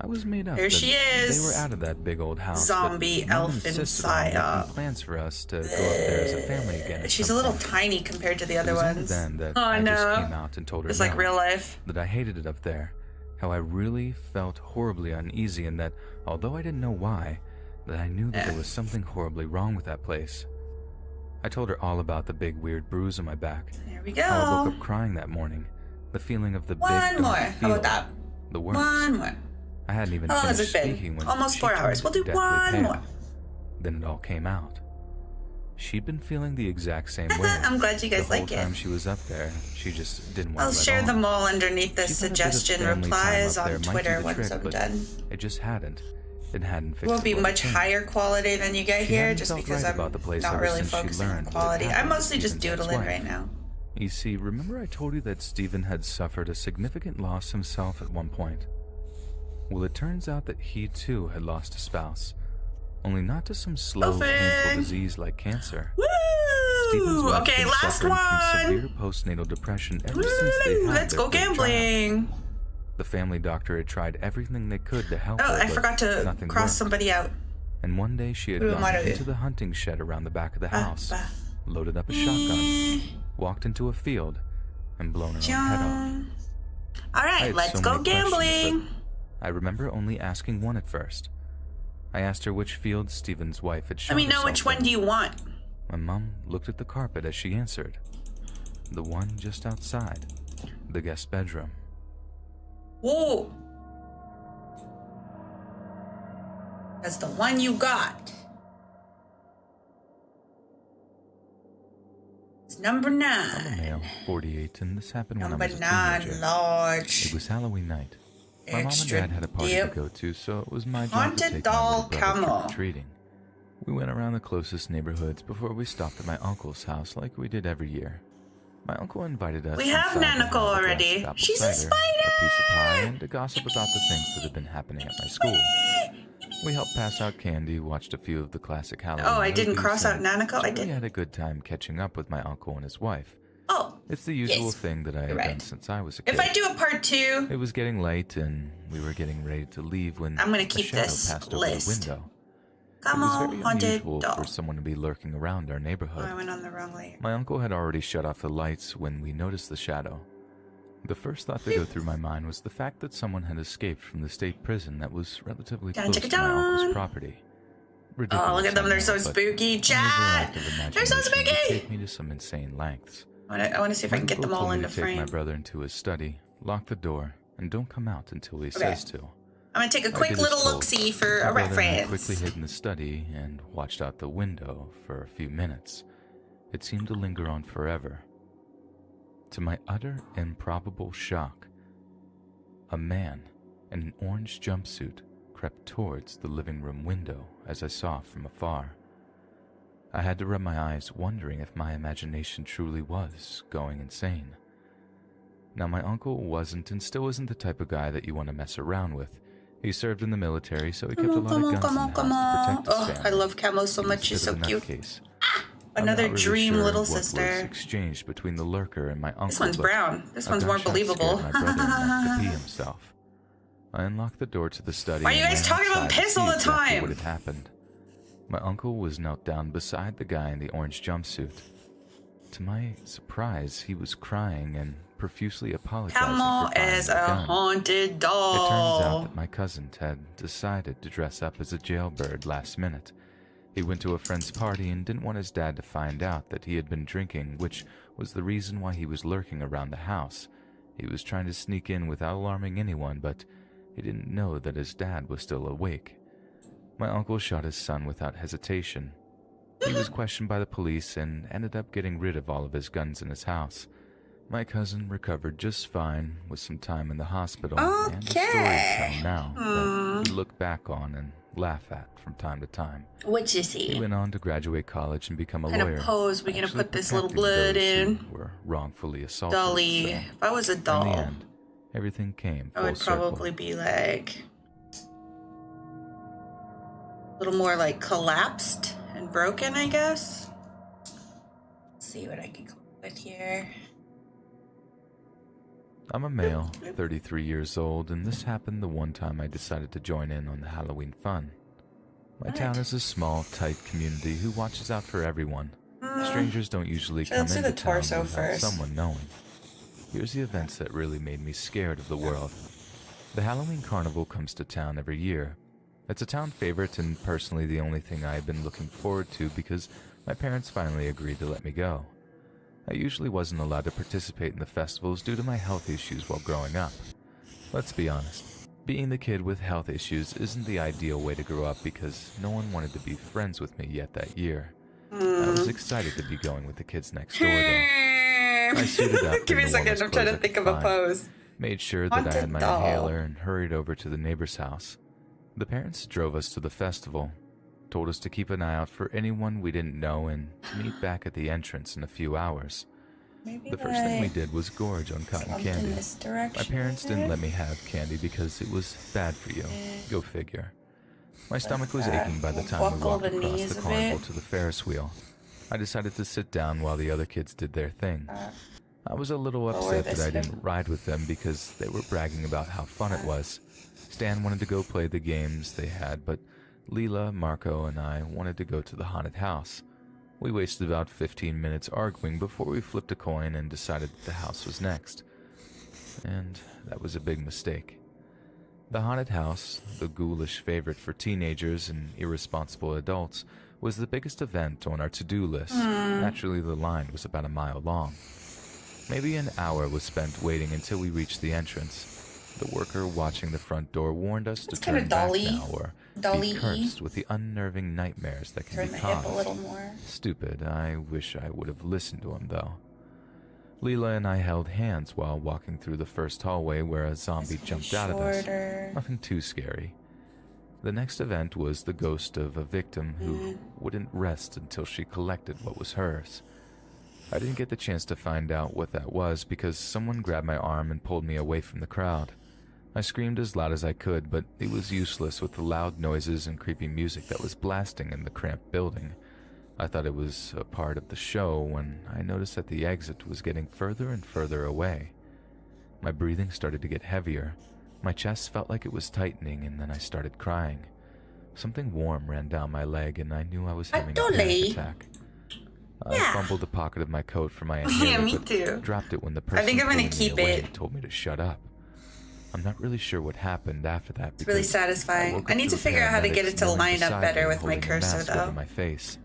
I was made up There that she is. they were out of that big old house. Zombie but Mom elf insisted on making psyop. plans for us to go up there as a family again. at She's a some little point. tiny compared to the It other was only ones. then that Oh, I no. just came out and told her It's like no, real life. that I hated it up there, how I really felt horribly uneasy, and that although I didn't know why, that I knew that there was something horribly wrong with that place. I told her all about the big weird bruise on my back, There we how I woke go. up crying that morning, the feeling of the One big more. dark How field, about that? the worms. One more. I hadn't even How long has finished it been? speaking when Almost she 4 turned hours. We'll do deathly one pale. more. Then it all came out. She'd been feeling the exact same way. I'm glad you guys the whole like it. time she was up there. She just didn't want I'll to let share on. them all underneath the She thought a bit of suggestion family time replies up there on might do Twitter the once trick, I'm but done. It just hadn't. It hadn't fixed It won't be the much thing. higher quality than you get She here, hadn't just felt because right I'm about the place not ever really since she focusing on learned what quality. had I'm happened to mostly just Steven's doodling ex-wife. right now. You see, remember I told you that Steven had suffered a significant loss himself at one point? Well, it turns out that he too had lost a spouse, only not to some slow, Open. painful disease like cancer. Steven's Woo! wife Okay, had been last suffering from severe one. postnatal depression ever since they had Let's their go third child. gambling. The family doctor had tried everything they could to help Oh, her, I but forgot to nothing cross worked. somebody out. And one day she had Who gone am I to- into the hunting shed around the back of the house, bah. loaded up a shotgun, walked into a field, and blown her own head off. All I right, had let's so go many questions, gambling. but I remember only asking one at first. I asked her which field Steven's wife had shot Let me know herself which one in. do you want. My mom looked at the carpet as she answered. The one just outside, the guest bedroom. Whoa. That's the one you got. It's number 9. I'm a male, 48, and this happened when I Number was a 9, teenager. It large. was Halloween night. My mom and Extra dad had a party dip. to go to, so it was my job Haunted to take my doll little brother camel. trick-or-treating. We went around the closest neighborhoods before we stopped at my uncle's house like we did every year. My uncle invited us We have inside to Nanaco have a glass already. of apple She's a cider, a piece of pie, spider! and to gossip about the things that had been happening at my school. We helped pass out candy, watched a few of the classic Halloween Oh, I didn't movies, cross out and Nanaco? I generally did. had a good time catching up with my uncle and his wife. Oh, It's the usual Yes, thing that I had you're done right. since I was a kid. if I do a part 2, It was getting late, and we were getting ready to leave when I'm gonna a keep shadow this passed over list. the window. come It was on, very haunted unusual doll. for someone to be lurking around our Oh, neighborhood. I went on the wrong layer. My uncle had already shut off the lights when we noticed the shadow. The first thought to go through my mind was the fact that someone had escaped from the state prison that was relatively Dun, close chicka, to my uncle's dun. property. Oh, look at Ridiculous, them. I They're so know, but spooky. an Chat! overactive They're so imagination would spooky! take me to some insane lengths. I want to see if I My can get uncle them all told me into to take frame. my brother into his study, lock the door, and don't come out until he says to. I'm going to take a I quick did as little told. look-see for My a brother and I reference. quickly hid in the study and watched out the window for a few minutes. It seemed to linger on forever. To my utter improbable shock, a man in an orange jumpsuit crept towards the living room window as I saw from afar. I had to rub my eyes, wondering if my imagination truly was going insane. Now, my uncle wasn't and still isn't the type of guy that you want to mess around with. He served in the military, so he kept a lot of guns in the house to protect his Oh, family. I love Camo so much. She's so cute. Case. Another I'm not really dream sure little what was sister. exchanged between the lurker and my uncle. This one's but brown. This a one's more gunshot believable. scared my brother enough to pee himself. I unlocked the door to the study. Why are you and guys ran talking about outside to piss see all the exactly time? What had happened? My uncle was knelt down beside the guy in the orange jumpsuit. To my surprise, he was crying and profusely apologizing Camo for firing is the a gun. haunted It doll. turns out that my cousin had decided to dress up as a jailbird last minute, He went to a friend's party and didn't want his dad to find out that he had been drinking, which was the reason why he was lurking around the house. He was trying to sneak in without alarming anyone, but he didn't know that his dad was still awake. My uncle shot his son without hesitation. He was questioned by the police and ended up getting rid of all of his guns in his house. My cousin recovered just fine with some time in the hospital, and the story tell now that we look back on and laugh at from time to time. What'd you see? He went on to graduate college and become a What kind lawyer. of pose we gonna actually put this little protecting blood those in? who were wrongfully assaulted. Dolly. So, If I was a doll, in the end, everything came I full would circle. probably be like a little more like collapsed and broken, I guess. Let's see what I can come up with here. I'm a male, 33 years old, and this happened the one time I decided to join in on the Halloween fun. My town is a small, tight community who watches out for everyone. Strangers don't usually come Let's do into the town torso without first. someone knowing. Here's the events that really made me scared of the world. The Halloween Carnival comes to town every year. It's a town favorite and personally the only thing I have been looking forward to because my parents finally agreed to let me go. I usually wasn't allowed to participate in the festivals due to my health issues while growing up. Let's be honest, being the kid with health issues isn't the ideal way to grow up because no one wanted to be friends with me yet that year. I was excited to be going with the kids next door though. I suited up Give me in a the second, warmest I'm trying to clothes I think could of a find, pose. made sure that I had Haunted my doll. inhaler and hurried over to the neighbor's house. The parents drove us to the festival, told us to keep an eye out for anyone we didn't know and to meet back at the entrance in a few hours. Maybe The first thing we did was gorge on cotton something candy. this direction. My parents didn't let me have candy because it was bad for you. Go figure. My stomach was aching by the time we Buckle walked the across knees the a carnival bit. to the Ferris wheel. I decided to sit down while the other kids did their thing. I was a little upset that this I hip. didn't ride with them because they were bragging about how fun it was. Stan wanted to go play the games they had, but Leela, Marco, and I wanted to go to the haunted house. We wasted about 15 minutes arguing before we flipped a coin and decided that the house was next. And that was a big mistake. The haunted house, the ghoulish favorite for teenagers and irresponsible adults, was the biggest event on our to-do list. Naturally, the line was about a mile long. Maybe an hour was spent waiting until we reached the entrance. The worker watching the front door warned us to That's turn kinda back dolly. now or Dolly-y. be cursed with the unnerving nightmares that can Turn be the hip a caused. little more. Stupid, I wish I would have listened to him though. Leela and I held hands while walking through the first hallway where a zombie jumped out at us. Shorter. Nothing too scary. The next event was the ghost of a victim who wouldn't rest until she collected what was hers. I didn't get the chance to find out what that was because someone grabbed my arm and pulled me away from the crowd. I screamed as loud as I could, but it was useless with the loud noises and creepy music that was blasting in the cramped building. I thought it was a part of the show when I noticed that the exit was getting further and further away. My breathing started to get heavier. My chest felt like it was tightening, and then I started crying. Something warm ran down my leg, and I knew I was having a Dolly. panic attack. I Yeah. fumbled the pocket of my coat for my Yeah, inhaler, me but too. dropped it when the person think I'm gonna pulling me keep away it. told me to shut up. I'm not really sure what happened after that. It's really because satisfying. woke I up need to a figure out how to get paramedics it to kneeling line up beside better me with my holding a cursor, mask over though. my face.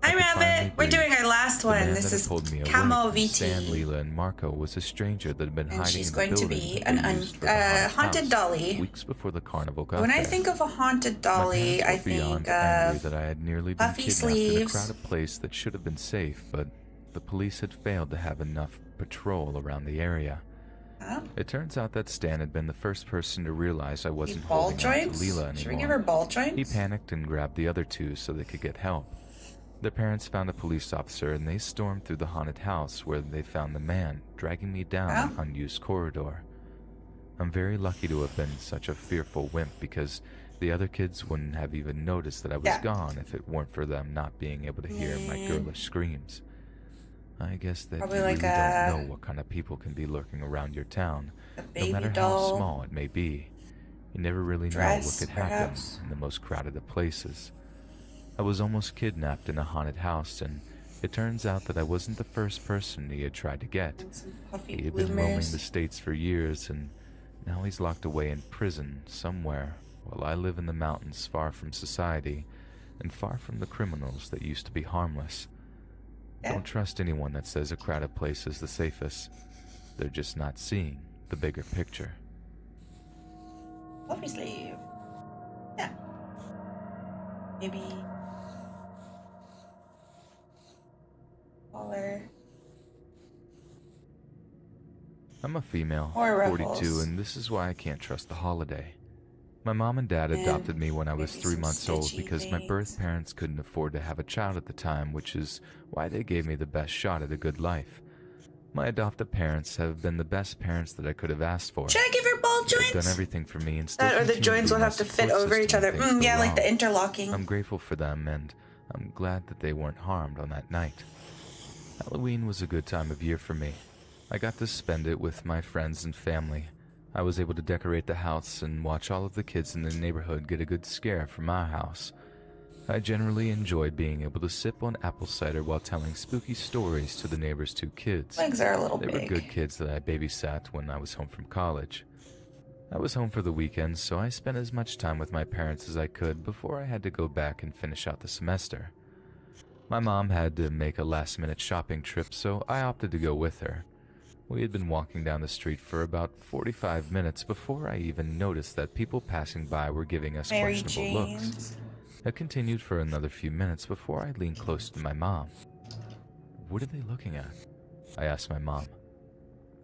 Hi, I could finally Rabbit. We're breathe. doing our last The one. man This that had is pulled me away Camo from Stan, VT. Leela, and Marco was a stranger that had been And hiding she's in the going to building be that an they used for the haunted house dolly. weeks before the carnival got When I there. think of a haunted My dolly, I parents were beyond think angry of that I had nearly been puffy kidnapped in a sleeves. crowded place that should have been safe, but the police had failed to have enough patrol around the area. Huh? It turns out that Stan had been the first person to realize I wasn't ball holding on to joints? Leela anymore. Should we give her ball joints? He panicked and grabbed the other two so they could get help. Their parents found a police officer and they stormed through the haunted house where they found the man dragging me down an unused corridor. I'm very lucky to have been such a fearful wimp because the other kids wouldn't have even noticed that I was gone if it weren't for them not being able to hear my girlish screams. I guess that Probably you like really a- don't know what kind of people can be lurking around your town, A no baby matter doll. how small it may be. You never really know Dress, what could happen perhaps? in the most crowded of places. I was almost kidnapped in a haunted house, and it turns out that I wasn't the first person he had tried to get. And some puffy He had been roaming bloomers. the States for years, and now he's locked away in prison somewhere, while I live in the mountains far from society, and far from the criminals that used to be harmless. Yeah. Don't trust anyone that says a crowded place is the safest. They're just not seeing the bigger picture. Obviously. Yeah. Maybe. Collar. I'm a female, Or 42, ruffles. and this is why I can't trust the holiday. My mom and dad adopted me when I was maybe 3 some months old stitchy because my birth things. parents couldn't afford to have a child at the time, which is why they gave me the best shot at a good life. My adoptive parents have been the best parents that I could have asked for. Should I give her ball They've joints? done everything for me and still That or the continue to joints be will my have to fit support over each system other. when things go Yeah, like the wrong. interlocking. I'm grateful for them, and I'm glad that they weren't harmed on that night. Halloween was a good time of year for me. I got to spend it with my friends and family. I was able to decorate the house and watch all of the kids in the neighborhood get a good scare from our house. I generally enjoyed being able to sip on apple cider while telling spooky stories to the neighbors' 2 kids. Legs are a little They big. were good kids that I babysat when I was home from college. I was home for the weekends, so I spent as much time with my parents as I could before I had to go back and finish out the semester. My mom had to make a last-minute shopping trip, so I opted to go with her. We had been walking down the street for about 45 minutes before I even noticed that people passing by were giving us Mary questionable looks. Jane's. It continued for another few minutes before I leaned close to my mom. "What are they looking at?" I asked my mom.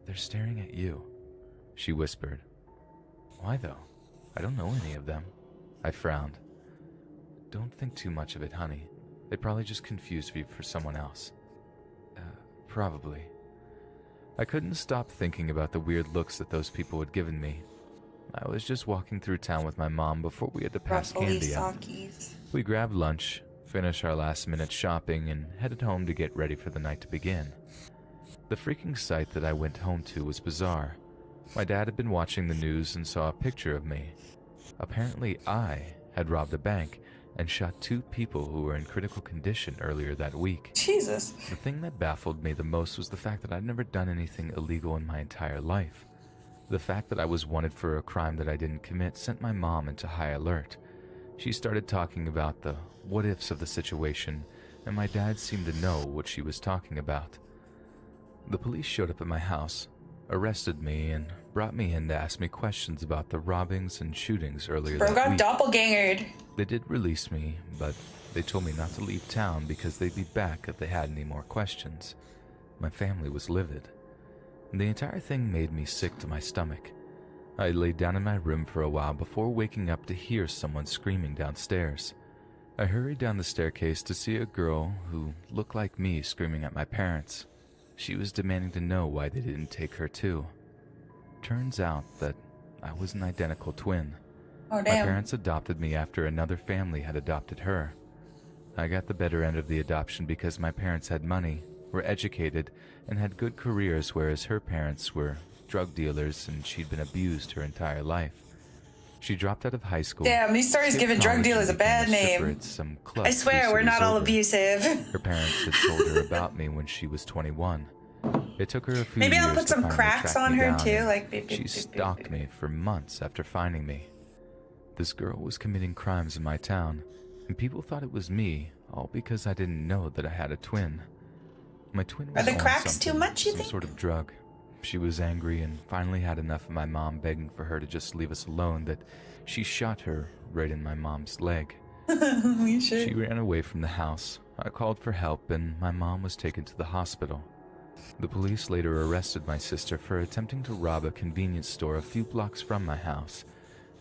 "They're staring at you," she whispered. "Why though? I don't know any of them." I frowned. "Don't think too much of it, honey. They probably just confused you for someone else." Probably." I couldn't stop thinking about the weird looks that those people had given me. I was just walking through town with my mom before we had to pass Ruffly candy out. sockies. We grabbed lunch, finished our last-minute shopping, and headed home to get ready for the night to begin. The freaking sight that I went home to was bizarre. My dad had been watching the news and saw a picture of me. Apparently, I had robbed a bank and shot 2 people who were in critical condition earlier that week. Jesus. The thing that baffled me the most was the fact that I'd never done anything illegal in my entire life. The fact that I was wanted for a crime that I didn't commit sent my mom into high alert. She started talking about the what-ifs of the situation, and my dad seemed to know what she was talking about. The police showed up at my house, arrested me, and brought me in to ask me questions about the robbings and shootings earlier Bro that got week. doppelgangered. They did release me, but they told me not to leave town because they'd be back if they had any more questions. My family was livid. The entire thing made me sick to my stomach. I laid down in my room for a while before waking up to hear someone screaming downstairs. I hurried down the staircase to see a girl who looked like me screaming at my parents. She was demanding to know why they didn't take her too. Turns out that I was an identical twin. Oh, My damn. parents adopted me after another family had adopted her. I got the better end of the adoption because my parents had money, were educated, and had good careers, whereas her parents were drug dealers and she'd been abused her entire life. She dropped out of high school. Damn, these stories skipped giving drug college, dealers and a bad became stripper name. at some club I swear, 3 we're not cities all over. abusive. Her parents had told her about me when she was 21. It took her a few Maybe years I'll put to some finally cracks track on me her down, too, and like beep, beep, she beep, beep, stalked beep. me for months after finding me. This girl was committing crimes in my town, and people thought it was me, all because I didn't know that I had a twin. My twin was Are the on cracks something, too much, you some think? sort of drug. She was angry and finally had enough of my mom begging for her to just leave us alone that she shot her right in my mom's leg. Holy shit. She ran away from the house. I called for help and my mom was taken to the hospital. The police later arrested my sister for attempting to rob a convenience store a few blocks from my house,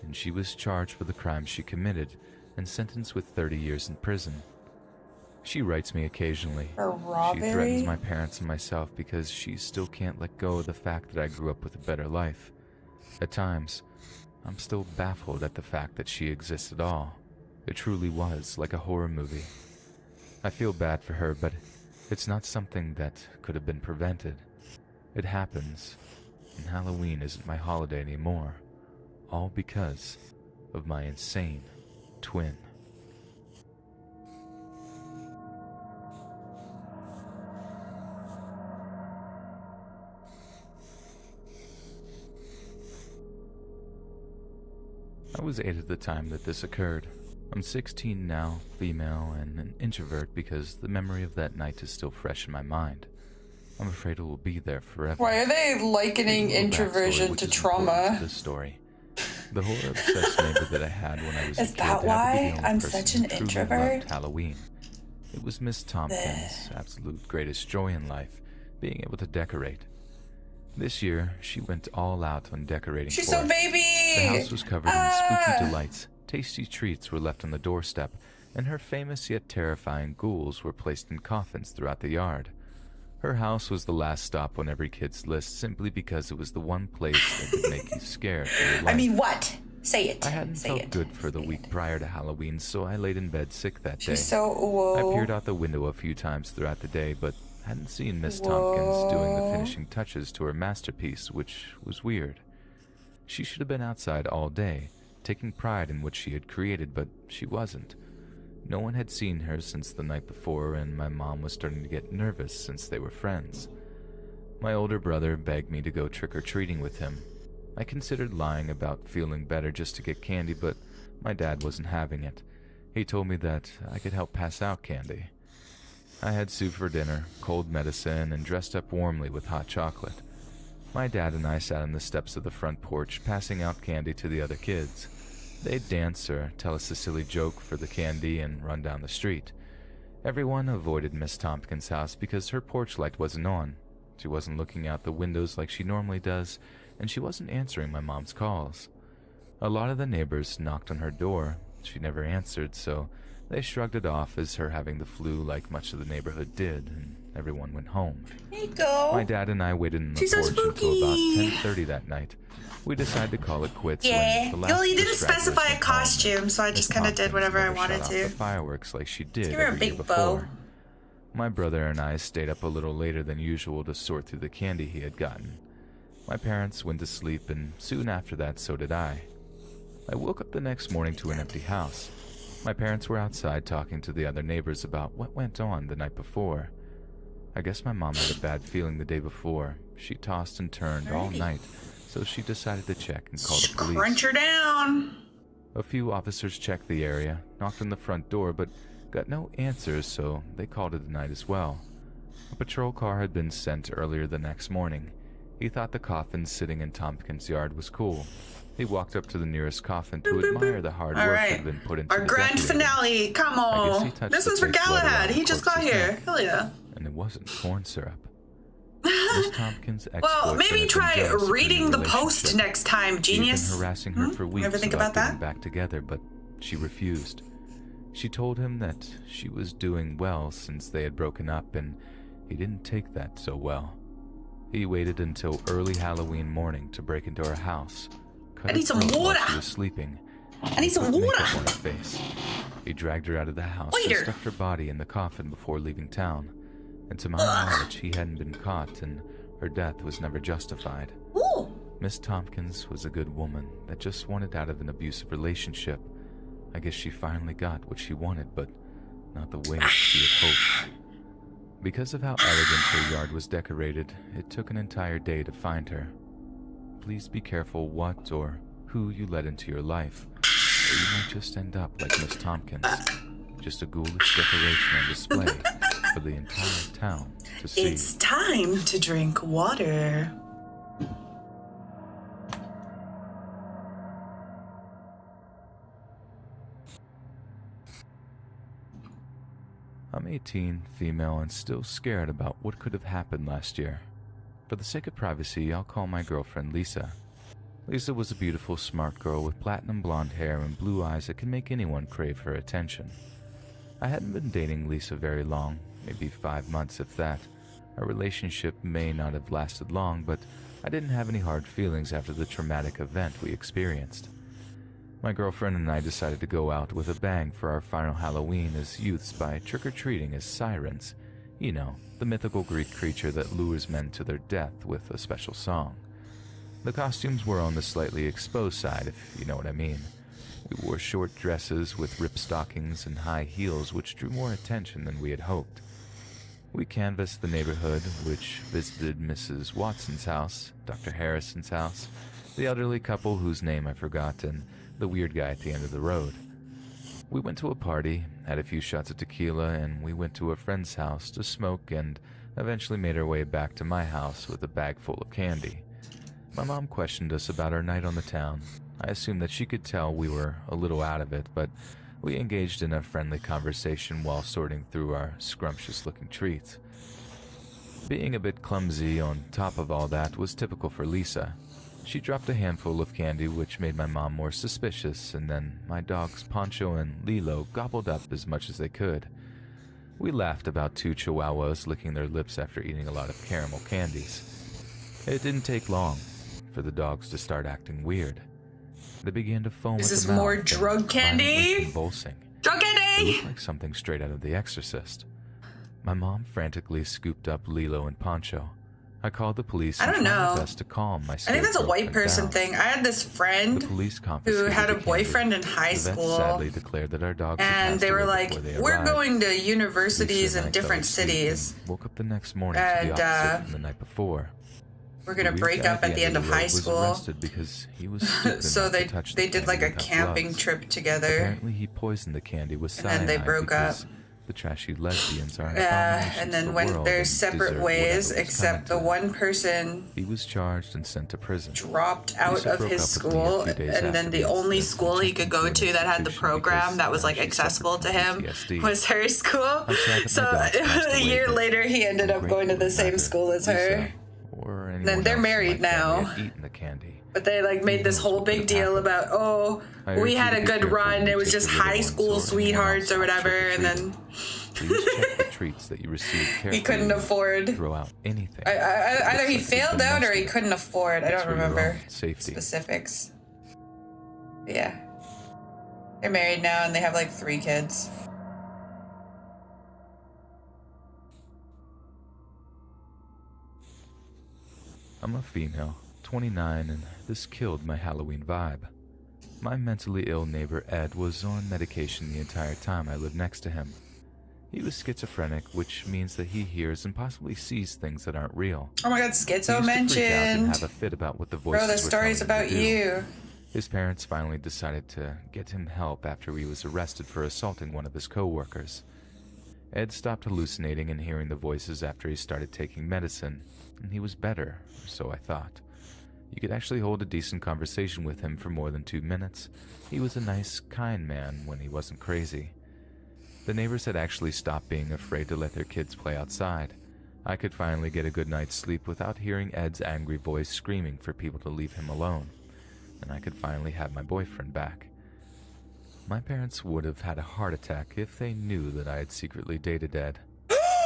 and she was charged for the crime she committed and sentenced with 30 years in prison. She writes me occasionally. For She robbery? threatens my parents and myself because she still can't let go of the fact that I grew up with a better life. At times, I'm still baffled at the fact that she exists at all. It truly was like a horror movie. I feel bad for her, but it's not something that could have been prevented. It happens, and Halloween isn't my holiday anymore, all because of my insane twin. I was 8 at the time that this occurred. I'm 16 now, female, and an introvert because the memory of that night is still fresh in my mind. I'm afraid it will be there forever. Why are they likening introversion to trauma? To this story. The horror-obsessed neighbor that I had when I was a kid. Is that why I'm such an introvert? Halloween. It was Miss Tompkins' absolute greatest joy in life, being able to decorate. This year, she went all out on decorating. She's so baby! The house was covered in spooky delights. Tasty treats were left on the doorstep, and her famous yet terrifying ghouls were placed in coffins throughout the yard. Her house was the last stop on every kid's list simply because it was the one place that could make you scared for your life. I mean, what? Say it. I hadn't felt good for the week prior to Halloween, so I laid in bed sick that day. She's so whoa. I peered out the window a few times throughout the day, but hadn't seen Miss Tompkins doing the finishing touches to her masterpiece, which was weird. She should have been outside all day, taking pride in what she had created, but she wasn't. No one had seen her since the night before, and my mom was starting to get nervous since they were friends. My older brother begged me to go trick-or-treating with him. I considered lying about feeling better just to get candy, but my dad wasn't having it. He told me that I could help pass out candy. I had soup for dinner, cold medicine, and dressed up warmly with hot chocolate. My dad and I sat on the steps of the front porch, passing out candy to the other kids. They'd dance or tell us a silly joke for the candy and run down the street. Everyone avoided Miss Tompkins' house because her porch light wasn't on. She wasn't looking out the windows like she normally does, and she wasn't answering my mom's calls. A lot of the neighbors knocked on her door. She never answered, so they shrugged it off as her having the flu like much of the neighborhood did, and everyone went home. There you go. My dad and I waited on the porch until about 10:30 that night. We decided to call it quits when the last well, you didn't stragglers specify a went home. costume, so I just kind of did whatever I wanted Shut off to. the fireworks like she did Give her a every year big bow. before. My brother and I stayed up a little later than usual to sort through the candy he had gotten. My parents went to sleep, and soon after that, so did I. I woke up the next morning to an empty house. My parents were outside talking to the other neighbors about what went on the night before. I guess my mom had a bad feeling the day before. She tossed and turned all night, so she decided to check and call the police. Crunch her down. A few officers checked the area, knocked on the front door, but got no answers, so they called it a night as well. A patrol car had been sent earlier the next morning. He thought the coffin sitting in Tompkins' yard was cool. He walked up to the nearest coffin to admire the hard work that had been put into Our the grand decorating. finale, come on. This one's for Galahad. He just got here. Hell yeah. And it wasn't corn syrup. Miss Tompkins' well, maybe try reading the post next time, genius. He'd been harassing her for weeks Ever think about that? getting back together, but she refused. She told him that she was doing well since they had broken up, and he didn't take that so well. He waited until early Halloween morning to break into her house. I need some water. She was sleeping. I need some Put water. makeup on her face. He dragged her out of the house and stuffed her body in the coffin before leaving town. And to my knowledge, he hadn't been caught, and her death was never justified. Ooh. Miss Tompkins was a good woman that just wanted out of an abusive relationship. I guess she finally got what she wanted, but not the way she had hoped. Because of how elegant her yard was decorated, it took an entire day to find her. Please be careful what or who you let into your life, or you might just end up like Miss Tompkins, just a ghoulish decoration on display for the entire town to see. It's time to drink water. I'm 18, female, and still scared about what could have happened last year. For the sake of privacy, I'll call my girlfriend Lisa. Lisa was a beautiful, smart girl with platinum blonde hair and blue eyes that can make anyone crave her attention. I hadn't been dating Lisa very long, maybe 5 months if that. Our relationship may not have lasted long, but I didn't have any hard feelings after the traumatic event we experienced. My girlfriend and I decided to go out with a bang for our final Halloween as youths by trick-or-treating as sirens. You know, the mythical Greek creature that lures men to their death with a special song. The costumes were on the slightly exposed side, if you know what I mean. We wore short dresses with ripped stockings and high heels, which drew more attention than we had hoped. We canvassed the neighborhood, which visited Mrs. Watson's house, Dr. Harrison's house, the elderly couple whose name I forgot, and the weird guy at the end of the road. We went to a party, had a few shots of tequila, and we went to a friend's house to smoke and eventually made our way back to my house with a bag full of candy. My mom questioned us about our night on the town. I assumed that she could tell we were a little out of it, but we engaged in a friendly conversation while sorting through our scrumptious-looking treats. Being a bit clumsy on top of all that was typical for Lisa. She dropped a handful of candy, which made my mom more suspicious, and then my dogs Poncho and Lilo gobbled up as much as they could. We laughed about two chihuahuas licking their lips after eating a lot of caramel candies. It didn't take long for the dogs to start acting weird. They began to foam Is at this the mouth more and drug violently candy? convulsing. Drug It candy! looked like something straight out of The Exorcist. My mom frantically scooped up Lilo and Poncho. I called the police I and don't tried my know. best to calm my I think that's a scared white girlfriend person down. thing. I had this friend The police who confiscated had a the candy. boyfriend in high The vets school, sadly declared that our dogs had and passed they were away like, before they we're arrived. going to universities Lisa and in I different fell asleep cities. and woke up the next morning to And, the opposite from the night before. We're going to The break guy up at the end of the high road was school. arrested because he was stupid So enough to they touch they the did like candy a without camping gloves. trip together. Apparently he poisoned the candy with And cyanide then they broke up. because the trashy lesbians are And then went their separate ways, except the one person He was charged and sent to prison. dropped out Lisa of broke his up with me a school, few days and then after the the only incident school and he could took go me to to an that had the institution program because that was like she suffered accessible from to him PTSD. was her school. I'm sad that my So dog passed a away, year but later, he ended up going to the same school as her. Then they're married now. Eaten the candy. But they like made this whole big deal about, oh, I urge we you had to a be good careful run. when you It was take just your little high ones school or anyone sweethearts else or out whatever. And trick-or-treating. then Please check the treats that you receive carefully. he couldn't afford. Throw out anything. Either he Looks like failed you've been out or he messed couldn't afford. I It's don't for your remember own safety. specifics. But yeah. They're married now and they have like 3 kids. I'm a female, 29, and this killed my Halloween vibe. My mentally ill neighbor Ed was on medication the entire time I lived next to him. He was schizophrenic, which means that he hears and possibly sees things that aren't real. Oh my god, He Schizo used to freak out and mentioned. have a fit about what the voices Bro, the were story's telling him about to do. you. His parents finally decided to get him help after he was arrested for assaulting one of his co-workers. Ed stopped hallucinating and hearing the voices after he started taking medicine, and he was better, so I thought. You could actually hold a decent conversation with him for more than 2 minutes. He was a nice, kind man when he wasn't crazy. The neighbors had actually stopped being afraid to let their kids play outside. I could finally get a good night's sleep without hearing Ed's angry voice screaming for people to leave him alone, and I could finally have my boyfriend back. My parents would have had a heart attack if they knew that I had secretly dated Ed.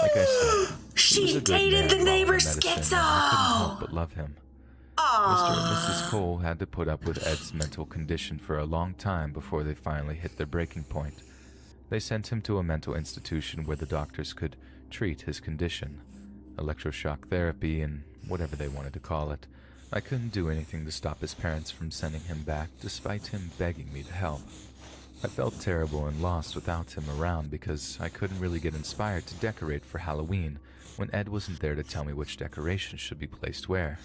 Like I said, he was She a good dated man the while on neighbor medicine, and Schizo! I couldn't help but love him. Mr. and Mrs. Aww. Cole had to put up with Ed's mental condition for a long time before they finally hit their breaking point. They sent him to a mental institution where the doctors could treat his condition. Electroshock therapy and whatever they wanted to call it. I couldn't do anything to stop his parents from sending him back, despite him begging me to help. I felt terrible and lost without him around because I couldn't really get inspired to decorate for Halloween when Ed wasn't there to tell me which decorations should be placed where.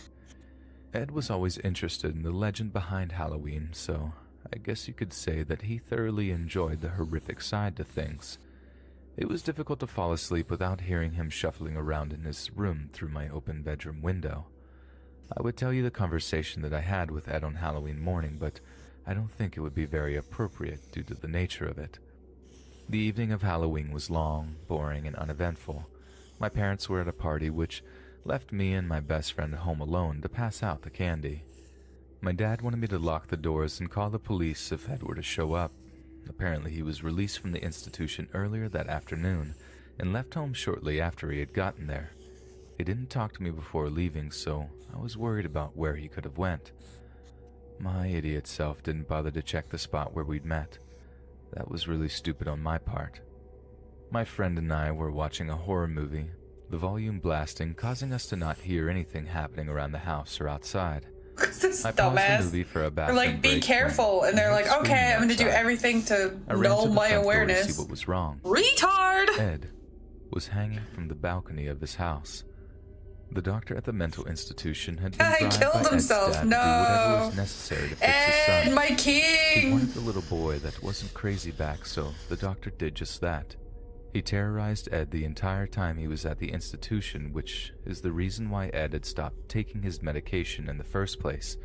Ed was always interested in the legend behind Halloween, so I guess you could say that he thoroughly enjoyed the horrific side to things. It was difficult to fall asleep without hearing him shuffling around in his room through my open bedroom window. I would tell you the conversation that I had with Ed on Halloween morning, but I don't think it would be very appropriate due to the nature of it. The evening of Halloween was long, boring, and uneventful. My parents were at a party which left me and my best friend home alone to pass out the candy. My dad wanted me to lock the doors and call the police if Ed were to show up. Apparently he was released from the institution earlier that afternoon and left home shortly after he had gotten there. He didn't talk to me before leaving, so I was worried about where he could have went. My idiot self didn't bother to check the spot where we'd met. That was really stupid on my part. My friend and I were watching a horror movie, the volume blasting, causing us to not hear anything happening around the house or outside. This I paused the dumbass. movie for a They're bathroom like, be break careful. when And they're I like, heard okay, screaming I'm gonna do outside. everything to I ran null to the my front door to awareness. see what was wrong. Retard! Ed was hanging from the balcony of his house. The doctor at the mental institution had been He bribed killed by Ed's himself. dad to do whatever was necessary to fix his Ed, son. my He king! wanted the little boy that wasn't crazy back, so the doctor did just that. He terrorized Ed the entire time he was at the institution, which is the reason why Ed had stopped taking his medication in the first place.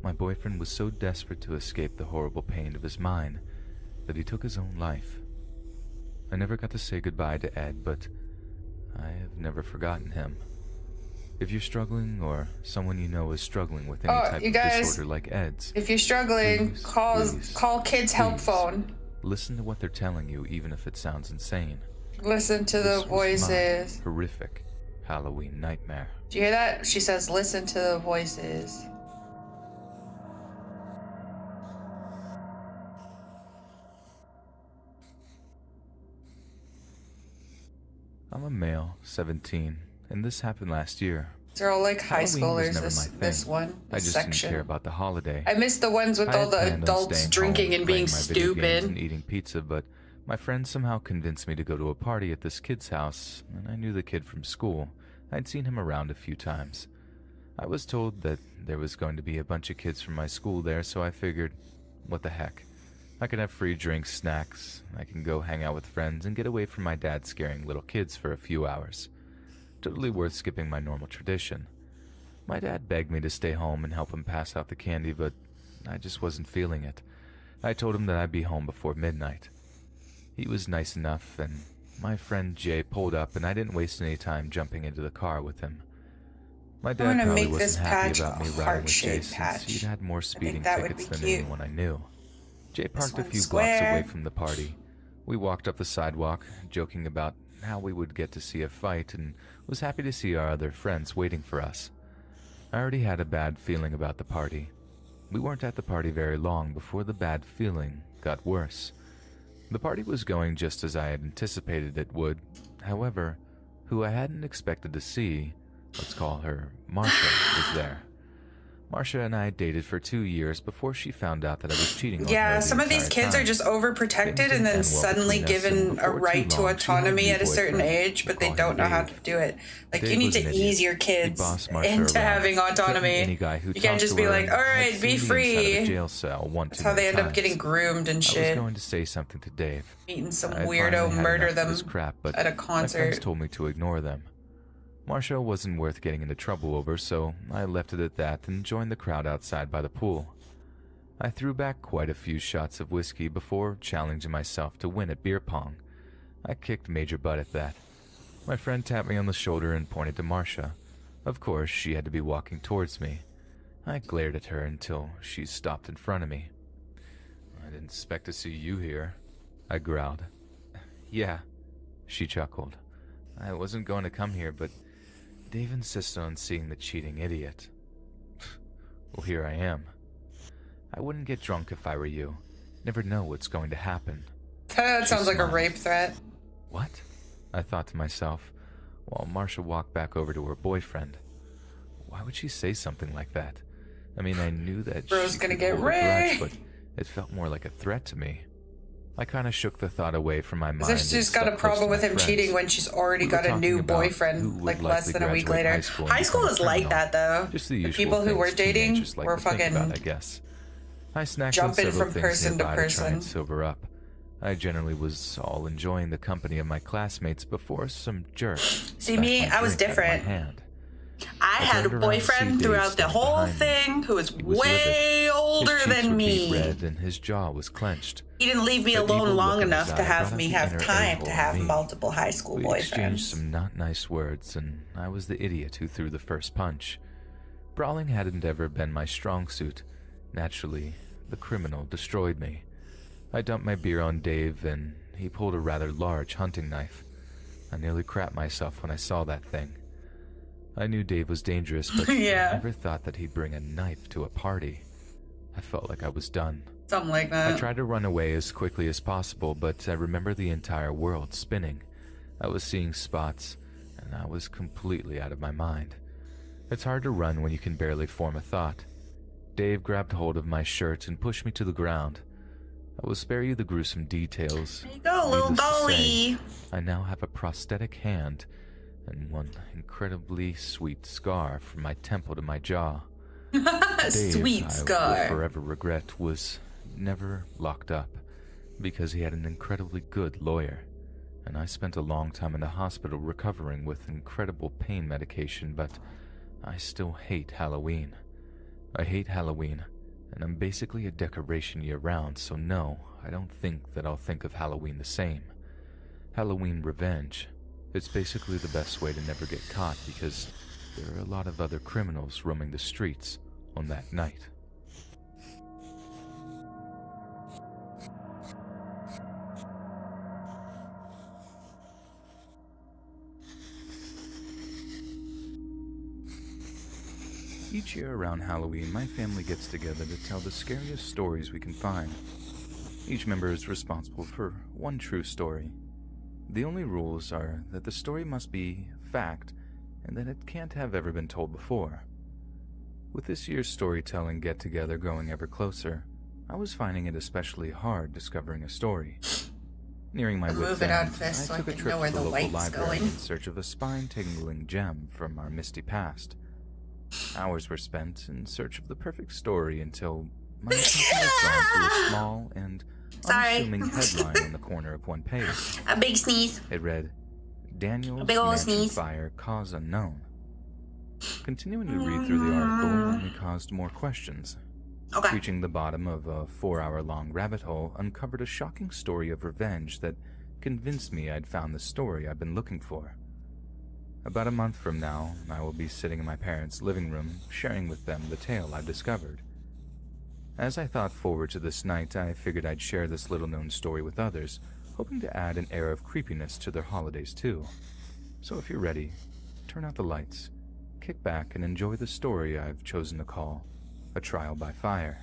My boyfriend was so desperate to escape the horrible pain of his mind that he took his own life. I never got to say goodbye to Ed, but I have never forgotten him. If you're struggling, or someone you know is struggling with any type of disorder like Ed's, if you're struggling, please, call Kids Help Phone. listen to what they're telling you, even if it sounds insane. Listen to the voices. My horrific Halloween nightmare. Do you hear that? She says, listen to the voices. I'm a male, 17, and this happened last year. They're all like high Halloween was schoolers, never this my this thing. one I just section. didn't care about the holiday. I missed the ones with I all had the planned on adults staying drinking home and being playing my video games and stupid. eating pizza, but my friend somehow convinced me to go to a party at this kid's house, and I knew the kid from school. I'd seen him around a few times. I was told that there was going to be a bunch of kids from my school there, so I figured, what the heck? I could have free drinks, snacks, I can go hang out with friends and get away from my dad scaring little kids for a few hours. Totally worth skipping my normal tradition. My dad begged me to stay home and help him pass out the candy, but I just wasn't feeling it. I told him that I'd be home before midnight. He was nice enough, and my friend Jay pulled up, and I didn't waste any time jumping into the car with him. My dad gonna probably make this wasn't happy patch about a me riding with Jay heart-shaped since patch. he'd had more speeding that would tickets be than cute. anyone I knew. Jay parked a one's few square. blocks away from the party. We walked up the sidewalk, joking about how we would get to see a fight, and was happy to see our other friends waiting for us. I already had a bad feeling about the party. We weren't at the party very long before the bad feeling got worse. The party was going just as I had anticipated it would. However, who I hadn't expected to see, let's call her Marsha, was there. Marsha and I dated for 2 years before she found out that I was cheating on her. Yeah, the some of these entire kids time. are just overprotected Things and then didn't end well suddenly between us, and given a before right too to long, she had a autonomy new at a certain boyfriend. age, but We'll they call him don't know how Dave. to do it. Like, Dave you need was to an ease idiot. your He kids bossed Marsha into around, having threatened autonomy. any guy who You can't talked just to be her, like, and all I'd right, seen be the inside of a free. jail cell one too That's how they many end up getting times. groomed and I was shit. going to say something to Dave. Meeting some I weirdo finally had murder enough of them this crap, but at a my friends concert. told me to ignore them. Marsha wasn't worth getting into trouble over, so I left it at that and joined the crowd outside by the pool. I threw back quite a few shots of whiskey before challenging myself to win at beer pong. I kicked major butt at that. My friend tapped me on the shoulder and pointed to Marsha. Of course, she had to be walking towards me. I glared at her until she stopped in front of me. I didn't expect to see you here, I growled. Yeah, she chuckled. I wasn't going to come here, but Dave insisted on seeing the cheating idiot. Well, here I am. I wouldn't get drunk if I were you. Never know what's going to happen. That She sounds like a smiled. rape threat. What? I thought to myself, while Marsha walked back over to her boyfriend. Why would she say something like that? I mean, I knew that Bro's she gonna could get hold a grudge, raped. but it felt more like a threat to me. I kind of shook the thought away from my mind. As if she's and got a stuck close problem to with my him friends. cheating when she's already We were got a talking new about who boyfriend, would like likely less than a week graduate later. high school and High school become a is like criminal. that, though. Just the The usual people who things were dating teenagers like were to think fucking about, I guess. I snacked on jumping several from things person to nearby try person. and sober up. I generally was all enjoying the company of my classmates before some jerk. See, me, snatched my I was drink out of my different. hand. I had a turned around to see boyfriend Dave throughout the standing whole behind me. thing who was He was way older His cheeks than were me. beet red and his jaw was clenched. He didn't leave me The evil alone look long in his enough to eye have brought me out the have inner time a-hole to in have me. multiple high school We exchanged boyfriends. some not nice words, and I was the idiot who threw the first punch. Brawling hadn't ever been my strong suit. Naturally, the criminal destroyed me. I dumped my beer on Dave, and he pulled a rather large hunting knife. I nearly crapped myself when I saw that thing. I knew Dave was dangerous, but Yeah. I never thought that he'd bring a knife to a party. I felt like I was done. Something like I that. tried to run away as quickly as possible, but I remember the entire world spinning. I was seeing spots, and I was completely out of my mind. It's hard to run when you can barely form a thought. Dave grabbed hold of my shirt and pushed me to the ground. I will spare you the gruesome details. There you go, little Needless to say, dolly. I now have a prosthetic hand and one incredibly sweet scar from my temple to my jaw. Sweet I scar. will forever regret was never locked up because he had an incredibly good lawyer, and I spent a long time in the hospital recovering with incredible pain medication, but I still hate Halloween. I hate Halloween, and I'm basically a decoration year-round, so no, I don't think that I'll think of Halloween the same. Halloween revenge. It's basically the best way to never get caught because there are a lot of other criminals roaming the streets on that night. Each year around Halloween, my family gets together to tell the scariest stories we can find. Each member is responsible for one true story. The only rules are that the story must be fact and that it can't have ever been told before. With this year's storytelling get-together growing ever closer, I was finding it especially hard discovering a story. Nearing my wit's end, I took a trip to the local library in search of a spine-tingling gem from our misty past. Hours were spent in search of the perfect story until my attention was drawn to a small and unassuming headline on the corner of one page. A big sneeze. It read, Daniel's big ol' mansion sneeze. fire cause unknown. Continuing to read through the article only caused more questions. Okay. Reaching the bottom of a 4-hour-long rabbit hole uncovered a shocking story of revenge that convinced me I'd found the story I'd been looking for. About a month from now, I will be sitting in my parents' living room, sharing with them the tale I've discovered. As I thought forward to this night, I figured I'd share this little-known story with others, hoping to add an air of creepiness to their holidays too. So if you're ready, turn out the lights, kick back, and enjoy the story I've chosen to call A Trial by Fire.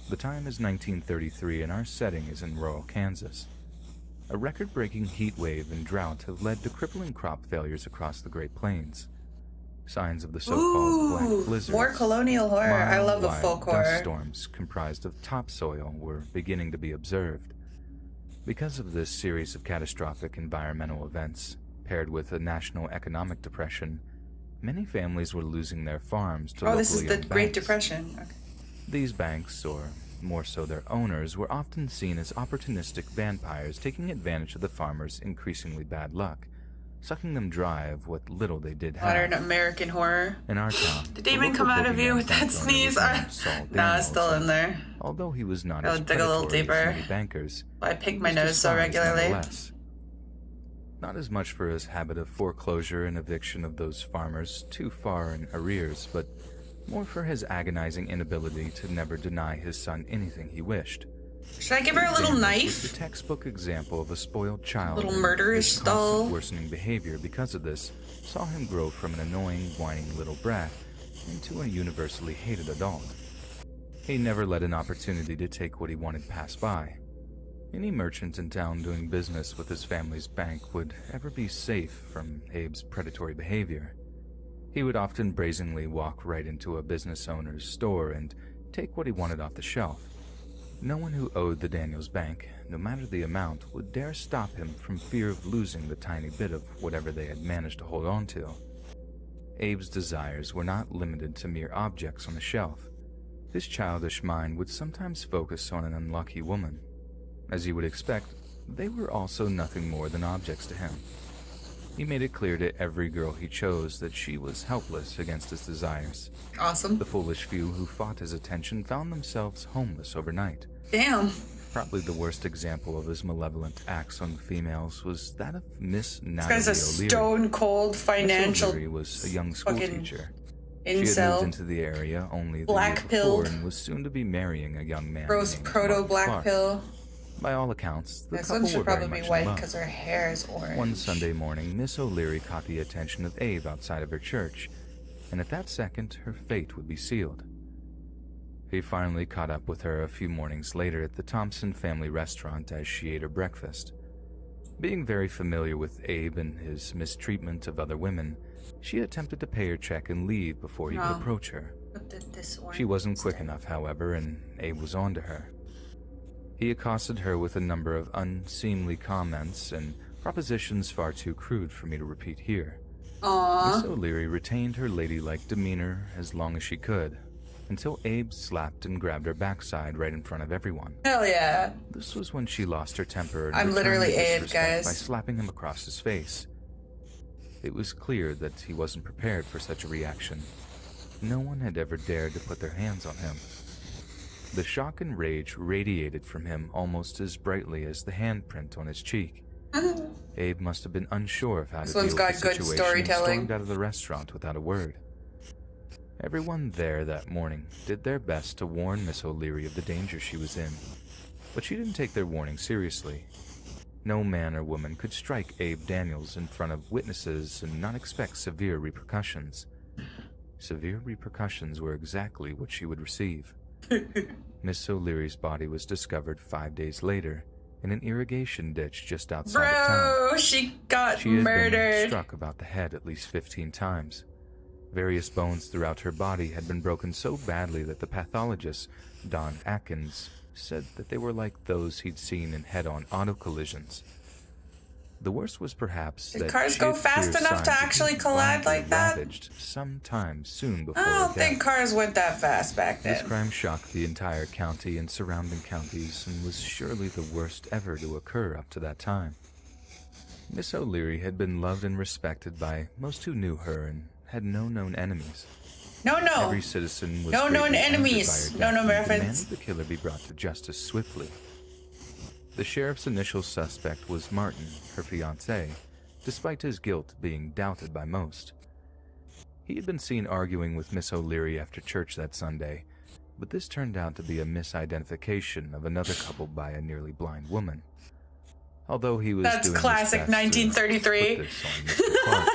The time is 1933 and our setting is in rural Kansas. A record-breaking heat wave and drought have led to crippling crop failures across the Great Plains. Signs of the so-called black blizzards, more colonial horror. I love a wild folk dust horror. storms comprised of topsoil were beginning to be observed. Because of this series of catastrophic environmental events, paired with a national economic depression, many families were losing their farms to locally This is the owned Great banks. Depression. Okay. These banks, or more so their owners, were often seen as opportunistic vampires taking advantage of the farmers' increasingly bad luck, sucking them dry of what little they did have. Modern American horror. In our town, Did demon come out of you with that sneeze? Nah, it's still in there. Although he was not I'll as dig a little predatory as deeper. many bankers, I pick my he was nose so despised regularly. nonetheless. Not as much for his habit of foreclosure and eviction of those farmers too far in arrears, but more for his agonizing inability to never deny his son anything he wished. Should I give her a little Daniel knife? was the textbook example of a spoiled child. Little and murderous his constant doll. worsening behavior because of this saw him grow from an annoying, whining little brat into a universally hated adult. He never let an opportunity to take what he wanted pass by. Any merchant in town doing business with his family's bank would ever be safe from Abe's predatory behavior. He would often brazenly walk right into a business owner's store and take what he wanted off the shelf. No one who owed the Daniels bank, no matter the amount, would dare stop him from fear of losing the tiny bit of whatever they had managed to hold on to. Abe's desires were not limited to mere objects on the shelf. His childish mind would sometimes focus on an unlucky woman. As you would expect, they were also nothing more than objects to him. He made it clear to every girl he chose that she was helpless against his desires. Awesome. The foolish few who fought his attention found themselves homeless overnight. Damn. Probably the worst example of his malevolent acts on females was that of Miss This guy's Natalie a O'Leary. stone cold financial Miss O'Leary was a young schoolteacher. She had moved incel. into the area only the Black year before pilled. and was soon to be marrying a young man Gross named proto Mark black Clark. pill. By all accounts, the This couple one should were very probably be much white in love. because her hair is orange. One Sunday morning, Miss O'Leary caught the attention of Abe outside of her church, and at that second, her fate would be sealed. He finally caught up with her a few mornings later at the Thompson family restaurant as she ate her breakfast. Being very familiar with Abe and his mistreatment of other women, she attempted to pay her check and leave before he could approach her. She wasn't quick enough, however, and Abe was on to her. He accosted her with a number of unseemly comments and Propositions far too crude for me to repeat here. Aww. Miss O'Leary retained her ladylike demeanor as long as she could, until Abe slapped and grabbed her backside right in front of everyone. Hell yeah. This was when she lost her temper and I'm returned literally the Abe, disrespect guys. by slapping him across his face. It was clear that he wasn't prepared for such a reaction. No one had ever dared to put their hands on him. The shock and rage radiated from him almost as brightly as the handprint on his cheek. Abe must have been unsure of how to deal with the situation and stormed out of the restaurant without a word. Everyone there that morning did their best to warn Miss O'Leary of the danger she was in, but she didn't take their warning seriously. No man or woman could strike Abe Daniels in front of witnesses and not expect severe repercussions. Severe repercussions were exactly what she would receive. Miss O'Leary's body was discovered 5 days later in an irrigation ditch just outside of town. Bro, she got She had murdered. been struck about the head at least 15 times. Various bones throughout her body had been broken so badly that the pathologist, Don Atkins, said that they were like those he'd seen in head-on auto collisions. The worst was perhaps Did that cars she go had fast clear enough to signs of actually being collide violently like that? ravaged sometime soon before I her don't death. think cars went that fast back This then. crime shocked the entire county and surrounding counties and was surely the worst ever to occur up to that time. Miss O'Leary had been loved and respected by most who knew her and had no known enemies. No. Every citizen was No known greatly angered enemies. by her No death and reference. demanded the killer be brought to justice swiftly. The sheriff's initial suspect was Martin, her fiancé, despite his guilt being doubted by most. He had been seen arguing with Miss O'Leary after church that Sunday, but this turned out to be a misidentification of another couple by a nearly blind woman. Although he was That's doing his classic best to 1933. put this on Mr. Clark,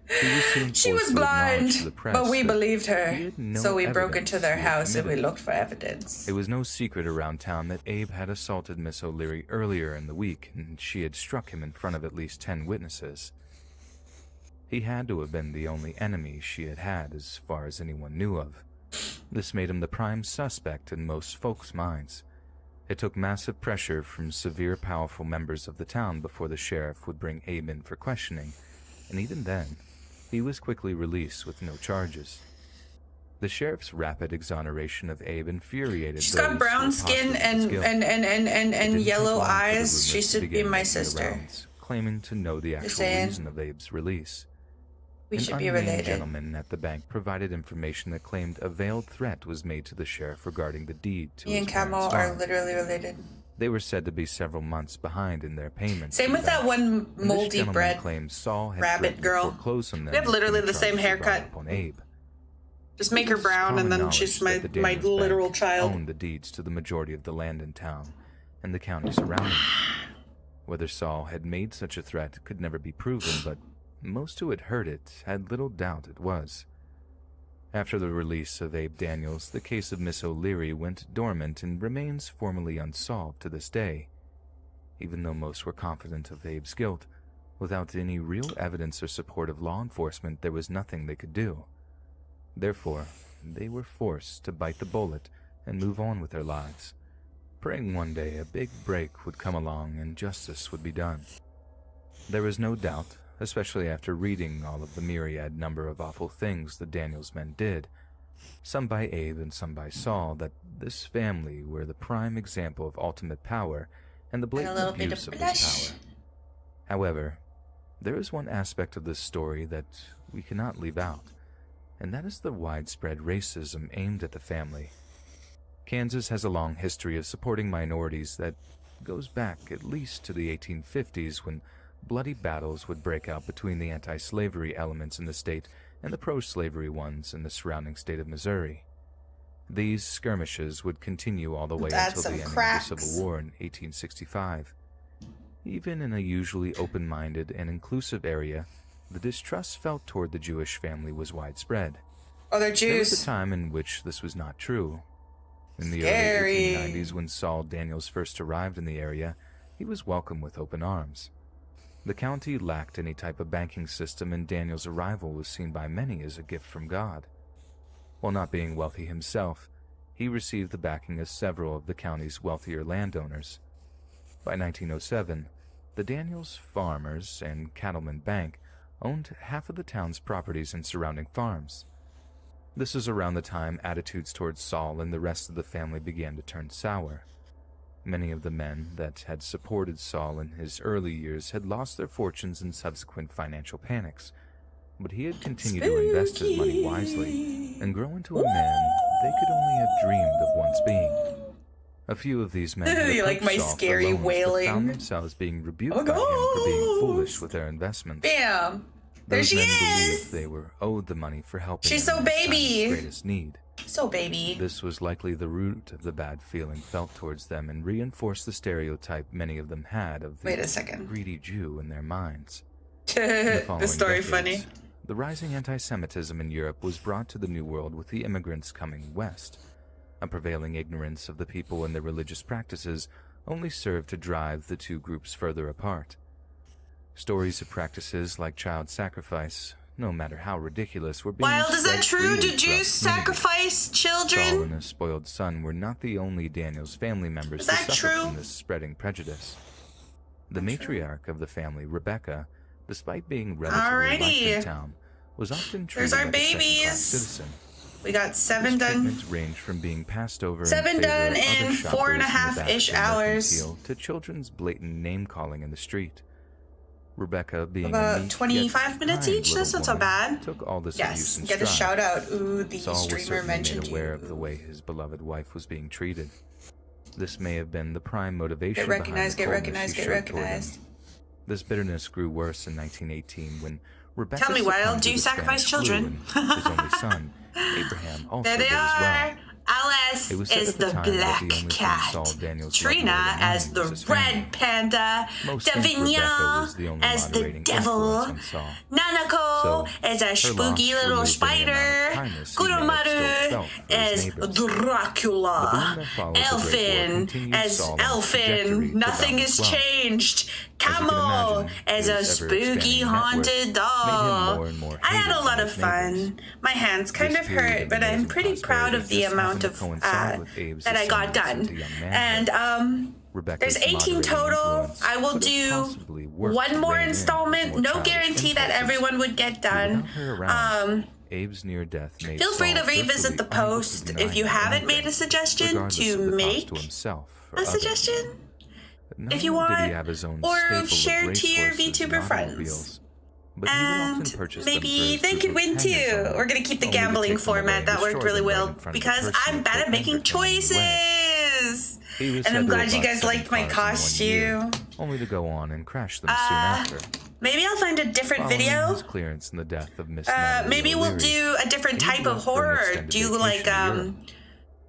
he was soon She was forced to acknowledge to the blind, press but we that believed he her. had no So we broke evidence into their he had house and we committed. looked for evidence. It was no secret around town that Abe had assaulted Miss O'Leary earlier in the week, and she had struck him in front of at least 10 witnesses. He had to have been the only enemy she had had as far as anyone knew of. This made him the prime suspect in most folks' minds. It took massive pressure from severe, powerful members of the town before the sheriff would bring Abe in for questioning, and even then, he was quickly released with no charges. The sheriff's rapid exoneration of Abe infuriated She's those got who brown were skin positive of his guilt. and It didn't yellow take long for the eyes. She rumors to should be begin my making the sister. rounds, claiming to know the actual saying? reason of Abe's release. We An should be unnamed related. gentleman at the bank provided information that claimed a veiled threat was made to the sheriff regarding the deed to Me his and Camo parents' are farm. literally related. They were said to be several months behind in their payments. Same to with the that bank. one And this moldy gentleman bread claimed Saul had rabbit threatened to girl. foreclose on them We have if literally any the same charges were brought haircut. up on Abe. Just make her It was brown and then common she's knowledge that the my Daniels literal Bank child. owned the deeds to the majority of the land in town and the county surrounding it. Whether Saul had made such a threat could never be proven, but most who had heard it had little doubt it was. After the release of Abe Daniels, the case of Miss O'Leary went dormant and remains formally unsolved to this day. Even though most were confident of Abe's guilt, without any real evidence or support of law enforcement, there was nothing they could do. Therefore, they were forced to bite the bullet and move on with their lives, praying one day a big break would come along and justice would be done. There was no doubt, especially after reading all of the myriad number of awful things the Daniels men did, some by Abe and some by Saul, that this family were the prime example of ultimate power and the blatant little bit abuse of of blush. this power. However, there is one aspect of this story that we cannot leave out, and that is the widespread racism aimed at the family. Kansas has a long history of supporting minorities that goes back at least to the 1850s, when bloody battles would break out between the anti-slavery elements in the state and the pro-slavery ones in the surrounding state of Missouri. These skirmishes would continue all the way That's until some the end cracks. of the Civil War in 1865. Even in a usually open-minded and inclusive area, the distrust felt toward the Jewish family was widespread. Oh, they're There was Jews. a time in which this was not true. In the Scary. early 1890s, when Saul Daniels first arrived in the area, he was welcomed with open arms. The county lacked any type of banking system, and Daniels' arrival was seen by many as a gift from God. While not being wealthy himself, he received the backing of several of the county's wealthier landowners. By 1907, The Daniels Farmers and Cattlemen Bank owned half of the town's properties and surrounding farms. This was around the time attitudes towards Saul and the rest of the family began to turn sour. Many of the men that had supported Saul in his early years had lost their fortunes in subsequent financial panics, but he had continued to invest his money wisely and grow into a man they could only have dreamed of once being. A few of these men had You like my approached Saul for scary loans, but wailing? found themselves being rebuked Oh, by him for being ghost! foolish with their investments. Bam! There Those she men is! believed they were owed the money for helping She's them so in their son's baby. greatest need. So baby. This was likely the root of the bad feeling felt towards them and reinforced the stereotype many of them had of the Wait a second. greedy Jew in their minds. The Following story decades, funny. The rising anti-Semitism in Europe was brought to the New World with the immigrants coming west. A prevailing ignorance of the people and their religious practices only served to drive the two groups further apart. Stories of practices like child sacrifice, no matter how ridiculous, were being Wild, is that spread true? freely Do Jews throughout the community. sacrifice Saul children? and his spoiled son were not the only Daniel's family members Is to that suffer true? from this spreading prejudice. The matriarch of the family, Rebecca, despite being relatively liked in town, was often There's treated our like a second-class babies. citizen. We got 7 This done. treatment ranged from being passed over 7 in favor done of other in shoppers 4.5-ish in the back of the hours. mercantile to children's blatant name-calling in the street. Rebecca, being a About meek 25 yet minutes kind each? little That's not so woman, bad. took all this Yes, abuse in get a stride. shout out. Ooh, the Saul was streamer certainly mentioned made you. aware of the way his beloved wife was being treated. This may have been the prime motivation Get recognized, get behind the recognized, coldness he get showed toward him. recognized. This bitterness grew worse in 1918 when Rebecca Tell me, succumbed Wild, to do you the sacrifice Spanish flu, children? and his only son, Abraham, also There they did as well. are. Alice It was said is at the the time that the black only thing cat. Saul Daniels Trina loved more than as money the was his family. red panda. Most think Rebecca Davignon was the only as the moderating devil. influence on Saul. Nanako So, as a her spooky loss little removed any spider. amount of kindness he may have still Kuromaru felt for his as neighbors. Dracula. The boom that followed the Great War Elfin continued as Saul on his trajectory Elfin. to Nothing boundless has wealth. changed. As you can Camo imagine, as a his spooky ever-expanding net haunted worth made him dog. more and more I had a hated lot by of his neighbors. fun. My hands kind This of period hurt, of but I'm amazing pretty proud of the prosperity just amount happened of to coincide with Abe's that I got ascendance done. into young And manhood. Rebecca's there's 18 moderating total. influence I will could have do possibly worked one to more rein in his installment. more No childish guarantee that impulses. everyone would get done. Without her around, Abe's near death made Feel free to Saul revisit the virtually unable to post deny if you him haven't anything, made a suggestion regardless to of the cost make to himself or a others. suggestion. Not if you only did want, he have his own or staple of share to your racehorses VTuber and friends. automobiles, but he would often And purchase them maybe for his they group could of win companions too. only, We're gonna keep the only to gambling take them away format. and That worked destroy really them right well in front of the because person I'm who bad put at making everything in his way. choices. He was And said I'm to glad have you bought guys 7 liked my cars in 1 year, costume. only to go on and crash them soon after. Maybe I'll find a different Following video. his clearance in the death of Miss Natalie Maybe we'll O'Leary, do a different he type of left for an horror. extended Do vacation like to Europe.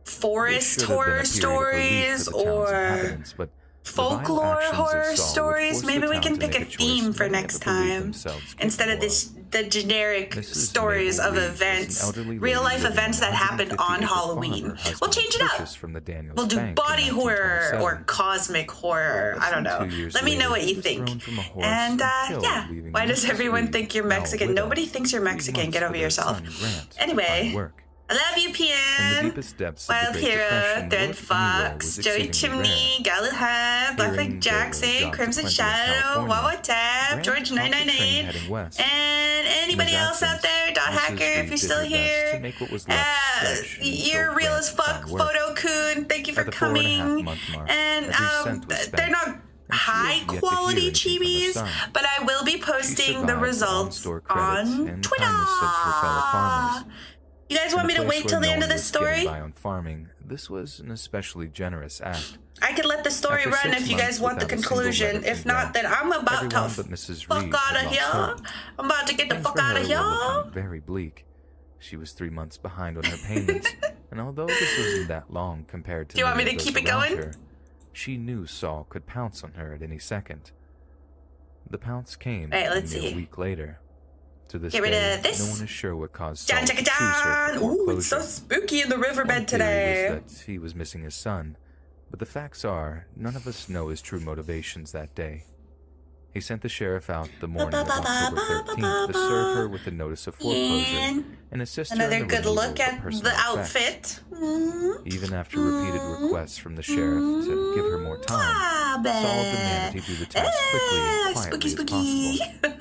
This forest should have been a horror period of relief stories for the town's or inhabitants, but the vile folklore actions of horror Saul would stories. force the Maybe we town can to pick make a choice theme for many next never believed time themselves instead of capable the generic Mrs. stories Mabel of Reed was an events, elderly real lady life living events on that happened 150 on acre farm Halloween. her husband We'll change it up. purchased from the Daniels We'll do Bank in body horror or 1927. cosmic horror. I don't know. 2 years Let me know later, what he you was think. thrown from a horse And killed, yeah, leaving why does Mrs. everyone Reed, think you're now a Mexican? widow, Nobody thinks you're 3 Mexican. months Get over for their yourself. son, Grant, to Anyway. find work. I love you, In the PN. deepest depths of Wild the Great Hero, Depression, Thread work anywhere Fox, was Joey exceedingly Chimney, rare. Galahad, Blackleg Hearing Jackson, there were jobs Crimson aplenty in Shadow, California, Wawa Tab, Grant George caught the train 998, heading west. and anybody In his else out absence, there, Dot Mrs. Hacker, if Reed you're did still her best here. to make what was left fresh until You're real Grant as fuck, found work. Photo Coon. Thank you for At the 4.5 coming. month mark, And every cent was spent, they're not and she high had yet to hear quality anything from her chibis, son. but I will be She posting the survived results on-store credits on and Twitter. kindness of her fellow farmers. You guys In want a me to place wait where till the no end of one this was getting story? by on farming, this was an especially generous act. I could let the story After run 6 if you guys months want the without a single conclusion. letter If from not, Grant, then I'm about everyone to but Mrs. fuck Reed out had of lost here. hope. I'm about to get the Things fuck for out her of were here. looking very bleak. She was 3 months behind on her payments, and although this wasn't that long compared to Do you want me many to of keep those it around going? her, she knew Saul could pounce on her at any second. The pounce came Right, let's only see. a week later. To this Get rid day, of this. no one is sure what caused Dun, Saul dun, to choose her dun. for Ooh, it's so foreclosure. spooky in the riverbed One theory today. was that he was missing his son, but the facts are, none of us know his true motivations that day. He sent the sheriff out the morning of October 13th to serve her with a notice of foreclosure and assist her Another in the good removal look of at personal the effects. outfit. Even after repeated requests from the sheriff to give her more time, Saul demanded he do the task quickly and quietly as possible.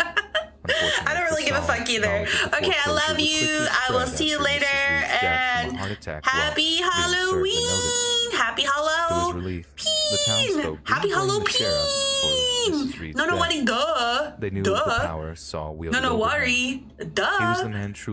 I don't really give a fuck either. Okay, I love you. I will see you later. And happy Halloween. Happy To his Halloween. relief, the townsfolk Happy didn't blame the sheriff for Mrs. Reed's No, death. worry, duh. They knew of the power Saul wielded No, over him. worry. He was Duh. the man truly